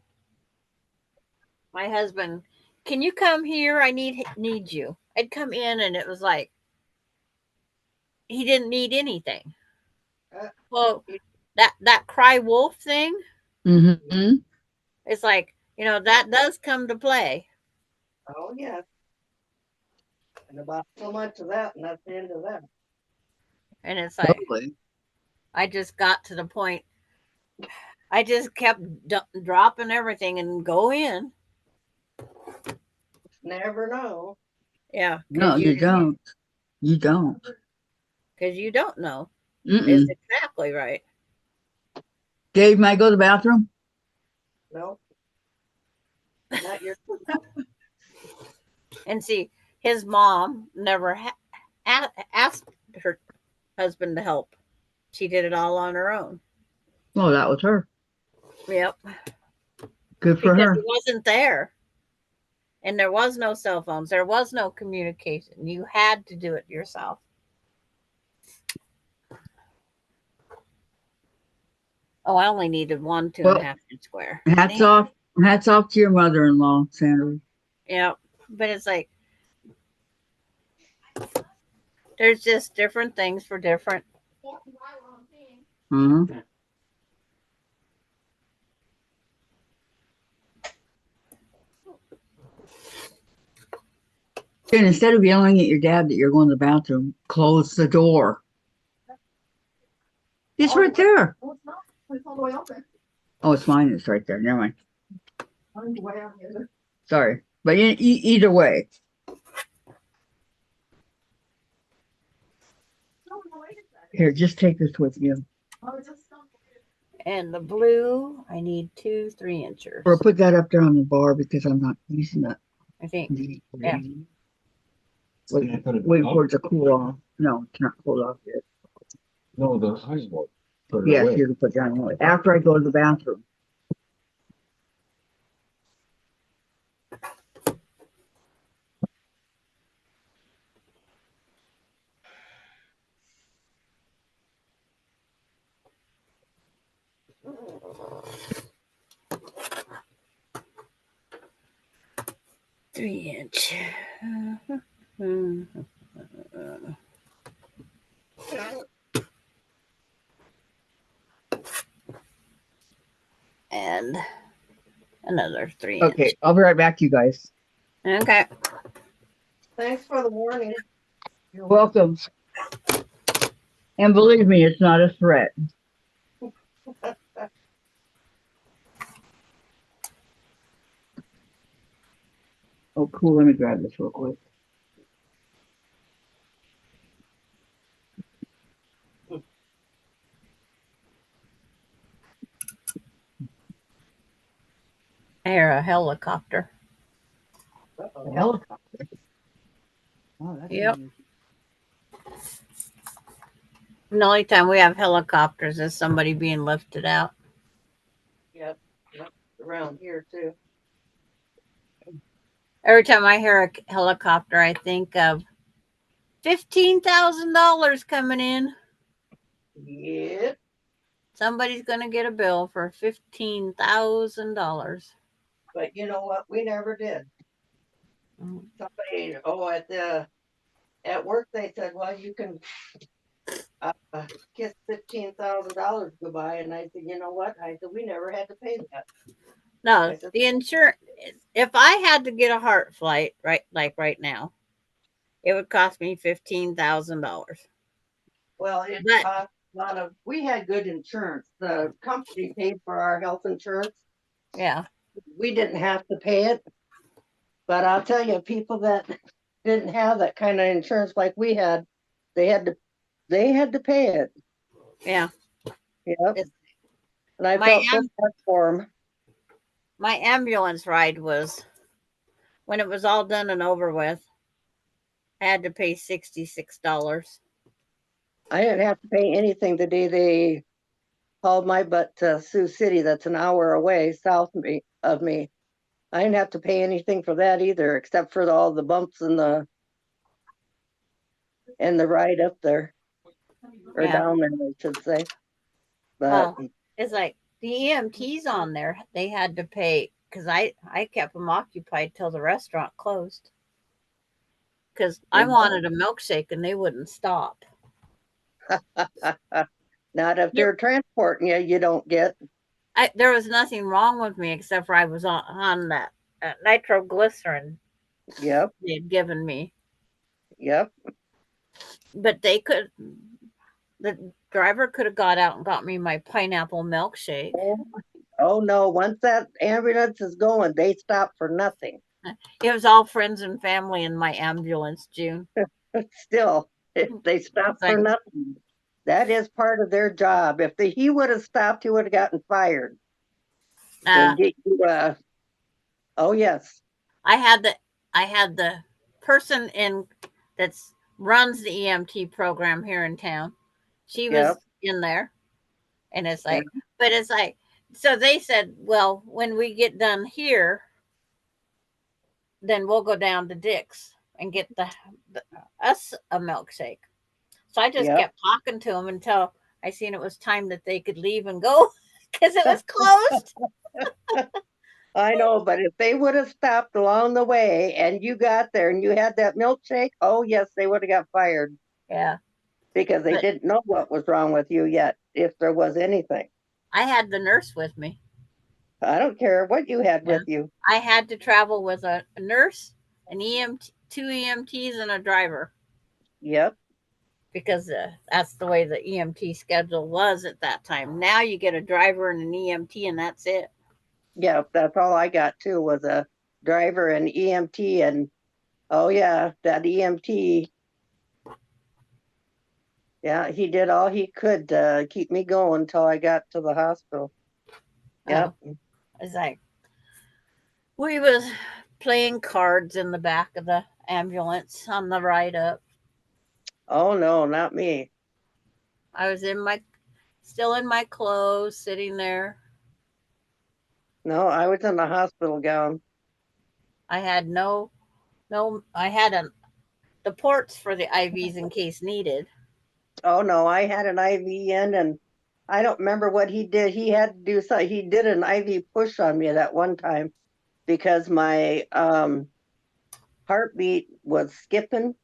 S1: My husband, can you come here? I need you. I'd come in and it was like he didn't need anything. Well, that cry wolf thing,
S2: Mm-hmm.
S1: it's like, that does come to play.
S3: Oh, yes. And about so much of that, and that's the end of that.
S1: And it's like
S2: Totally.
S1: I just got to the point. I just kept dropping everything and go in.
S3: Never know.
S1: Yeah,
S2: No, you don't. You don't.
S1: because you don't know.
S2: Mm-mm.
S1: Is exactly right.
S2: Dave, might go to the bathroom?
S3: No. Not your.
S1: And see, his mom never asked her husband to help. She did it all on her own.
S2: Oh, that was her.
S1: Yep.
S2: Good for
S1: Because
S2: her.
S1: he wasn't there. And there was no cell phones. There was no communication. You had to do it yourself. Oh, I only needed one 2.5 inch square.
S2: Hats off to your mother-in-law, Sandra.
S1: Yeah. But it's like there's just different things for different.
S2: Mm-hmm. And instead of yelling at your dad that you're going to the bathroom, close the door. It's right there.
S6: Oh, it's not. It's all the way up there.
S2: Oh, it's mine. It's right there. Never mind.
S6: Mine's way on the other.
S2: Sorry. But either way.
S6: No, no, wait a second.
S2: Here, just take this with you.
S6: Oh, it's just something.
S1: And the blue, I need 2 3-inchers.
S2: Or put that up there on the bar because I'm not using that.
S1: I think. Yeah.
S2: Wait for it to cool off. No, it's not cooled off yet.
S5: No, the ice board.
S2: Yes, you can put down away. After I go to the bathroom.
S1: Three-inch. And another 3 inch.
S2: Okay, I'll be right back, you guys.
S1: Okay.
S3: Thanks for the warning.
S2: You're welcome. And believe me, it's not a threat. Oh, cool. Let me grab this real quick.
S1: I hear a helicopter.
S2: A helicopter. Oh, that's
S1: Yep.
S2: neat.
S1: The only time we have helicopters is somebody being lifted out.
S3: Yep. Around here, too.
S1: Every time I hear a helicopter, I think of $15,000 coming in.
S3: Yep.
S1: Somebody's going to get a bill for $15,000.
S3: But you know what? We never did. Somebody, at work, they said, well, you can kissed $15,000 goodbye, and I said, you know what? I said, we never had to pay that.
S1: No,
S3: I said,
S1: the insurance. If I had to get a heart flight right now, it would cost me $15,000.
S3: well, it
S1: But
S3: cost a lot of. We had good insurance. The company paid for our health insurance.
S1: yeah,
S3: We didn't have to pay it. But I'll tell you, people that didn't have that kind of insurance like we had, they had to pay it.
S1: yeah.
S3: Yep.
S1: It's,
S3: And I
S1: my
S3: felt so bad for them.
S1: my ambulance ride was, when it was all done and over with, I had to pay $66.
S3: I didn't have to pay anything the day they hauled my butt to Sioux City. That's an hour away south of me. I didn't have to pay anything for that either, except for all the bumps and the ride up there or
S1: Yeah.
S3: down there, I should say. But
S1: Well, it's like the EMTs on there, they had to pay because I kept them occupied till the restaurant closed because I wanted a milkshake and they wouldn't stop.
S3: not if
S1: Yeah.
S3: they're transporting you, you don't get.
S1: There was nothing wrong with me except for I was on that nitroglycerin
S3: Yep,
S1: they had given me,
S3: yep.
S1: but the driver could have got out and got me my pineapple milkshake.
S3: Oh no, once that ambulance is going, they stop for nothing.
S1: It was all friends and family in my ambulance, June.
S3: But still, if they stop for
S1: Like,
S3: nothing, that is part of their job. If he would have stopped, he would have gotten fired.
S1: uh,
S3: Get you, oh yes,
S1: I had the person in that's runs the EMT program here in town. She
S3: yep,
S1: was in there, and it's
S3: yeah,
S1: like, but it's like, so they said, well, when we get done here, then we'll go down to Dick's and get us a milkshake. So I just
S3: yep.
S1: kept talking to them until I seen it was time that they could leave and go because it was closed.
S3: I know, but if they would have stopped along the way and you got there and you had that milkshake, oh yes, they would have got fired
S1: Yeah,
S3: because they
S1: but
S3: didn't know what was wrong with you yet, if there was anything.
S1: I had the nurse with me.
S3: I don't care what you had
S1: Yeah.
S3: with you.
S1: I had to travel with a nurse, an EMT, two EMTs, and a driver
S3: Yep,
S1: because that's the way the EMT schedule was at that time. Now you get a driver and an EMT, and that's it.
S3: yep. That's all I got too was a driver and EMT, and oh yeah, that EMT. Yeah, he did all he could to keep me going until I got to the hospital. Yep.
S1: It's like we was playing cards in the back of the ambulance on the ride up.
S3: Oh no, not me.
S1: I was still in my clothes, sitting there.
S3: No, I was in the hospital gown.
S1: I had I had the ports for the IVs in case needed.
S3: Oh no, I had an IV in, and I don't remember what he did. He had to do something. He did an IV push on me that one time because my heartbeat was skipping.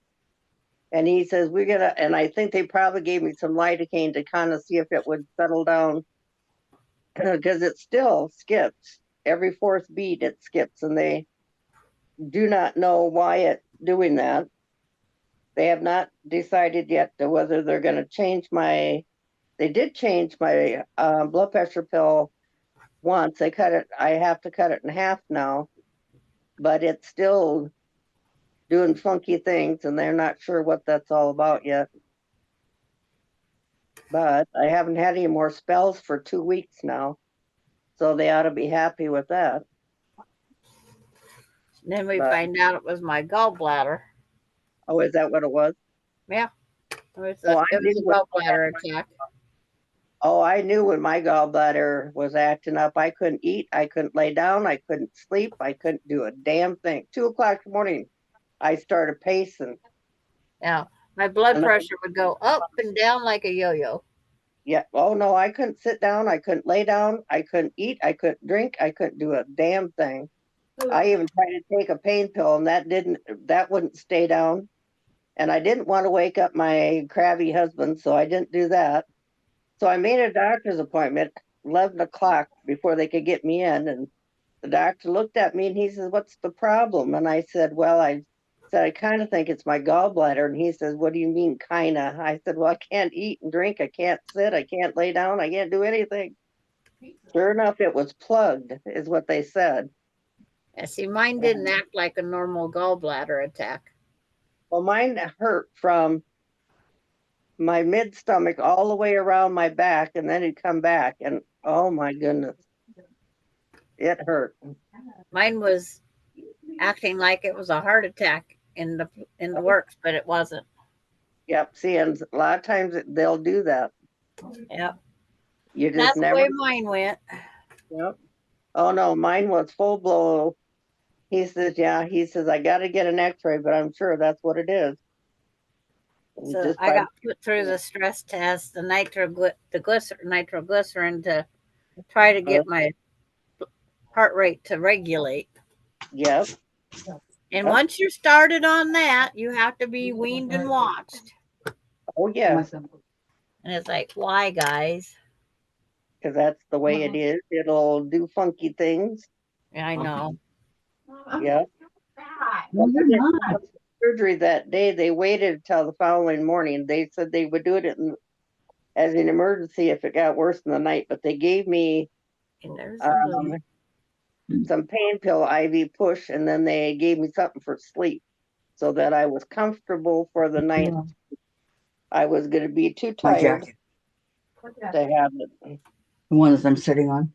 S3: And he says, we're gonna, and I think they probably gave me some lidocaine to kind of see if it would settle down because it still skips. Every fourth beat it skips, and they do not know why it's doing that. They have not decided yet to whether they're going to change my. They did change my blood pressure pill once. They cut it. I have to cut it in half now, but it's still doing funky things, and they're not sure what that's all about yet. But I haven't had any more spells for 2 weeks now, so they ought to be happy with that.
S1: Then we
S3: But
S1: find out it was my gallbladder.
S3: oh, is that what it was?
S1: Yeah, it
S3: Oh, I
S1: was
S3: knew
S1: a
S3: when,
S1: gallbladder attack.
S3: I knew when my gallbladder was acting up. I couldn't eat. I couldn't lay down. I couldn't sleep. I couldn't do a damn thing. 2 o'clock in the morning, I started pacing.
S1: Yeah, my blood
S3: And
S1: pressure would go up and down like a yo-yo.
S3: yeah. Oh no, I couldn't sit down. I couldn't lay down. I couldn't eat. I couldn't drink. I couldn't do a damn thing. I even tried to take a pain pill, and that wouldn't stay down. And I didn't want to wake up my crabby husband, so I didn't do that. So I made a doctor's appointment 11 o'clock before they could get me in. And the doctor looked at me and he says, "What's the problem?" And I said, "Well, I said, I kind of think it's my gallbladder." And he says, "What do you mean, kind of?" I said, "Well, I can't eat and drink. I can't sit. I can't lay down. I can't do anything." Sure enough, it was plugged, is what they said.
S1: Yeah, see, mine didn't act like a normal gallbladder attack.
S3: Well, mine hurt from my mid stomach all the way around my back, and then it'd come back. And oh my goodness, it hurt.
S1: Mine was acting like it was a heart attack in the works, but it wasn't.
S3: Yep. See, and a lot of times they'll do that.
S1: Yep.
S3: You just
S1: That's the
S3: never.
S1: way mine went.
S3: Yep. Oh no, mine was full blow. He says, "Yeah." He says, "I got to get an X-ray, but I'm sure that's what it is." And
S1: So
S3: just
S1: I
S3: by-
S1: got put through the stress test, the nitroglycerin to try to get my heart rate to regulate.
S3: Yep.
S1: And
S3: Yep.
S1: once you're started on that, you have to be weaned and watched.
S3: Oh yeah,
S1: And it's like, why, guys?
S3: because that's the way it is. It'll do funky things.
S1: Yeah, I know.
S3: Yep.
S2: No, you're not.
S3: Surgery that day, they waited till the following morning. They said they would do it as an emergency if it got worse in the night, but they gave me
S1: And there's the
S3: some pain pill IV push, and then they gave me something for sleep so that I was comfortable for the night. I was going to be too
S2: My
S3: tired
S2: jacket,
S3: to have it.
S2: the one that I'm sitting on.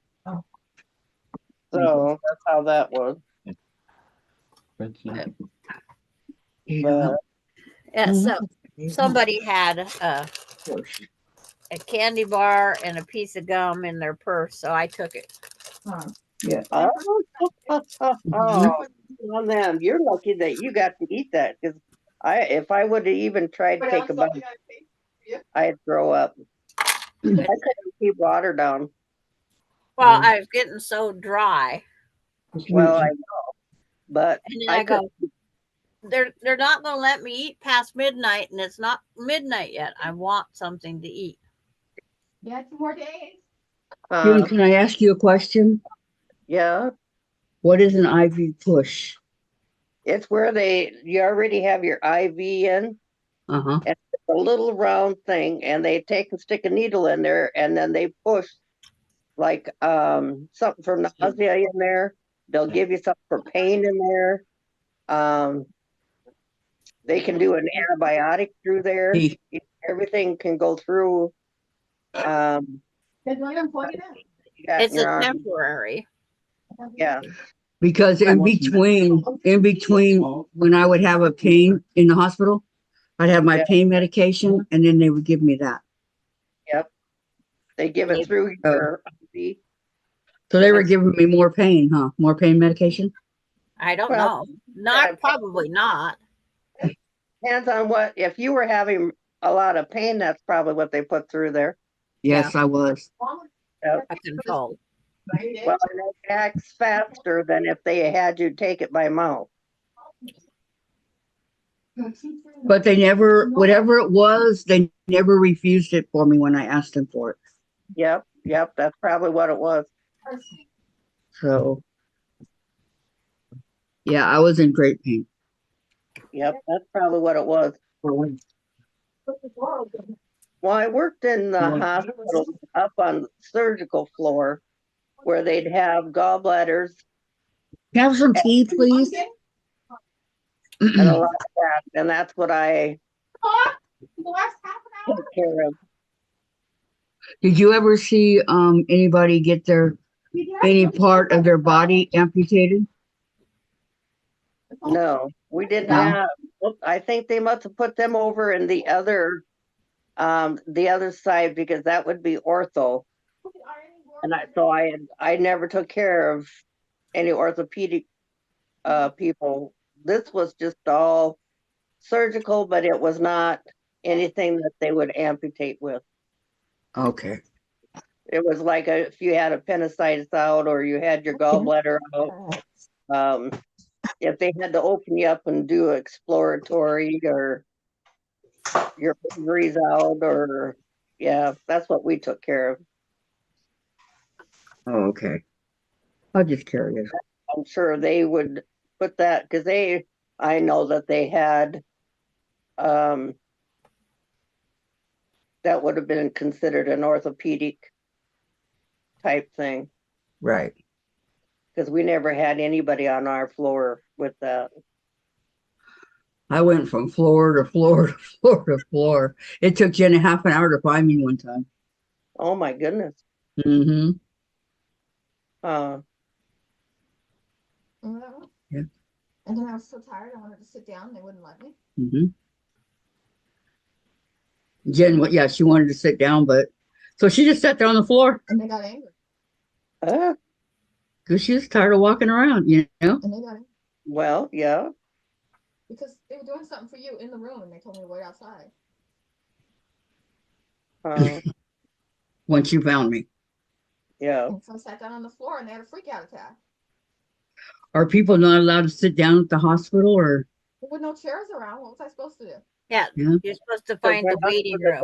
S3: So that's how that was.
S5: Thank you.
S2: You
S3: But
S2: know,
S1: yeah, so somebody had a candy bar and a piece of gum in their purse, so I took it.
S3: oh, on them. You're lucky that you got to eat that, because if I would have even tried to take a bite, I'd throw up. I couldn't keep water down.
S1: Well, I was getting so dry.
S3: Well, I know, but
S1: And then I go, they're not going to let me eat past midnight, and it's not midnight yet. I want something to eat.
S6: Yeah, 2 more days.
S2: Jim, can I ask you a question?
S3: Yeah,
S2: What is an IV push?
S3: it's where you already have your IV in,
S2: Uh-huh.
S3: and it's a little round thing, and they take and stick a needle in there, and then they push like something for nausea in there. They'll give you something for pain in there. They can do an antibiotic through there. Everything can go through.
S6: Then let them plug it in.
S3: You got
S1: It's
S3: in your
S1: a
S3: arm.
S1: temporary.
S3: Yeah.
S2: Because in between when I would have a pain in the hospital, I'd have my
S3: Yeah.
S2: pain medication, and then they would give me that.
S3: Yep. They give it through your IV.
S2: So they were giving me more pain, huh? More pain medication?
S1: I don't
S3: Well,
S1: know. Not probably not.
S3: Depends on what. If you were having a lot of pain, that's probably what they put through there.
S2: Yes, I was.
S3: Yep.
S1: A control.
S3: Well, and it acts faster than if they had you take it by mouth.
S2: But they never, whatever it was, they never refused it for me when I asked them for it.
S3: Yep. Yep. That's probably what it was.
S2: So, yeah, I was in great pain.
S3: Yep. That's probably what it was. Well, I worked in the hospital up on the surgical floor where they'd have gallbladders
S2: Can I have some tea, please?
S3: and a lot of that. And that's what I
S6: The last half an
S3: take care of.
S2: Did you ever see anybody get any part of their body amputated?
S6: hour.
S3: No, we didn't
S2: No.
S3: have. I think they must have put them over in the other side, because that would be ortho. And I never took care of any orthopedic people. This was just all surgical, but it was not anything that they would amputate with.
S2: Okay.
S3: It was like if you had appendicitis out or you had your gallbladder out. If they had to open you up and do exploratory or your breeze out, or yeah, that's what we took care of.
S2: Oh, okay. I'll just carry it.
S3: I'm sure they would put that because I know that they had, that would have been considered an orthopedic type thing
S2: Right.
S3: because we never had anybody on our floor with that.
S2: I went from floor to floor to floor to floor. It took Jen a half an hour to find me one time.
S3: Oh my goodness.
S2: Mm-hmm.
S3: Uh,
S6: Well,
S2: Yeah.
S6: and then I was so tired, I wanted to sit down, they wouldn't let me.
S2: Mm-hmm. Jen, yeah, she wanted to sit down, but so she just sat there on the floor
S6: And they got angry.
S3: uh,
S2: because she was tired of walking around, you know?
S6: And they got angry
S3: well, yeah.
S6: because they were doing something for you in the room and they told me to wait outside.
S2: Once you found me.
S3: Yeah.
S6: And so I sat down on the floor and they had a freak out attack.
S2: Are people not allowed to sit down at the hospital or?
S6: With no chairs around, what was I supposed to do?
S1: Yeah,
S2: Yeah.
S1: you're supposed to find the waiting room.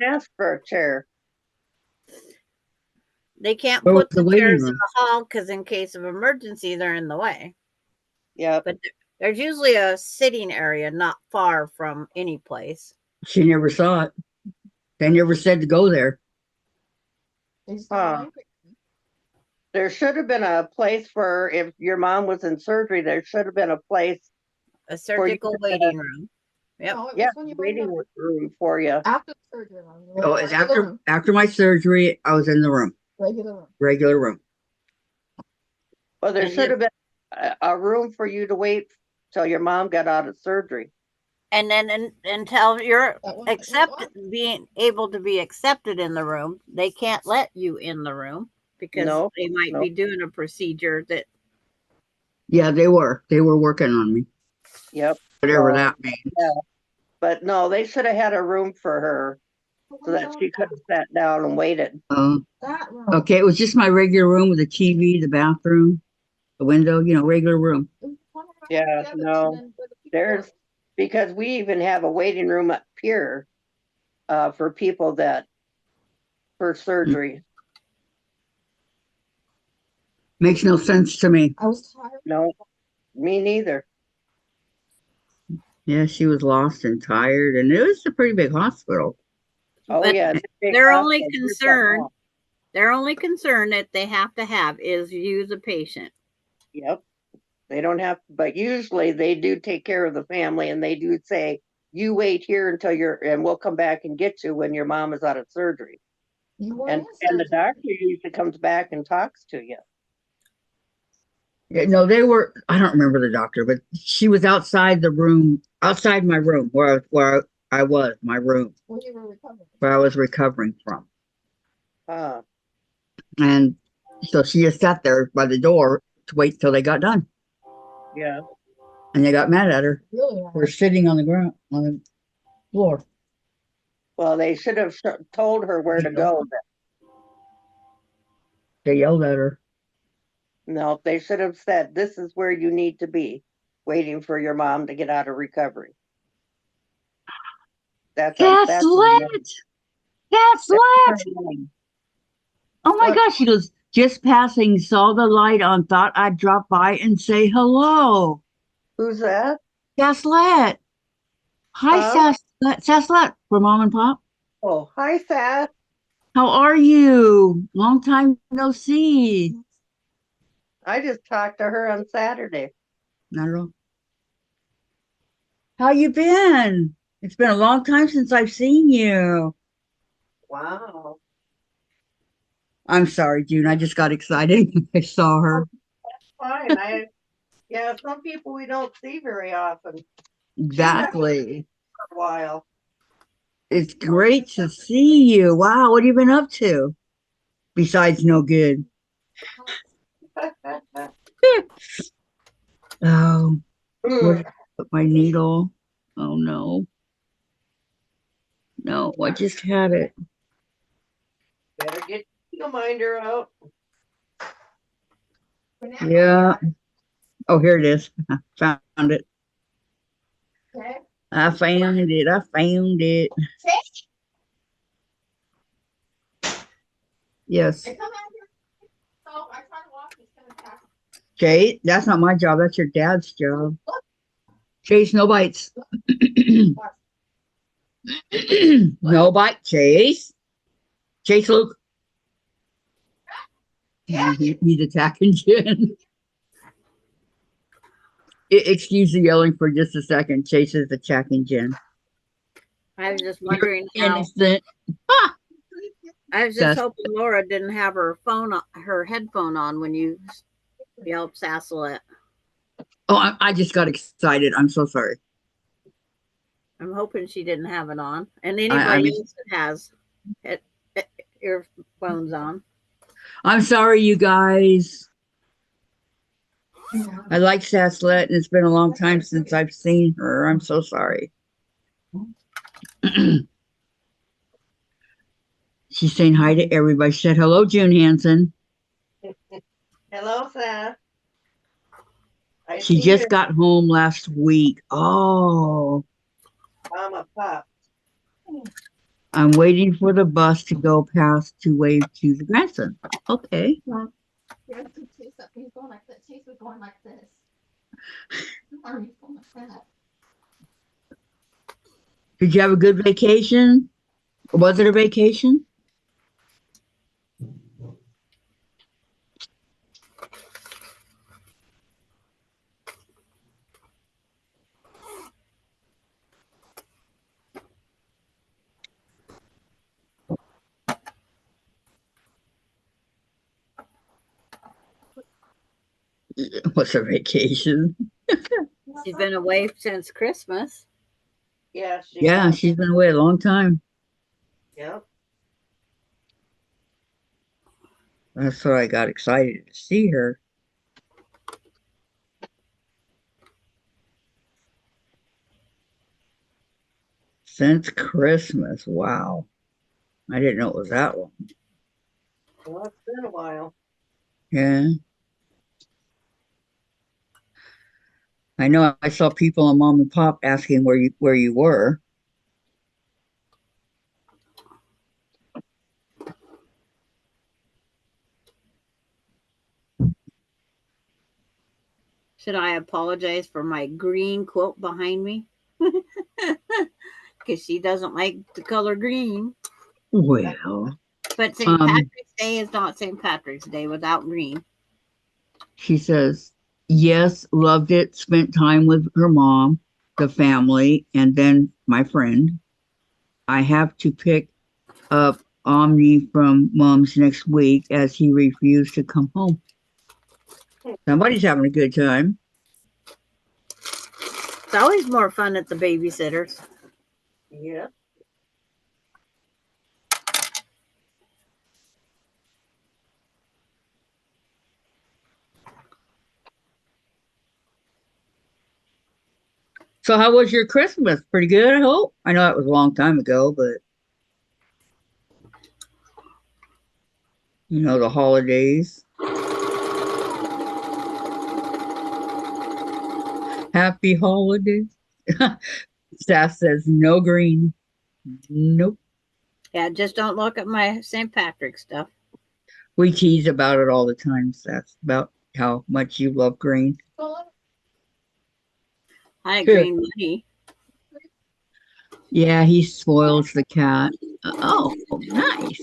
S3: Ask for a chair.
S1: They can't
S2: Where was
S1: put
S2: the
S1: the
S2: waiting
S1: chairs in
S2: room?
S1: the hall because in case of emergency, they're in the way.
S3: Yep.
S1: But there's usually a sitting area not far from any place.
S2: She never saw it. They never said to go there.
S6: They just got angry.
S3: There should have been a place for if your mom was in surgery. There should have been a place.
S1: A surgical waiting room. Yep.
S6: No, it
S3: Yeah,
S6: was when you were in
S3: waiting
S6: the
S3: room for you.
S6: after the surgery room. You were
S2: Oh,
S6: in
S2: it's
S6: the regular
S2: after
S6: room.
S2: after my surgery, I was in the room.
S6: Regular room.
S2: Regular room.
S3: Well, there
S1: And
S3: should
S1: if-
S3: have been a room for you to wait till your mom got out of surgery.
S1: And then until you're
S6: That wasn't
S1: being able to be accepted in the room, they can't let you in the room because
S3: No,
S1: they might
S3: no.
S1: be doing a procedure that
S2: Yeah, they were. They were working on me.
S3: Yep.
S2: Whatever
S3: So,
S2: that means.
S3: yeah. But no, they should have had a room for her so that she could have sat down and waited.
S6: that room.
S2: Okay, it was just my regular room with the TV, the bathroom, the window, regular room.
S3: Yeah, no. There's because we even have a waiting room up here for people that for surgery.
S2: Makes no sense to me.
S6: I was tired.
S3: No, me neither.
S2: Yeah, she was lost and tired, and it was a pretty big hospital.
S3: Oh
S1: But
S3: yeah, it's a big
S1: their
S3: hospital.
S1: only
S3: There's something
S1: concern
S3: wrong.
S1: their only concern that they have to have is you as a patient.
S3: Yep. They don't have, but usually they do take care of the family and they do say, you wait here until and we'll come back and get you when your mom is out of surgery.
S6: You were
S3: And
S6: in
S3: the
S6: surgery.
S3: doctor usually comes back and talks to you.
S2: Yeah, no, they were. I don't remember the doctor, but she was outside the room, outside my room, where I was, my room,
S6: When you were recovering.
S2: where I was recovering from,
S3: Ah,
S2: and so she just sat there by the door to wait till they got done,
S3: yeah.
S2: and they got mad at her.
S6: Really?
S2: We're sitting on the ground on the floor.
S3: Well, they should have told her where to go.
S2: They yelled at her.
S3: No, they should have said, this is where you need to be, waiting for your mom to get out of recovery. That's
S2: Gaslit! Gaslit! Oh my
S3: What?
S2: gosh, she goes, just passing, saw the light on, thought I'd drop by and say hello.
S3: Who's that?
S2: Gaslit. Hi,
S3: Huh?
S2: Saslet for Mom and Pop.
S3: Oh, hi, Seth.
S2: How are you? Long time no see.
S3: I just talked to her on Saturday.
S2: Not at all. How you been? It's been a long time since I've seen you.
S3: Wow.
S2: I'm sorry, June. I just got excited when I saw her.
S3: Fine. Yeah, some people we don't see very often
S2: Exactly.
S3: for a while.
S2: It's great to see you. Wow, what have you been up to? Besides no good. Oh, where did I put my needle? Oh no. No, I just had it.
S3: Better get the minder out.
S2: Yeah. Oh, here it is. Found it.
S6: Okay.
S2: I found it. I found it. Yes. Jay, that's not my job. That's your dad's job. Chase, no bites. No bite, Chase. Chase, Luke. He's attacking Jen. Excuse the yelling for just a second. Chase is attacking Jen.
S1: I was just wondering how.
S2: Innocent.
S1: I was just hoping Laura didn't have her her headphone on when you yelled Sasselet.
S2: Oh, I just got excited. I'm so sorry.
S1: I'm hoping she didn't have it on. And anybody else that has earphones on.
S2: I'm sorry, you guys. I like Sasselet, and it's been a long time since I've seen her. I'm so sorry. She's saying hi to everybody. She said hello, June Hansen.
S3: Hello, Sass.
S2: She just got home last week. Oh.
S3: I'm a pup.
S2: I'm waiting for the bus to go past to wave to the grandson. Okay.
S6: He's going like this. Chase was going like this. Army's going like that.
S2: Did you have a good vacation? Was it a vacation? It was a vacation.
S1: She's been away since Christmas.
S3: Yeah,
S2: she's been away a long time.
S3: Yep.
S2: That's why I got excited to see her. Since Christmas. Wow. I didn't know it was that long.
S3: Well, it's been a while.
S2: Yeah. I know I saw people on Mom and Pop asking where you were.
S1: Should I apologize for my green quilt behind me? Because she doesn't like the color green.
S2: Well.
S1: But St. Patrick's Day is not St. Patrick's Day without green.
S2: She says, yes, loved it, spent time with her mom, the family, and then my friend. I have to pick up Omni from Mom's next week as he refused to come home. Somebody's having a good time.
S1: It's always more fun at the babysitters.
S3: Yeah.
S2: So how was your Christmas? Pretty good, I hope. I know that was a long time ago, but you know, the holidays. Happy holidays. Staff says no green. Nope.
S1: Yeah, just don't look at my St. Patrick stuff.
S2: We tease about it all the time, Seth, about how much you love green.
S1: I like green money.
S2: Yeah, he spoils the cat. Oh, nice.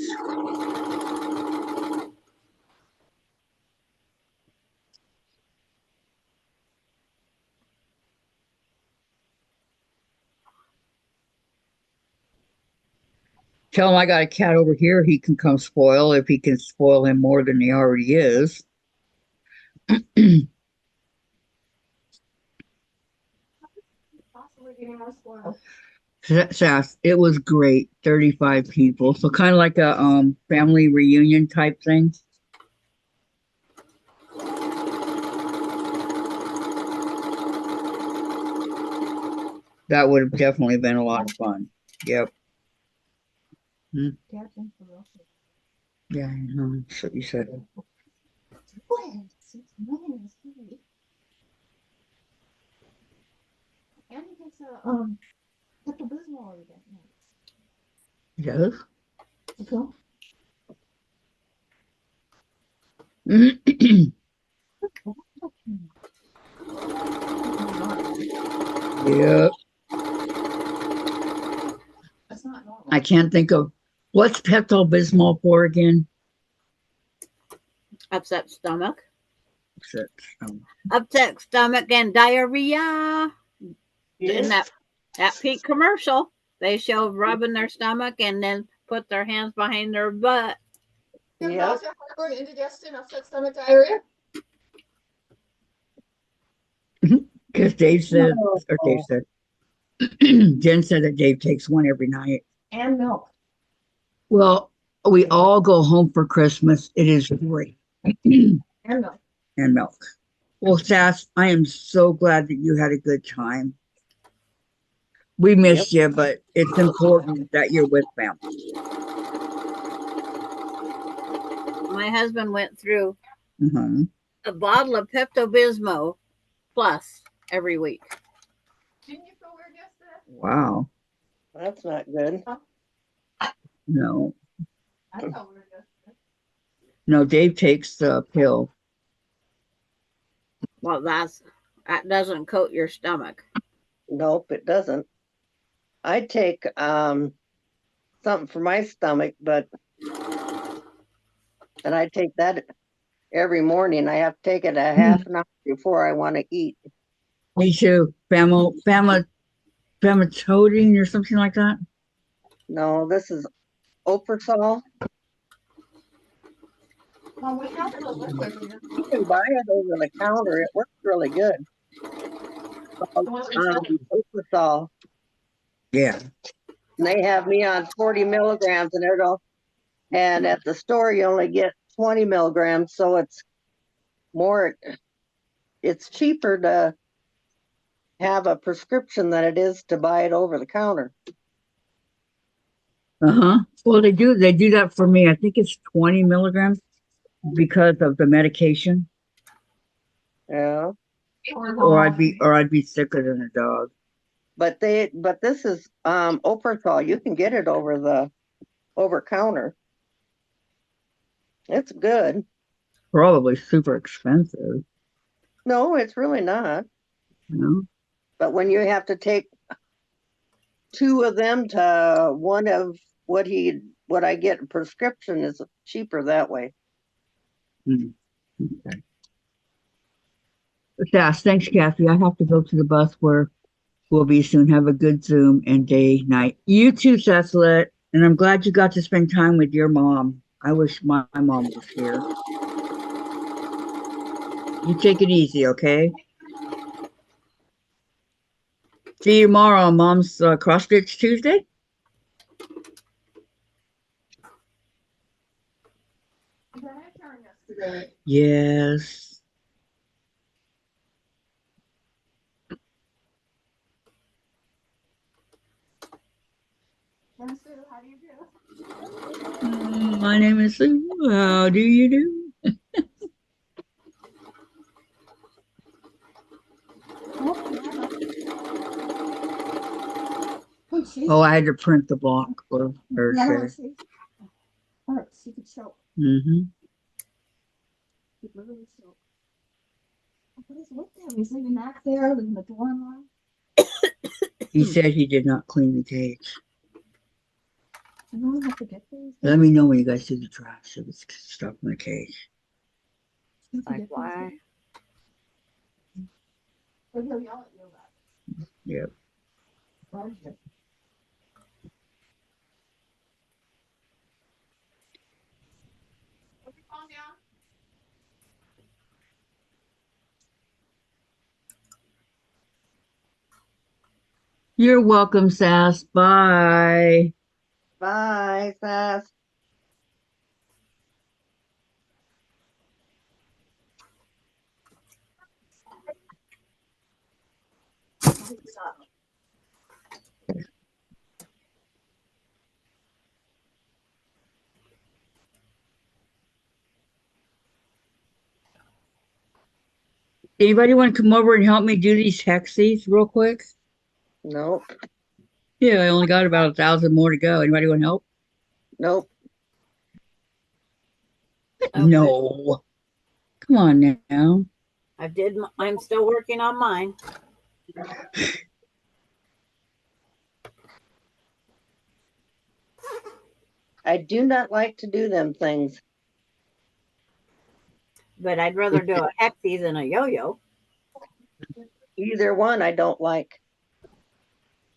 S2: Tell him I got a cat over here he can come spoil if he can spoil him more than he already is. Sass, it was great. 35 people. So kind of like a family reunion type thing. That would have definitely been a lot of fun. Yep. Hmm. Yeah, I know. That's what you said.
S6: Pepto-Bismol again.
S2: Yes.
S6: Okay.
S2: Yeah.
S6: That's not normal.
S2: I can't think of what's Pepto-Bismol for again.
S1: Upset stomach.
S2: Upset stomach.
S1: Upset stomach and diarrhea. In that pink commercial, they show rubbing their stomach and then put their hands behind their butt.
S6: Yep.
S3: Yep.
S6: Heartburn, indigestion, upset stomach, diarrhea.
S2: Because Dave said, or
S3: Oh.
S2: Dave said, Jen said that Dave takes one every night.
S6: And milk.
S2: Well, we all go home for Christmas. It is great.
S6: And milk.
S2: And milk. Well, Sass, I am so glad that you had a good time. We missed you, but it's important that you're with family.
S1: My husband went through
S2: Uh-huh.
S1: a bottle of Pepto-Bismol plus every week.
S6: Didn't you feel weird yesterday?
S2: Wow.
S3: That's not good.
S2: No.
S6: I felt weird yesterday.
S2: No, Dave takes the pill.
S1: Well, that doesn't coat your stomach.
S3: Nope, it doesn't. I take something for my stomach, and I take that every morning. I have to take it a half an hour before I want to eat.
S2: Me too. Famotidine or something like that.
S3: No, this is Oprasol.
S6: Well, we have it a liquid here.
S3: You can buy it over the counter. It works really good. Oprasol.
S2: Yeah.
S3: And they have me on 40 milligrams, and at the store you only get 20 milligrams, so it's cheaper to have a prescription than it is to buy it over the counter.
S2: Uh-huh. Well, they do that for me. I think it's 20 milligrams because of the medication.
S3: Yeah.
S2: Or I'd be sicker than a dog.
S3: But this is Oprasol. You can get it over counter. It's good.
S2: Probably super expensive.
S3: No, it's really not.
S2: You
S3: But when you have to take 2 of them to one of what I get in prescription is cheaper that way.
S2: know? Okay. Yes, thanks, Kathy. I have to go to the bus where we'll be soon. Have a good Zoom and day night. You too, Cecily. And I'm glad you got to spend time with your mom. I wish my mom was here. You take it easy, okay? See you tomorrow on Mom's Cross Stitch Tuesday. Yes.
S6: How do you do?
S2: My name is Sue. How do you do? Oh, I had to print the block for her.
S6: Hearts, you could choke.
S2: Mm-hmm.
S6: You could literally choke. What is with him? He's leaving that there, leaving the door unlocked.
S2: He said he did not clean the cage.
S6: You don't have to get these.
S2: Let me know when you guys see the trash if it's stuff in the cage.
S1: Like why?
S6: Or he'll yell at you about it.
S2: Yep.
S6: Right here. Calm down.
S2: You're welcome, Sass. Bye.
S3: Bye, Sass.
S2: Anybody want to come over and help me do these hexies real quick?
S3: Nope.
S2: Yeah, I only got about 1,000 more to go. Anybody want help?
S3: Nope.
S1: Okay.
S2: No. Come on now.
S1: I'm still working on mine.
S3: I do not like to do them things.
S1: But I'd rather do a hexie than a yo-yo.
S3: Either one I don't like.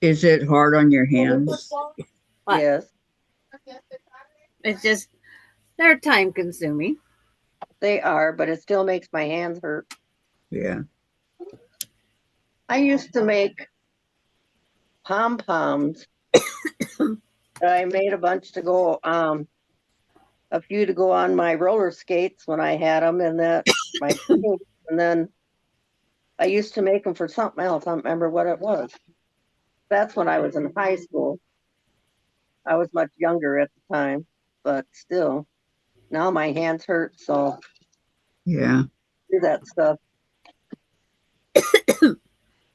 S2: Is it hard on your hands?
S1: What?
S3: Yes,
S1: It's just they're time consuming.
S3: they are, but it still makes my hands hurt.
S2: Yeah.
S3: I used to make pom-poms. I made a bunch to go, a few to go on my roller skates when I had them, and that my skates, and then I used to make them for something else. I don't remember what it was. That's when I was in high school. I was much younger at the time, but still, now my hands hurt, so
S2: Yeah.
S3: do that stuff.
S1: 2.5.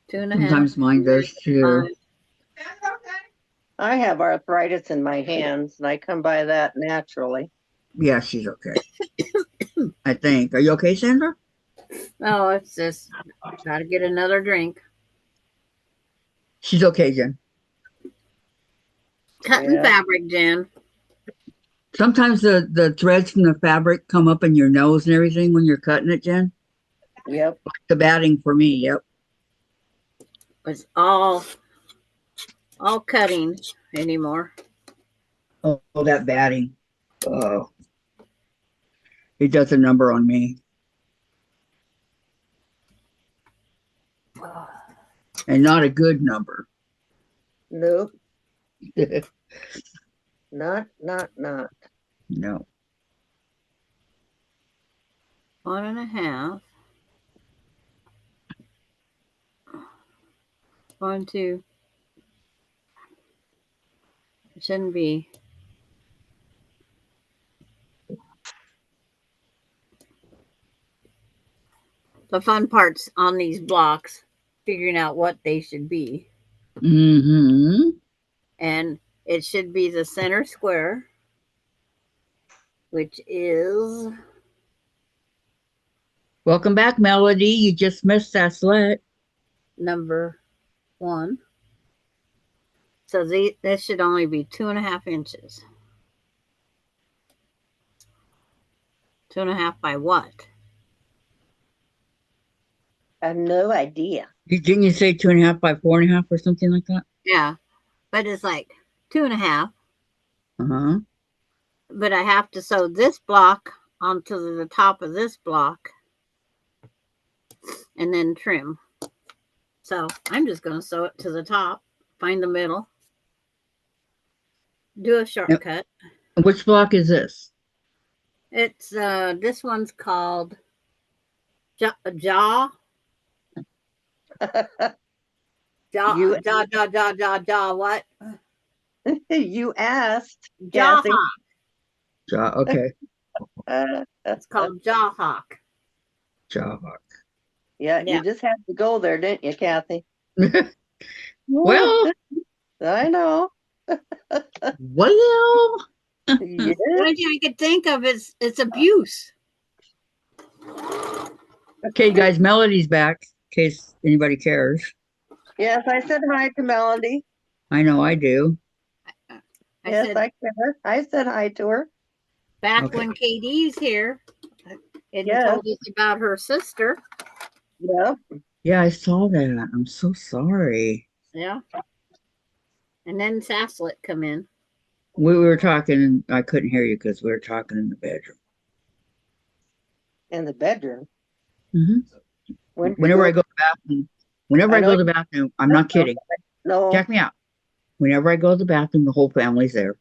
S2: Sometimes mine does too.
S3: I have arthritis in my hands, and I come by that naturally.
S2: Yeah, she's okay. I think. Are you okay, Sandra?
S1: Oh, it's just gotta get another drink.
S2: She's okay, Jen.
S1: Cutting
S3: Yeah.
S1: fabric, Jen.
S2: Sometimes the threads from the fabric come up in your nose and everything when you're cutting it, Jen.
S3: Yep.
S2: The batting for me, yep.
S1: It's all cutting anymore.
S2: Oh, that batting. Oh. It does a number on me. And not a good number.
S3: Nope. Not.
S2: No.
S1: 1.5. 1, 2. It shouldn't be. The fun part's on these blocks, figuring out what they should be.
S2: Mm-hmm.
S1: And it should be the center square, which is
S2: Welcome back, Melody. You just missed that slit.
S1: number 1. So this should only be 2.5 inches. 2.5 by what?
S3: I have no idea.
S2: Didn't you say 2.5 by 4.5 or something like that?
S1: Yeah, but it's like 2.5.
S2: Uh-huh.
S1: But I have to sew this block onto the top of this block and then trim. So I'm just going to sew it to the top, find the middle, do a shortcut.
S2: Which block is this?
S1: It's this one's called jaw.
S3: You-
S1: What?
S3: You asked,
S1: Jaw
S3: Kathy.
S1: hawk.
S2: Okay.
S1: It's called jaw hawk.
S2: Jawhawk.
S3: Yeah,
S1: Yeah.
S3: you just had to go there, didn't you, Kathy?
S2: Well,
S3: I know.
S2: well.
S3: Yes.
S1: The only thing I could think of is it's abuse.
S2: Okay, guys, Melody's back, in case anybody cares.
S3: Yes, I said hi to Melody.
S2: I know I do.
S1: I
S3: Yes,
S1: said
S3: I care. I said hi to her.
S1: back
S2: Okay.
S1: when KD's here and
S3: Yes.
S1: told us about her sister.
S3: Yep.
S2: Yeah, I saw that. I'm so sorry.
S1: Yeah. And then Saslet come in.
S2: We were talking, and I couldn't hear you because we were talking in the bedroom.
S3: In the bedroom.
S2: Mhm.
S3: When you
S2: Whenever
S3: go-
S2: I go to the bathroom, whenever
S3: I
S2: I
S3: know
S2: go to the bathroom, I'm not kidding.
S3: No.
S2: Check me out. Whenever I go to the bathroom, the whole family's there,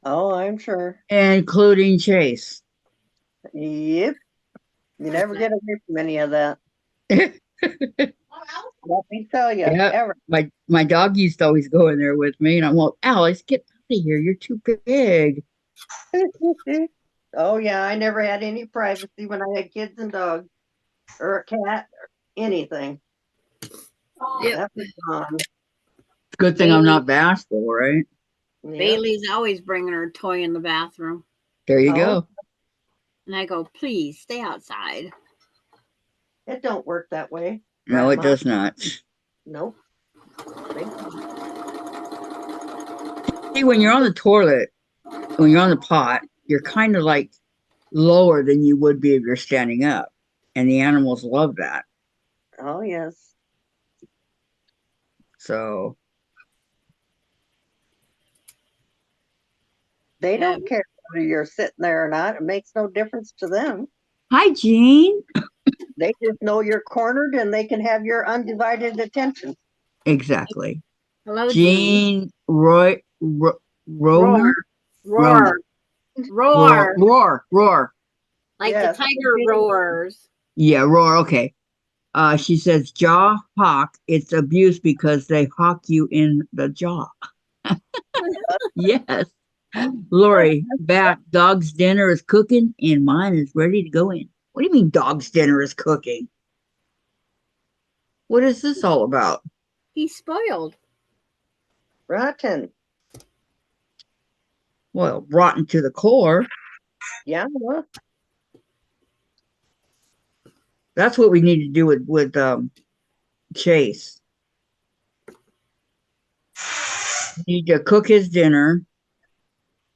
S3: Oh, I'm sure.
S2: including Chase.
S3: Yep. You never get away from any of that. Let me tell you.
S2: Yeah.
S3: Ever.
S2: My dog used to always go in there with me, and I'm like, Alice, get out of here. You're too big.
S3: Oh yeah, I never had any privacy when I had kids and dogs or a cat or anything.
S1: Yep.
S3: That was gone.
S2: Good thing I'm not bashful, right?
S3: Yeah.
S1: Bailey's always bringing her toy in the bathroom.
S2: There you
S3: Oh.
S2: go.
S1: And I go, please stay outside.
S3: It don't work that way.
S2: No, it
S3: Grandma.
S2: does not.
S3: Nope.
S2: See, when you're on the toilet, when you're on the pot, you're kind of like lower than you would be if you're standing up. And the animals love that.
S3: Oh, yes.
S2: So,
S3: They
S1: Yeah.
S3: don't care whether you're sitting there or not. It makes no difference to them.
S2: hi, Jean.
S3: They just know you're cornered and they can have your undivided attention.
S2: Exactly.
S1: Hello, Jean.
S2: Jean Roy Roner?
S1: Roar. Roar.
S2: Roar.
S1: Like
S3: Yes.
S1: the tiger roars.
S2: Yeah, roar. Okay. She says jaw hawk. It's abuse because they hawk you in the jaw. Yes. Lori, back. Dog's dinner is cooking and mine is ready to go in. What do you mean dog's dinner is cooking? What is this all about?
S1: He's spoiled.
S3: Rotten.
S2: Well, rotten to the core.
S3: Yeah. Well,
S2: That's what we need to do with Chase. We need to cook his dinner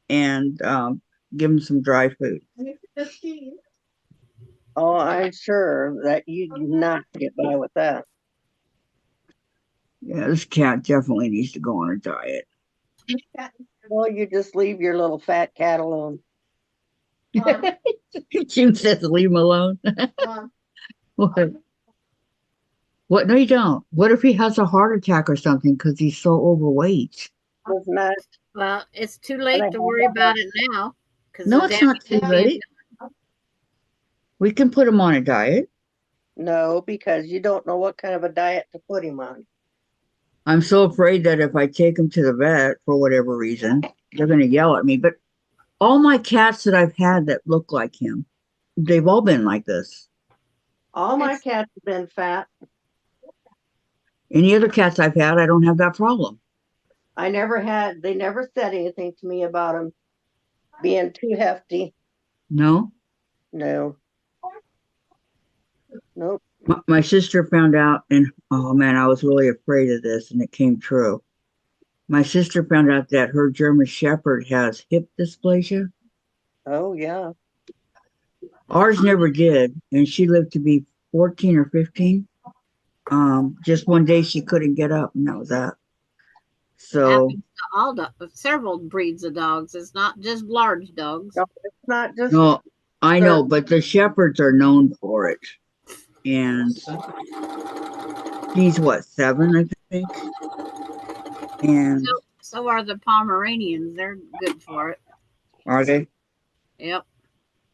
S2: and give him some dry food.
S3: oh, I'm sure that you do not get by with that.
S2: Yeah, this cat definitely needs to go on a diet.
S3: Well, you just leave your little fat cat alone.
S2: Jim says leave him alone. What? What? No, you don't. What if he has a heart attack or something because he's so overweight?
S3: It's not.
S1: Well, it's too late to worry about it now.
S2: No, it's not too late. We can put him on a diet.
S3: No, because you don't know what kind of a diet to put him on.
S2: I'm so afraid that if I take him to the vet for whatever reason, they're going to yell at me. But all my cats that I've had that look like him, they've all been like this.
S3: All my cats have been fat.
S2: Any other cats I've had, I don't have that problem.
S3: They never said anything to me about them being too hefty.
S2: No.
S3: No. Nope.
S2: My sister found out, and oh man, I was really afraid of this, and it came true. My sister found out that her German Shepherd has hip dysplasia.
S3: Oh, yeah.
S2: Ours never did, and she lived to be 14 or 15. Just one day she couldn't get up, and that was that. So
S1: Happens to all several breeds of dogs. It's not just large dogs.
S3: No, it's not just.
S2: no, I know, but the Shepherds are known for it. And he's what, 7, I think. And
S1: So are the Pomeranians. They're good for it.
S2: are they?
S1: Yep.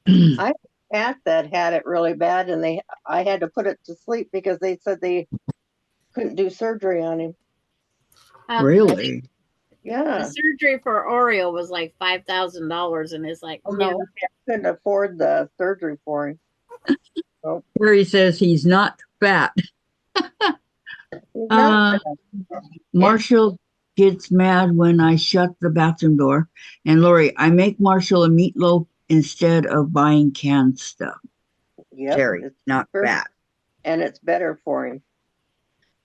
S3: I cat that had it really bad, and I had to put it to sleep because they said they couldn't do surgery on him.
S2: Really?
S3: Yeah.
S1: The surgery for Oreo was like $5,000, and it's like, no.
S3: I couldn't afford the surgery for him.
S2: Where he says he's not fat.
S3: He's not fat.
S2: Marshall gets mad when I shut the bathroom door. And Lori, I make Marshall a meatloaf instead of buying canned stuff.
S3: Yep,
S2: Terry,
S3: it's
S2: not
S3: cheaper,
S2: fat.
S3: and it's better for him.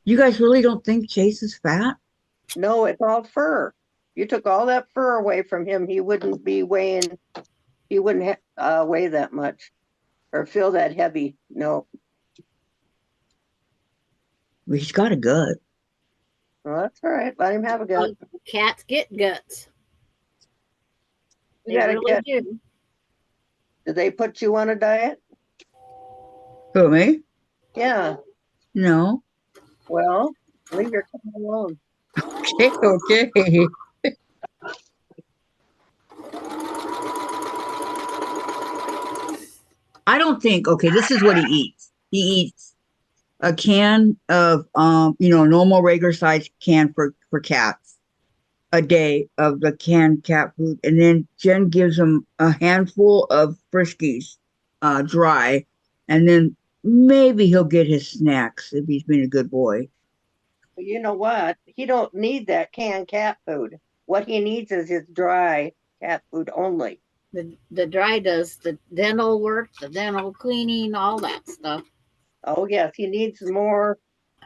S2: You guys really don't think Chase is fat?
S3: No, it's all fur. You took all that fur away from him, he wouldn't be weighing. He wouldn't weigh that much or feel that heavy. No.
S2: Well, he's got a gut.
S3: Well, that's all right. Let him have a gut.
S1: Cats get guts. They
S3: You gotta
S1: really do.
S3: Did they put you on a diet?
S2: Who, me?
S3: Yeah.
S2: No.
S3: Well, leave your cat alone.
S2: Okay. I don't think, okay, this is what he eats. He eats a can of, normal regular size can for cats a day of the canned cat food. And then Jen gives him a handful of Friskies, dry. And then maybe he'll get his snacks if he's been a good boy.
S3: You know what? He don't need that canned cat food. What he needs is his dry cat food only.
S1: The dry does the dental work, the dental cleaning, all that stuff.
S3: Oh yes, he needs more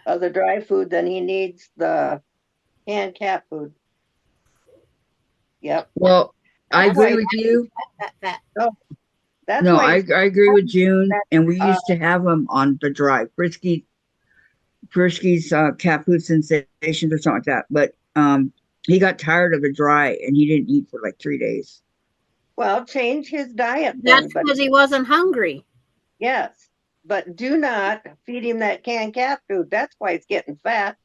S3: of the dry food than he needs the canned cat food. Yep.
S2: Well, I
S3: That's
S2: agree
S3: why.
S2: with you.
S1: Fat.
S3: Oh, that's
S2: No,
S3: why.
S2: I agree with June, and we
S3: Uh,
S2: used to have them on the dry Frisky's cat food sensations or something like that. But he got tired of the dry, and he didn't eat for like 3 days.
S3: well, change his diet
S1: That's
S3: then. But
S1: because he wasn't hungry.
S3: yes, but do not feed him that canned cat food. That's why he's getting fat.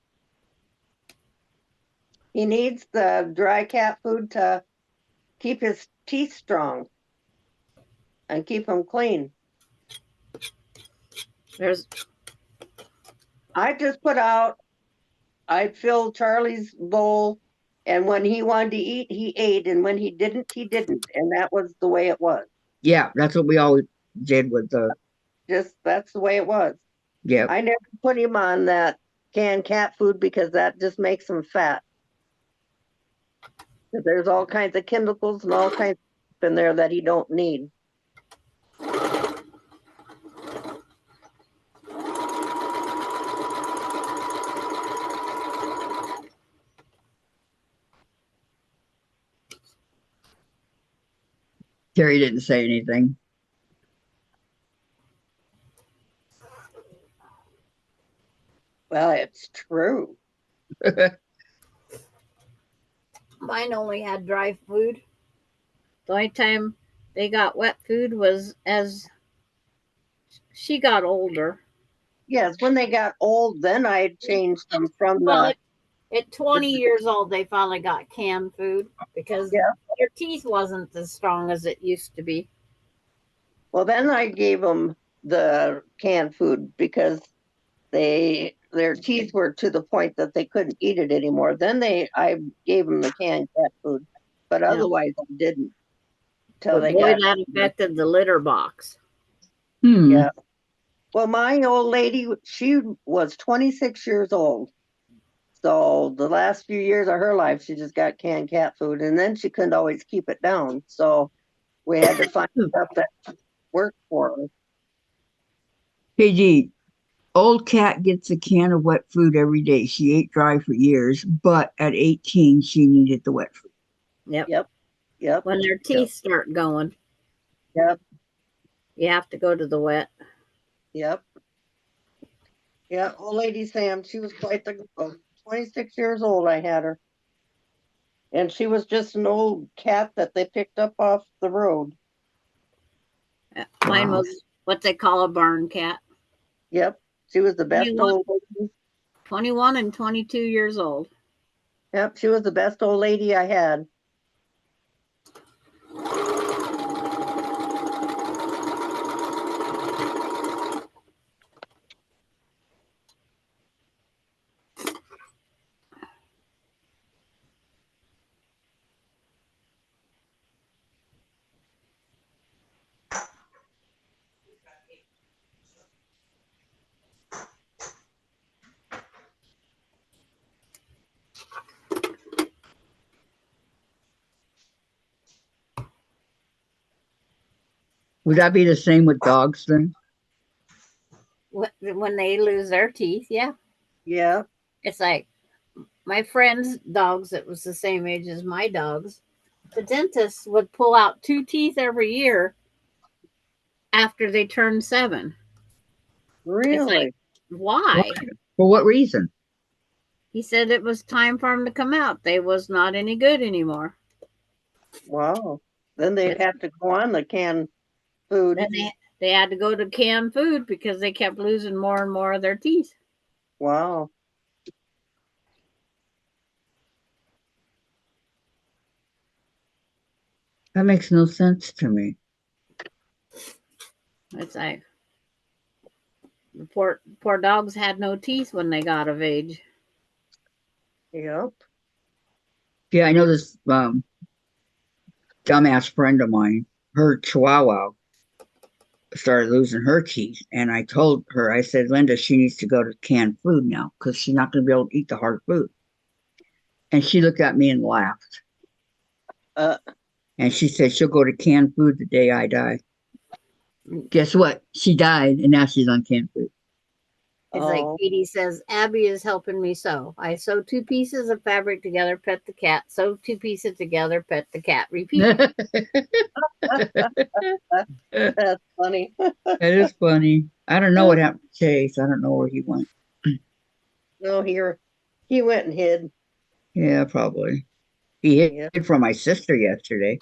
S3: He needs the dry cat food to keep his teeth strong and keep them clean.
S1: There's
S3: I just put out, I filled Charlie's bowl, and when he wanted to eat, he ate, and when he didn't. And that was the way it was.
S2: Yeah, that's what we always did with the.
S3: Just that's the way it was.
S2: Yeah.
S3: I never put him on that canned cat food because that just makes him fat. There's all kinds of chemicals and all kinds of stuff in there that he don't need.
S2: Terry didn't say anything.
S3: Well, it's true.
S1: mine only had dry food. The only time they got wet food was as she got older.
S3: Yes, when they got old, then I changed them from
S1: Well,
S3: the
S1: at 20 years old, they finally got canned food because
S3: yeah.
S1: their teeth wasn't as strong as it used to be.
S3: Well, then I gave them the canned food because their teeth were to the point that they couldn't eat it anymore. Then I gave them the canned cat food, but
S1: Yeah.
S3: otherwise I didn't till
S1: But
S3: they
S1: boy,
S3: got
S1: that affected the litter box.
S3: yeah. Well, my old lady, she was 26 years old. So the last few years of her life, she just got canned cat food, and then she couldn't always keep it down. So we had to find stuff that worked for her.
S2: KG, old cat gets a can of wet food every day. She ate dry for years, but at 18, she needed the wet food.
S1: Yep.
S3: Yep. Yep.
S1: When their teeth start going,
S3: Yep.
S1: you have to go to the wet.
S3: Yep. Yeah. Old lady Sam, she was quite the girl. 26 years old, I had her. And she was just an old cat that they picked up off the road.
S1: Mine
S2: Wow.
S1: was what they call a barn cat.
S3: Yep. She was the best
S1: 21,
S3: old lady.
S1: 21 and 22 years old.
S3: Yep. She was the best old lady I had.
S2: Would that be the same with dogs then?
S1: When they lose their teeth, yeah.
S3: Yeah.
S1: It's like my friend's dogs that was the same age as my dogs. The dentist would pull out 2 teeth every year after they turned 7. It's like,
S3: Really?
S1: why?
S2: For what reason?
S1: He said it was time for them to come out. They was not any good anymore.
S3: Wow. Then they'd have to go on the canned food.
S1: Then they had to go to canned food because they kept losing more and more of their teeth.
S3: Wow.
S2: That makes no sense to me.
S1: It's like the poor dogs had no teeth when they got of age.
S3: Yep.
S2: Yeah, I know this dumbass friend of mine, her chihuahua started losing her teeth. And I told her, I said, Linda, she needs to go to canned food now because she's not going to be able to eat the hard food. And she looked at me and laughed.
S3: Uh,
S2: And she said she'll go to canned food the day I die. Guess what? She died, and now she's on canned food.
S1: It's like
S3: oh,
S1: Katie says, Abby is helping me sew. I sew 2 pieces of fabric together, pet the cat. Sew 2 pieces together, pet the cat. Repeat.
S3: that's funny.
S2: That is funny. I don't know what happened to Chase. I don't know where he went.
S3: No, he went and hid.
S2: Yeah, probably. He hid
S3: Yeah.
S2: from my sister yesterday.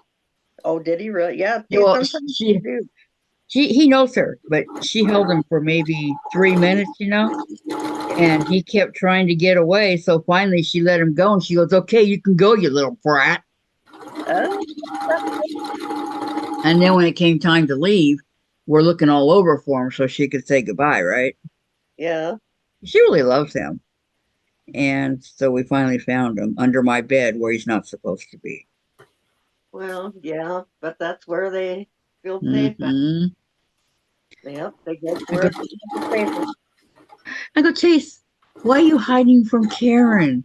S3: Oh, did he really? Yeah.
S2: Yeah, well,
S3: Sometimes they do.
S2: he knows her, but she held him for maybe 3 minutes, and he kept trying to get away. So finally she let him go and she goes, okay, you can go, you little brat.
S3: Oh,
S2: And then when it came time to leave, we're looking all over for him so she could say goodbye, right?
S3: yeah.
S2: She really loves him. And so we finally found him under my bed where he's not supposed to be.
S3: Well, yeah, but that's where they feel safe.
S2: Mm-hmm.
S3: Yep, they go
S2: I
S3: where
S2: go,
S3: it's safer.
S2: Chase, why are you hiding from Karen?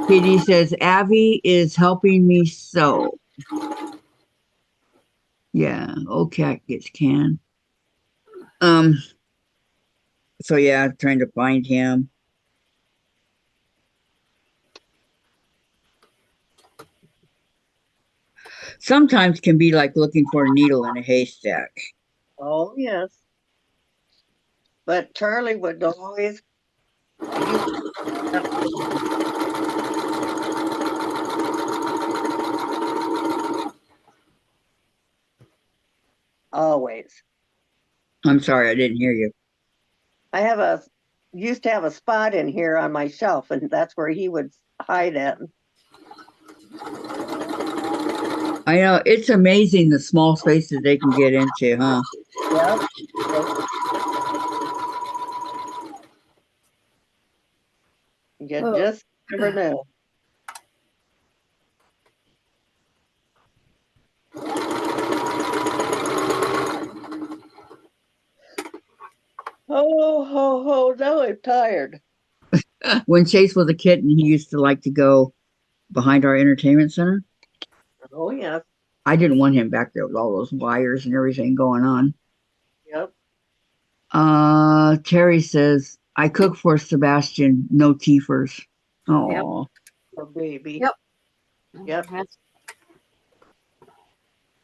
S2: Kitty says, Abby is helping me sew. Yeah, old cat gets can. So yeah, trying to find him. Sometimes can be like looking for a needle in a haystack.
S3: Oh, yes. But Charlie would always always.
S2: I'm sorry, I didn't hear you.
S3: I have a used to have a spot in here on my shelf, and that's where he would hide at.
S2: I know it's amazing the small spaces they can get into, huh?
S3: Yep. You
S1: Oh.
S3: just never know. Oh, ho, ho, now I'm tired.
S2: When Chase was a kid, he used to like to go behind our entertainment center.
S3: Oh, yes.
S2: I didn't want him back there with all those wires and everything going on.
S3: Yep.
S2: Terry says, I cook for Sebastian, no teefers.
S1: Yep.
S2: Oh,
S3: Poor baby.
S1: Yep.
S3: Yep.
S1: That's,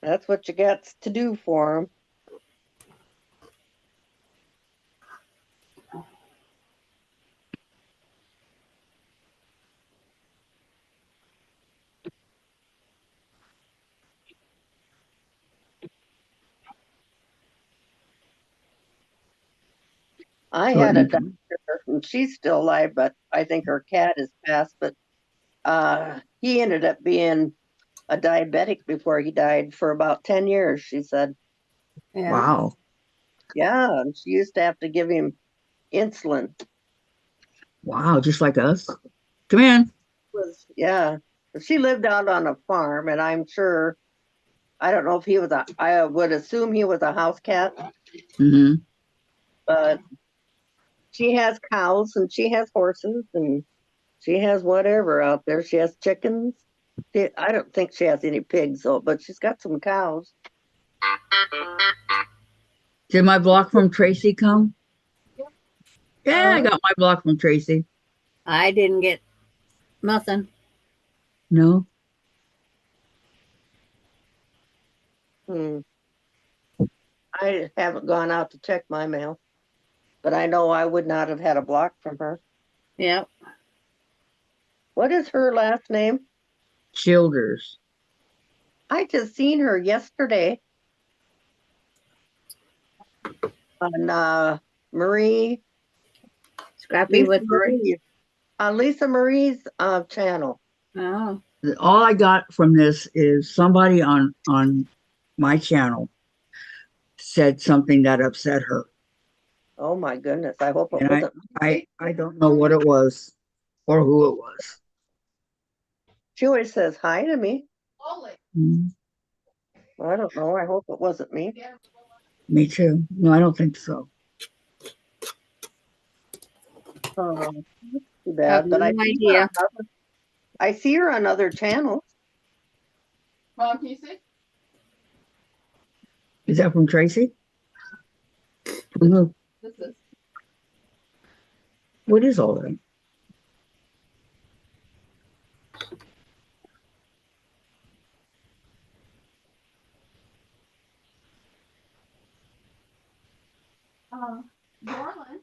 S3: That's what you got to do for him. I had a
S2: Courtney.
S3: doctor, and she's still alive, but I think her cat is passed. But he ended up being a diabetic before he died for about 10 years, she said.
S1: yeah.
S2: Wow.
S3: Yeah, and she used to have to give him insulin.
S2: Wow, just like us. Come in.
S3: Yeah. She lived out on a farm, and I'm sure, I don't know if he was I would assume he was a house cat,
S2: Mm-hmm.
S3: but she has cows and she has horses and she has whatever out there. She has chickens. I don't think she has any pigs though, but she's got some cows.
S2: Did my block from Tracy come? Yeah, I
S3: Uh,
S2: got my block from Tracy.
S1: I didn't get nothing.
S2: No.
S3: hmm. I haven't gone out to check my mail, but I know I would not have had a block from her.
S1: Yep.
S3: What is her last name?
S2: Childers.
S3: I just seen her yesterday on Marie
S1: Scrappy
S3: Lisa
S1: with Marie.
S3: Marie on Lisa Marie's channel.
S1: Oh.
S2: All I got from this is somebody on my channel said something that upset her.
S3: Oh my goodness! I hope it
S2: And
S3: wasn't.
S2: I don't know what it was or who it was.
S3: She always says hi to me.
S2: Mm.
S3: I don't know. I hope it wasn't me.
S2: Me too. No, I don't think so.
S3: Oh, too
S1: I have
S3: bad. But
S1: no idea.
S3: I see her on other channels.
S6: Mom, can you see?
S2: Is that from Tracy? From who?
S6: This is.
S2: What is all that?
S6: Dorland,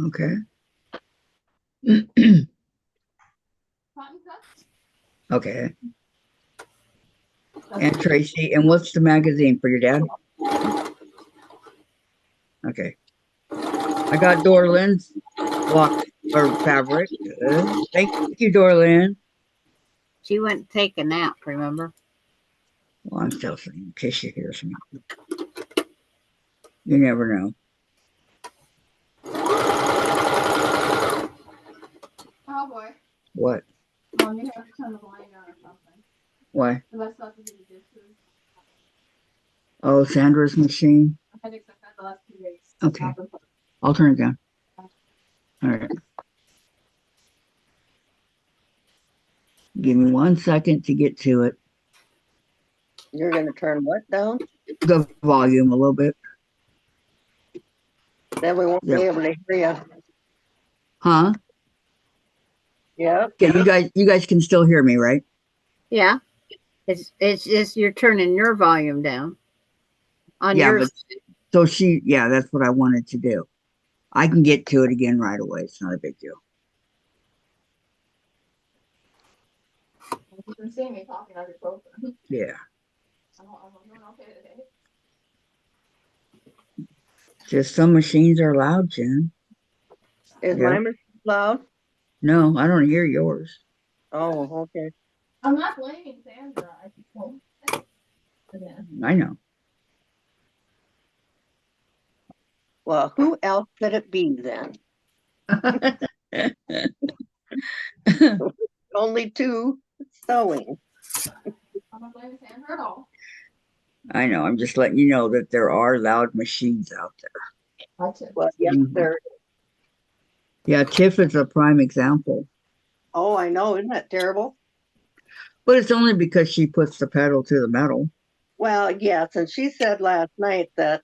S2: Okay.
S6: cotton cuts.
S2: Okay. And Tracy, and what's the magazine for your dad? Okay. I got Dorland's block or fabric. Good. Thank you, Dorland.
S1: She went to take a nap, remember?
S2: Well, I'm still saying, in case she hears me. You never know.
S6: Oh boy.
S2: What?
S6: Mom, you have to turn the volume down or something.
S2: Why?
S6: Unless that's to do the dishes.
S2: Oh, Sandra's machine.
S6: I had to accept that the last 2 days.
S2: Okay. I'll turn it down. All right. Give me 1 second to get to it.
S3: You're going to turn what down?
S2: The volume a little bit.
S3: Then we won't
S2: Yep.
S3: be able to hear you.
S2: Huh?
S3: Yeah.
S2: Okay, you guys can still hear me, right?
S1: Yeah. It's just you're turning your volume down. On
S2: Yeah,
S1: yours.
S2: but so yeah, that's what I wanted to do. I can get to it again right away. It's not a big deal.
S6: You can see me talking ibuprofen.
S2: Yeah.
S6: I'm doing okay today.
S2: Just some machines are loud, Jen.
S3: Is
S2: Yeah.
S3: my machine loud?
S2: No, I don't hear yours.
S3: Oh, okay.
S6: I'm not blaming Sandra. I just won't say it again.
S2: I know.
S3: Well, who else could it be then? Only two sewing.
S6: I'm not blaming Sandra at all.
S2: I know. I'm just letting you know that there are loud machines out there.
S6: I too.
S3: Well, yes,
S2: Mhm.
S3: there.
S2: Yeah, Tiff is a prime example.
S3: Oh, I know. Isn't that terrible?
S2: But it's only because she puts the pedal to the metal.
S3: Well, yes. And she said last night that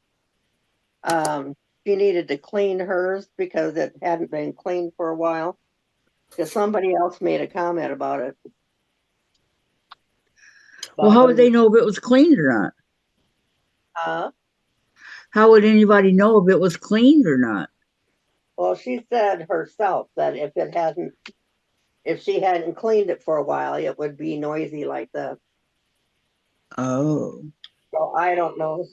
S3: she needed to clean hers because it hadn't been cleaned for a while. Because somebody else made a comment about it.
S2: Well, how would they know if it was cleaned or not? How would anybody know if it was cleaned or not?
S3: Well, she said herself that if she hadn't cleaned it for a while, it would be noisy like that.
S2: Oh.
S3: So I don't know.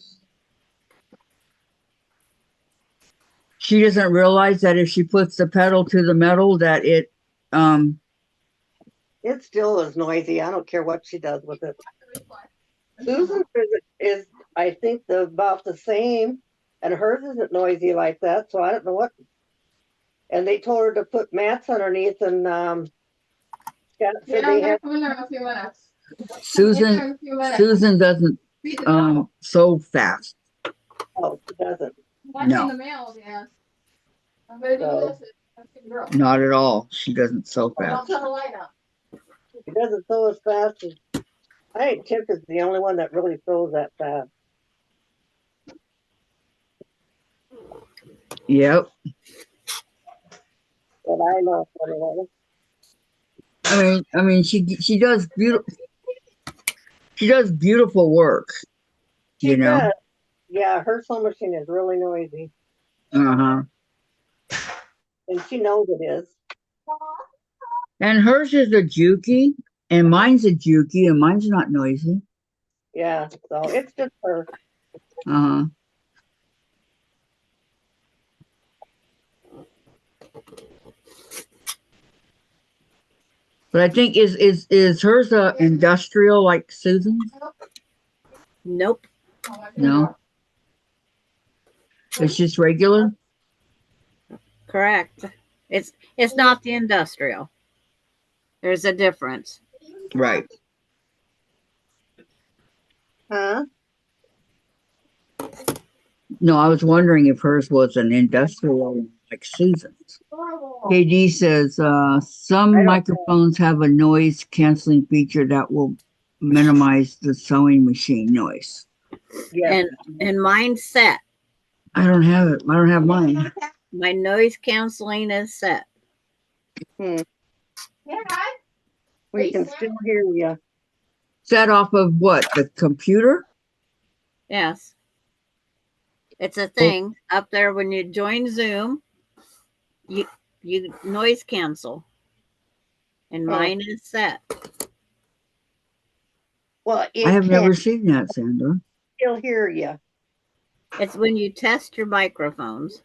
S2: She doesn't realize that if she puts the pedal to the metal that it
S3: It still is noisy. I don't care what she does with it. Susan's is I think, about the same, and hers isn't noisy like that. So I don't know what. And they told her to put mats underneath, and Scott said they had.
S6: Come in there in a few minutes.
S2: Susan doesn't sew fast.
S3: Oh, she doesn't.
S6: Watching the mail, yeah. I'm gonna do this. Girl.
S2: Not at all. She doesn't sew
S6: Don't
S2: fast.
S6: turn the light up.
S3: She doesn't sew as fast as. I think Tiff is the only one that really sews that fast.
S2: Yep.
S3: But I know anyway.
S2: I mean, she does beautiful. She does beautiful work.
S3: She does. Yeah, her sewing machine is really noisy.
S2: Uh-huh.
S3: And she knows it is.
S2: And hers is a Juki, and mine's a Juki, and mine's not noisy.
S3: Yeah, so it's just her.
S2: Uh-huh. But I think is hers a industrial like Susan's?
S1: Nope.
S2: No. It's just regular?
S1: Correct. It's not the industrial. There's a difference.
S2: Right.
S3: Huh?
S2: No, I was wondering if hers was an industrial like Susan's.
S6: Horrible.
S2: KD says some
S3: I don't know.
S2: microphones have a noise canceling feature that will minimize the sewing machine noise.
S3: Yes.
S1: And mine's set.
S2: I don't have it. I don't have mine.
S1: My noise canceling is set.
S3: Hmm.
S6: Yeah, guys.
S3: We can still hear you.
S2: Set off of what? The computer?
S1: Yes. It's a thing up there when you join Zoom. You noise cancel. And mine is set.
S3: Well, it
S2: I have
S3: can
S2: never seen that, Sandra.
S3: still hear you.
S1: It's when you test your microphones.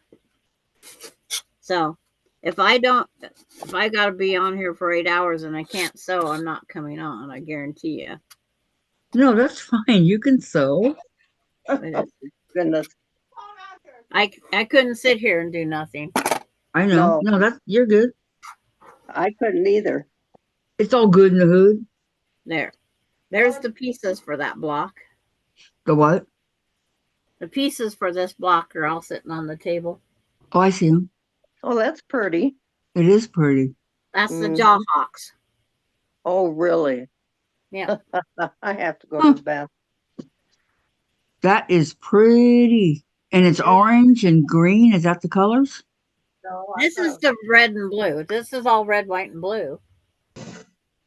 S1: So if I gotta be on here for 8 hours and I can't sew, I'm not coming on. I guarantee you.
S2: No, that's fine. You can sew.
S1: But it's-
S3: Goodness.
S1: I couldn't sit here and do nothing.
S2: I know.
S3: No.
S2: No, that's you're good.
S3: I couldn't either.
S2: It's all good in the hood.
S1: There's the pieces for that block.
S2: The what?
S1: The pieces for this block are all sitting on the table.
S2: Oh, I see them.
S3: Oh, that's pretty.
S2: It is pretty.
S1: That's the
S3: Mhm.
S1: jaw hawks.
S3: Oh, really?
S1: Yeah.
S3: I have to go to the bathroom.
S2: That is pretty. And it's orange and green. Is that the colors?
S3: No,
S1: This is the red and blue. This is all red, white, and blue.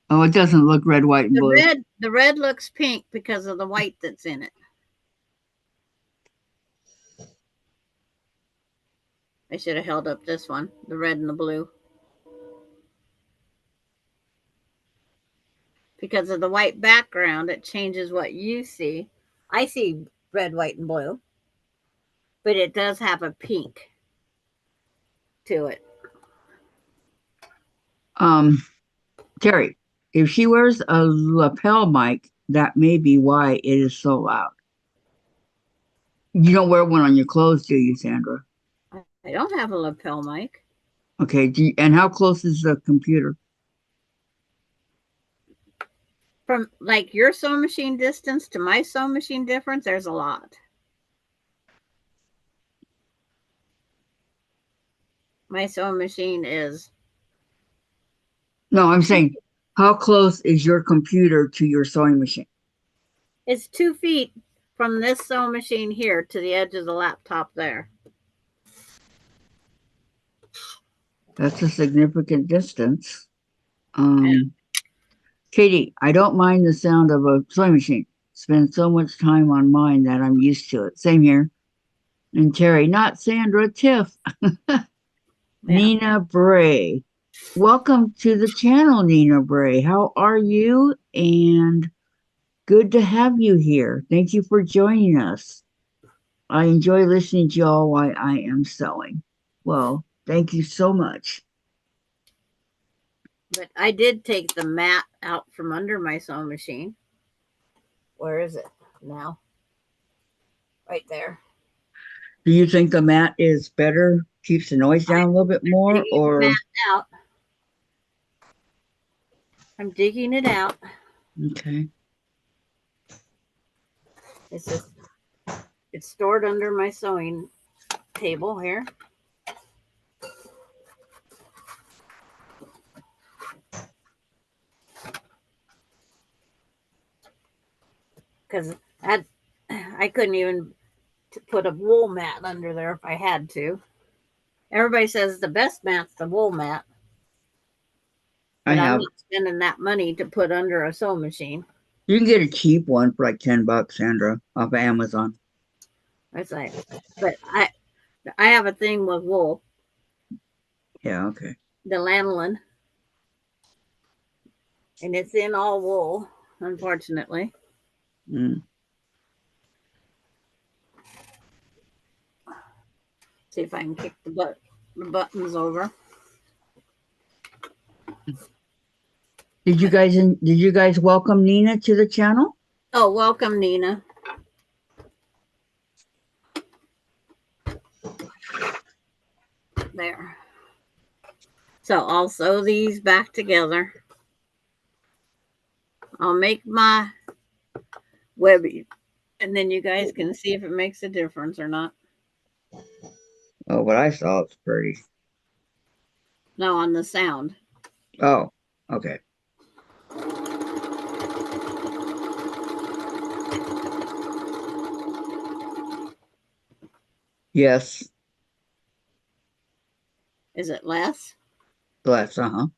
S2: Oh, it doesn't look red, white, and blue.
S1: The red looks pink because of the white that's in it. I should have held up this one, the red and the blue. Because of the white background, it changes what you see. I see red, white, and blue. But it does have a pink to it.
S2: Terry, if she wears a lapel mic, that may be why it is so loud. You don't wear one on your clothes, do you, Sandra?
S1: I don't have a lapel mic.
S2: Okay. And how close is the computer?
S1: From like your sewing machine distance to my sewing machine difference, there's a lot. My sewing machine is.
S2: No, I'm saying, how close is your computer to your sewing machine?
S1: It's 2 feet from this sewing machine here to the edge of the laptop there.
S2: That's a significant distance. Katie, I don't mind the sound of a sewing machine. Spend so much time on mine that I'm used to it. Same here. And Terry, not Sandra, Tiff. Nina Bray. Welcome to the channel, Nina Bray. How are you? And good to have you here. Thank you for joining us. I enjoy listening to y'all while I am sewing. Well, thank you so much.
S1: But I did take the mat out from under my sewing machine. Where is it now? Right there.
S2: Do you think the mat is better, keeps the noise down a little bit more,
S1: Digging the
S2: or?
S1: mat out. I'm digging it out.
S2: Okay.
S1: It's stored under my sewing table here. Because I couldn't even put a wool mat under there if I had to. Everybody says the best mat's the wool mat. But I'm not spending that money to put under a sewing machine.
S2: You can get a cheap one for like $10, Sandra, off of Amazon.
S1: That's like, but I have a thing with wool.
S2: Yeah, okay.
S1: The lanolin. And it's in all wool, unfortunately.
S2: Mm.
S1: See if I can kick the buttons over.
S2: Did you guys welcome Nina to the channel?
S1: Oh, welcome, Nina. There. So I'll sew these back together. I'll make my webby, and then you guys can see if it makes a difference or not.
S2: Oh, what I saw was pretty.
S1: No, on the sound.
S2: Oh, okay. Yes,
S1: Is it less?
S2: bless. Uh-huh.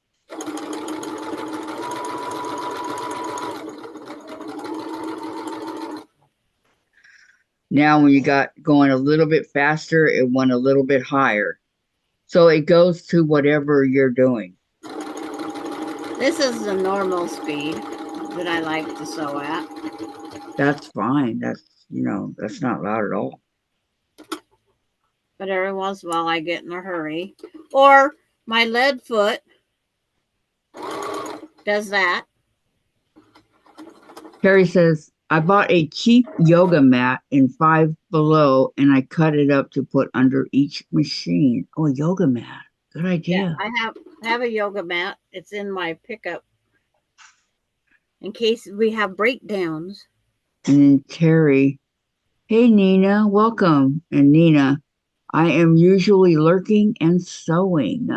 S2: Now, when you got going a little bit faster, it went a little bit higher. So it goes to whatever you're doing.
S1: This is the normal speed that I like to sew at.
S2: That's fine. That's not loud at all.
S1: But every once in a while I get in a hurry. Or my lead foot does that.
S2: Terry says, I bought a cheap yoga mat in Five Below and I cut it up to put under each machine. Oh, a yoga mat. Good idea.
S1: I have a yoga mat. It's in my pickup in case we have breakdowns.
S2: And then Terry, hey, Nina, welcome. And Nina, I am usually lurking and sewing.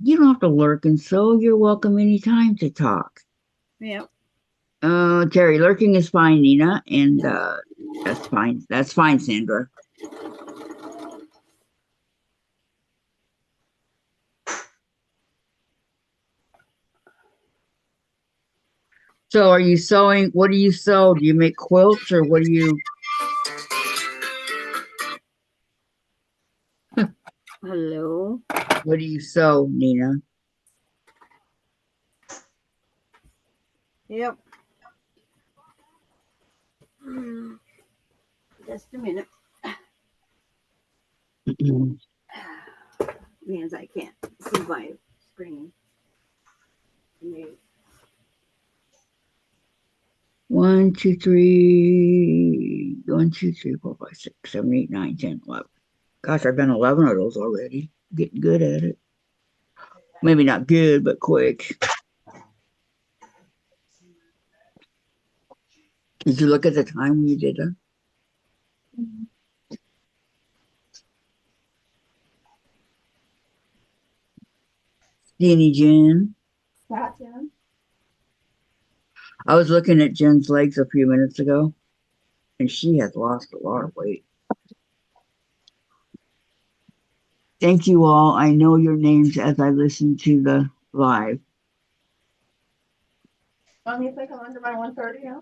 S2: You don't have to lurk and sew. You're welcome anytime to talk.
S1: Yep.
S2: Terry, lurking is fine, Nina. And that's fine. That's fine, Sandra. So are you sewing? What do you sew? Do you make quilts or what do you?
S1: Hello.
S2: What do you sew, Nina?
S1: Yep. Just a minute. Means I can't see my screen.
S2: One, two, three, 1, 2, 3, 4, 5, 6, 7, 8, 9, 10, 11. Gosh, I've done 11 of those already. Getting good at it. Maybe not good, but quick. Did you look at the time when you did that? Skinny Jen.
S6: Gotcha.
S2: I was looking at Jen's legs a few minutes ago, and she has lost a lot of weight. Thank you all. I know your names as I listen to the live.
S6: You think I'm under my 130 now?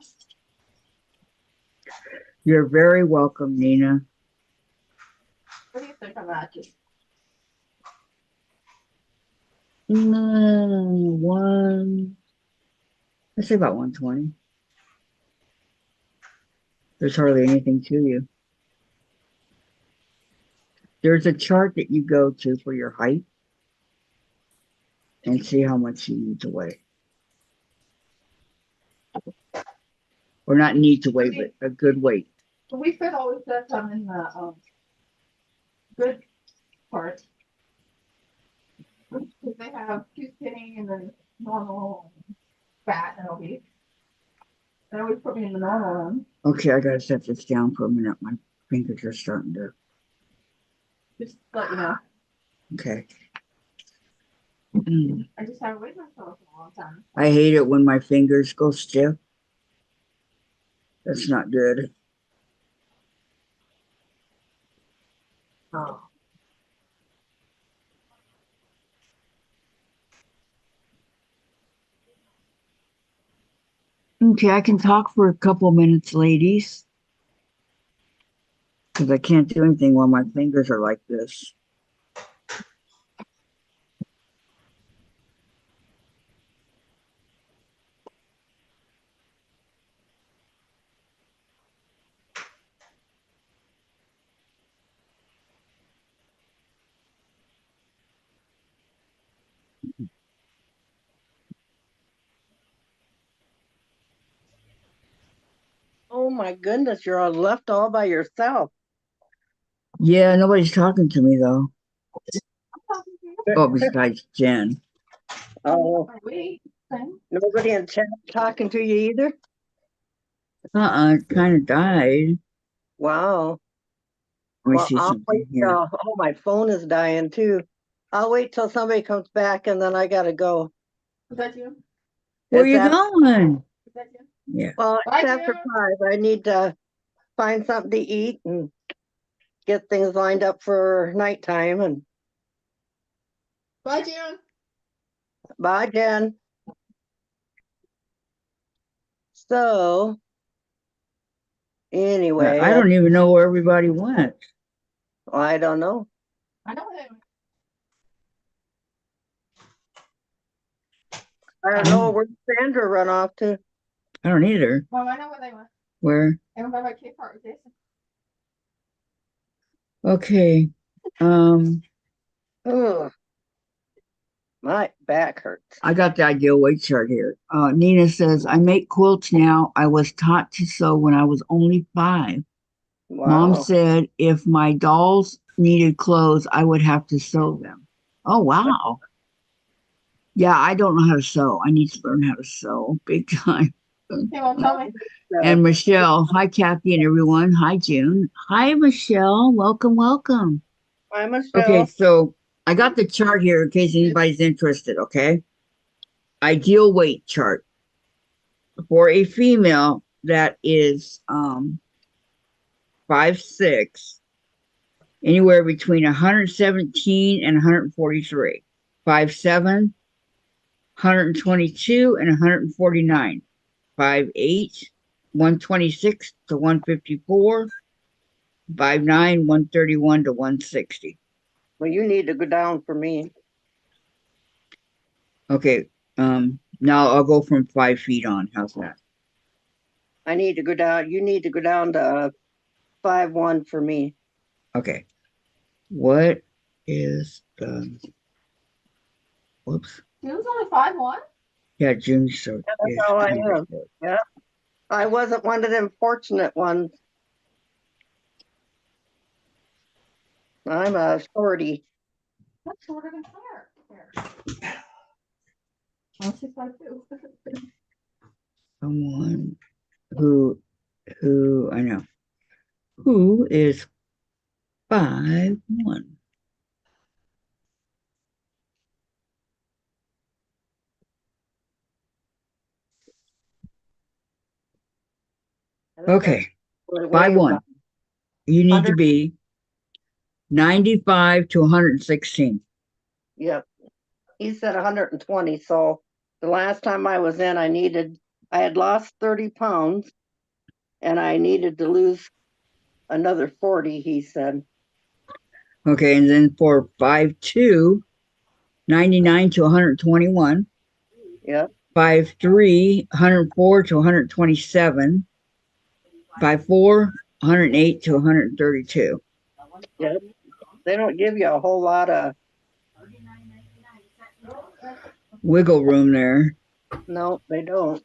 S2: You're very welcome, Nina.
S6: What do you think I'm at?
S2: Let's say about 120. There's hardly anything to you. There's a chart that you go to for your height and see how much you need to weigh. Or not need to weigh, but a good weight.
S6: We fit always says I'm in the good part. Because they have too skinny and then normal, fat, and obese. They always put me in the normal one.
S2: Okay, I gotta set this down for a minute. My fingers are starting to.
S6: Just to let you know.
S2: Okay.
S6: I just haven't weighed myself in a long time.
S2: I hate it when my fingers go stiff. That's not good.
S6: Oh.
S2: Okay, I can talk for a couple minutes, ladies. Because I can't do anything while my fingers are like this.
S3: Oh my goodness, you're all left all by yourself.
S2: Yeah, nobody's talking to me though. Oh, besides Jen.
S3: Oh,
S6: Are we? Same?
S3: nobody in chat talking to you either?
S2: It kind of died.
S3: Wow.
S2: Let me
S3: Well,
S2: see
S3: I'll wait
S2: something here.
S3: till, oh, my phone is dying too. I'll wait till somebody comes back and then I gotta go.
S6: Is that you?
S2: Where
S3: It's
S2: you
S3: after-
S2: going?
S6: Is that you?
S2: Yeah.
S3: Well,
S6: Bye,
S3: it's after
S6: June.
S3: 5. I need to find something to eat and get things lined up for nighttime. And
S6: Bye, June.
S3: bye, Jen. So anyway,
S2: I don't even know where everybody went.
S3: I don't know.
S6: I know where they went.
S3: I don't know where Sandra run off to.
S2: I don't either.
S6: Mom, I know where they went.
S2: Where?
S6: They went by my kid park with Jason.
S2: Okay.
S3: Ugh, my back hurts.
S2: I got the ideal weight chart here. Nina says, I make quilts now. I was taught to sew when I was only 5. Mom
S3: Wow.
S2: said if my dolls needed clothes, I would have to sew them. Oh, wow. Yeah, I don't know how to sew. I need to learn how to sew big time.
S6: Hey, Mom, tell me.
S2: And Michelle, hi, Kathy and everyone. Hi, June. Hi, Michelle. Welcome, welcome.
S3: I'm Michelle.
S2: Okay, so I got the chart here in case anybody's interested, okay? Ideal weight chart for a female that is 5'6", anywhere between 117 and 143. 5'7", 122 and 149. 5'8", 126 to 154. 5'9", 131 to 160.
S3: Well, you need to go down for me.
S2: Okay, now I'll go from 5 feet on. How's that?
S3: I need to go down. You need to go down to 5'1" for me.
S2: Okay. What is the, whoops.
S6: June's only 5'1"?
S2: Yeah, June, so.
S3: That's how I am. Yeah. I wasn't one of them fortunate ones. I'm a shorty.
S6: That's shorter than Claire. Here. I'm 6'2".
S2: Someone who I know, who is 5'1". Okay, 5'1". You need to be 95 to 116.
S3: Yep. He said 120. So the last time I was in, I had lost 30 pounds and I needed to lose another 40, he said.
S2: Okay, and then for 5'2", 99 to 121.
S3: Yep.
S2: 5'3", 104 to 127. 5'4", 108 to 132.
S3: Yep. They don't give you a whole lot of
S2: Wiggle room there.
S3: no, they don't.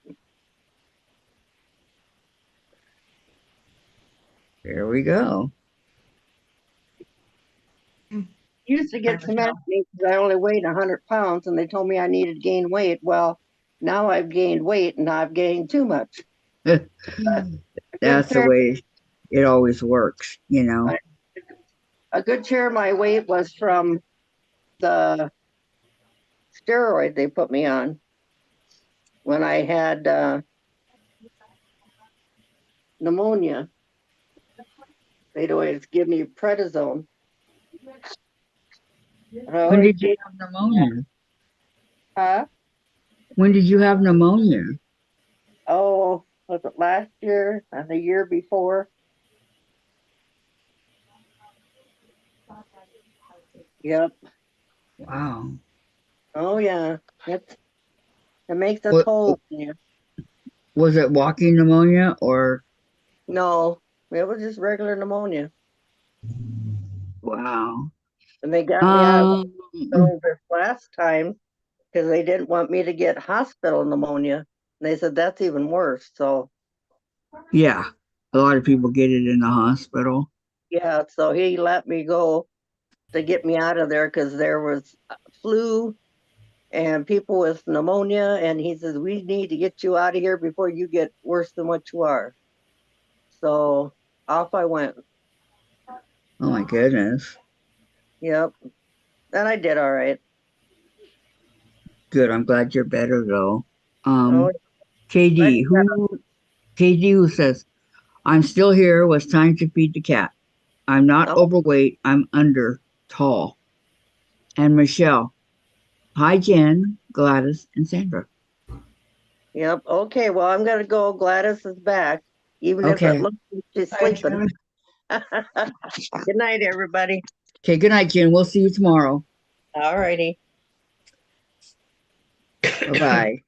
S2: There we go.
S3: Used to get some at me because I only weighed 100 pounds and they told me I needed to gain weight. Well, now I've gained weight and I've gained too much.
S2: That's the way it always works, you know.
S3: A good share of my weight was from the steroid they put me on when I had pneumonia. They'd always give me prednisone.
S2: When did you have pneumonia?
S3: Huh?
S2: When did you have pneumonia?
S3: Oh, was it last year and the year before? Yep.
S2: Wow.
S3: Oh yeah. It makes a
S2: What,
S3: toll on you.
S2: was it walking pneumonia or?
S3: No, it was just regular pneumonia.
S2: Wow.
S3: And they got me out of hospital this last time because they didn't want me to get hospital pneumonia. And they said that's even worse. So
S2: yeah, a lot of people get it in the hospital.
S3: yeah, so he let me go to get me out of there because there was flu and people with pneumonia. And he says, we need to get you out of here before you get worse than what you are. So off I went.
S2: Oh my goodness.
S3: Yep. And I did all right.
S2: Good. I'm glad you're better though.
S3: Oh, I
S2: KD, who says, I'm still here. Was time to feed the cat. I'm not
S3: oh,
S2: overweight. I'm under tall. And Michelle. Hi, Jen, Gladys, and Sandra.
S3: yep. Okay, well, I'm gonna go. Gladys is back, even if it
S2: Okay.
S3: looks like she's
S4: Hi,
S3: sleeping.
S4: June.
S3: Good night, everybody.
S2: Okay. Good night, Jen. We'll see you tomorrow.
S3: All righty.
S2: Bye bye.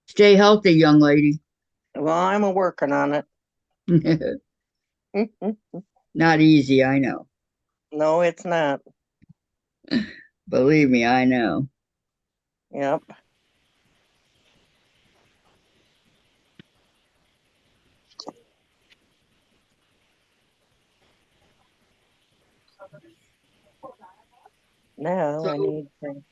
S2: Stay healthy, young lady.
S3: Well, I'm a working on it.
S2: Not easy, I know.
S3: No, it's not.
S2: Believe me, I know.
S3: Yep. Now I need to.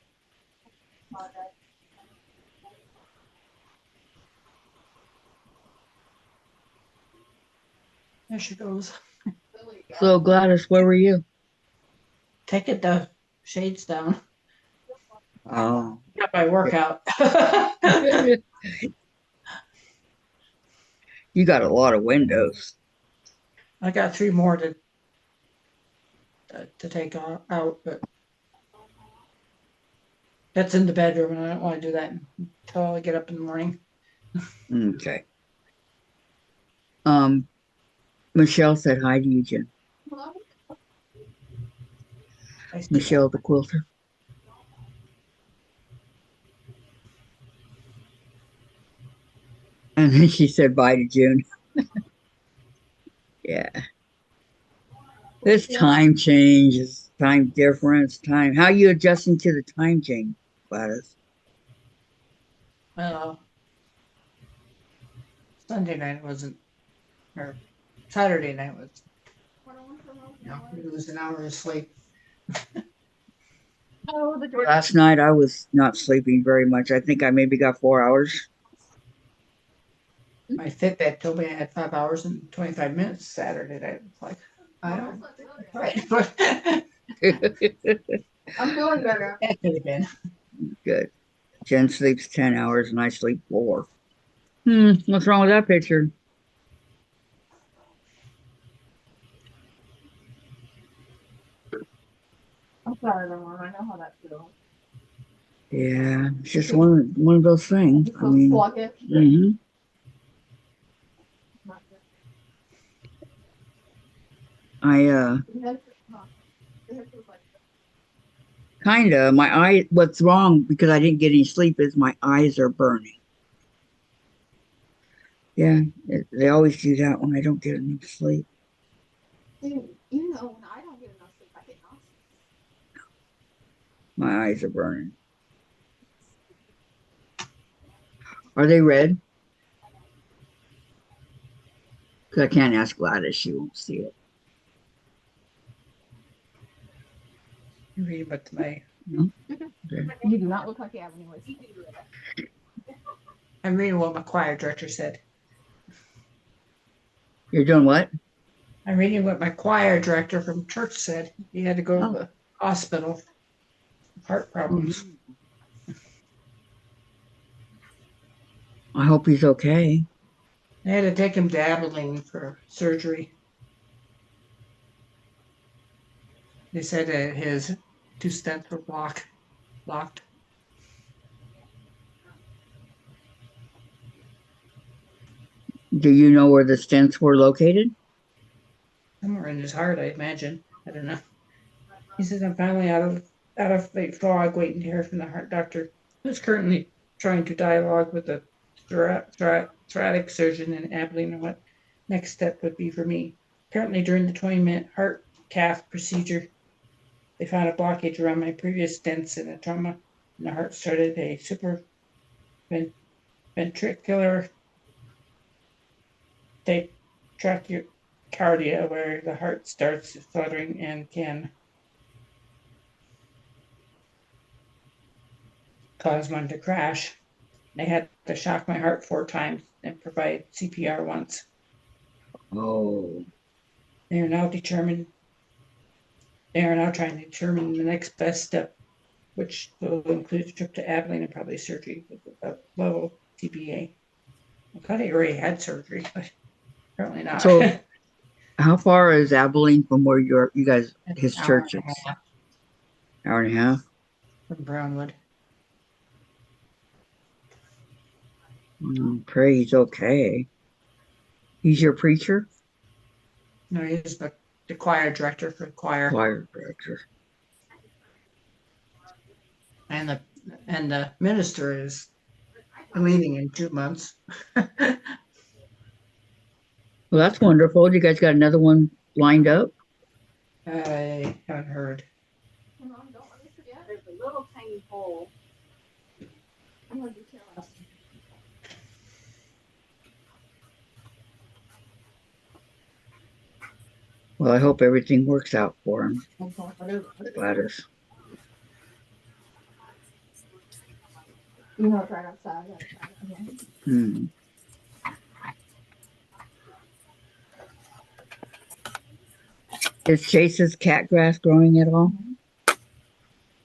S4: There she goes.
S2: So, Gladys, where were you?
S4: Taking the shades down.
S2: Oh.
S4: Got my workout.
S2: You got a lot of windows.
S4: I got 3 more to take out, but that's in the bedroom, and I don't want to do that until I get up in the morning.
S2: Okay. Michelle said hi to you, Jen. Michelle the quilter. And then she said bye to June. Yeah. This time change is time difference, time. How are you adjusting to the time change, Gladys?
S4: Well, Sunday night wasn't, or Saturday night was, we lose an hour of sleep.
S6: Oh, the door.
S2: Last night I was not sleeping very much. I think I maybe got 4 hours.
S4: My Fitbit told me I had 5 hours and 25 minutes Saturday night. It's like, I don't. Right.
S6: I'm feeling better.
S4: That could have been.
S2: Good. Jen sleeps 10 hours and I sleep 4. What's wrong with that picture?
S6: I'm sorry, everyone. I know how that feels.
S2: Yeah, it's just one of those things.
S6: You
S2: I
S6: feel
S2: mean,
S6: sluggish.
S2: I
S6: Your head feels like
S2: kinda my eye. What's wrong because I didn't get any sleep is my eyes are burning. Yeah, they always do that when I don't get enough sleep.
S6: Dude, you know when I don't get enough sleep, I get nauseous.
S2: My eyes are burning. Are they red? Because I can't ask Gladys; she won't see it.
S4: You read what my.
S2: No? Okay.
S6: You do not look like you have any voice.
S4: I'm reading what my choir director said.
S2: You're doing what?
S4: I'm reading what my choir director from church said. He had to go to the hospital. Heart problems.
S2: I hope he's okay.
S4: They had to take him to Abilene for surgery. They said that his 2 stents were locked.
S2: Do you know where the stents were located?
S4: Somewhere in his heart, I imagine. I don't know. He says I'm finally out of the fog, waiting to hear from the heart doctor, who's currently trying to dialogue with the thoracic surgeon in Abilene on what next step would be for me. Apparently, during the 20-minute heart cath procedure, they found a blockage around my previous stents and a trauma, and the heart started a ventricular tachycardia, where the heart starts fluttering and can cause one to crash. They had to shock my heart 4 times and provide CPR once.
S2: Oh.
S4: They are now trying to determine the next best step, which will include a trip to Abilene and probably surgery with a level TBA. I thought he already had surgery, but apparently not.
S2: So, how far is Abilene from where you guys, his
S4: Hour
S2: church
S4: and a
S2: is?
S4: half
S2: Hour and a half?
S4: from Brownwood.
S2: Pray he's okay. He's your preacher?
S4: No, he is the choir director for the choir.
S2: Choir director.
S4: And the minister is leaving in 2 months.
S2: Well, that's wonderful. You guys got another one lined up?
S4: I haven't heard.
S6: Mom, don't let me forget.
S1: There's a little tiny hole.
S6: I'm gonna be careless.
S2: Well, I hope everything works out for him, Gladys.
S6: You know it's right outside.
S2: Hmm. Is Chase's cat grass growing at all?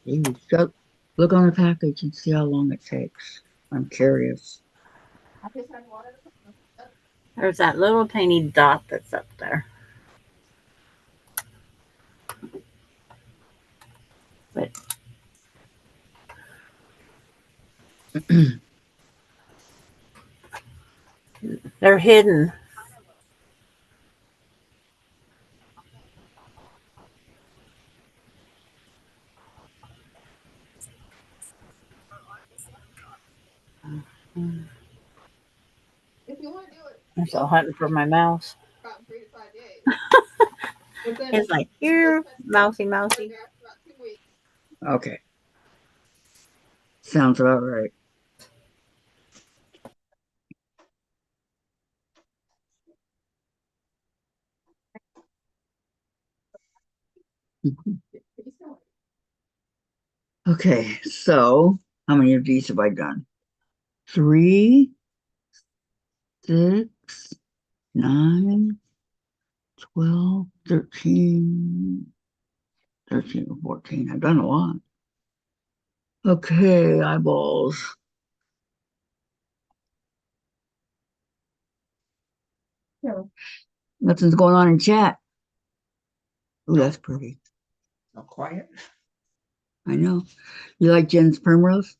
S2: Jeez, look on the package and see how long it takes. I'm curious.
S6: I just had water.
S1: There's that little tiny dot that's up there. But they're hidden.
S6: If you want to do it,
S1: I'm still hunting for my mouse.
S6: about 3 to 5 days. But then
S1: It's like, here, mousy, mousy.
S6: after about 2 weeks.
S2: Okay. Sounds about right. Okay, so how many of these have I done? 3, 6, 9, 12, 13, 13 or 14. I've done a lot. Okay, eyeballs.
S6: Yeah.
S2: Nothing's going on in chat. Oh, that's pretty.
S4: So quiet.
S2: I know. You like Jen's primrose?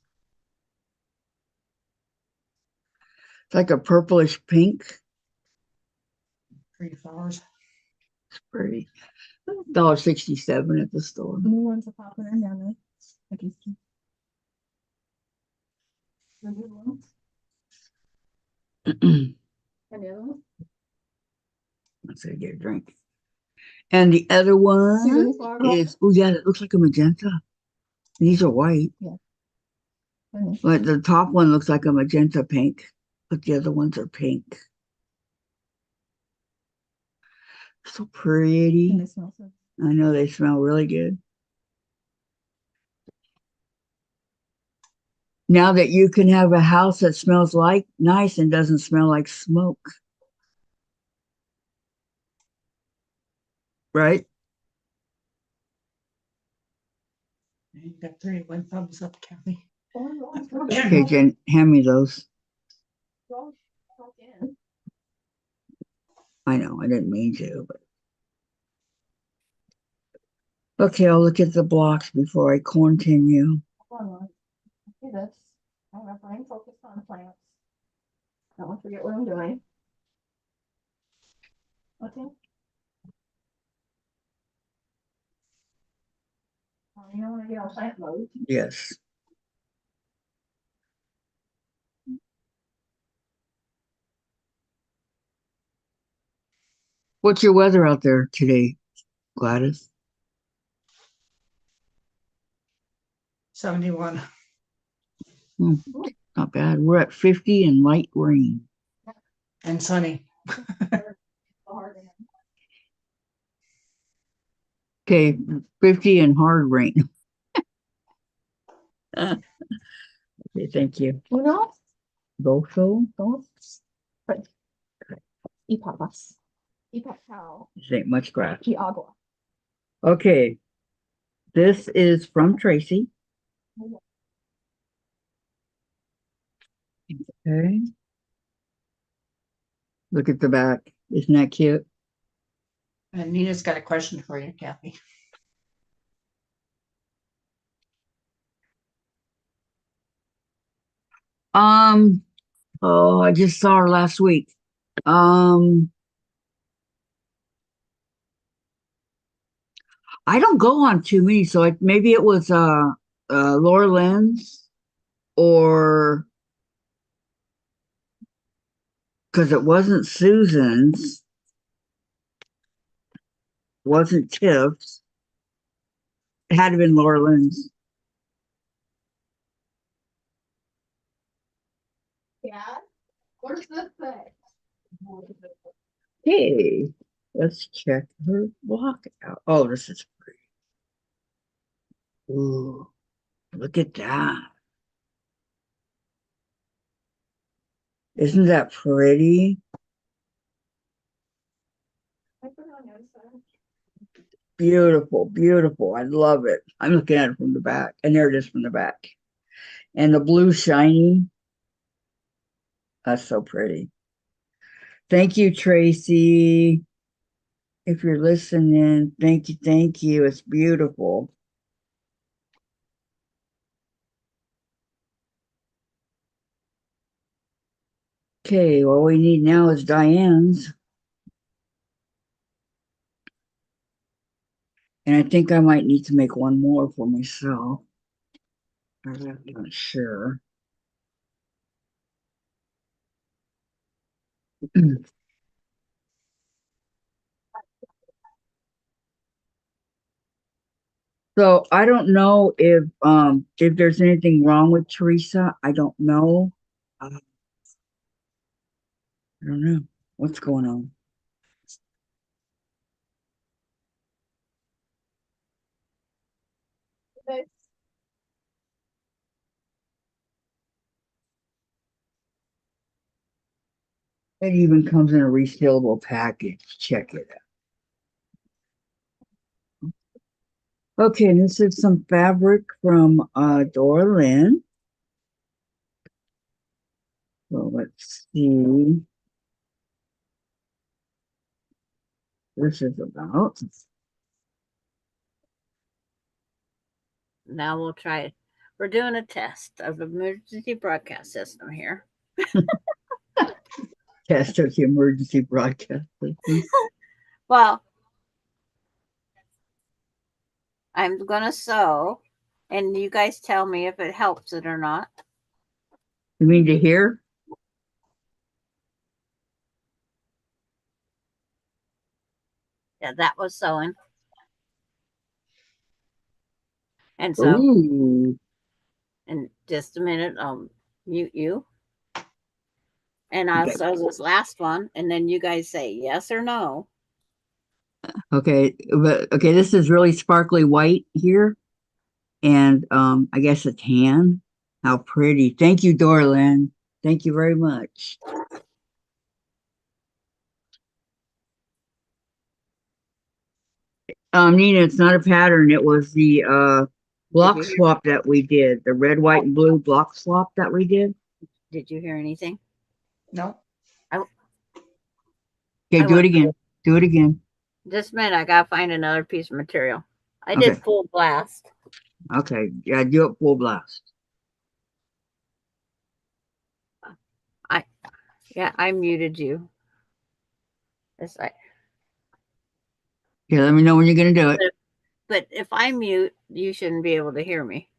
S2: It's like a purplish pink.
S4: Pretty flowers.
S2: It's pretty. $1.67 at the store.
S6: New ones are popping in down there. I can see. The new ones. And the other one.
S2: Let's say get a drink. And the other
S6: See
S2: one
S6: those flowers?
S2: is, oh yeah, it looks like a magenta. These are white.
S6: Mhm.
S2: But the top one looks like a magenta pink, but the other ones are pink. So pretty.
S6: And they smell so.
S2: I know they smell really good. Now that you can have a house that smells like nice and doesn't smell like smoke. Right?
S4: You got 31 thumbs up, Kathy.
S2: Okay, Jen, hand me those. I know, I didn't mean to, but. Okay, I'll look at the blocks before I continue.
S6: See this. I have brain focused on plants. Don't want to forget what I'm doing. Okay. You don't want to get on plant mode.
S2: Yes. What's your weather out there today, Gladys?
S4: 71.
S2: Not bad. We're at 50 and light rain.
S4: And sunny.
S2: Okay, 50 and hard rain. Okay, thank you.
S6: Uno,
S2: Both.
S6: dos, tres. Y papas. Y cacao.
S2: This ain't much grass.
S6: Y agua.
S2: Okay. This is from Tracy. Okay. Look at the back. Isn't that cute?
S4: And Nina's got a question for you, Kathy.
S2: Oh, I just saw her last week. I don't go on too many, so maybe it was Laura Lynn's, or because it wasn't Susan's, wasn't Tiff's. It had to have been Laura Lynn's.
S6: Yeah. What does this say?
S2: Hey, let's check her block out. Oh, this is pretty. Ooh, look at that. Isn't that pretty?
S6: I put it on the other side.
S2: Beautiful, beautiful. I love it. I'm looking at it from the back, and there it is from the back. And the blue shiny. That's so pretty. Thank you, Tracy. If you're listening, thank you, thank you. It's beautiful. Okay, all we need now is Diane's. And I think I might need to make one more for myself. I'm not sure. So I don't know if there's anything wrong with Teresa. I don't know. I don't know what's going on.
S6: This.
S2: It even comes in a resealable package. Check it out. Okay, and this is some fabric from Dora Lynn. So let's see. This is about.
S1: Now we'll try it. We're doing a test of the emergency broadcast system here.
S2: Test of the emergency broadcast system.
S1: Well, I'm going to sew, and you guys tell me if it helps it or not.
S2: You mean to hear?
S1: Yeah, that was sewing. And so,
S2: Ooh.
S1: in just a minute, I'll mute you. And I'll
S2: Okay.
S1: sew this last one, and then you guys say yes or no.
S2: Okay, but okay, this is really sparkly white here. And I guess a tan. How pretty. Thank you, Dorlin. Thank you very much. Nina, it's not a pattern. It was the block swap that we did. The red, white, and blue block swap that we did.
S1: Did you hear anything?
S4: No.
S2: Okay, do it again. Do it again.
S1: Just a minute, I gotta find another piece of material. I
S2: Okay.
S1: did full blast.
S2: Okay, yeah, do it full blast.
S1: I muted you. It's like,
S2: Okay, let me know when you're gonna do it.
S1: but if I mute, you shouldn't be able to hear me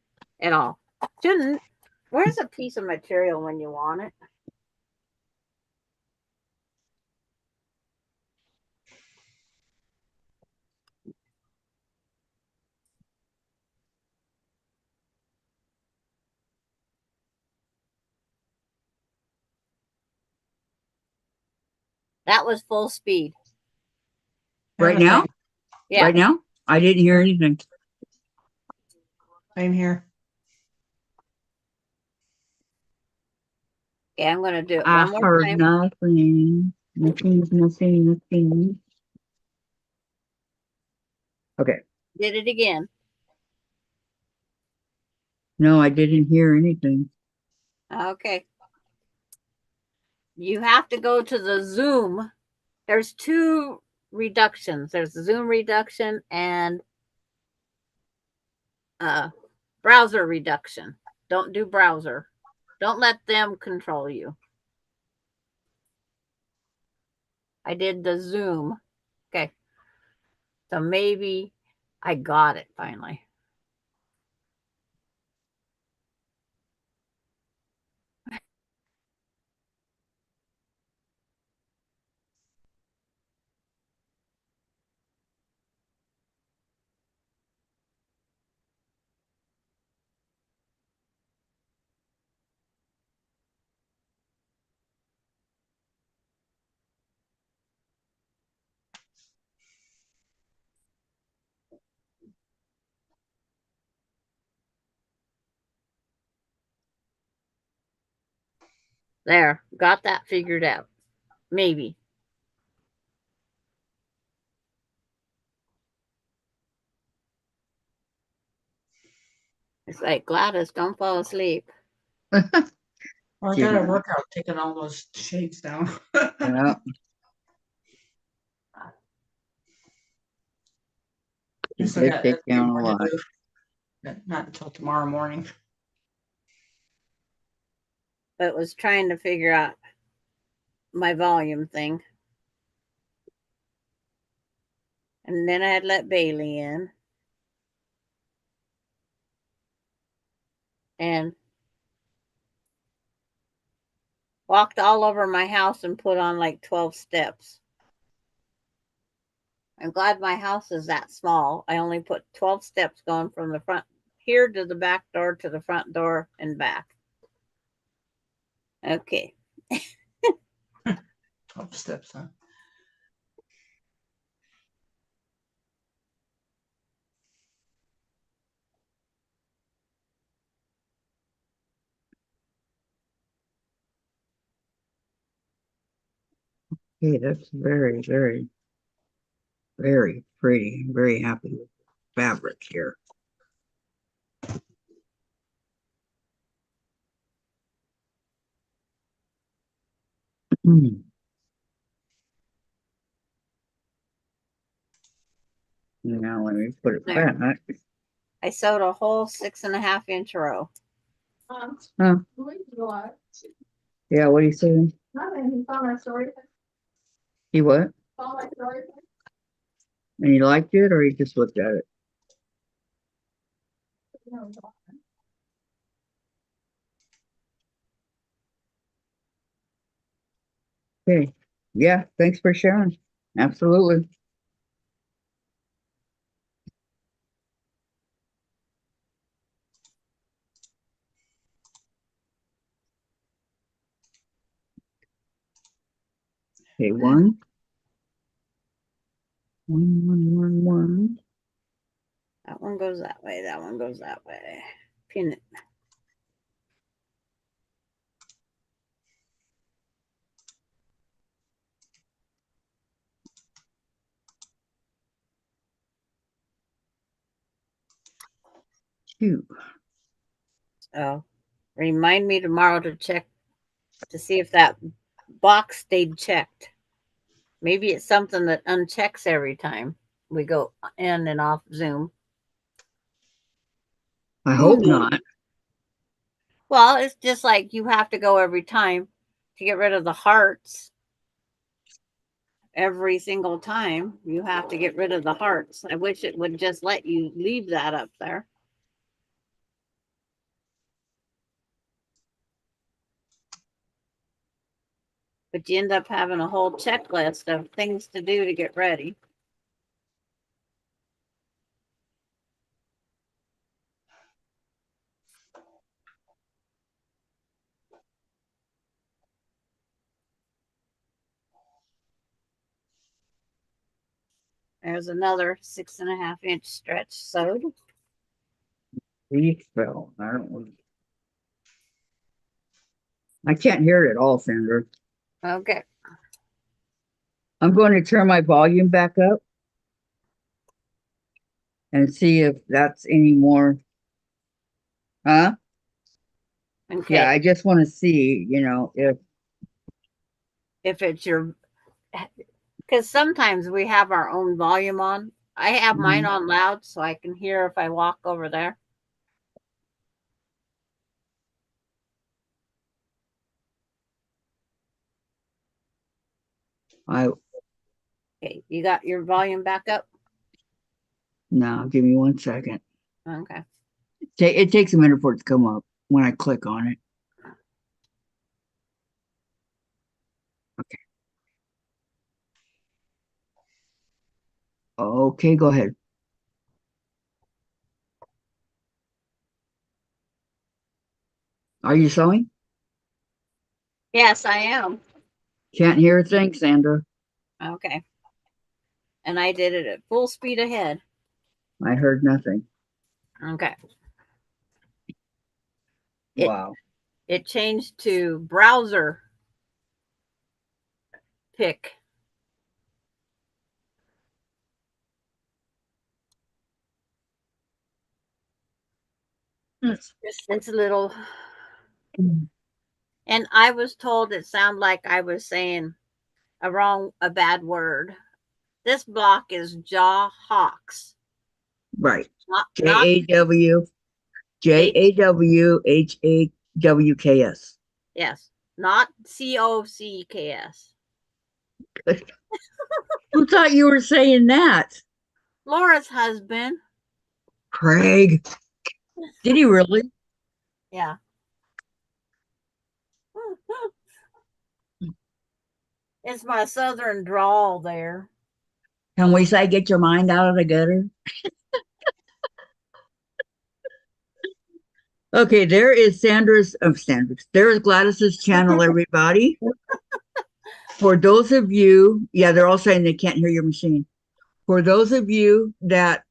S1: at all. Shouldn't. Where's a piece of material when you want it? That was full speed.
S2: Right now?
S1: Yeah.
S2: Right now? I didn't hear anything.
S4: I'm here.
S1: Yeah, I'm gonna do it
S2: I
S1: one more
S2: heard
S1: time.
S2: nothing. Nothing. Okay.
S1: Did it again.
S2: No, I didn't hear anything.
S1: Okay. You have to go to the Zoom. There's two reductions. There's the Zoom reduction and browser reduction. Don't do browser. Don't let them control you. I did the Zoom. Okay. So maybe I got it finally. There, got that figured out. Maybe. It's like, Gladys, don't fall asleep.
S4: Well, I got a workout taking all those shades down.
S2: Yeah.
S4: I still
S2: They
S4: got
S2: take down a
S4: more to
S2: lot.
S4: do. Not until tomorrow morning.
S1: But was trying to figure out my volume thing. And then I had let Bailey in. And walked all over my house and put on like 12 steps. I'm glad my house is that small. I only put 12 steps going from the front here to the back door to the front door and back. Okay.
S4: 12 steps, huh?
S2: Hey, that's very, very, very pretty. I'm very happy with the fabric here. Now let me put it
S1: There.
S2: back.
S1: I sewed a whole 6.5 inch row.
S2: Huh?
S6: What?
S2: Yeah, what are you saying?
S6: Nothing. He saw my story.
S2: He what?
S6: Saw my story.
S2: And he liked it or he just looked at it? Okay. Yeah, thanks for sharing. Absolutely. Okay, one. One.
S1: That one goes that way. That one goes that way. Pin it.
S2: Two.
S1: So remind me tomorrow to check to see if that box stayed checked. Maybe it's something that unchecks every time we go in and off Zoom.
S2: I hope not.
S1: Well, it's just like you have to go every time to get rid of the hearts. Every single time you have to get rid of the hearts. I wish it would just let you leave that up there. But you end up having a whole checklist of things to do to get ready. There's another 6.5 inch stretch sewed.
S2: Leaf fell. I don't know. I can't hear it at all, Sandra.
S1: Okay.
S2: I'm going to turn my volume back up and see if that's any more. Huh?
S1: Okay.
S2: Yeah, I just want to see,
S1: If it's your, because sometimes we have our own volume on. I have mine on loud so I can hear if I walk over there. Okay, you got your volume back up?
S2: No, give me 1 second.
S1: Okay.
S2: It takes a minute for it to come up when I click on it. Okay. Okay, go ahead. Are you sewing?
S1: Yes, I am.
S2: Can't hear a thing, Sandra.
S1: Okay. And I did it at full speed ahead.
S2: I heard nothing.
S1: Okay.
S2: Wow.
S1: It changed to browser pick. It's a little, and I was told it sounded like I was saying a bad word. This block is jaw hawks.
S2: Right.
S1: Not
S2: JAWHAWKS.
S1: yes, not COCKS.
S2: Who thought you were saying that?
S1: Laura's husband.
S2: Craig. Did he really?
S1: Yeah. It's my southern drawl there.
S2: Can we say get your mind out of the gutter? Okay, there is there's Gladys's channel, everybody. For those of you, yeah, they're all saying they can't hear your machine. For those of you that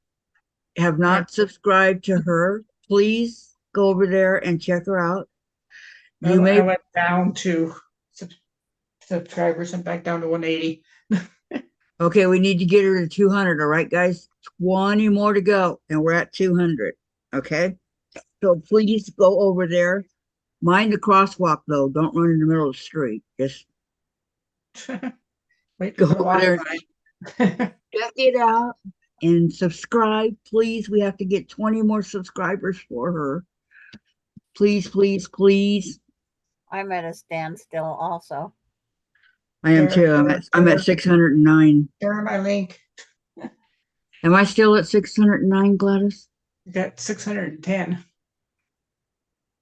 S2: have not subscribed to her, please go over there and check her out.
S4: I went down to subscribers and back down to 180.
S2: Okay, we need to get her to 200. All right, guys, 20 more to go, and we're at 200. Okay, so please go over there. Mind the crosswalk, though. Don't run in the middle of the street. Just
S4: Wait
S2: go
S4: for the
S2: over there,
S4: Wi-Fi.
S2: check it out, and subscribe, please. We have to get 20 more subscribers for her. Please, please, please.
S1: I'm at a standstill also.
S2: I am too. I'm at 609.
S4: Share my link.
S2: Am I still at 609, Gladys?
S4: Got 610.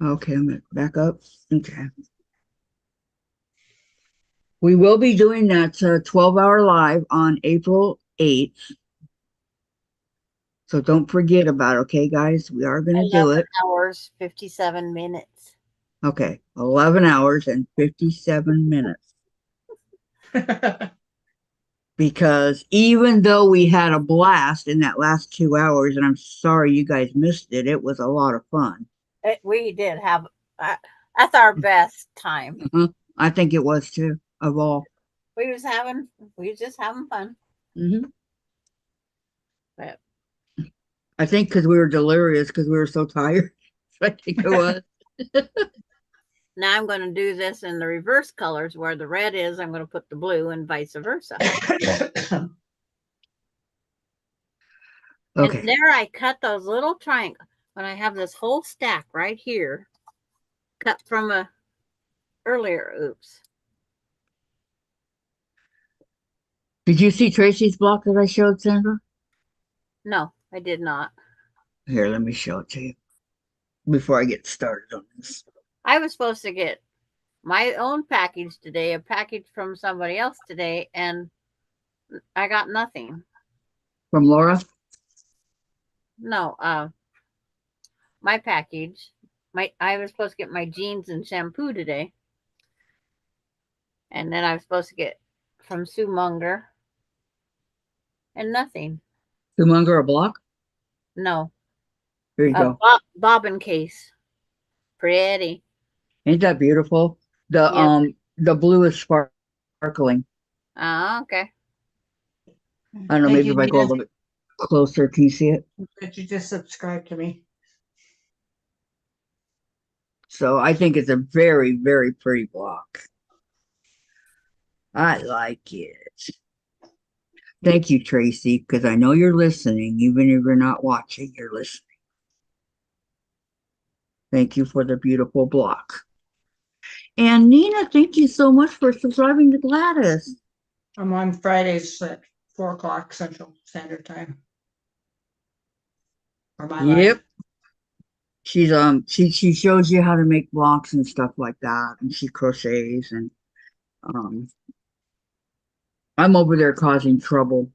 S2: Okay, I'm back up. Okay. We will be doing that 12-hour live on April 8th. So don't forget about it, okay, guys? We are going to do it.
S1: 11 hours, 57 minutes.
S2: Okay, 11 hours and 57 minutes. Because even though we had a blast in that last 2 hours, and I'm sorry you guys missed it, it was a lot of fun.
S1: We did have, that's our best time.
S2: I think it was too, of all.
S1: We was just having fun. But
S2: I think because we were delirious because we were so tired. I think it was.
S1: now I'm going to do this in the reverse colors. Where the red is, I'm going to put the blue and vice versa.
S2: Okay.
S1: And there I cut those little triangles. When I have this whole stack right here, cut from a earlier, oops.
S2: Did you see Tracy's block that I showed, Sandra?
S1: No, I did not.
S2: Here, let me show it to you before I get started on this.
S1: I was supposed to get my own package today, a package from somebody else today, and I got nothing.
S2: From Laura?
S1: No, my package. I was supposed to get my jeans and shampoo today. And then I was supposed to get from Sue Munger. And nothing.
S2: Sue Munger a block?
S1: No.
S2: Here you go.
S1: Bobbin case. Pretty.
S2: Ain't that beautiful? The
S1: Yes.
S2: the blue is sparkling.
S1: Oh, okay.
S2: I don't know,
S4: Thank
S2: maybe
S4: you,
S2: if I go a
S4: Nina,
S2: little bit closer, can you see it?
S4: that you just subscribed to me.
S2: So I think it's a very, very pretty block. I like it. Thank you, Tracy, because I know you're listening. Even if you're not watching, you're listening. Thank you for the beautiful block. And Nina, thank you so much for subscribing to Gladys.
S4: I'm on Fridays at 4 o'clock Central Standard Time. For my
S2: Yep.
S4: life.
S2: She shows you how to make blocks and stuff like that, and she crochets, and I'm over there causing trouble,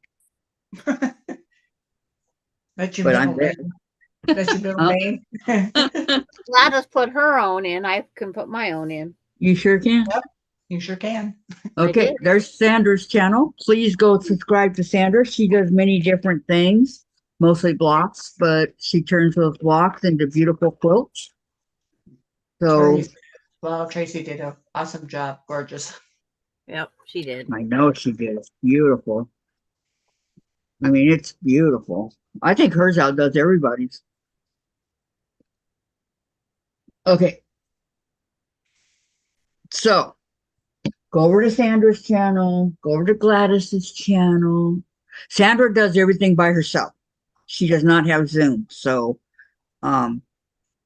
S4: That's your
S2: but I'm
S4: middle
S2: there.
S4: name. That's your middle name.
S1: Gladys put her own in. I can put my own in.
S2: You sure can.
S4: Yep, you sure can.
S2: Okay,
S1: did.
S2: there's Sandra's channel. Please go subscribe to Sandra. She does many different things, mostly blocks, but she turns those blocks into beautiful quilts. So
S4: Tracy did an awesome job. Gorgeous.
S1: Yep, she did.
S2: I know she did. It's beautiful. I mean, it's beautiful. I think hers outdoes everybody's. Okay. So go over to Sandra's channel, go over to Gladys's channel. Sandra does everything by herself. She does not have Zoom. So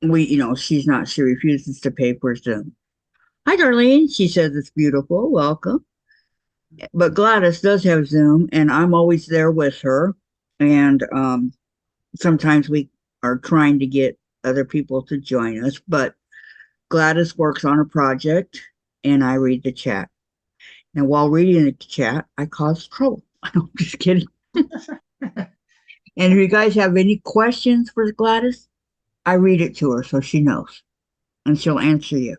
S2: she refuses to pay for Zoom. Hi, Darlene. She says it's beautiful. Welcome. But Gladys does have Zoom, and I'm always there with her. And sometimes we are trying to get other people to join us, but Gladys works on a project, and I read the chat. And while reading the chat, I cause trouble. I'm just kidding. And if you guys have any questions for Gladys, I read it to her so she knows, and she'll answer you.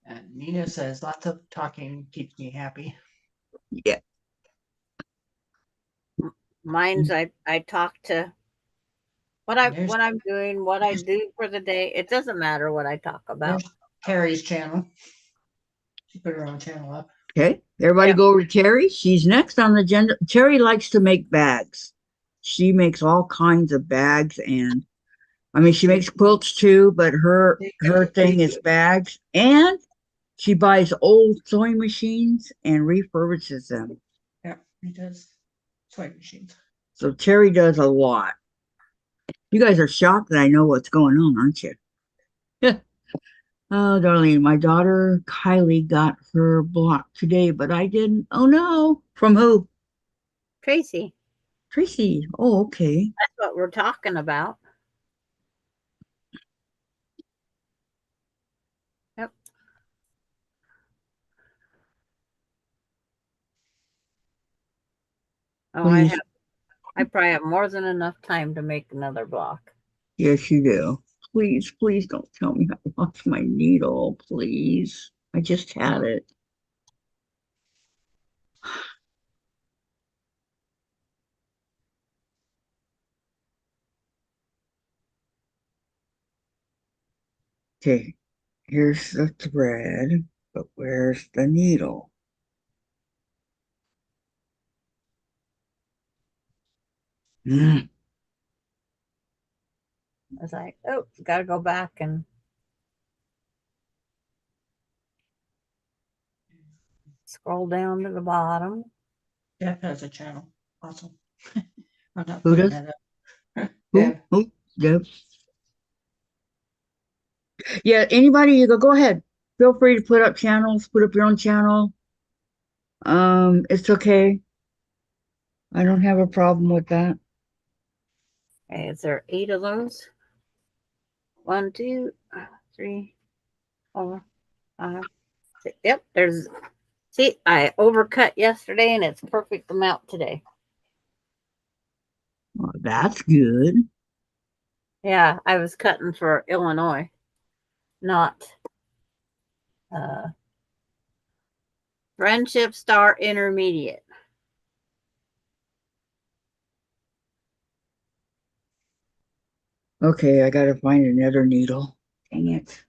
S4: And Nina says lots of talking keeps me happy.
S2: Yeah.
S1: Mine's I talk to what I'm doing, what I do for the day. It doesn't matter what I talk about.
S4: There's Terry's channel. She put her own channel up.
S2: Okay. Everybody
S1: Yeah.
S2: go over to Terry. She's next on the agenda. Terry likes to make bags. She makes all kinds of bags, and I mean she makes quilts too, but her thing is bags, and she buys old sewing machines and refurbishes them.
S4: Yeah, he does sewing machines.
S2: So Terry does a lot. You guys are shocked that I know what's going on, aren't you? Oh, darling, my daughter Kylie got her block today, but I didn't. Oh no. From who?
S1: Tracy,
S2: Tracy. Oh, okay.
S1: that's what we're talking about. Yep. Oh,
S2: Please.
S1: I probably have more than enough time to make another block.
S2: Yes, you do. Please, please don't tell me I lost my needle, please. I just had it. Okay, here's the thread, but where's the needle? Mm.
S1: I was like, oh, got to go back and scroll down to the bottom.
S4: Jeff has a channel. Awesome. I'm not
S2: Who
S4: putting
S2: does?
S4: that up.
S2: Who?
S4: Deb.
S2: Who? Deb. Yeah, anybody, you go ahead. Feel free to put up channels, put up your own channel. It's okay. I don't have a problem with that.
S1: Okay, is there 8 of those? 1, 2, 3, 4, 5, 6. Yep, there's. See, I overcut yesterday, and it's perfect amount today.
S2: Well, that's good.
S1: Yeah, I was cutting for Illinois, not Friendship Star Intermediate.
S2: Okay, I gotta find another needle. Dang it.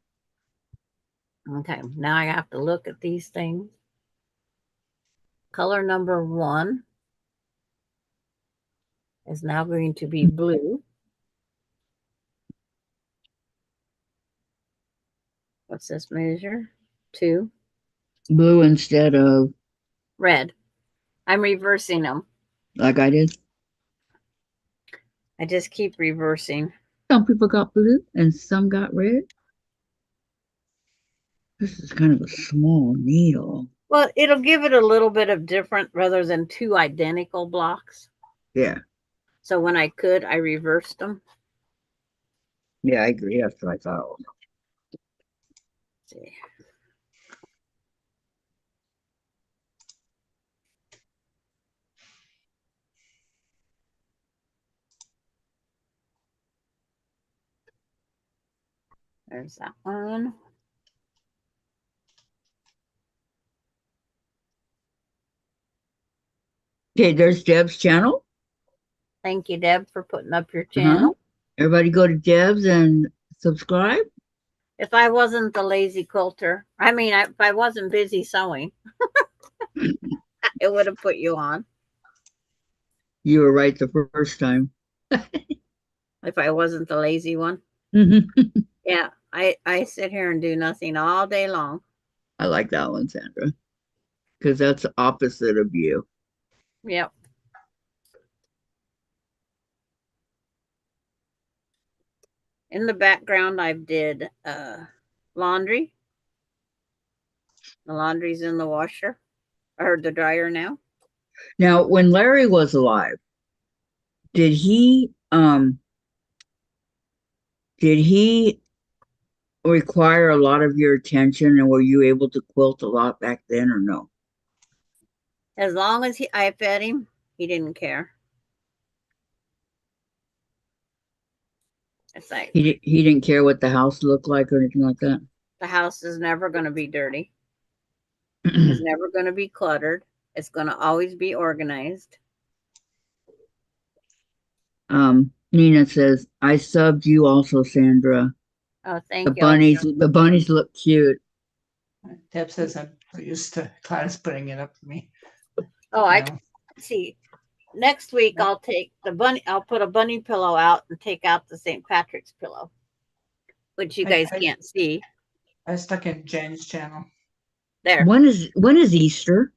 S1: Okay, now I have to look at these things. Color number 1. is now going to be blue. What's this measure? 2.
S2: Blue instead of
S1: Red. I'm reversing them.
S2: like I did.
S1: I just keep reversing.
S2: Some people got blue and some got red. This is kind of a small needle.
S1: Well, it'll give it a little bit of different rather than 2 identical blocks.
S2: Yeah.
S1: So when I could, I reversed them.
S2: Yeah, I agree. That's what I thought.
S1: Let's see. There's that one.
S2: Okay, there's Deb's channel.
S1: Thank you, Deb, for putting up your channel.
S2: Everybody go to Deb's and subscribe.
S1: If I wasn't the lazy quilter, if I wasn't busy sewing, it would have put you on.
S2: You were right the first time.
S1: If I wasn't the lazy one. Yeah, I sit here and do nothing all day long.
S2: I like that one, Sandra, because that's the opposite of you.
S1: Yep. In the background, I did laundry. The laundry's in the washer or the dryer now.
S2: Now, when Larry was alive, did he require a lot of your attention, and were you able to quilt a lot back then or no?
S1: As long as I fed him, he didn't care. It's like
S2: He didn't care what the house looked like or anything like that.
S1: the house is never going to be dirty. It's never going to be cluttered. It's going to always be organized.
S2: Nina says, I subbed you also, Sandra.
S1: Oh, thank
S2: The
S1: you.
S2: the bunnies look cute.
S4: Deb says I'm so used to Gladys putting it up for me.
S1: Oh, I see. Next week I'll take the bunny. I'll put a bunny pillow out and take out the St. Patrick's pillow, which you guys can't see.
S4: I stuck in Jen's channel.
S1: There.
S2: When is Easter?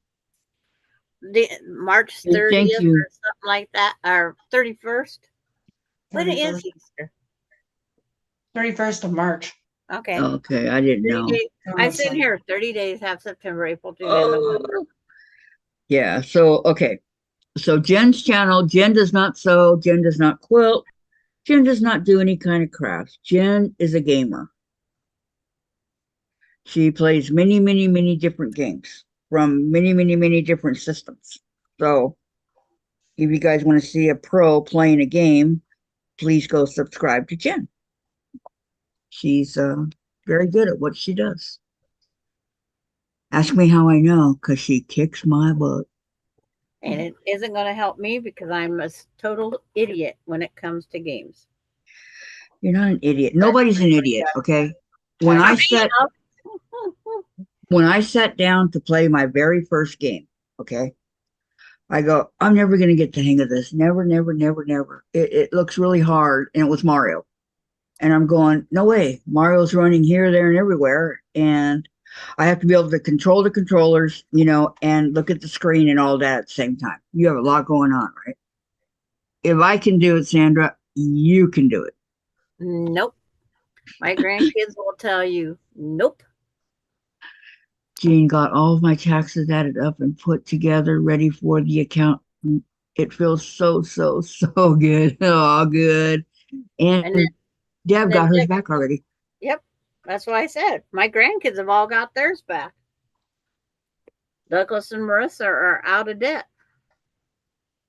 S1: March 30th or something like that, or 31st. When is Easter?
S4: 31st of March.
S1: Okay.
S2: Okay, I didn't know.
S1: I sit here 30 days, have September, April, June, and November.
S2: Yeah, so okay. So Jen's channel, Jen does not sew, Jen does not quilt, Jen does not do any kind of crafts. Jen is a gamer. She plays many, many, many different games from many, many, many different systems. So if you guys want to see a pro playing a game, please go subscribe to Jen. She's very good at what she does. Ask me how I know, because she kicks my butt.
S1: And it isn't going to help me because I'm a total idiot when it comes to games.
S2: You're not an idiot. Nobody's an idiot, okay? When I sat down to play my very first game, okay, I go, I'm never going to get the hang of this. Never, never, never, never. It looks really hard. And it was Mario. And I'm going, no way. Mario's running here, there, and everywhere. And I have to be able to control the controllers, and look at the screen and all that at the same time. You have a lot going on, right? If I can do it, Sandra, you can do it.
S1: Nope. My grandkids will tell you, nope.
S2: Jean got all of my taxes added up and put together, ready for the account. It feels so, so, so good. Oh, good. And then, Deb got hers back already.
S1: Yep. That's what I said. My grandkids have all got theirs back. Douglas and Marissa are out of debt.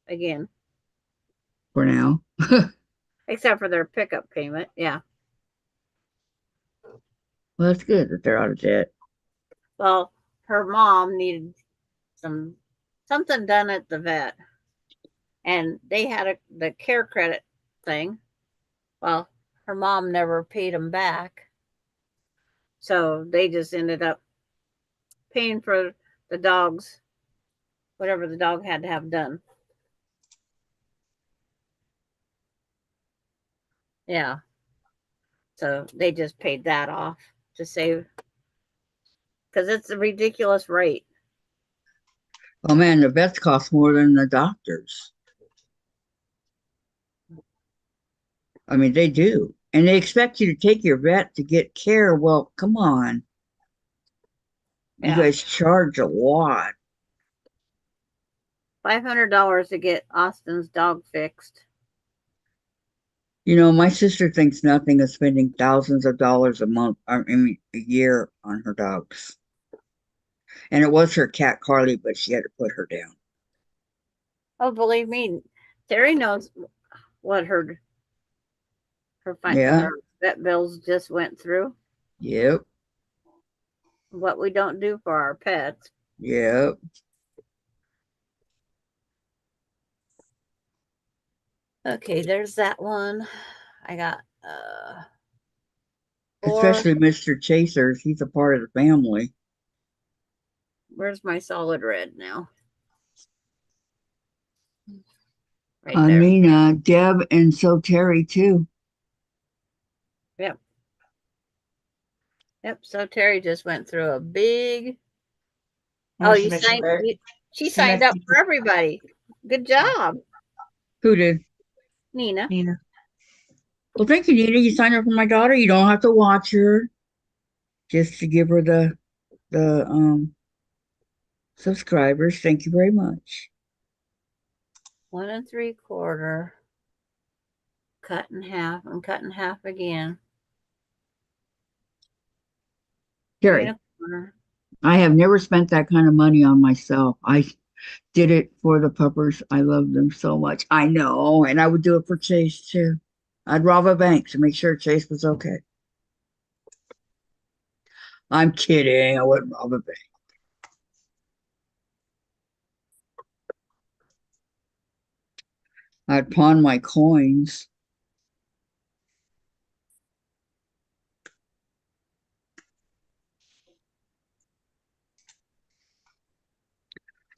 S1: Again.
S2: For now.
S1: Except for their pickup payment. Yeah.
S2: Well, that's good that they're out of debt.
S1: Well, her mom needed something done at the vet. And they had the care credit thing. Well, her mom never paid them back. So they just ended up paying for the dog's, whatever the dog had to have done. Yeah. So they just paid that off to save because it's a ridiculous rate.
S2: Oh man, the vets cost more than the doctors. I mean, they do. And they expect you to take your vet to get care. Well, come on. You
S1: Yeah.
S2: guys charge a lot.
S1: $500 to get Austin's dog fixed.
S2: You know, my sister thinks nothing of spending thousands of dollars a month, I mean, a year on her dogs. And it was her cat Carly, but she had to put her down.
S1: Oh, believe me, Terry knows what
S2: Yeah.
S1: her vet bills just went through.
S2: Yep.
S1: What we don't do for our pets.
S2: Yep.
S1: Okay, there's that one. I got 4.
S2: Especially Mr. Chasers. He's a part of the family.
S1: Where's my solid red now? Right there.
S2: Nina, Deb, and so Terry too.
S1: Yep. Yep. So Terry just went through a big. Oh, you signed. She signed up for everybody. Good job,
S2: Who did?
S1: Nina.
S4: Nina.
S2: Well, thank you, Nina. You signed up for my daughter. You don't have to watch her. Just to give her the subscribers. Thank you very much.
S1: 1 3/4. Cut in half and cut in half again.
S2: Terry, I have never spent that kind of money on myself. I did it for the puppers. I love them so much. I know. And I would do it for Chase too. I'd rob a bank to make sure Chase was okay. I'm kidding. I wouldn't rob a bank. I'd pawn my coins.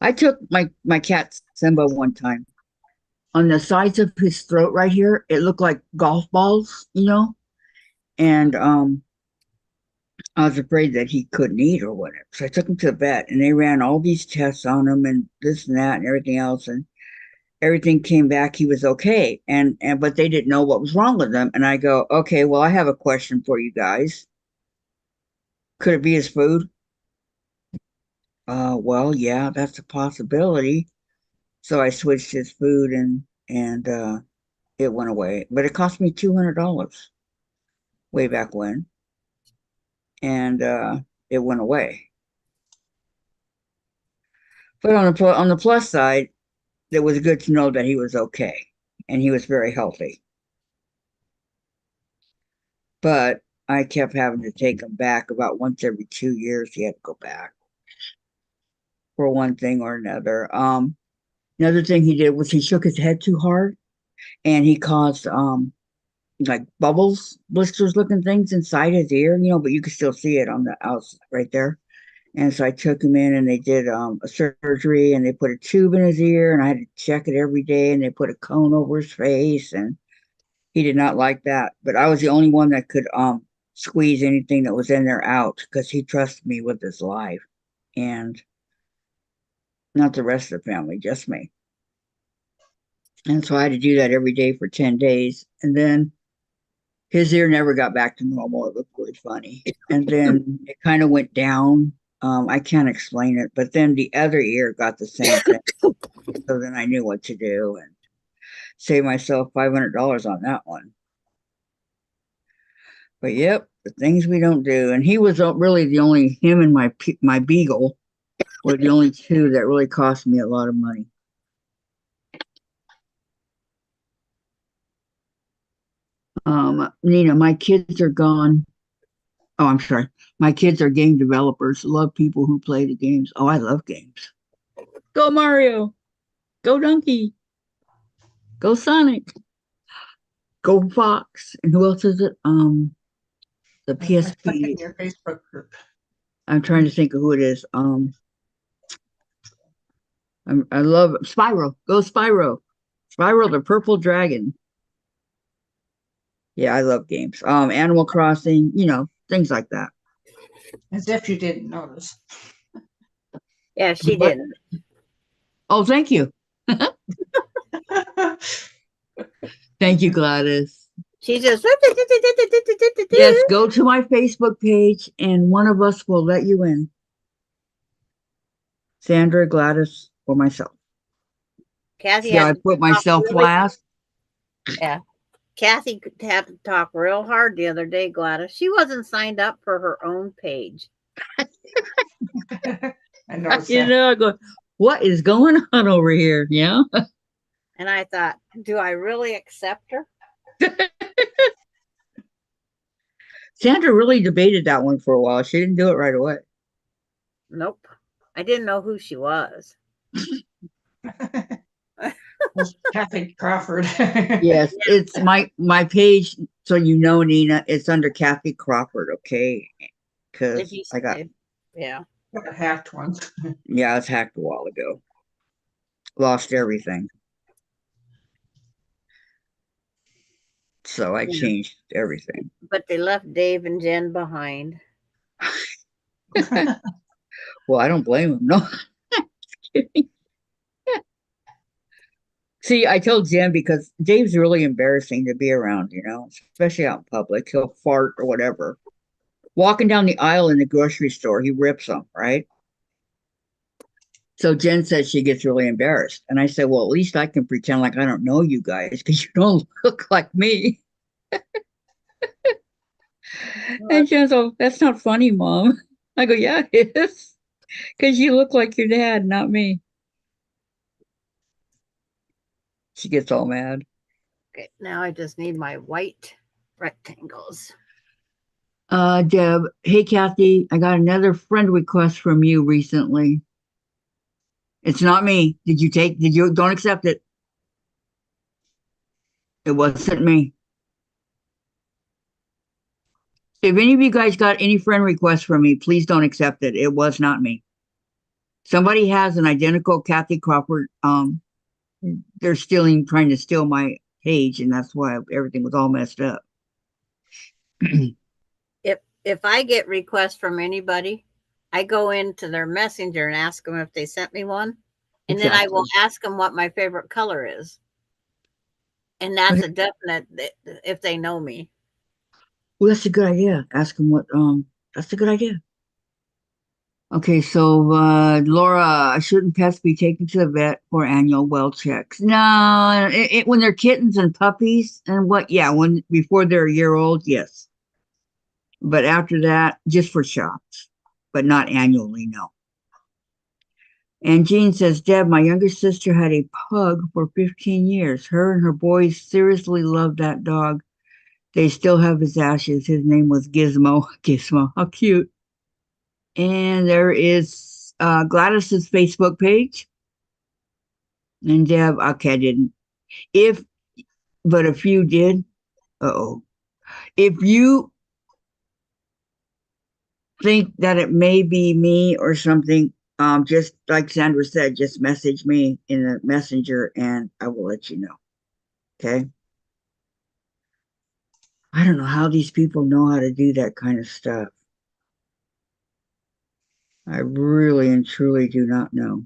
S2: I took my cat Simba one time. On the sides of his throat right here, it looked like golf balls, you know? And I was afraid that he couldn't eat or whatever. So I took him to the vet and they ran all these tests on him and this and that and everything else. And everything came back. He was okay. And but they didn't know what was wrong with him. And I go, okay, well, I have a question for you guys. Could it be his food? Well, yeah, that's a possibility. So I switched his food and it went away. But it cost me $200 way back when. And it went away. But on the plus side, it was good to know that he was okay and he was very healthy. But I kept having to take him back about once every 2 years. He had to go back for one thing or another. Another thing he did was he shook his head too hard and he caused like bubbles, blisters looking things inside his ear, you know, but you could still see it on the outside right there. And so I took him in and they did a surgery and they put a tube in his ear and I had to check it every day and they put a cone over his face and he did not like that. But I was the only one that could squeeze anything that was in there out because he trusted me with his life and not the rest of the family, just me. And so I had to do that every day for 10 days. And then his ear never got back to normal. It looked really funny. And then it kind of went down. I can't explain it, but then the other ear got the same thing. So then I knew what to do and saved myself $500 on that one. But yep, the things we don't do. And he was really the only, him and my beagle were the only two that really cost me a lot of money. Nina, my kids are gone. Oh, I'm sorry. My kids are game developers. Love people who play the games. Oh, I love games. Go Mario. Go Donkey. Go Sonic. Go Fox. And who else is it? The PSP.
S4: In your Facebook group.
S2: I'm trying to think of who it is. I love Spyro. Go Spyro. Spyro the Purple Dragon. Yeah, I love games. Animal Crossing, things like that.
S4: As if you didn't notice.
S1: Yeah, she
S2: But-
S1: didn't.
S2: Oh, thank you. Thank you, Gladys.
S1: She just.
S2: Yes, go to my Facebook page and one of us will let you in. Sandra, Gladys, or myself.
S1: Kathy
S2: See how I
S1: had to
S2: put
S1: talk
S2: myself
S1: really,
S2: last?
S1: yeah. Kathy had to talk real hard the other day, Gladys. She wasn't signed up for her own page.
S4: I noticed
S2: You
S4: that.
S2: know, I go, what is going on over here? Yeah.
S1: And I thought, do I really accept her?
S2: Sandra really debated that one for a while. She didn't do it right away.
S1: Nope. I didn't know who she was.
S4: That's Kathy Crawford.
S2: Yes, it's my page, so you know, Nina, it's under Kathy Crawford, okay?
S1: If
S2: Because
S1: you,
S2: I got,
S1: yeah.
S4: Got hacked once.
S2: yeah, I was hacked a while ago. Lost everything. So I
S1: Yeah.
S2: changed everything.
S1: But they left Dave and Jen behind.
S2: Well, I don't blame them. No, just kidding. See, I told Jen because Dave's really embarrassing to be around, especially out in public. He'll fart or whatever. Walking down the aisle in the grocery store, he rips them, right? So Jen said she gets really embarrassed. And I said, well, at least I can pretend like I don't know you guys because you don't look like me. And Jen's like, that's not funny, Mom. I go, yeah, it is. Because you look like your dad, not me. She gets all mad.
S1: Okay, now I just need my white rectangles.
S2: Deb, hey, Kathy, I got another friend request from you recently. It's not me. Don't accept it. It wasn't me. If any of you guys got any friend requests from me, please don't accept it. It was not me. Somebody has an identical Kathy Crawford. They're trying to steal my page, and that's why everything was all messed up.
S1: If I get requests from anybody, I go into their messenger and ask them if they sent me one. And then I will ask them what my favorite color is. And that's a definite if they know me.
S2: Well, that's a good idea. Ask them what. That's a good idea. Okay, so Laura, shouldn't pets be taken to the vet for annual well checks? No, when they're kittens and puppies and what? Yeah, when before they're a year old, yes. But after that, just for shots, but not annually, no. And Jean says, Deb, my younger sister had a pug for 15 years. Her and her boys seriously loved that dog. They still have his ashes. His name was Gizmo. Gizmo, how cute. And there is Gladys's Facebook page. And Deb, okay, I didn't. But if you did, uh-oh. If you think that it may be me or something, just like Sandra said, just message me in the messenger and I will let you know. Okay. I don't know how these people know how to do that kind of stuff. I really and truly do not know.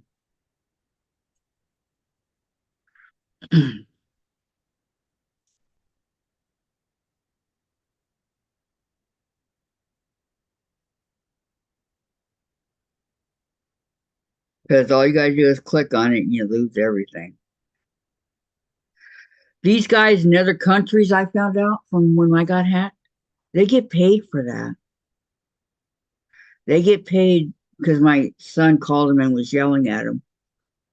S2: Because all you gotta do is click on it and you lose everything. These guys in other countries, I found out from when I got hacked, they get paid for that. They get paid because my son called him and was yelling at him.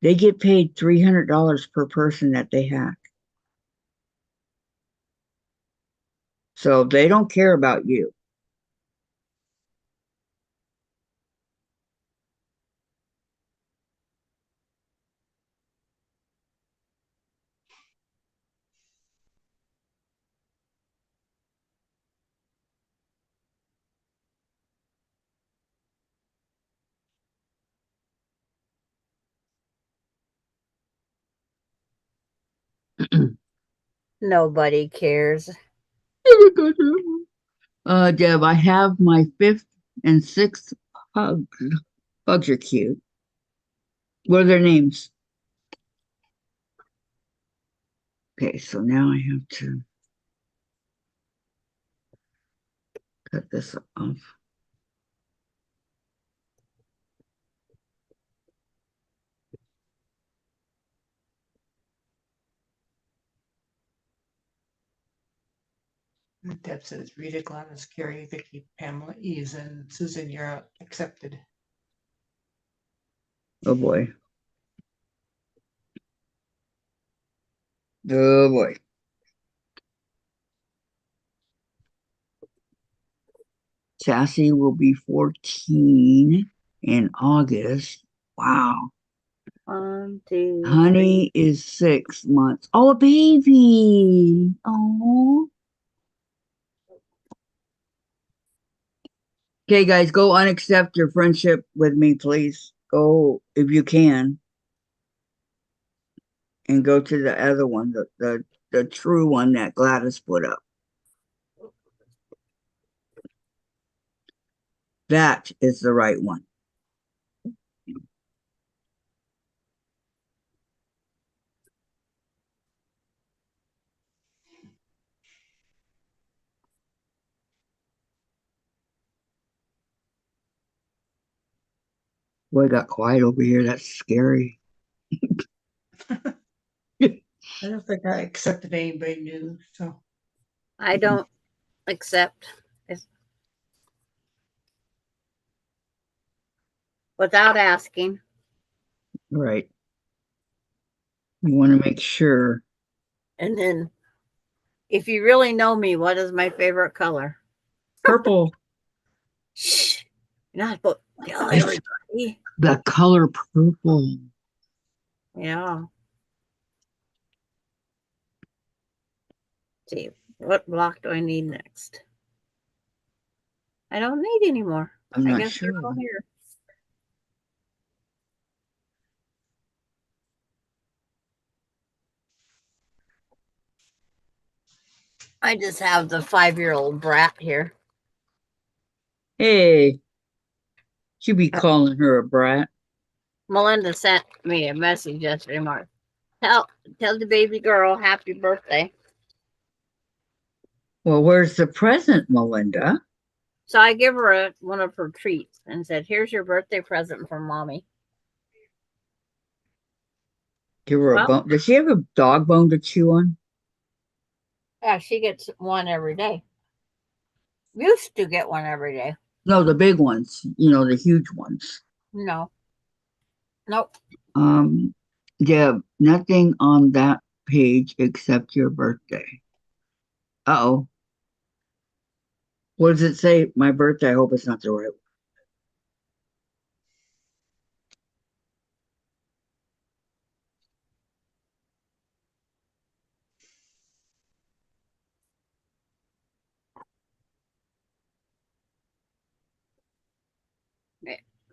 S2: They get paid $300 per person that they hack. So they don't care about you.
S1: Nobody cares.
S2: Deb, I have my 5th and 6th pugs. Pugs are cute. What are their names? Okay, so now I have to cut this off.
S4: Deb says Rita, Gladys, Carrie, Vicky, Pamela, Eves, and Susan, you're accepted.
S2: Oh boy. Oh boy. Sassy will be 14 in August. Wow.
S1: 1, 2, 3.
S2: Honey is 6 months. Oh, a baby. Oh. Okay, guys, go unaccept your friendship with me, please. Go if you can. And go to the other one, the true one that Gladys put up. That is the right one. Boy, it got quiet over here. That's scary.
S4: I don't think I accepted anybody new, so.
S1: I don't accept without asking.
S2: Right. You want to make sure.
S1: And then, if you really know me, what is my favorite color?
S2: Purple.
S1: Shh. You're not supposed to tell everybody.
S2: The color purple.
S1: Yeah. Let's see, what block do I need next? I don't need any more.
S2: I'm
S1: I
S2: not
S1: guess
S2: sure.
S1: they're all here. I just have the 5-year-old brat here.
S2: Hey, you be calling her a brat.
S1: Melinda sent me a message yesterday morning. Tell the baby girl happy birthday.
S2: Well, where's the present, Melinda?
S1: So I give her one of her treats and said, "Here's your birthday present from mommy."
S2: Give her a
S1: Well,
S2: bone. Does she have a dog bone to chew on?
S1: yeah, she gets one every day. Used to get one every day.
S2: No, the big ones. The huge ones.
S1: No. Nope.
S2: Deb, nothing on that page except your birthday. Uh-oh. What does it say? My birthday. I hope it's not the right one.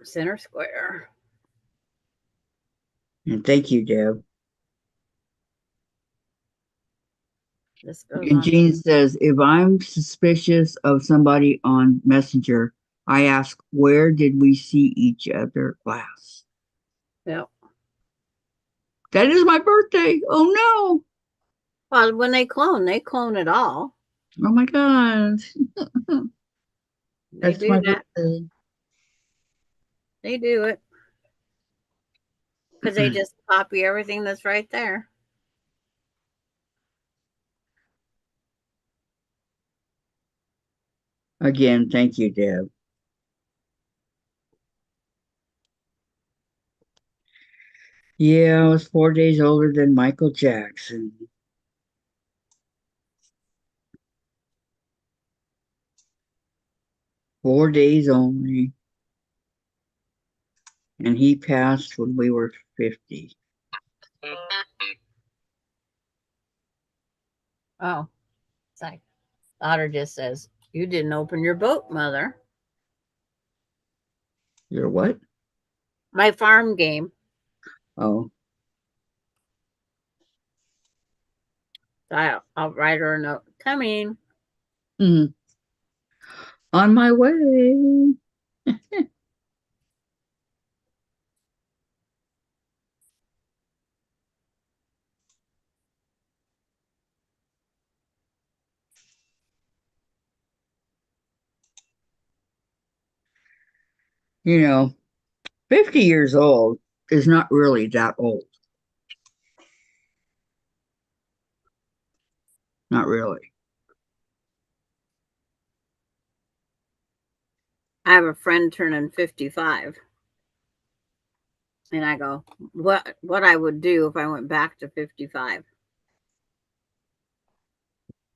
S1: Center square.
S2: And thank you, Deb.
S1: This goes
S2: And
S1: on.
S2: Jean says, if I'm suspicious of somebody on Messenger, I ask, where did we see each other last?
S1: Yep.
S2: That is my birthday. Oh
S1: Well, when they clone it all.
S2: no. Oh my gosh.
S1: They
S2: That's
S1: do
S2: my
S1: that.
S2: birthday.
S1: They do it. Because they just copy everything that's right there.
S2: Again, thank you, Deb. Yeah, I was 4 days older than Michael Jackson. Four days only. And he passed when we were 50.
S1: Oh, it's like daughter just says, "You didn't open your boat, mother."
S2: You're what?
S1: My farm game.
S2: Oh,
S1: So I'll write her a note. Coming.
S2: Mhm. On my way. You know, 50 years old is not really that old. Not really.
S1: I have a friend turning 55. And I go, what I would do if I went back to 55.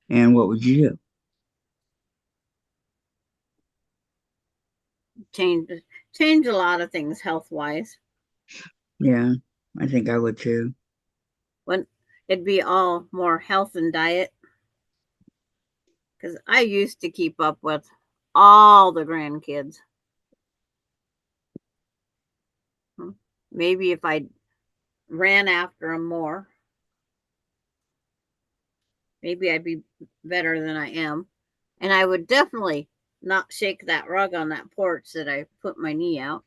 S2: And what would you do?
S1: Change a lot of things health wise.
S2: Yeah, I think I would too.
S1: When it'd be all more health and diet. Because I used to keep up with all the grandkids. Maybe if I ran after them more, maybe I'd be better than I am. And I would definitely not shake that rug on that porch that I put my knee out.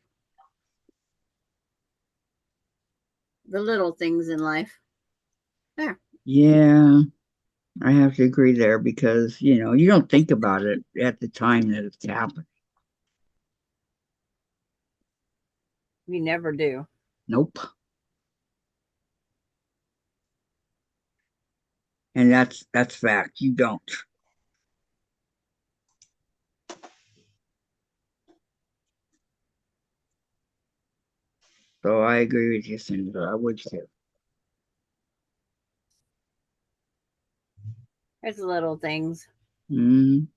S1: The little things in life. There.
S2: Yeah, I have to agree there because, you don't think about it at the time that it's happening.
S1: You never do.
S2: Nope. And that's fact. You don't. So I agree with you, Senator. I would too.
S1: There's little things.
S2: Mm.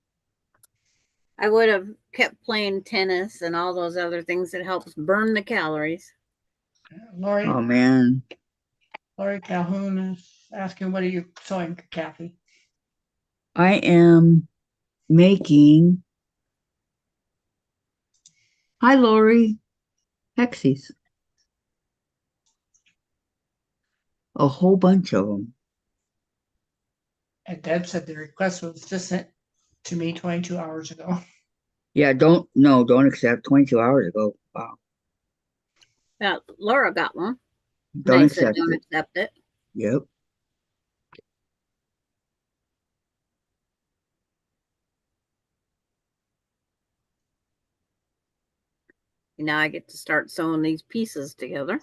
S1: I would have kept playing tennis and all those other things that helps burn the calories.
S4: Lori,
S2: Oh man.
S4: Lori Calhoun is asking, what are you sewing, Kathy?
S2: I am making, hi Lori, hexies. A whole bunch of them.
S4: And Deb said the request was just sent to me 22 hours ago.
S2: Yeah, don't accept 22 hours ago. Wow.
S1: Now, Laura got one. And
S2: Don't
S1: I said,
S2: accept
S1: don't
S2: it.
S1: accept it.
S2: Yep.
S1: And now I get to start sewing these pieces together.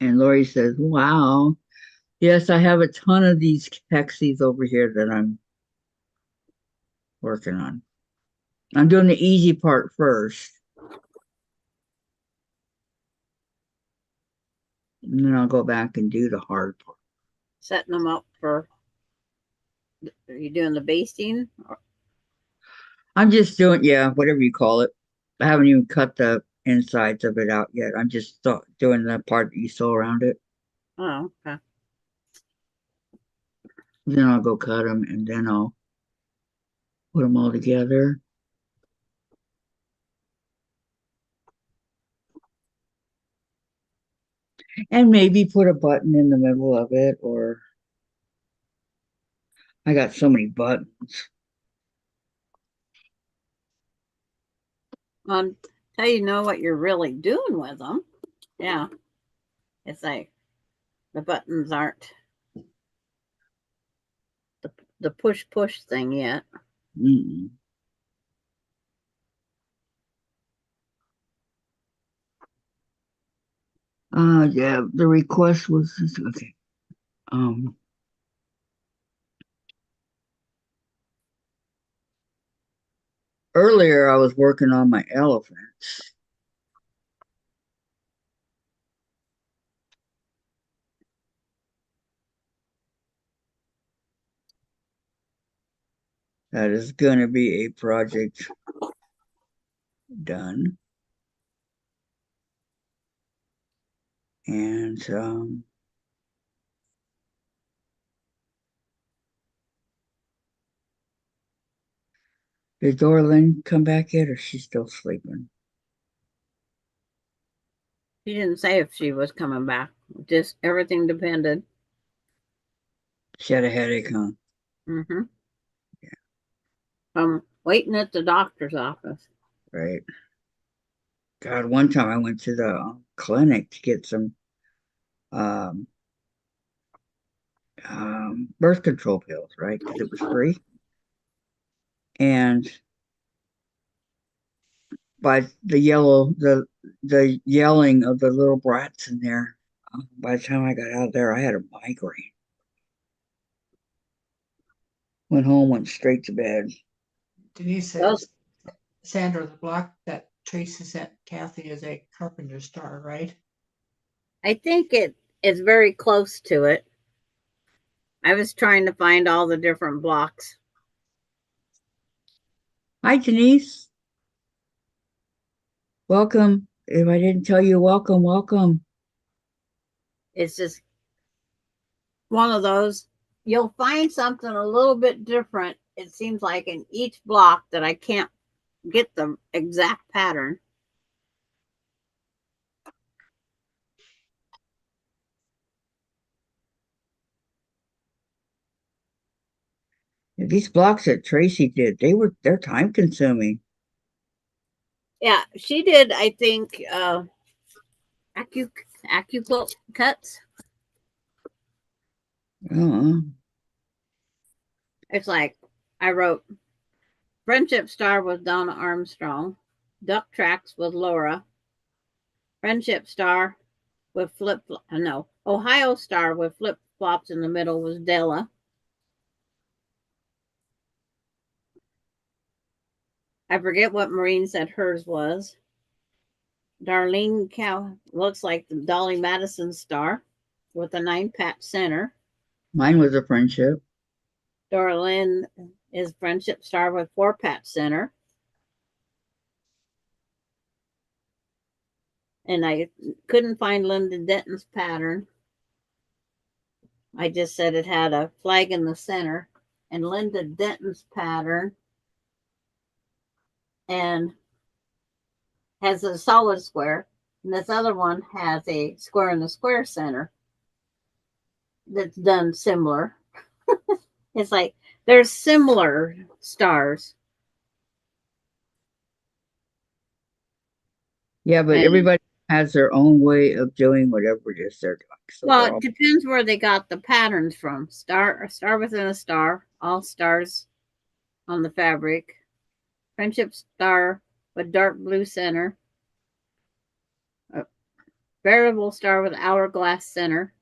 S2: And Lori says, wow. Yes, I have a ton of these hexies over here that I'm working on. I'm doing the easy part first. And then I'll go back and do the hard part.
S1: Setting them up for, are you doing the basting?
S2: I'm just doing, yeah, whatever you call it. I haven't even cut the insides of it out yet. I'm just doing the part that you sew around it.
S1: Oh, okay.
S2: Then I'll go cut them and then I'll put them all together. And maybe put a button in the middle of it, or I got so many buttons.
S1: Until you know what you're really doing with them. Yeah. It's like the buttons aren't the push thing yet.
S2: Mm-mm. Yeah, the request was okay. Earlier I was working on my elephants. That is going to be a project done. And did Dorlin come back yet, or she's still sleeping?
S1: She didn't say if she was coming back. Just everything depended.
S2: She had a headache, huh?
S1: Mm-hmm. I'm waiting at the doctor's office.
S2: Right. God, one time I went to the clinic to get some um, birth control pills, right? Because it was free. And by the yelling of the little brats in there, by the time I got out there, I had a migraine. Went home, went straight to bed.
S4: Denise
S1: Well,
S4: says, Sandra, the block that Tracy sent Kathy is a carpenter star, right?
S1: I think it is very close to it. I was trying to find all the different blocks.
S2: Hi, Denise. Welcome. If I didn't tell you, welcome, welcome.
S1: It's just one of those. You'll find something a little bit different, it seems like, in each block that I can't get the exact pattern.
S2: These blocks that Tracy did, they're time consuming.
S1: Yeah, she did, I think, quilt cuts.
S2: Uh-uh.
S1: It's like I wrote Friendship Star with Donna Armstrong, Duck Tracks with Laura, Friendship Star with Ohio Star with flip flops in the middle was Della. I forget what Maureen said hers was. Darlene Cow looks like the Dolly Madison star with a 9-patch center.
S2: Mine was a friendship.
S1: Darlene is Friendship Star with 4-patch center. And I couldn't find Linda Denton's pattern. I just said it had a flag in the center. And Linda Denton's pattern and has a solid square. And this other one has a square in the square center that's done similar. It's like there's similar stars.
S2: Yeah, but
S1: And,
S2: everybody has their own way of doing whatever it is they're doing. So
S1: well, it depends where they got the patterns from. A star within a star, all stars on the fabric. Friendship Star with dark blue center. A variable star with hourglass center.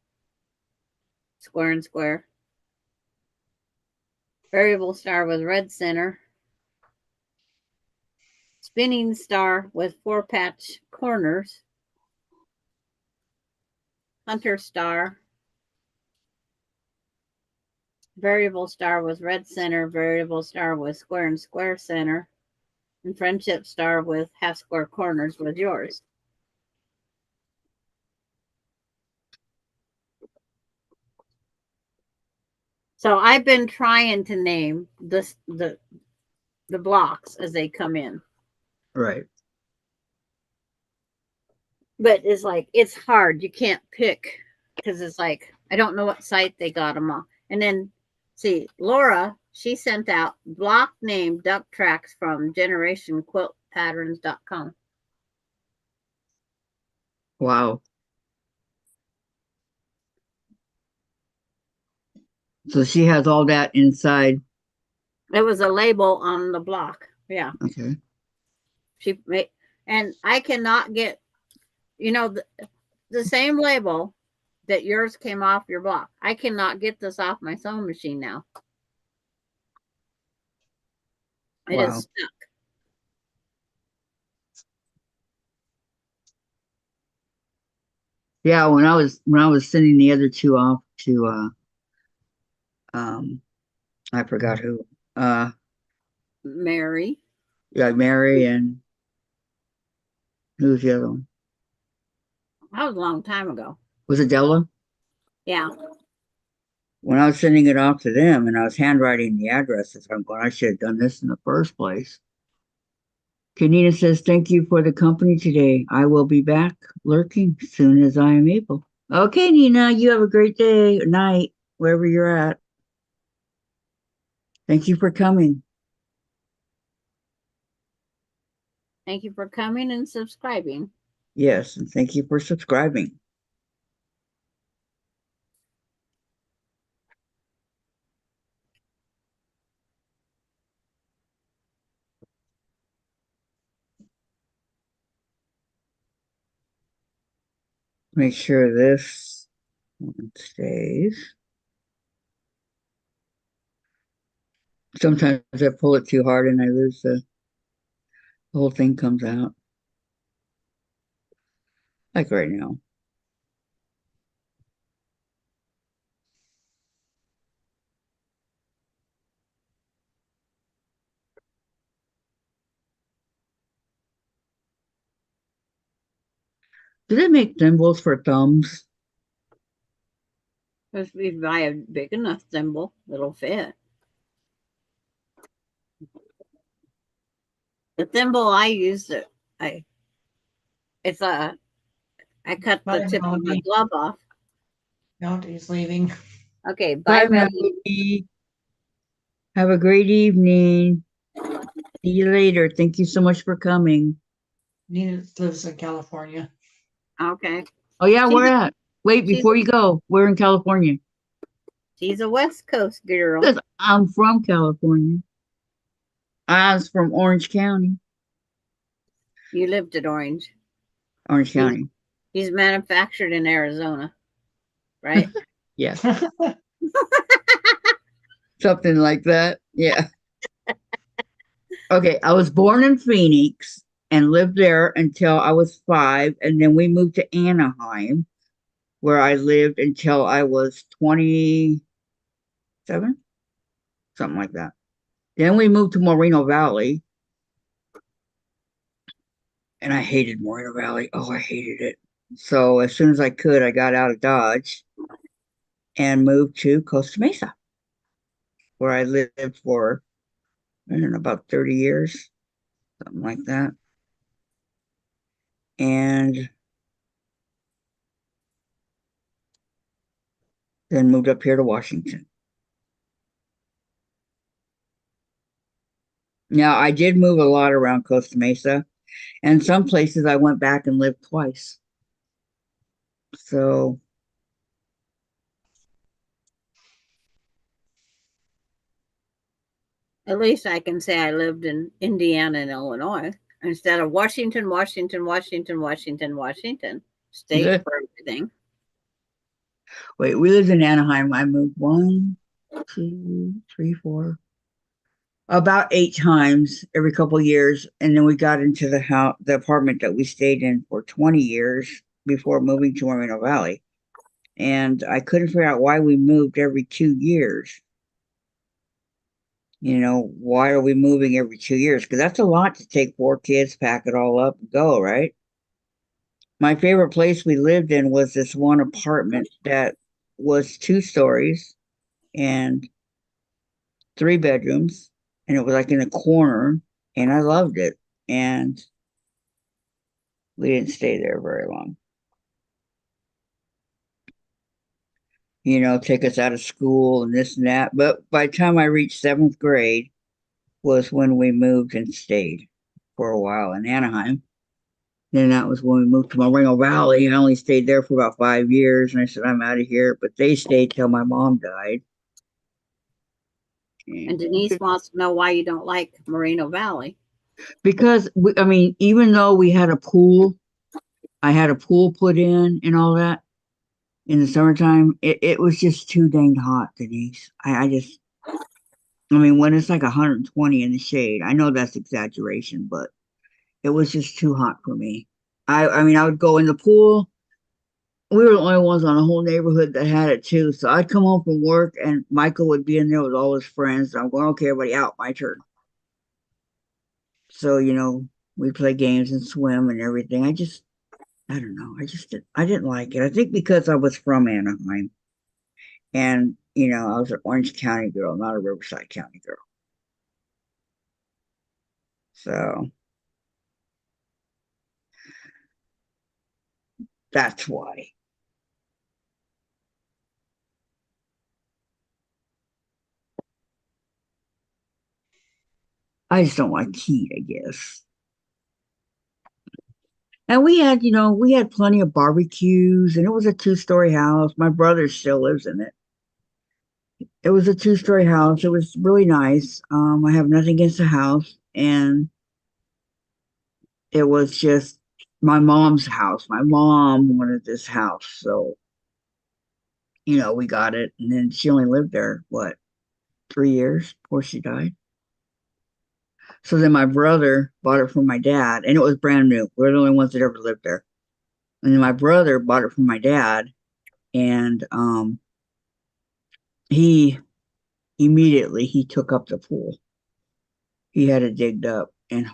S1: Square and square. Variable star with red center. Spinning star with 4-patch corners. Hunter star. Variable star with red center. Variable star with square and square center. And Friendship Star with half square corners was yours. So I've been trying to name the blocks as they come in.
S2: right.
S1: But it's like it's hard. You can't pick because it's like I don't know what site they got them on. And then see, Laura, she sent out block name duck tracks from generationquiltpatterns.com.
S2: Wow. So she has all that inside.
S1: It was a label on the block. Yeah.
S2: Okay.
S1: She made, and I cannot get, the same label that yours came off your block. I cannot get this off my sewing machine now. It
S2: Wow.
S1: is stuck.
S2: Yeah, when I was sending the other two off to I forgot who.
S1: Mary.
S2: Yeah, Mary and who's the other one?
S1: That was a long time ago.
S2: Was it Della?
S1: Yeah.
S2: When I was sending it off to them and I was handwriting the addresses, I'm going, I should have done this in the first place. Kanina says, thank you for the company today. I will be back lurking soon as I am able. Okay, Nina, you have a great day or night, wherever you're at. Thank you for coming.
S1: Thank you for coming and subscribing.
S2: Yes, and thank you for subscribing. Make sure this one stays. Sometimes I pull it too hard and I lose the whole thing comes out. Like right now. Do they make thimbles for thumbs?
S1: If we buy a big enough thimble, it'll fit. The thimble I use, I cut the
S4: Bye,
S1: tip of my
S4: Melody.
S1: glove off.
S4: Melody's leaving.
S1: Okay, bye,
S2: Bye,
S1: Melody.
S2: Melody. Have a great evening. See you later. Thank you so much for coming.
S4: Nina lives in California.
S1: Okay.
S2: Oh, yeah,
S1: She's
S2: where
S1: a,
S2: at? Wait,
S1: she's
S2: before you go, we're in California.
S1: she's a West Coast girl.
S2: Because I'm from California. I was from Orange County.
S1: You lived at Orange.
S2: Orange
S1: He's,
S2: County.
S1: he's manufactured in Arizona, right?
S2: Yeah. Something like that. Yeah. Okay. I was born in Phoenix and lived there until I was 5. And then we moved to Anaheim, where I lived until I was 27, something like that. Then we moved to Moreno Valley. And I hated Moreno Valley. Oh, I hated it. So as soon as I could, I got out of Dodge and moved to Costa Mesa, where I lived for, I don't know, about 30 years, something like that. And then moved up here to Washington. Now, I did move a lot around Costa Mesa, and some places I went back and lived twice. So,
S1: At least I can say I lived in Indiana and Illinois instead of Washington, Washington, Washington, Washington, Washington. State for everything.
S2: wait, we lived in Anaheim. I moved 1, 2, 3, 4, about 8 times every couple of years, and then we got into the apartment that we stayed in for 20 years before moving to Moreno Valley. And I couldn't figure out why we moved every 2 years. You know, why are we moving every 2 years? Because that's a lot to take 4 kids, pack it all up, and go, right? My favorite place we lived in was this one apartment that was 2 stories and 3 bedrooms, and it was like in a corner, and I loved it. And we didn't stay there very long. You know, take us out of school and this and that. But by the time I reached 7th grade was when we moved and stayed for a while in Anaheim. Then that was when we moved to Moreno Valley. I only stayed there for about 5 years, and I said, I'm out of here. But they stayed till my mom died.
S1: And Denise wants to know why you don't like Moreno Valley.
S2: Because, I mean, even though we had a pool, I had a pool put in and all that in the summertime, it was just too dang hot, Denise. I mean, when it's like 120 in the shade, I know that's exaggeration, but it was just too hot for me. I mean, I would go in the pool. We were the only ones on the whole neighborhood that had it too. So I'd come home from work and Michael would be in there with all his friends. I'm going, okay, everybody out, my turn. So, you know, we'd play games and swim and everything. I don't know. I didn't like it. I think because I was from Anaheim and, you know, I was an Orange County girl, not a Riverside County girl. So That's why. I just don't like heat, I guess. And we had, we had plenty of barbecues, and it was a 2-story house. My brother still lives in it. It was a 2-story house. It was really nice. I have nothing against the house, and it was just my mom's house. My mom wanted this house, so we got it, and then she only lived there, what, 3 years before she died. So then my brother bought it from my dad, and it was brand new. We're the only ones that ever lived there. And then my brother bought it from my dad, and he immediately he took up the pool. He had it digged up, and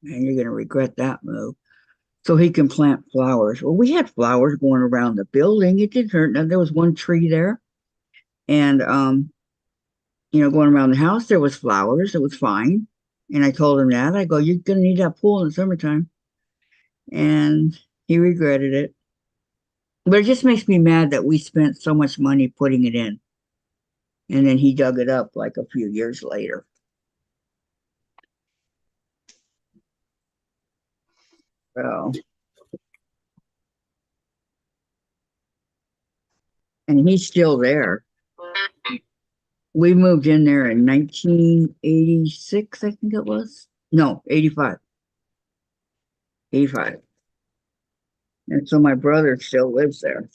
S2: man, you're gonna regret that move. So he can plant flowers. Well, we had flowers going around the building. It didn't hurt. Now, there was one tree there, and going around the house there was flowers. It was fine. And I told him that. I go, you're gonna need that pool in the summertime. And he regretted it. But it just makes me mad that we spent so much money putting it in. And then he dug it up like a few years later. So, and he's still there. We moved in there in 1986, I think it was. No, 85. 85. And so my brother still lives there.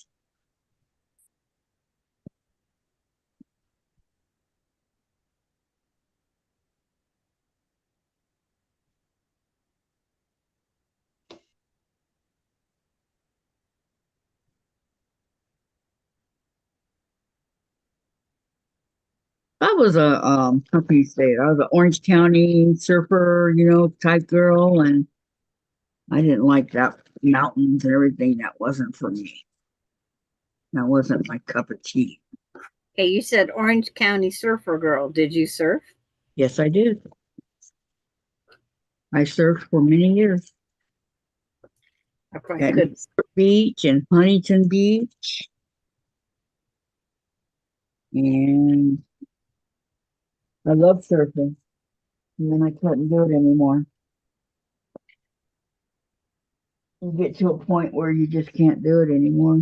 S2: I was a how can you say it? I was an Orange County surfer, type girl, and I didn't like that mountains and everything. That wasn't for me. That wasn't my cup of tea.
S1: Okay, you said Orange County surfer girl. Did you surf?
S2: Yes, I did. I surfed for many years
S1: I probably
S2: at
S1: could.
S2: Newport Beach and Huntington Beach, and I love surfing. And then I couldn't do it anymore. You get to a point where you just can't do it anymore.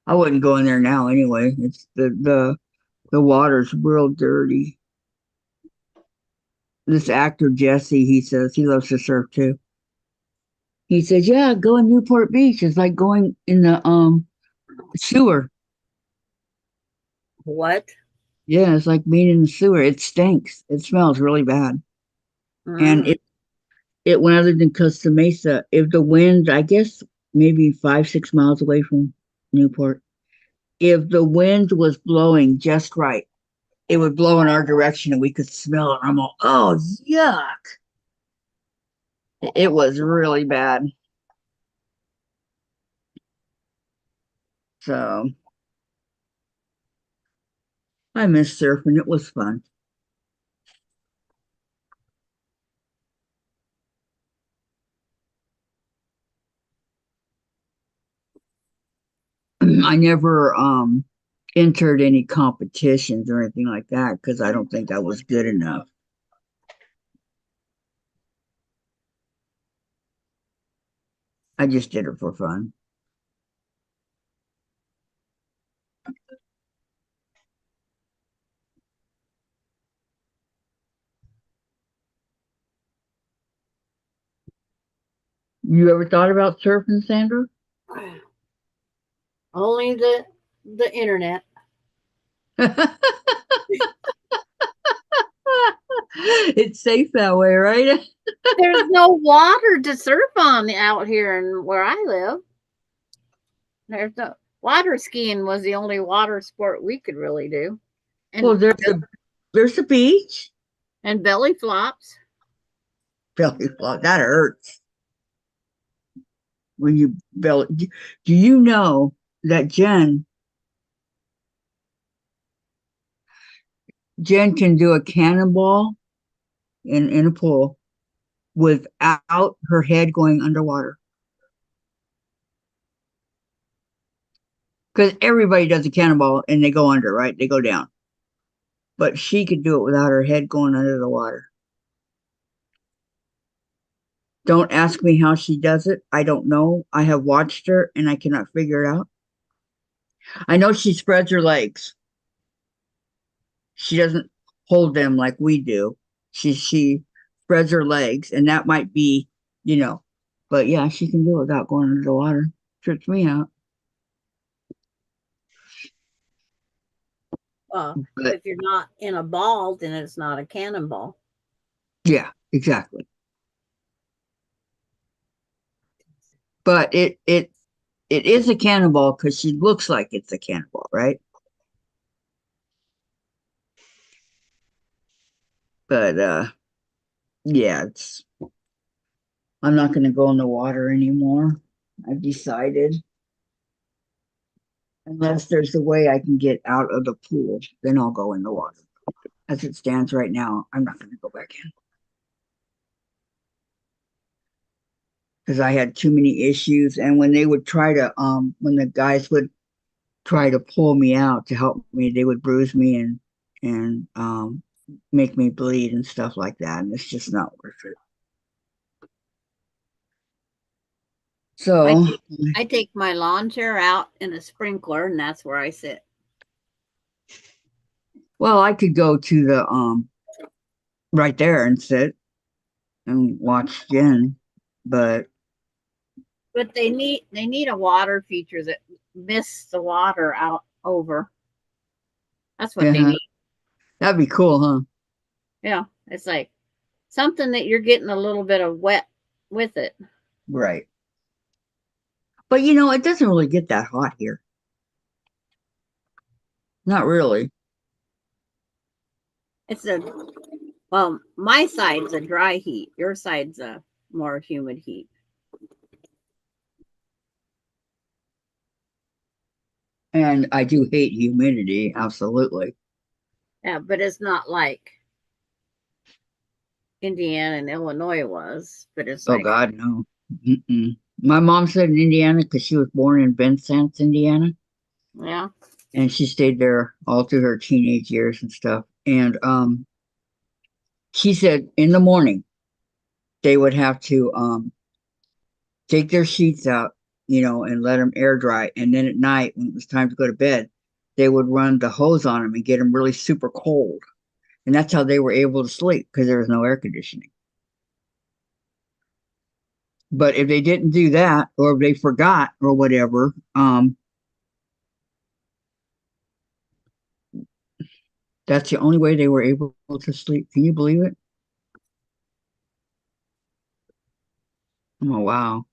S2: I wouldn't go in there now anyway. It's the water's real dirty. This actor Jesse, he says he loves to surf too. He says, "Yeah, go in Newport Beach. It's like going in the sewer.
S1: What?
S2: Yeah, it's like being in the sewer. It stinks. It smells really bad. And it when I lived in Costa Mesa, if the wind, I guess maybe 5-6 miles away from Newport, if the wind was blowing just right, it would blow in our direction and we could smell it. I'm all, oh, yuck. It was really bad. So I miss surfing. It was fun. I never entered any competitions or anything like that because I don't think I was good enough. I just did it for fun. You ever thought about surfing, Sandra?
S1: Only the internet.
S2: It's safe that way, right?
S1: There's no water to surf on out here and where I live. There's no water skiing was the only water sport we could really do. And
S2: Well, there's a beach.
S1: and belly flops.
S2: Belly flop, that hurts. When you belly, do you know that Jen can do a cannonball in a pool without her head going underwater. Because everybody does a cannonball and they go under, right? They go down. But she could do it without her head going under the water. Don't ask me how she does it. I don't know. I have watched her and I cannot figure it out. I know she spreads her legs. She doesn't hold them like we do. She spreads her legs, and that might be, but yeah, she can do it without going under the water. Trips me out.
S1: Well,
S2: But
S1: if you're not in a ball, then it's not a cannonball.
S2: yeah, exactly. But it is a cannonball because she looks like it's a cannonball, right? But yeah, I'm not gonna go in the water anymore. I've decided. Unless there's a way I can get out of the pool, then I'll go in the water. As it stands right now, I'm not gonna go back in. Because I had too many issues. And when they would try to when the guys would try to pull me out to help me, they would bruise me and make me bleed and stuff like that. And it's just not worth it. So
S1: I take my lawn chair out in a sprinkler, and that's where I sit.
S2: well, I could go to the right there and sit and watch Jen, but
S1: they need a water feature that mists the water out over. That's what they
S2: yeah,
S1: need.
S2: that'd be cool, huh?
S1: Yeah, it's like something that you're getting a little bit of wet with it.
S2: Right. But it doesn't really get that hot here. Not really.
S1: It's my side's a dry heat. Your side's a more humid heat.
S2: And I do hate humidity, absolutely.
S1: Yeah, but it's not like Indiana and Illinois was. But it's
S2: Oh
S1: like,
S2: God, no. Mm-mm. My mom said in Indiana because she was born in Vincennes, Indiana,
S1: yeah,
S2: and she stayed there all through her teenage years and stuff. And she said in the morning they would have to take their sheets out, and let them air dry. And then at night, when it was time to go to bed, they would run the hose on them and get them really super cold. And that's how they were able to sleep because there was no air conditioning. But if they didn't do that, or if they forgot or whatever, that's the only way they were able to sleep. Can you believe it? Oh wow.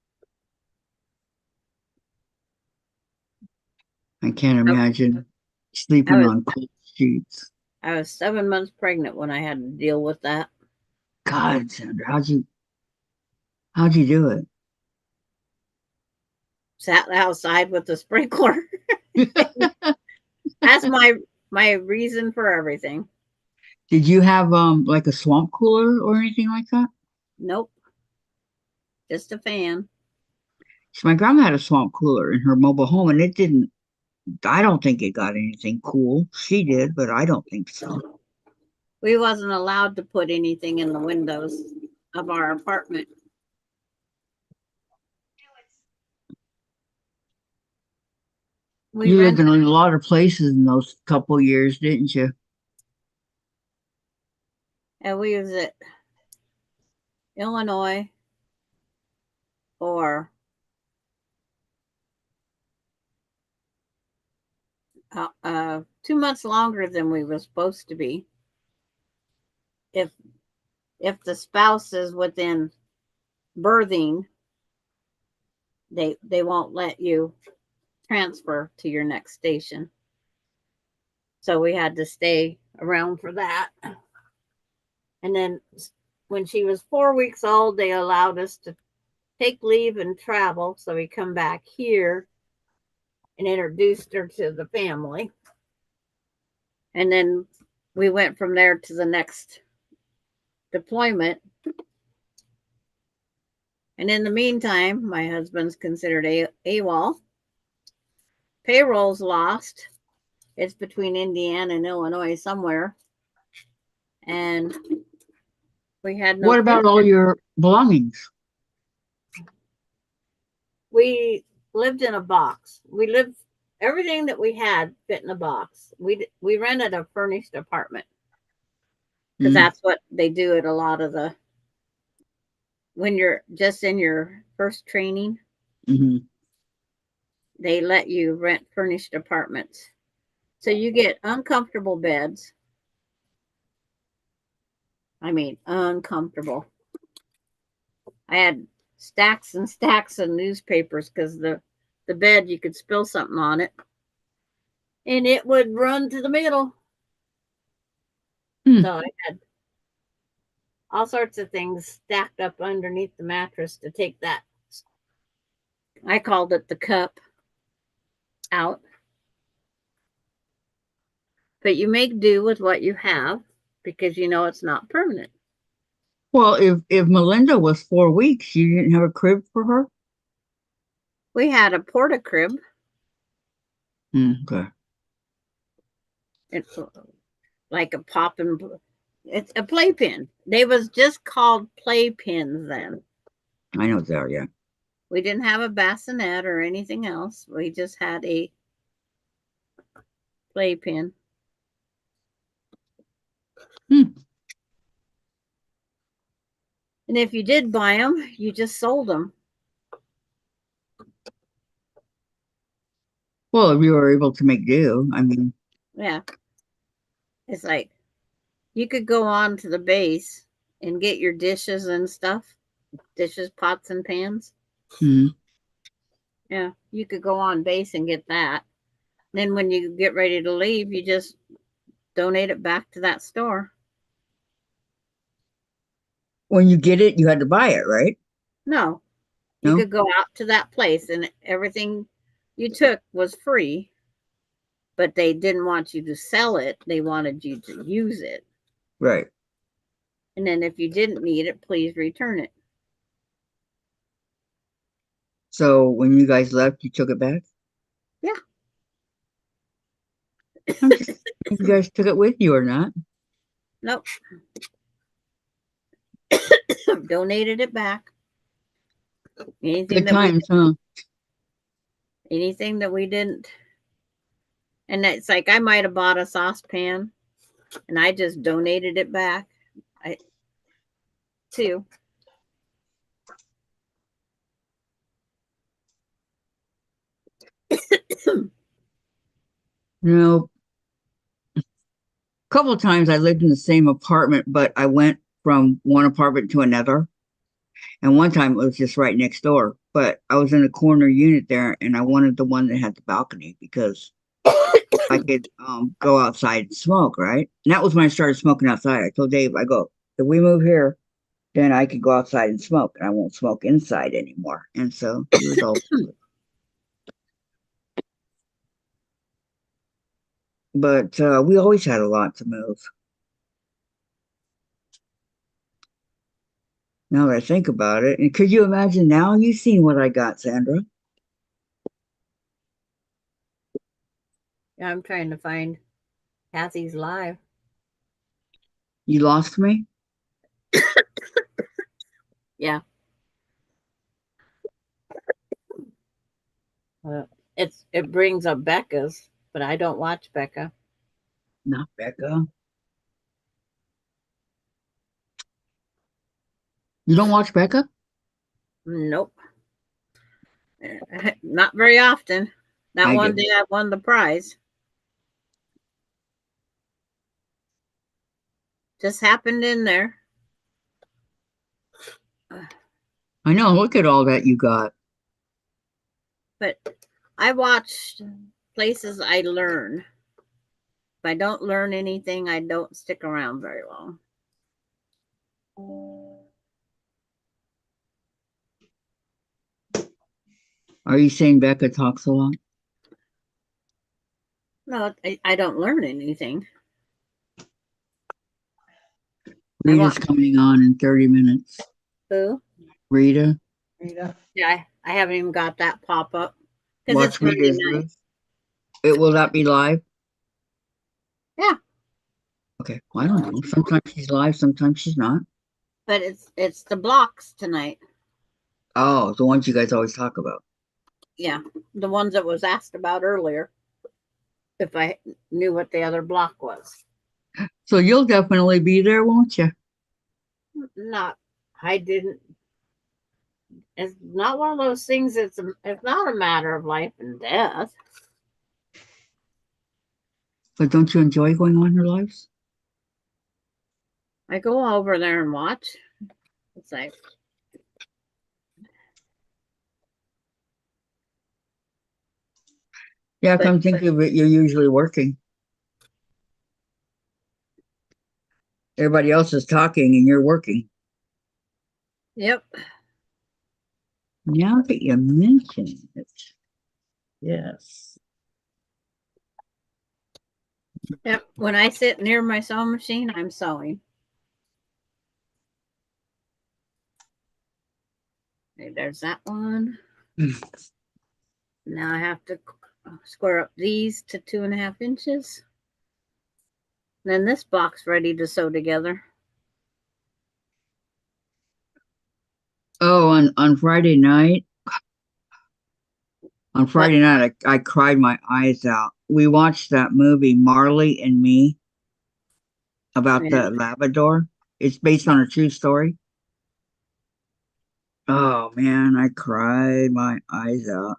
S2: I can't imagine sleeping
S1: I
S2: on cold sheets.
S1: was 7 months pregnant when I had to deal with that.
S2: God, Sandra, how'd you do it?
S1: Sat outside with the sprinkler. That's my reason for everything.
S2: Did you have like a swamp cooler or anything like that?
S1: Nope, just a fan.
S2: So my grandma had a swamp cooler in her mobile home, and I don't think it got anything cool. She did, but I don't think so.
S1: We wasn't allowed to put anything in the windows of our apartment. We
S2: You lived
S1: rented,
S2: in a lot of places in those couple years, didn't you?
S1: and we was at Illinois or 2 months longer than we were supposed to be. If the spouse is within birthing, they won't let you transfer to your next station. So we had to stay around for that. And then when she was 4 weeks old, they allowed us to take leave and travel. So we come back here and introduced her to the family. And then we went from there to the next deployment. And in the meantime, my husband's considered AWOL. Payroll's lost. It's between Indiana and Illinois somewhere. And we had no.
S2: What about all your belongings?
S1: We lived in a box. Everything that we had fit in a box. We rented a furnished apartment because that's what they do at a lot of the, when you're just in your first training, they let you rent furnished apartments. So you get uncomfortable beds. I mean, uncomfortable. I had stacks and stacks of newspapers because the bed, you could spill something on it and it would run to the middle. So I had all sorts of things stacked up underneath the mattress to take that. I called it the cup out. But you make do with what you have because you know it's not permanent.
S2: Well, if Melinda was 4 weeks, you didn't have a crib for her?
S1: We had a porta crib.
S2: Okay.
S1: It's like a popping. It's a playpen. They was just called playpens then.
S2: I know there, yeah.
S1: We didn't have a bassinet or anything else. We just had a playpen. And if you did buy them, you just sold them.
S2: Well, if you were able to make do, I mean.
S1: Yeah. It's like you could go on to the base and get your dishes and stuff. Dishes, pots, and pans. Yeah, you could go on base and get that. Then when you get ready to leave, you just donate it back to that store.
S2: When you get it, you had to buy it, right?
S1: No, you could go out to that place and everything you took was free, but they didn't want you to sell it. They wanted you to use it.
S2: Right.
S1: And then if you didn't need it, please return it.
S2: So when you guys left, you took it back?
S1: Yeah.
S2: You guys took it with you or not?
S1: Nope. Donated it back.
S2: Good times, huh?
S1: Anything that we didn't. And it's like I might have bought a saucepan and I just donated it back. Too.
S2: A couple of times I lived in the same apartment, but I went from one apartment to another. And one time it was just right next door, but I was in a corner unit there and I wanted the one that had the balcony because I could go outside and smoke, right? And that was when I started smoking outside. I told Dave, I go, if we move here, then I could go outside and smoke and I won't smoke inside anymore. And so he was all but we always had a lot to move. Now that I think about it, and could you imagine now? You've seen what I got, Sandra.
S1: I'm trying to find Kathy's live.
S2: You lost me?
S1: Yeah. It brings up Becca's, but I don't watch Becca.
S2: Not Becca. You don't watch Becca?
S1: Nope. Not very often. That one day I won the prize. Just happened in there.
S2: I know. Look at all that you got.
S1: But I watch places I learn. If I don't learn anything, I don't stick around very long.
S2: Are you saying Becca talks a lot?
S1: No, I don't learn anything.
S2: Rita's coming on in 30 minutes.
S1: Who?
S2: Rita.
S4: Rita.
S1: Yeah, I haven't even got that pop up because it's
S2: Watch
S1: Monday
S2: Rita's
S1: night.
S2: Ruth. It will not be live.
S1: Yeah,
S2: Okay. Well, I don't know. Sometimes she's live, sometimes she's not.
S1: but it's the blocks tonight.
S2: Oh, the ones you guys always talk about.
S1: Yeah, the ones that was asked about earlier. If I knew what the other block was.
S2: So you'll definitely be there, won't you?
S1: Not, I didn't. It's not one of those things. It's not a matter of life and death.
S2: But don't you enjoy going on her lives?
S1: I go over there and watch. It's like,
S2: Yeah,
S1: but
S2: come think of it, you're usually working. Everybody else is talking and you're working.
S1: yep.
S2: Now that you mention it. Yes.
S1: Yep. When I sit near my sewing machine, I'm sewing. Okay, there's that one. Now I have to square up these to 2.5 inches. Then this block's ready to sew together.
S2: Oh, on Friday night. On Friday night, I cried my eyes out. We watched that movie, Marley and Me, about
S1: Yeah,
S2: the Labrador. It's based on a true story. Oh man, I cried my eyes out.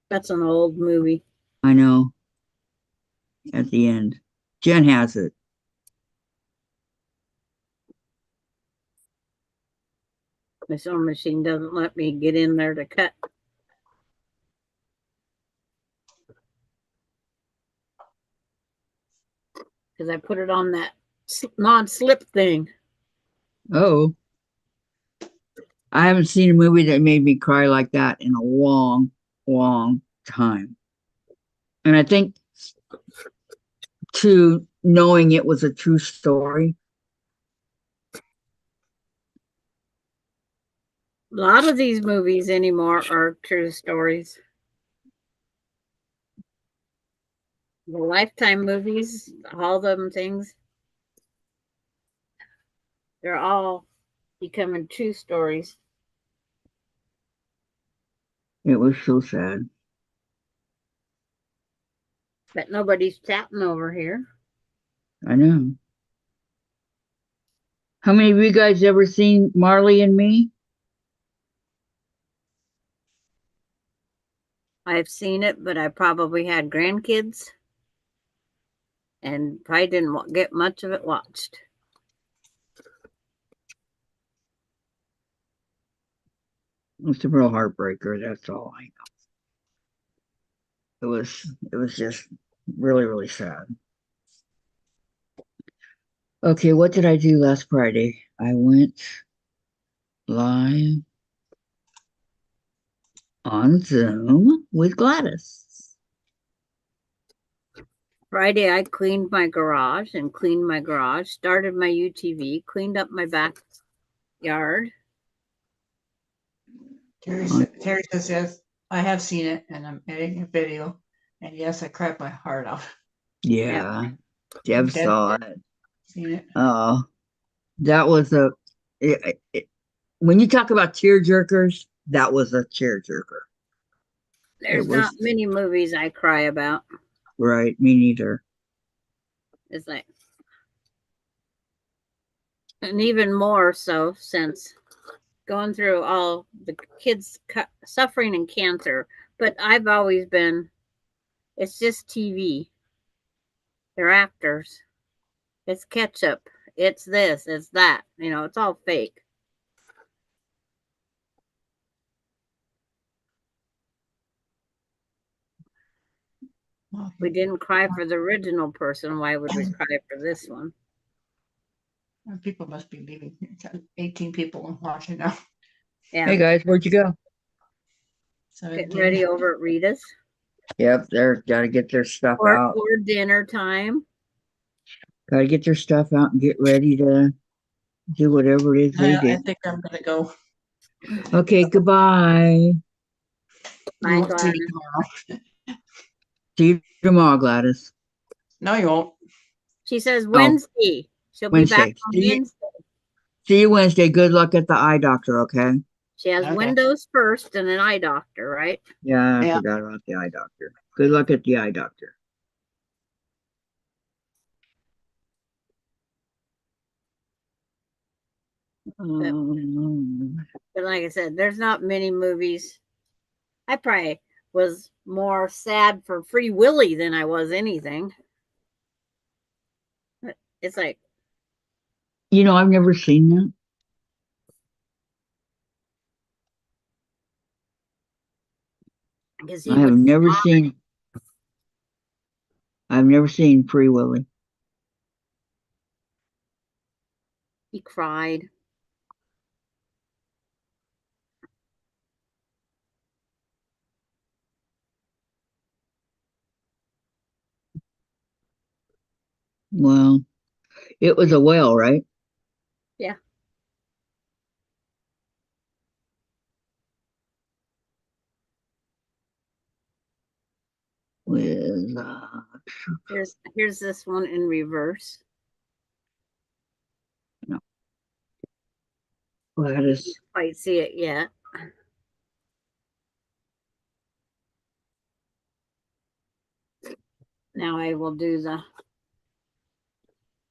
S1: that's an old movie.
S2: I know. At the end, Jen has it.
S1: My sewing machine doesn't let me get in there to cut. Because I put it on that non-slip thing.
S2: Oh, I haven't seen a movie that made me cry like that in a long, long time. And I think to knowing it was a true story.
S1: A lot of these movies anymore are true stories. The Lifetime movies, all them things, they're all becoming true stories.
S2: It was so sad.
S1: But nobody's chatting over here.
S2: I know. How many of you guys ever seen Marley and Me?
S1: I've seen it, but I probably had grandkids and probably didn't get much of it watched.
S2: It's a real heartbreaker. That's all I know. It was just really, really sad. Okay, what did I do last Friday? I went live on Zoom with Gladys.
S1: Friday, I cleaned my garage, started my UTV, cleaned up my backyard.
S4: Terry says yes. I have seen it, and I'm editing a video. And yes, I cried my heart out.
S2: Yeah,
S1: Yep.
S2: Deb
S4: Dead
S2: saw it.
S4: Seen it.
S2: Oh, that was when you talk about tear jerkers, that was a tear jerker.
S1: There's
S2: It
S1: not
S2: was
S1: many movies I cry about.
S2: right. Me neither.
S1: It's like, and even more so since going through all the kids suffering in cancer. But I've always been, it's just TV. They're actors. It's ketchup. It's this. It's that. It's all fake. We didn't cry for the original person. Why would we cry for this one?
S4: People must be leaving. 18 people watching now.
S1: Yeah.
S2: Hey guys, where'd you go?
S4: 17.
S1: Getting ready over at Rita's.
S2: Yep, they're gotta get their stuff out.
S1: Or dinner time.
S2: Gotta get their stuff out and get ready to do whatever it is they
S4: I
S2: do.
S4: think I'm gonna go.
S2: Okay, goodbye.
S1: Bye,
S4: Won't see me
S1: Gladys.
S4: tomorrow.
S2: See you tomorrow, Gladys.
S4: No, you won't.
S1: She says
S2: Oh,
S1: Wednesday. She'll be back
S2: Wednesday.
S1: on Wednesday.
S2: See you Wednesday. Good luck at the eye doctor, okay?
S1: She has
S4: Okay.
S1: windows first and an eye doctor, right?
S2: Yeah, I
S4: Yeah.
S2: forgot about the eye doctor. Good luck at the eye doctor.
S1: But like I said, there's not many movies. I probably was more sad for Free Willy than I was anything. It's like,
S2: You know, I've never seen that.
S1: because
S2: I have never seen. I've never seen Free Willy.
S1: he cried.
S2: Well, it was a whale, right?
S1: Yeah.
S2: With
S1: Here's this one in reverse.
S2: Gladys.
S1: Quite see it yet. Now I will do the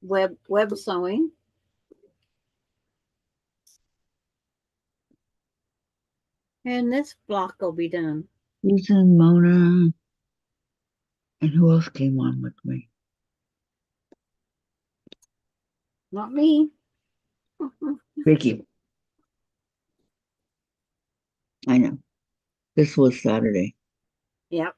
S1: web sewing. And this block will be done.
S2: Susan, Mona, and who else came on with me?
S1: Not me.
S2: Vicky. I know. This was Saturday.
S1: Yep.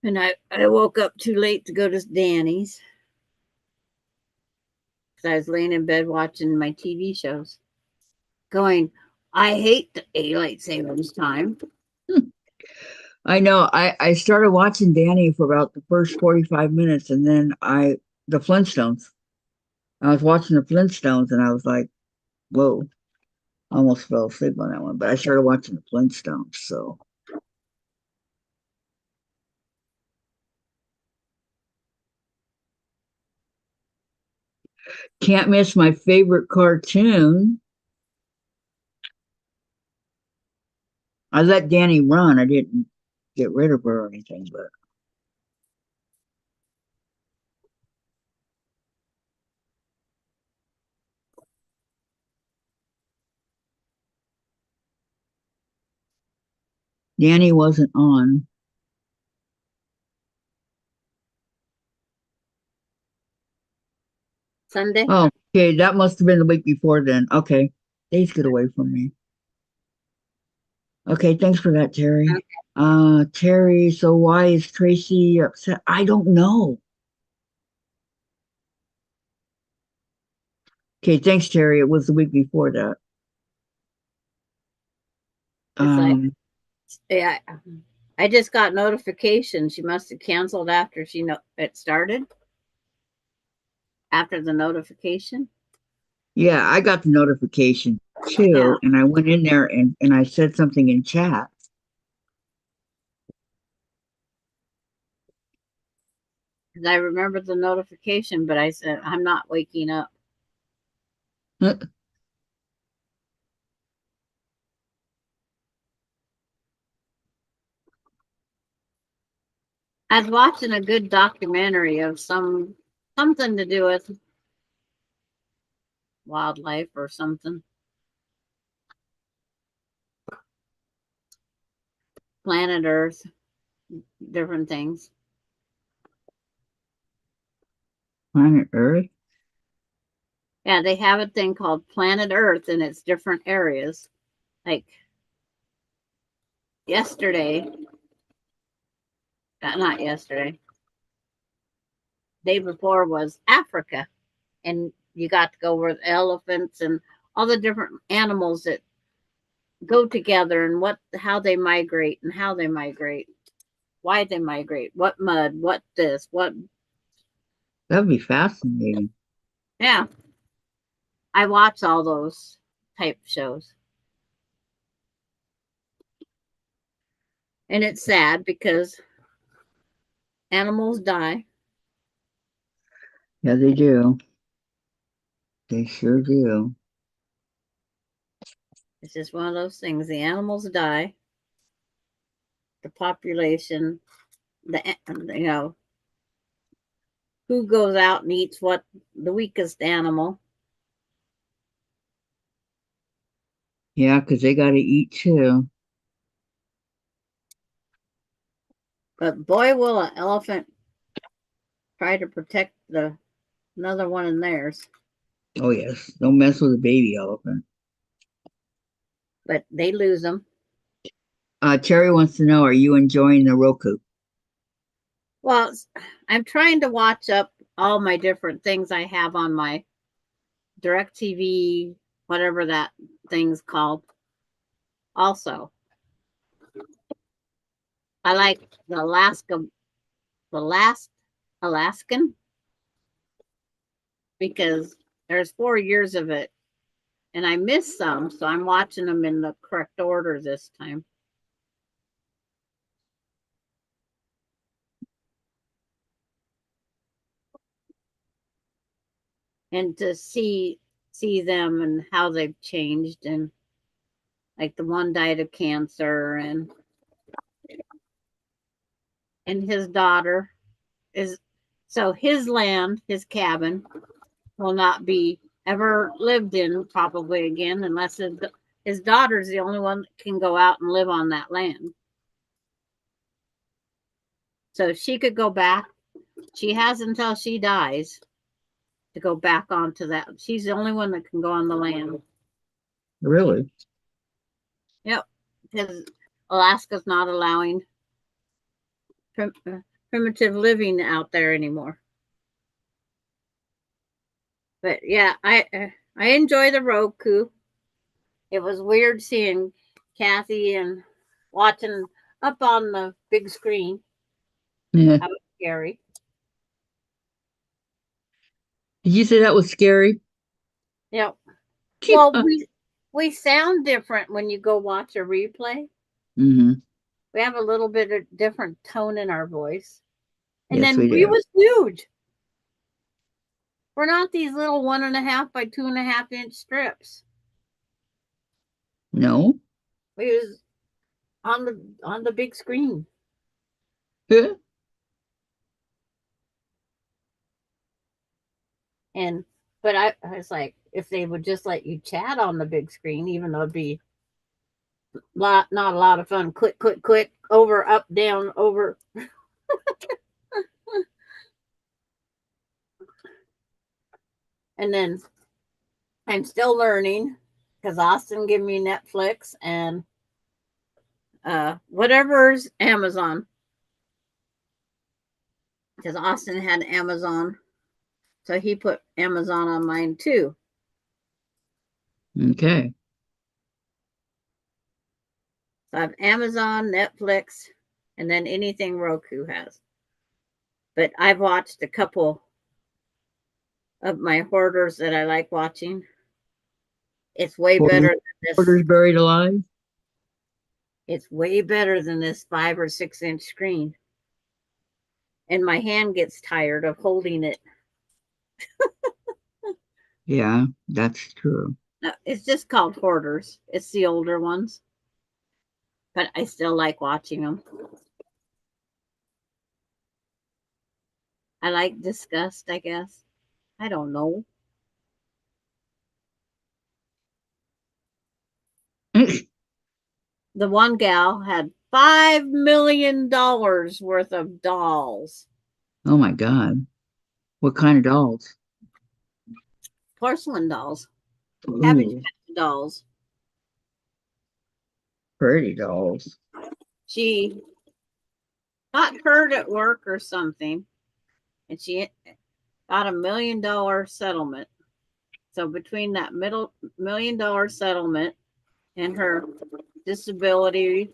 S1: And I woke up too late to go to Danny's. Because I was laying in bed watching my TV shows. Going, I hate the daylight savings time.
S2: I know. I started watching Danny for about the first 45 minutes and then the Flintstones. I was watching the Flintstones and I was like, whoa. I almost fell asleep on that one. But I started watching the Flintstones, so can't miss my favorite cartoon. I let Danny run. I didn't get rid of her or anything, but Danny wasn't on.
S1: Sunday.
S2: Oh, okay. That must have been the week before then. Okay. Days get away from me. Okay, thanks for that, Terry.
S1: Okay.
S2: Terry, so why is Tracy upset? I don't know. Okay, thanks, Terry. It was the week before that.
S1: It's like, yeah, I just got notification. She must have canceled after it started. After the notification.
S2: Yeah, I got the notification too,
S1: Yeah.
S2: and I went in there and I said something in chat.
S1: I remember the notification, but I said, I'm not waking up. I was watching a good documentary of something to do with wildlife or something. Planet Earth, different things.
S2: Planet Earth?
S1: Yeah, they have a thing called Planet Earth and it's different areas. Like yesterday, not yesterday, day before was Africa. And you got to go with elephants and all the different animals that go together and how they migrate and how they migrate, why they migrate, what mud, what this, what.
S2: That'd be fascinating.
S1: Yeah, I watch all those type shows. And it's sad because animals die.
S2: Yeah, they do. They sure do.
S1: It's just one of those things. The animals die. The population, you know, who goes out and eats what, the weakest animal.
S2: Yeah, because they got to eat too.
S1: But boy, will an elephant try to protect another one in theirs.
S2: Oh, yes. Don't mess with a baby elephant.
S1: But they lose them.
S2: Terry wants to know, are you enjoying the Roku?
S1: Well, I'm trying to watch up all my different things I have on my DirecTV, whatever that thing's called. Also, I like the last Alaskan, because there's 4 years of it and I missed some, so I'm watching them in the correct order this time. And to see them and how they've changed, and like the one died of cancer, and his daughter is, so his land, his cabin will not be ever lived in probably again unless his daughter's the only one that can go out and live on that land. So she could go back. She has until she dies to go back onto that. She's the only one that can go on the land.
S2: Really?
S1: Yep, because Alaska's not allowing primitive living out there anymore. But yeah, I enjoy the Roku. It was weird seeing Kathy and watching up on the big screen.
S2: Yeah.
S1: That was scary.
S2: Did you say that was scary?
S1: Yep.
S2: Keep
S1: Well, we sound different when you go watch a replay.
S2: Mm-hmm.
S1: We have a little bit of different tone in our voice. And
S2: Yes,
S1: then
S2: we
S1: we
S2: do.
S1: was huge. We're not these little 1.5 by 2.5 inch strips.
S2: No?
S1: We was on the big screen. And but I was like, if they would just let you chat on the big screen, even though it'd be not a lot of fun. Click, click, click, over, up, down, over. And then I'm still learning because Austin gave me Netflix and whatever's Amazon. Because Austin had Amazon. So he put Amazon on mine too.
S2: Okay.
S1: So I have Amazon, Netflix, and then anything Roku has. But I've watched a couple of my hoarders that I like watching. It's way better than this.
S2: Hoarders Buried Alive?
S1: It's way better than this 5 or 6 inch screen. And my hand gets tired of holding it.
S2: Yeah, that's true.
S1: No, it's just called hoarders. It's the older ones. But I still like watching them. I like disgust, I guess. I don't know. The one gal had $5 million worth of dolls.
S2: Oh my God. What kind of dolls?
S1: Porcelain dolls. Cabbage
S2: Ooh,
S1: Patch dolls.
S2: pretty dolls.
S1: She got hurt at work or something, and she got $1 million settlement. So between that $1 million settlement and her disability,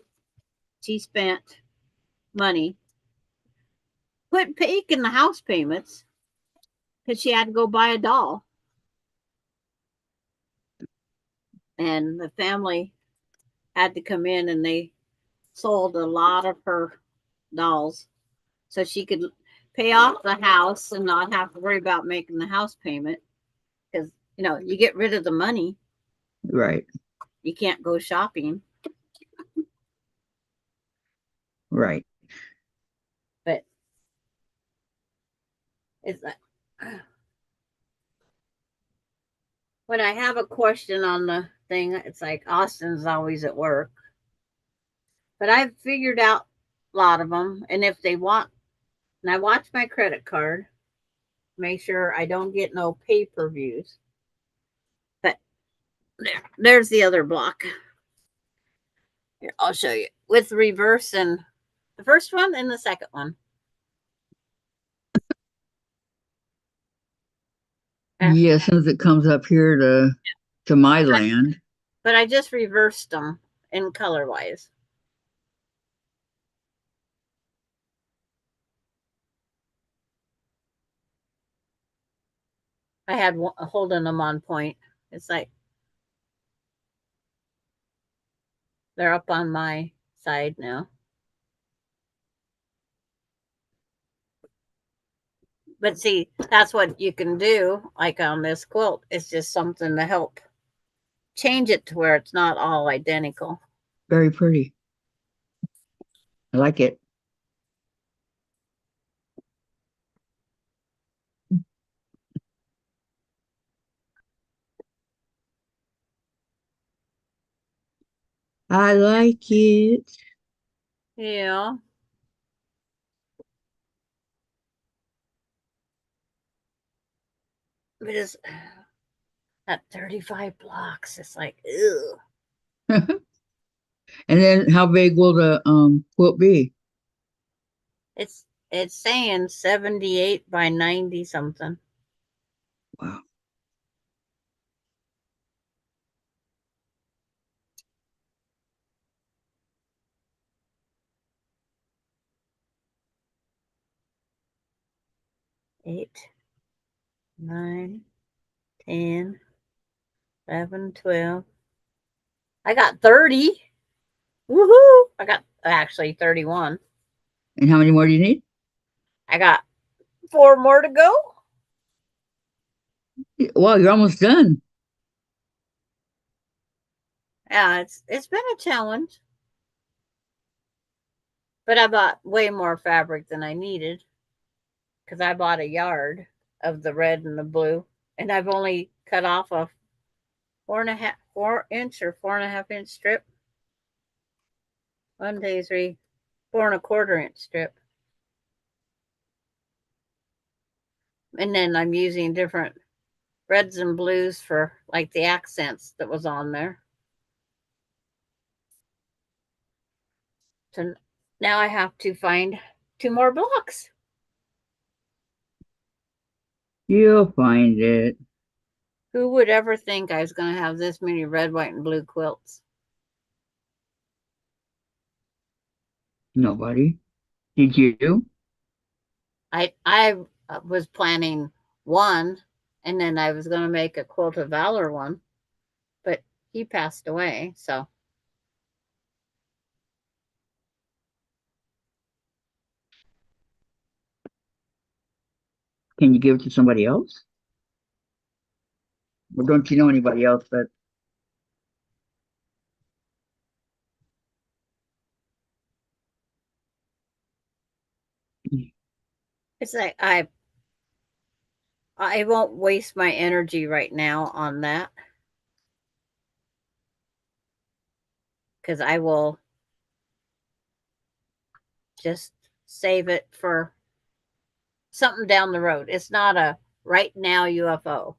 S1: she spent money, quit paying the house payments because she had to go buy a doll. and the family had to come in and they sold a lot of her dolls so she could pay off the house and not have to worry about making the house payment. Because, you get rid of the money,
S2: Right.
S1: you can't go shopping.
S2: Right.
S1: But it's like, when I have a question on the thing, it's like Austin's always at work. But I've figured out a lot of them. And if they want, and I watch my credit card, make sure I don't get no pay-per-views. But there's the other block. Here, I'll show you with reverse and the first one and the second one.
S2: Yeah, as soon as it comes up here to my land.
S1: But I just reversed them in color wise. I had holding them on point. It's like they're up on my side now. But see, that's what you can do, like on this quilt. It's just something to help change it to where it's not all identical.
S2: Very pretty. I like it. I like it.
S1: Yeah. But it's at 35 blocks. It's like, ew.
S2: And then how big will the quilt be?
S1: It's saying 78 by 90 something.
S2: Wow.
S1: Eight, 9, 10, 11, 12. I got 30. Woohoo! I got actually 31.
S2: And how many more do you need?
S1: I got 4 more to go.
S2: Well, you're almost done.
S1: Yeah, it's been a challenge. But I bought way more fabric than I needed because I bought a yard of the red and the blue, and I've only cut off a 4.5 inch or 4.5 inch strip. 1, 2, 3, 4.25 inch strip. And then I'm using different reds and blues for like the accents that was on there. So now I have to find 2 more blocks.
S2: You'll find it.
S1: Who would ever think I was going to have this many red, white, and blue quilts?
S2: Nobody. Did you?
S1: I was planning one, and then I was going to make a Quilt of Valor one, but he passed away, so.
S2: Can you give it to somebody else? Or don't you know anybody else that?
S1: It's like I won't waste my energy right now on that, because I will just save it for something down the road. It's not a right now UFO.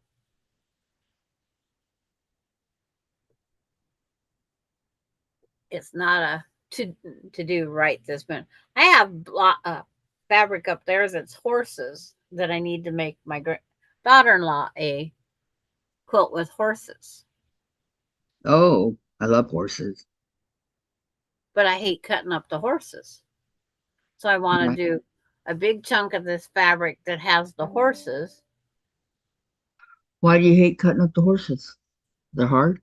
S1: It's not a to do right this minute. I have fabric up there that's horses that I need to make my daughter-in-law a quilt with horses.
S2: Oh, I love horses.
S1: But I hate cutting up the horses. So I want to do a big chunk of this fabric that has the horses.
S2: Why do you hate cutting up the horses? They're hard?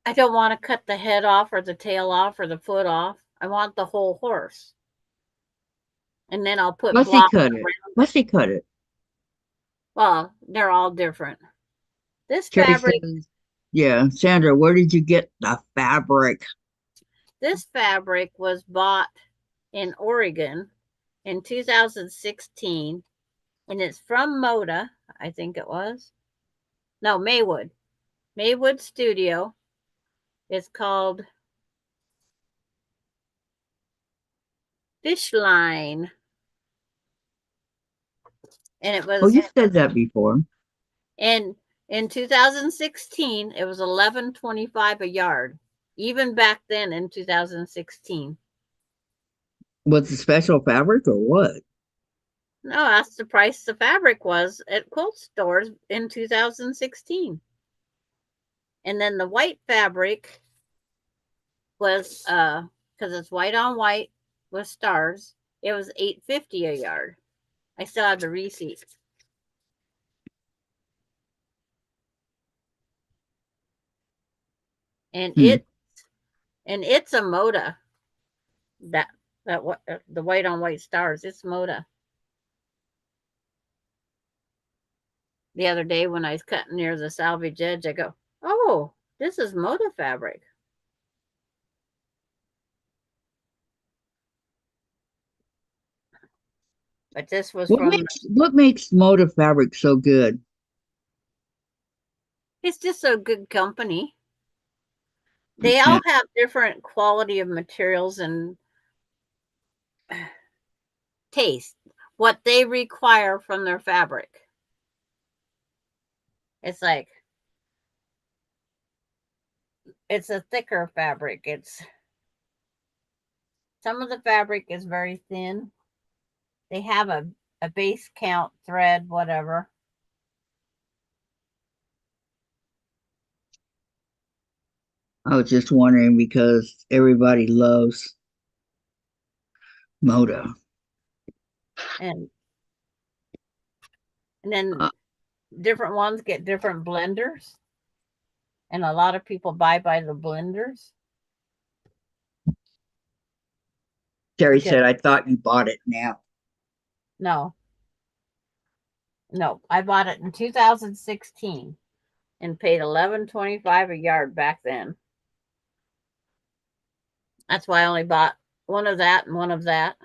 S1: I don't want to cut the head off or the tail off or the foot off. I want the whole horse. And then I'll put
S2: Fussy
S1: blocks
S2: cut it.
S1: around.
S2: Fussy cut it.
S1: Well, they're all different. This
S2: Terry
S1: fabric,
S2: says, yeah, Sandra, where did you get the fabric?
S1: this fabric was bought in Oregon in 2016, and it's from Moda, I think it was. No, Maywood. Maywood Studio. It's called Fishline. And it
S2: Oh,
S1: was
S2: you said that before.
S1: in 2016, it was $11.25 a yard. Even back then in 2016.
S2: Was it special fabric or what?
S1: No, that's the price the fabric was at quilt stores in 2016. And then the white fabric was because it's white on white with stars. It was $8.50 a yard. I still have the receipt. And it's a Moda. That what the white on white stars. It's Moda. The other day when I was cutting near the salvage edge, I go, "Oh, this is Moda fabric." But this was from.
S2: What makes Motive fabric so good?
S1: It's just a good company. They all
S2: Yeah.
S1: have different quality of materials and taste. What they require from their fabric. It's like it's a thicker fabric. It's some of the fabric is very thin. They have a base count thread, whatever.
S2: I was just wondering because everybody loves Moda.
S1: And then different ones get different blenders. And a lot of people buy by the blenders.
S2: Terry said, I thought you bought it now.
S1: No. No, I bought it in 2016 and paid $11.25 a yard back then. That's why I only bought one of that and one of that.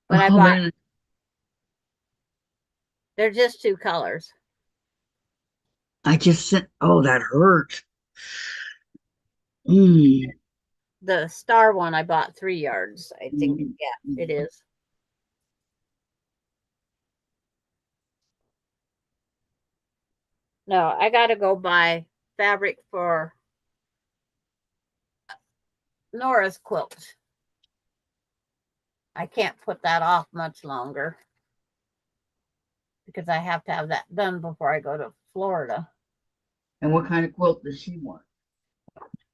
S1: But I bought, they're just two colors.
S2: I just sent, oh, that hurt. Mm.
S1: The star one, I bought 3 yards. I think, yeah, it is. No, I got to go buy fabric for Nora's quilt. I can't put that off much longer because I have to have that done before I go to Florida.
S2: And what kind of quilt does she want?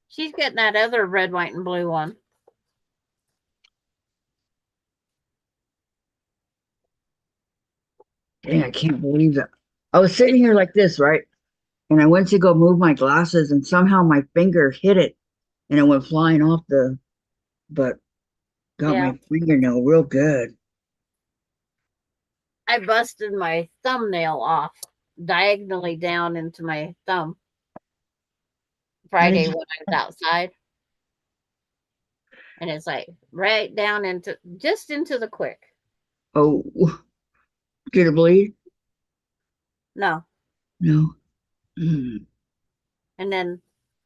S1: She's getting that other red, white, and blue one.
S2: Dang, I can't believe that. I was sitting here like this, right? And I went to go move my glasses and somehow my finger hit it and it went flying off but got my fingernail real good.
S1: I busted my thumbnail off diagonally down into my thumb Friday when I was outside. And it's like right down into the quick.
S2: Oh, did it bleed?
S1: No.
S2: No. Mm.
S1: And then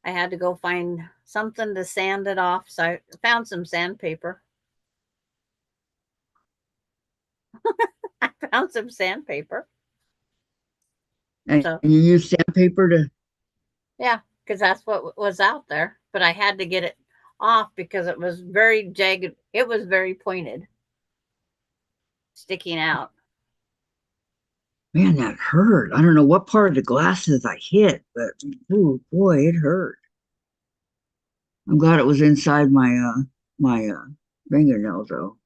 S1: I had to go find something to sand it off. So I found some sandpaper. I found some sandpaper.
S2: And
S1: so,
S2: you use sandpaper to?
S1: Yeah, because that's what was out there. But I had to get it off because it was very jagged. It was very pointed, sticking out.
S2: Man, that hurt. I don't know what part of the glasses I hit, but oh boy, it hurt. I'm glad it was inside my fingernail though.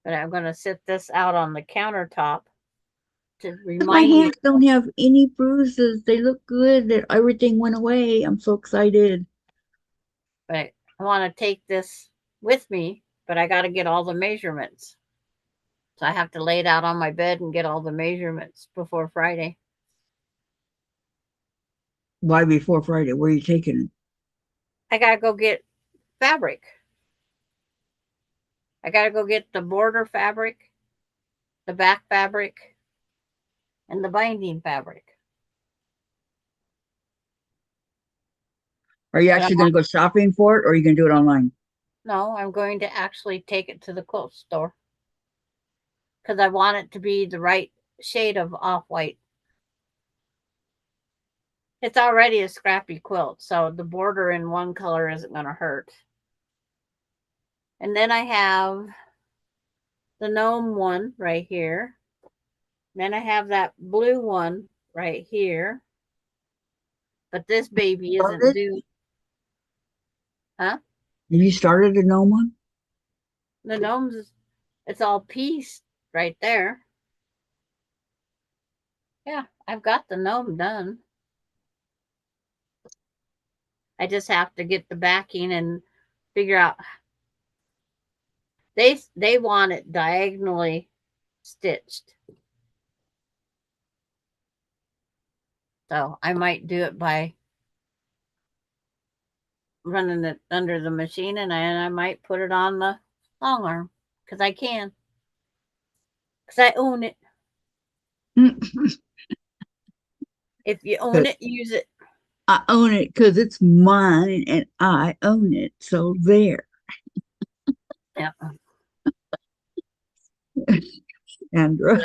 S1: But I'm going to sit this out on the countertop to
S2: My
S1: remind me,
S2: hands don't have any bruises. They look good. Everything went away. I'm so excited.
S1: but I want to take this with me, but I got to get all the measurements. So I have to lay it out on my bed and get all the measurements before Friday.
S2: Why before Friday? Where are you taking it?
S1: I got to go get fabric. I got to go get the border fabric, the back fabric, and the binding fabric.
S2: Are you
S1: But
S2: actually going to go shopping for it, or are you going to do it online?
S1: No, I'm going to actually take it to the quilt store because I want it to be the right shade of off-white. It's already a scrappy quilt, so the border in one color isn't going to hurt. And then I have the gnome one right here. Then I have that blue one right here. But this baby isn't
S2: Started?
S1: due. Huh?
S2: Have you started a gnome one?
S1: The gnomes, it's all pieced right there. Yeah, I've got the gnome done. I just have to get the backing and figure out. They want it diagonally stitched. So I might do it by running it under the machine, and I might put it on the long arm because I can. Because I own it. If you own it, use it.
S2: I own it because it's mine and I own it. So there.
S1: Yeah.
S2: Andra.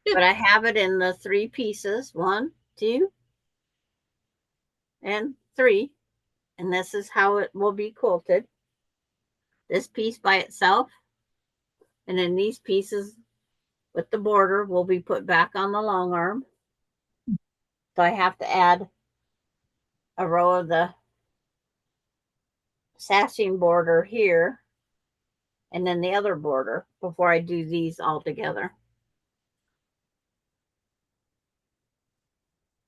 S1: But I have it in the 3 pieces, 1, 2, and 3. And this is how it will be quilted. This piece by itself. And then these pieces with the border will be put back on the long arm. So I have to add a row of the sashing border here and then the other border before I do these all together.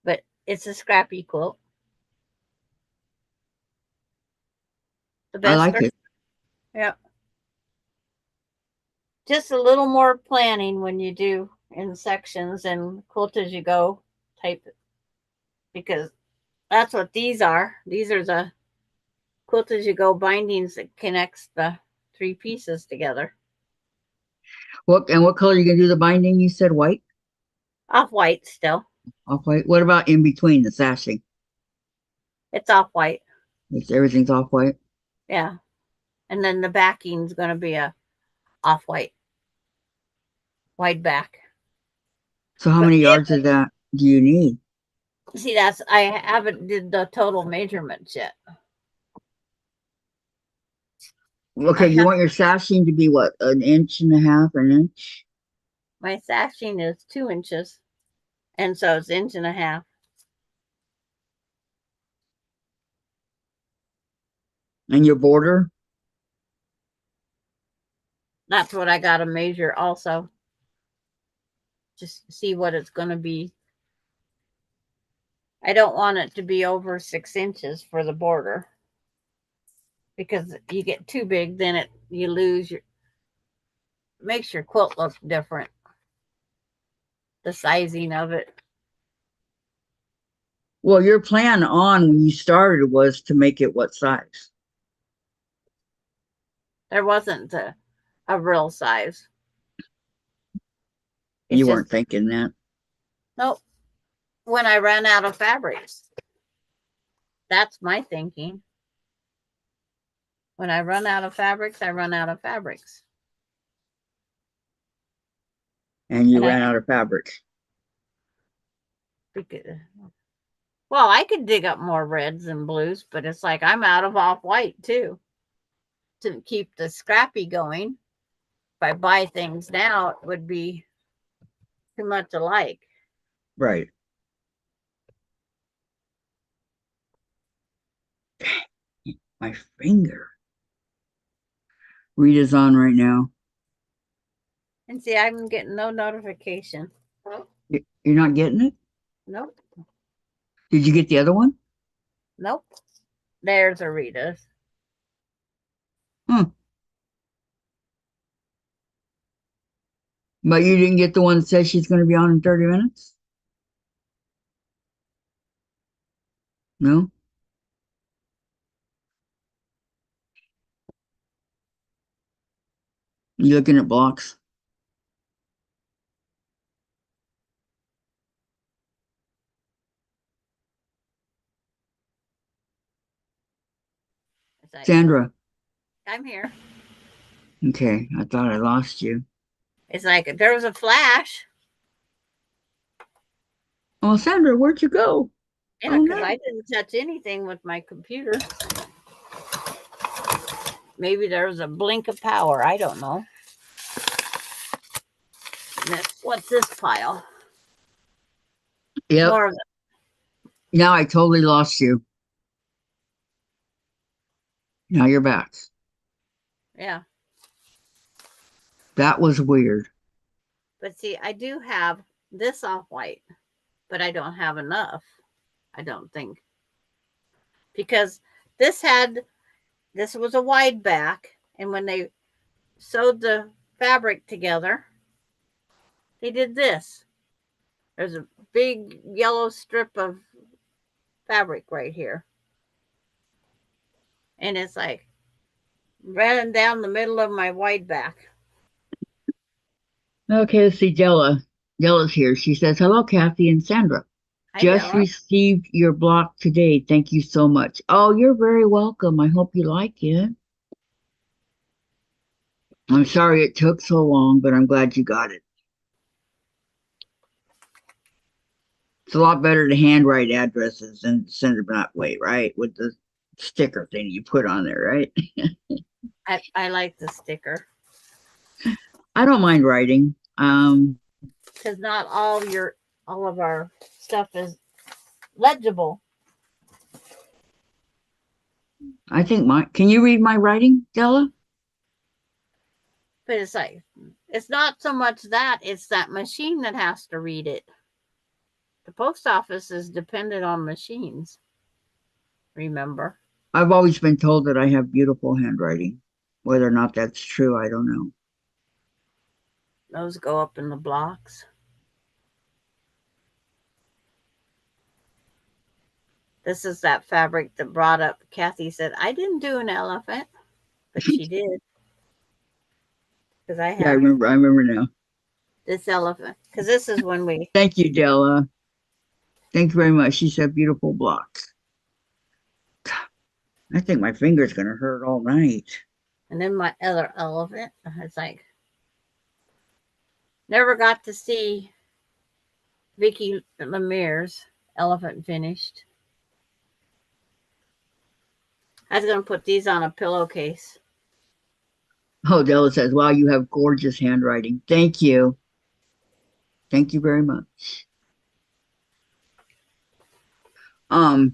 S1: But it's a scrappy quilt. The best
S2: I like it.
S1: Yep. Just a little more planning when you do in sections and quilt as you go type, because that's what these are. These are the quilt as you go bindings that connects the 3 pieces together.
S2: What color are you gonna do the binding? You said white?
S1: Off white still.
S2: Off white. What about in between the sashing?
S1: It's off white.
S2: Everything's off white.
S1: Yeah. And then the backing's gonna be a off white. Wide back.
S2: So how many yards of that do you need?
S1: See, that's I haven't did the total measurements yet.
S2: Okay, you want your sashing to be what, 1.5 inches, an inch?
S1: My sashing is 2 inches. And so it's 1.5 inches.
S2: And your border?
S1: That's what I got to measure also. Just see what it's going to be. I don't want it to be over 6 inches for the border. Because you get too big, then you lose your, makes your quilt look different. The sizing of it.
S2: Well, your plan on when you started was to make it what size?
S1: There wasn't a real size.
S2: You weren't thinking that.
S1: Nope. When I ran out of fabrics. That's my thinking. When I run out of fabrics, I run out of fabrics.
S2: And you ran out of fabrics.
S1: Well, I could dig up more reds and blues, but it's like I'm out of off-white too. To keep the scrappy going, if I buy things now, it would be too much alike.
S2: Right. My finger. Rita's on right now.
S1: And see, I'm getting no notification.
S2: You're not getting it?
S1: Nope.
S2: Did you get the other one?
S1: Nope. There's Arita's.
S2: Hmm. But you didn't get the one that says she's going to be on in 30 minutes? No? You looking at blocks?
S1: It's like,
S2: Sandra.
S1: I'm here.
S2: Okay, I thought I lost you.
S1: It's like there was a flash.
S2: Oh, Sandra, where'd you go?
S1: Yeah,
S2: Oh,
S1: because
S2: no.
S1: I didn't touch anything with my computer. Maybe there was a blink of power. I don't know. What's this pile?
S2: Yep.
S1: More of it.
S2: Now I totally lost you. Now you're back.
S1: Yeah.
S2: That was weird.
S1: But see, I do have this off white, but I don't have enough. I don't think. Because this was a wide back, and when they sewed the fabric together, they did this. There's a big yellow strip of fabric right here. And it's like running down the middle of my wide back.
S2: Okay, let's see Della. Della's here. She says, hello, Kathy and Sandra.
S1: Hi,
S2: Just
S1: Della.
S2: received your block today. Thank you so much. Oh, you're very welcome. I hope you like it. I'm sorry it took so long, but I'm glad you got it. It's a lot better to handwrite addresses and send them that way, right? With the sticker thing you put on there, right?
S1: I like the sticker
S2: I don't mind writing.
S1: because not all of our stuff is legible.
S2: I think can you read my writing, Della?
S1: But it's like it's not so much that, it's that machine that has to read it. The post office is dependent on machines. Remember?
S2: I've always been told that I have beautiful handwriting. Whether or not that's true, I don't know.
S1: Those go up in the blocks. This is that fabric that brought up. Kathy said, I didn't do an elephant, but she did. Because I
S2: Yeah, I
S1: have
S2: remember now.
S1: this elephant. Because this is when we.
S2: Thank you, Della. Thank you very much. She said beautiful blocks. I think my finger's gonna hurt all night.
S1: And then my other elephant. It's like, never got to see Vicki Lemire's elephant finished. I was going to put these on a pillowcase.
S2: Oh, Della says, wow, you have gorgeous handwriting. Thank you. Thank you very much. I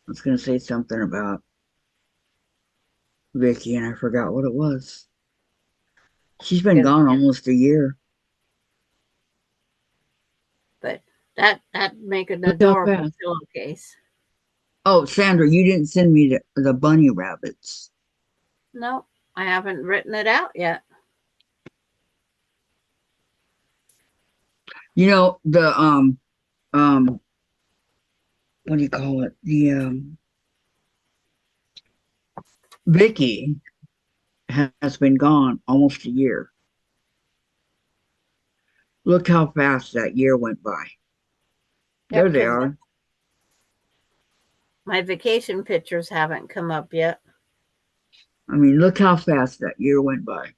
S2: was gonna say something about Vicky and I forgot what it was. She's been gone almost a year.
S1: But that make an
S2: Look how
S1: adorable
S2: fast.
S1: pillowcase.
S2: Oh, Sandra, you didn't send me the bunny rabbits.
S1: No, I haven't written it out yet.
S2: You know, the what do you call it? The Vicky has been gone almost a year. Look how fast that year went by. There they are.
S1: My vacation pictures haven't come up yet.
S2: I mean, look how fast that year went by.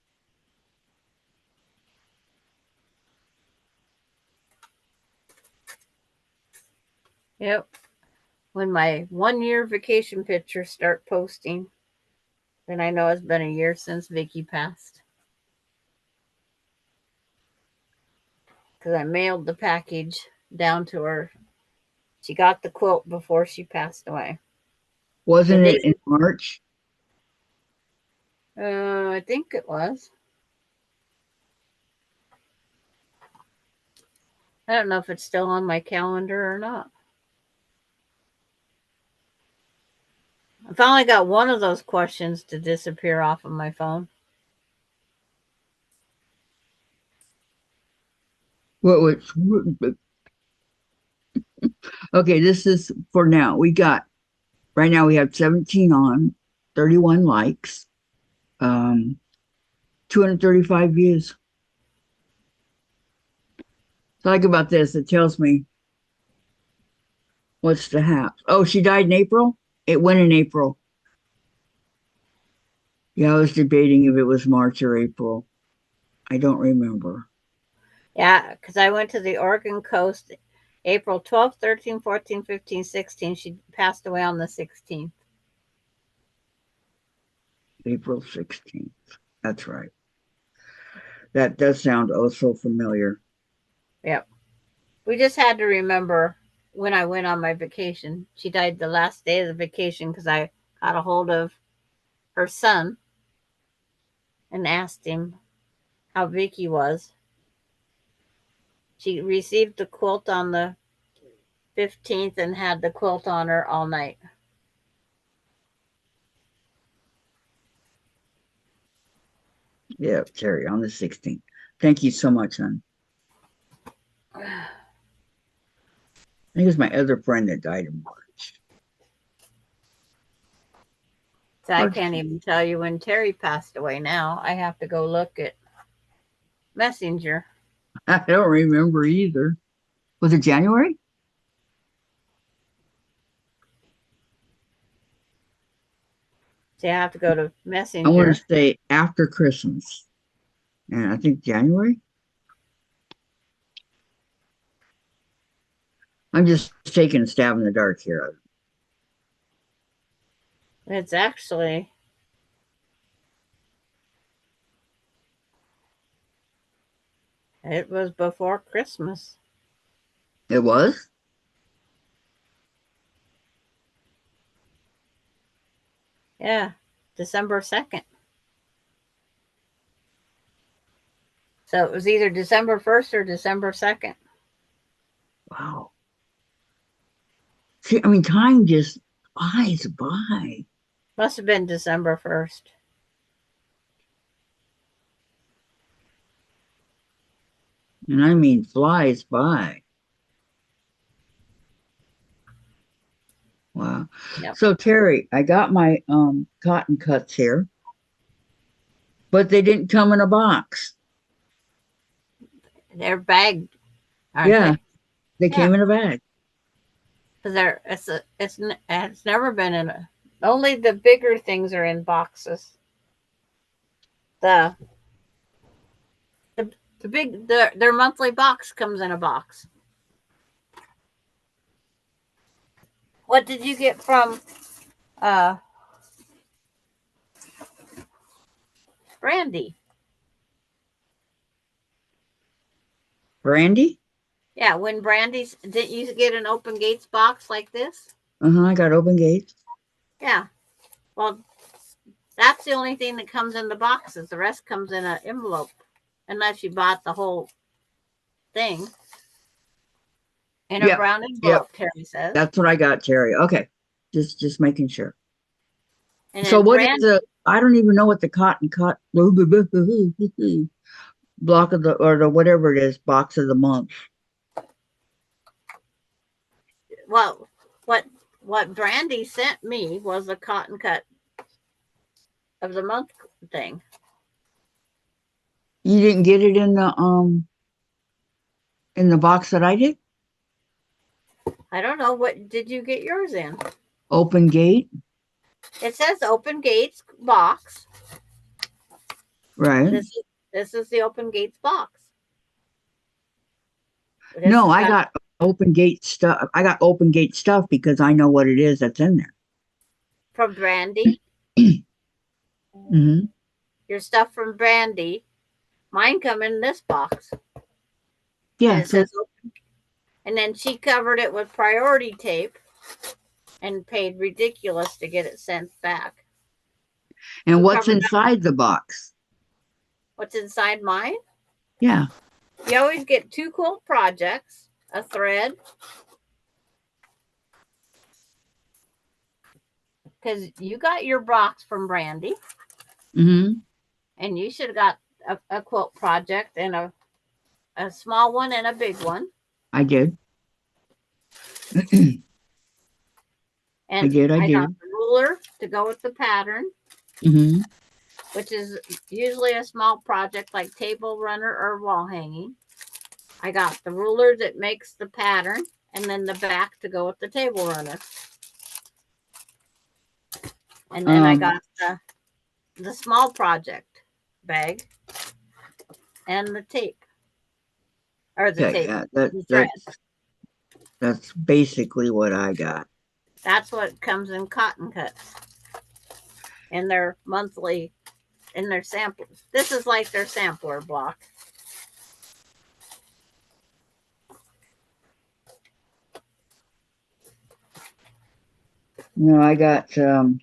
S1: Yep. When my 1 year vacation pictures start posting, then I know it's been a year since Vicky passed. Because I mailed the package down to her. She got the quilt before she passed away.
S2: Wasn't it in March?
S1: I think it was. I don't know if it's still on my calendar or not. I finally got one of those questions to disappear off of my phone.
S2: What was okay? This is for now. Right now we have 17 on, 31 likes, 235 views. So like about this, it tells me what's the haps. Oh, she died in April? It went in April. Yeah, I was debating if it was March or April. I don't remember.
S1: Yeah, because I went to the Oregon coast April 12th, 13th, 14th, 15th, 16th. She passed away on the 16th.
S2: April 16th. That's right. That does sound oh so familiar.
S1: Yep. We just had to remember when I went on my vacation. She died the last day of the vacation because I got a hold of her son and asked him how Vicky was. She received the quilt on the 15th and had the quilt on her all night.
S2: Yeah, Terry, on the 16th. Thank you so much, hon. I think it was my other friend that died in March.
S1: So I can't even tell you when Terry passed away now. I have to go look at Messenger.
S2: I don't remember either. Was it January?
S1: So I have to go to
S2: I want
S1: Messenger.
S2: to say after Christmas. And I think January. I'm just taking a stab in the dark here.
S1: It's actually it was before Christmas.
S2: It was?
S1: Yeah, December 2nd. So it was either December 1st or December 2nd.
S2: Wow. See, I mean, time just flies by.
S1: Must have been December 1st.
S2: And I mean flies by. Wow.
S1: Yep.
S2: So Terry, I got my cotton cuts here, but they didn't come in a box.
S1: They're bagged, aren't
S2: Yeah, they
S1: Yeah.
S2: came in a bag.
S1: they? Because it's never been in a. Only the bigger things are in boxes. The their monthly box comes in a box. What did you get from Brandy?
S2: Brandy?
S1: Yeah, when Brandy's didn't you get an open gates box like this?
S2: I got open gates.
S1: Yeah. Well, that's the only thing that comes in the boxes. The rest comes in an envelope, unless you bought the whole thing in a
S2: Yep.
S1: brown envelope. Terry says.
S2: That's what I got, Terry. Okay. Just making sure.
S1: And
S2: So
S1: then
S2: what is the I don't even know what the cotton cut block of the or the whatever it is, box of the month.
S1: Well, what Brandy sent me was a cotton cut of the month thing.
S2: You didn't get it in the box that I did?
S1: I don't know, what did you get yours in?
S2: Open gate.
S1: It says open gates box.
S2: Right.
S1: This is the open gates box.
S2: No, I got open gate stuff. I got open gate stuff because I know what it is that's in there.
S1: From Brandy.
S2: Mm-hmm.
S1: Your stuff from Brandy. Mine come in this box.
S2: Yeah.
S1: And it says open. And then she covered it with priority tape and paid ridiculous to get it sent back.
S2: And
S1: So
S2: what's inside the box?
S1: What's inside mine?
S2: Yeah.
S1: You always get 2 quilt projects, a thread, because you got your box from Brandy,
S2: Mm-hmm.
S1: and you should have got a quilt project and a small one and a big one.
S2: I did.
S1: And
S2: I did. I
S1: got
S2: did.
S1: the ruler to go with the pattern,
S2: Mm-hmm.
S1: which is usually a small project like table runner or wall hanging. I got the ruler that makes the pattern, and then the back to go with the table runner. And then I got the small project bag and the tape. Or the
S2: Okay,
S1: tape.
S2: yeah,
S1: The thread.
S2: that's basically what I got.
S1: That's what comes in cotton cuts. In their monthly, in their samplers. This is like their sampler block.
S2: No, I got
S1: And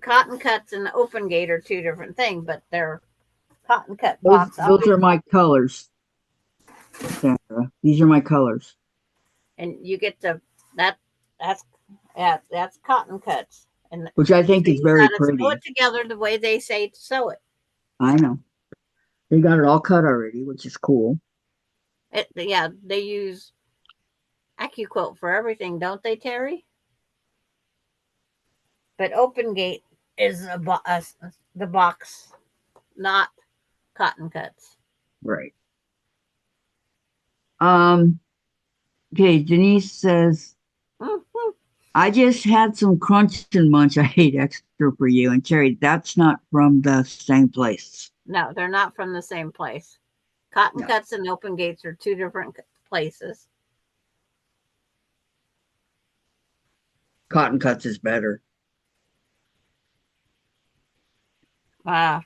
S1: cotton cuts and open gate are 2 different things, but they're cotton cut
S2: those
S1: box.
S2: those are my colors, Sandra. These are my colors.
S1: And you get to that's cotton cuts. And
S2: Which I think
S1: so
S2: is
S1: you
S2: very
S1: gotta
S2: pretty.
S1: sew it together the way they say to sew it.
S2: I know. They got it all cut already, which is cool.
S1: Yeah, they use AccuQuilt for everything, don't they, Terry? But open gate is the box, not cotton cuts.
S2: Right. Okay, Denise says,
S1: Mhm.
S2: I just had some crunch and munch I ate extra for you. And Terry, that's not from the same place.
S1: No, they're not from the same place. Cotton
S2: No.
S1: cuts and open gates are 2 different places.
S2: Cotton cuts is better.
S1: Uh,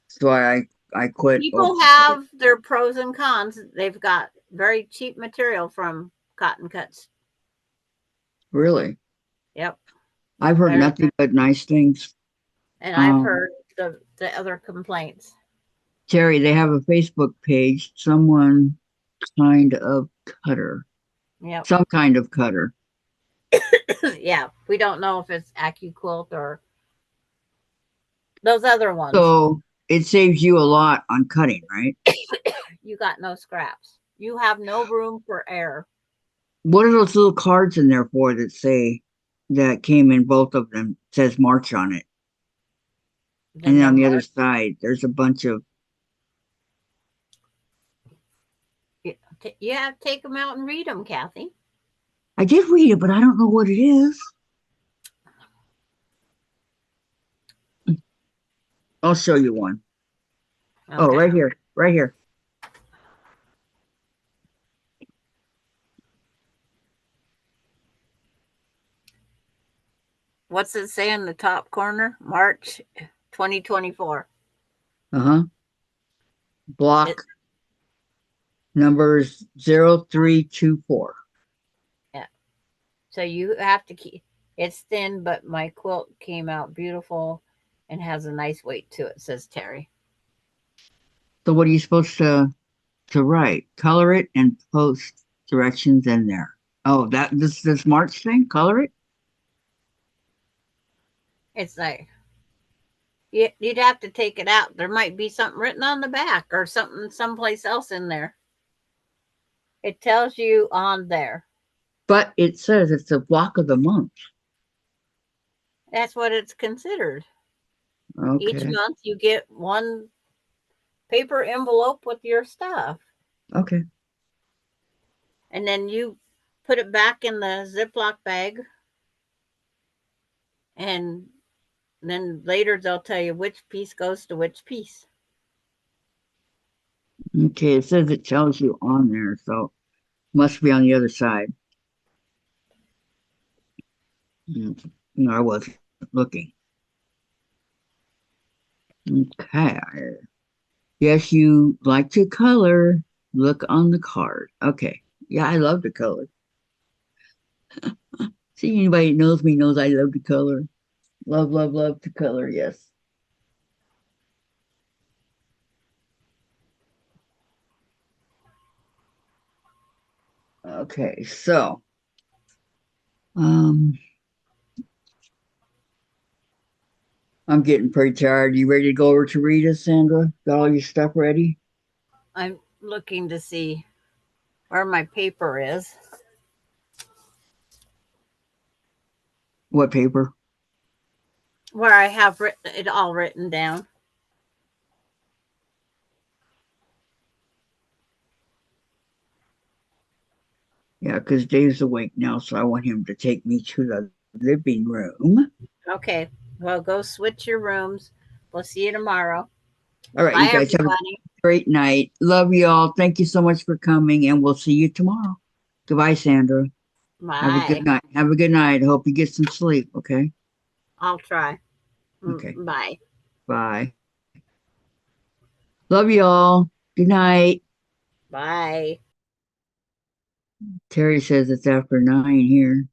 S2: That's why I quit.
S1: People have their pros and cons. They've got very cheap material from cotton cuts.
S2: Really?
S1: Yep.
S2: I've heard nothing but nice things.
S1: And I've heard the other complaints.
S2: Terry, they have a Facebook page, someone kind of cutter.
S1: Yep.
S2: Some kind of cutter.
S1: Yeah. We don't know if it's AccuQuilt or those other ones.
S2: So it saves you a lot on cutting, right?
S1: You got no scraps. You have no room for error.
S2: What are those little cards in there for that say that came in both of them? It says March on it. And then on the other side, there's a bunch of.
S1: You have to take them out and read them, Kathy.
S2: I did read it, but I don't know what it is. I'll show you one. Okay. Oh, right here. Right here.
S1: What's it say in the top corner? March 2024.
S2: Uh-huh. Block numbers 0324.
S1: Yeah. So you have to keep it's thin, but my quilt came out beautiful and has a nice weight to it, says Terry.
S2: So what are you supposed to write? Color it and post directions in there. Oh, this March thing? Color it?
S1: It's like you'd have to take it out. There might be something written on the back or something someplace else in there. It tells you on there.
S2: But it says it's a block of the month.
S1: That's what it's considered.
S2: Okay.
S1: Each month you get one paper envelope with your stuff.
S2: Okay.
S1: And then you put it back in the Ziploc bag. And then later they'll tell you which piece goes to which piece.
S2: Okay, it says it tells you on there, so must be on the other side. No, I wasn't looking. Okay. Yes, you like to color. Look on the card. Okay. Yeah, I love to color. See, anybody that knows me knows I love to color. Love, love, love to color, yes. Okay, so um I'm getting pretty tired. You ready to go over to Rita, Sandra? Got all your stuff ready?
S1: I'm looking to see where my paper is.
S2: What paper?
S1: Where I have it all written down.
S2: Yeah, because Dave's awake now, so I want him to take me to the living room.
S1: Okay. Well, go switch your rooms. We'll see you tomorrow.
S2: All right,
S1: Bye,
S2: you guys have a
S1: everybody.
S2: great night. Love you all. Thank you so much for coming, and we'll see you tomorrow. Goodbye, Sandra. Have a good
S1: Bye.
S2: night. Have a good night. I hope you get some sleep, okay?
S1: I'll try.
S2: Okay.
S1: Bye.
S2: Bye. Love you all. Good night.
S1: Bye.
S2: Terry says it's after 9 here.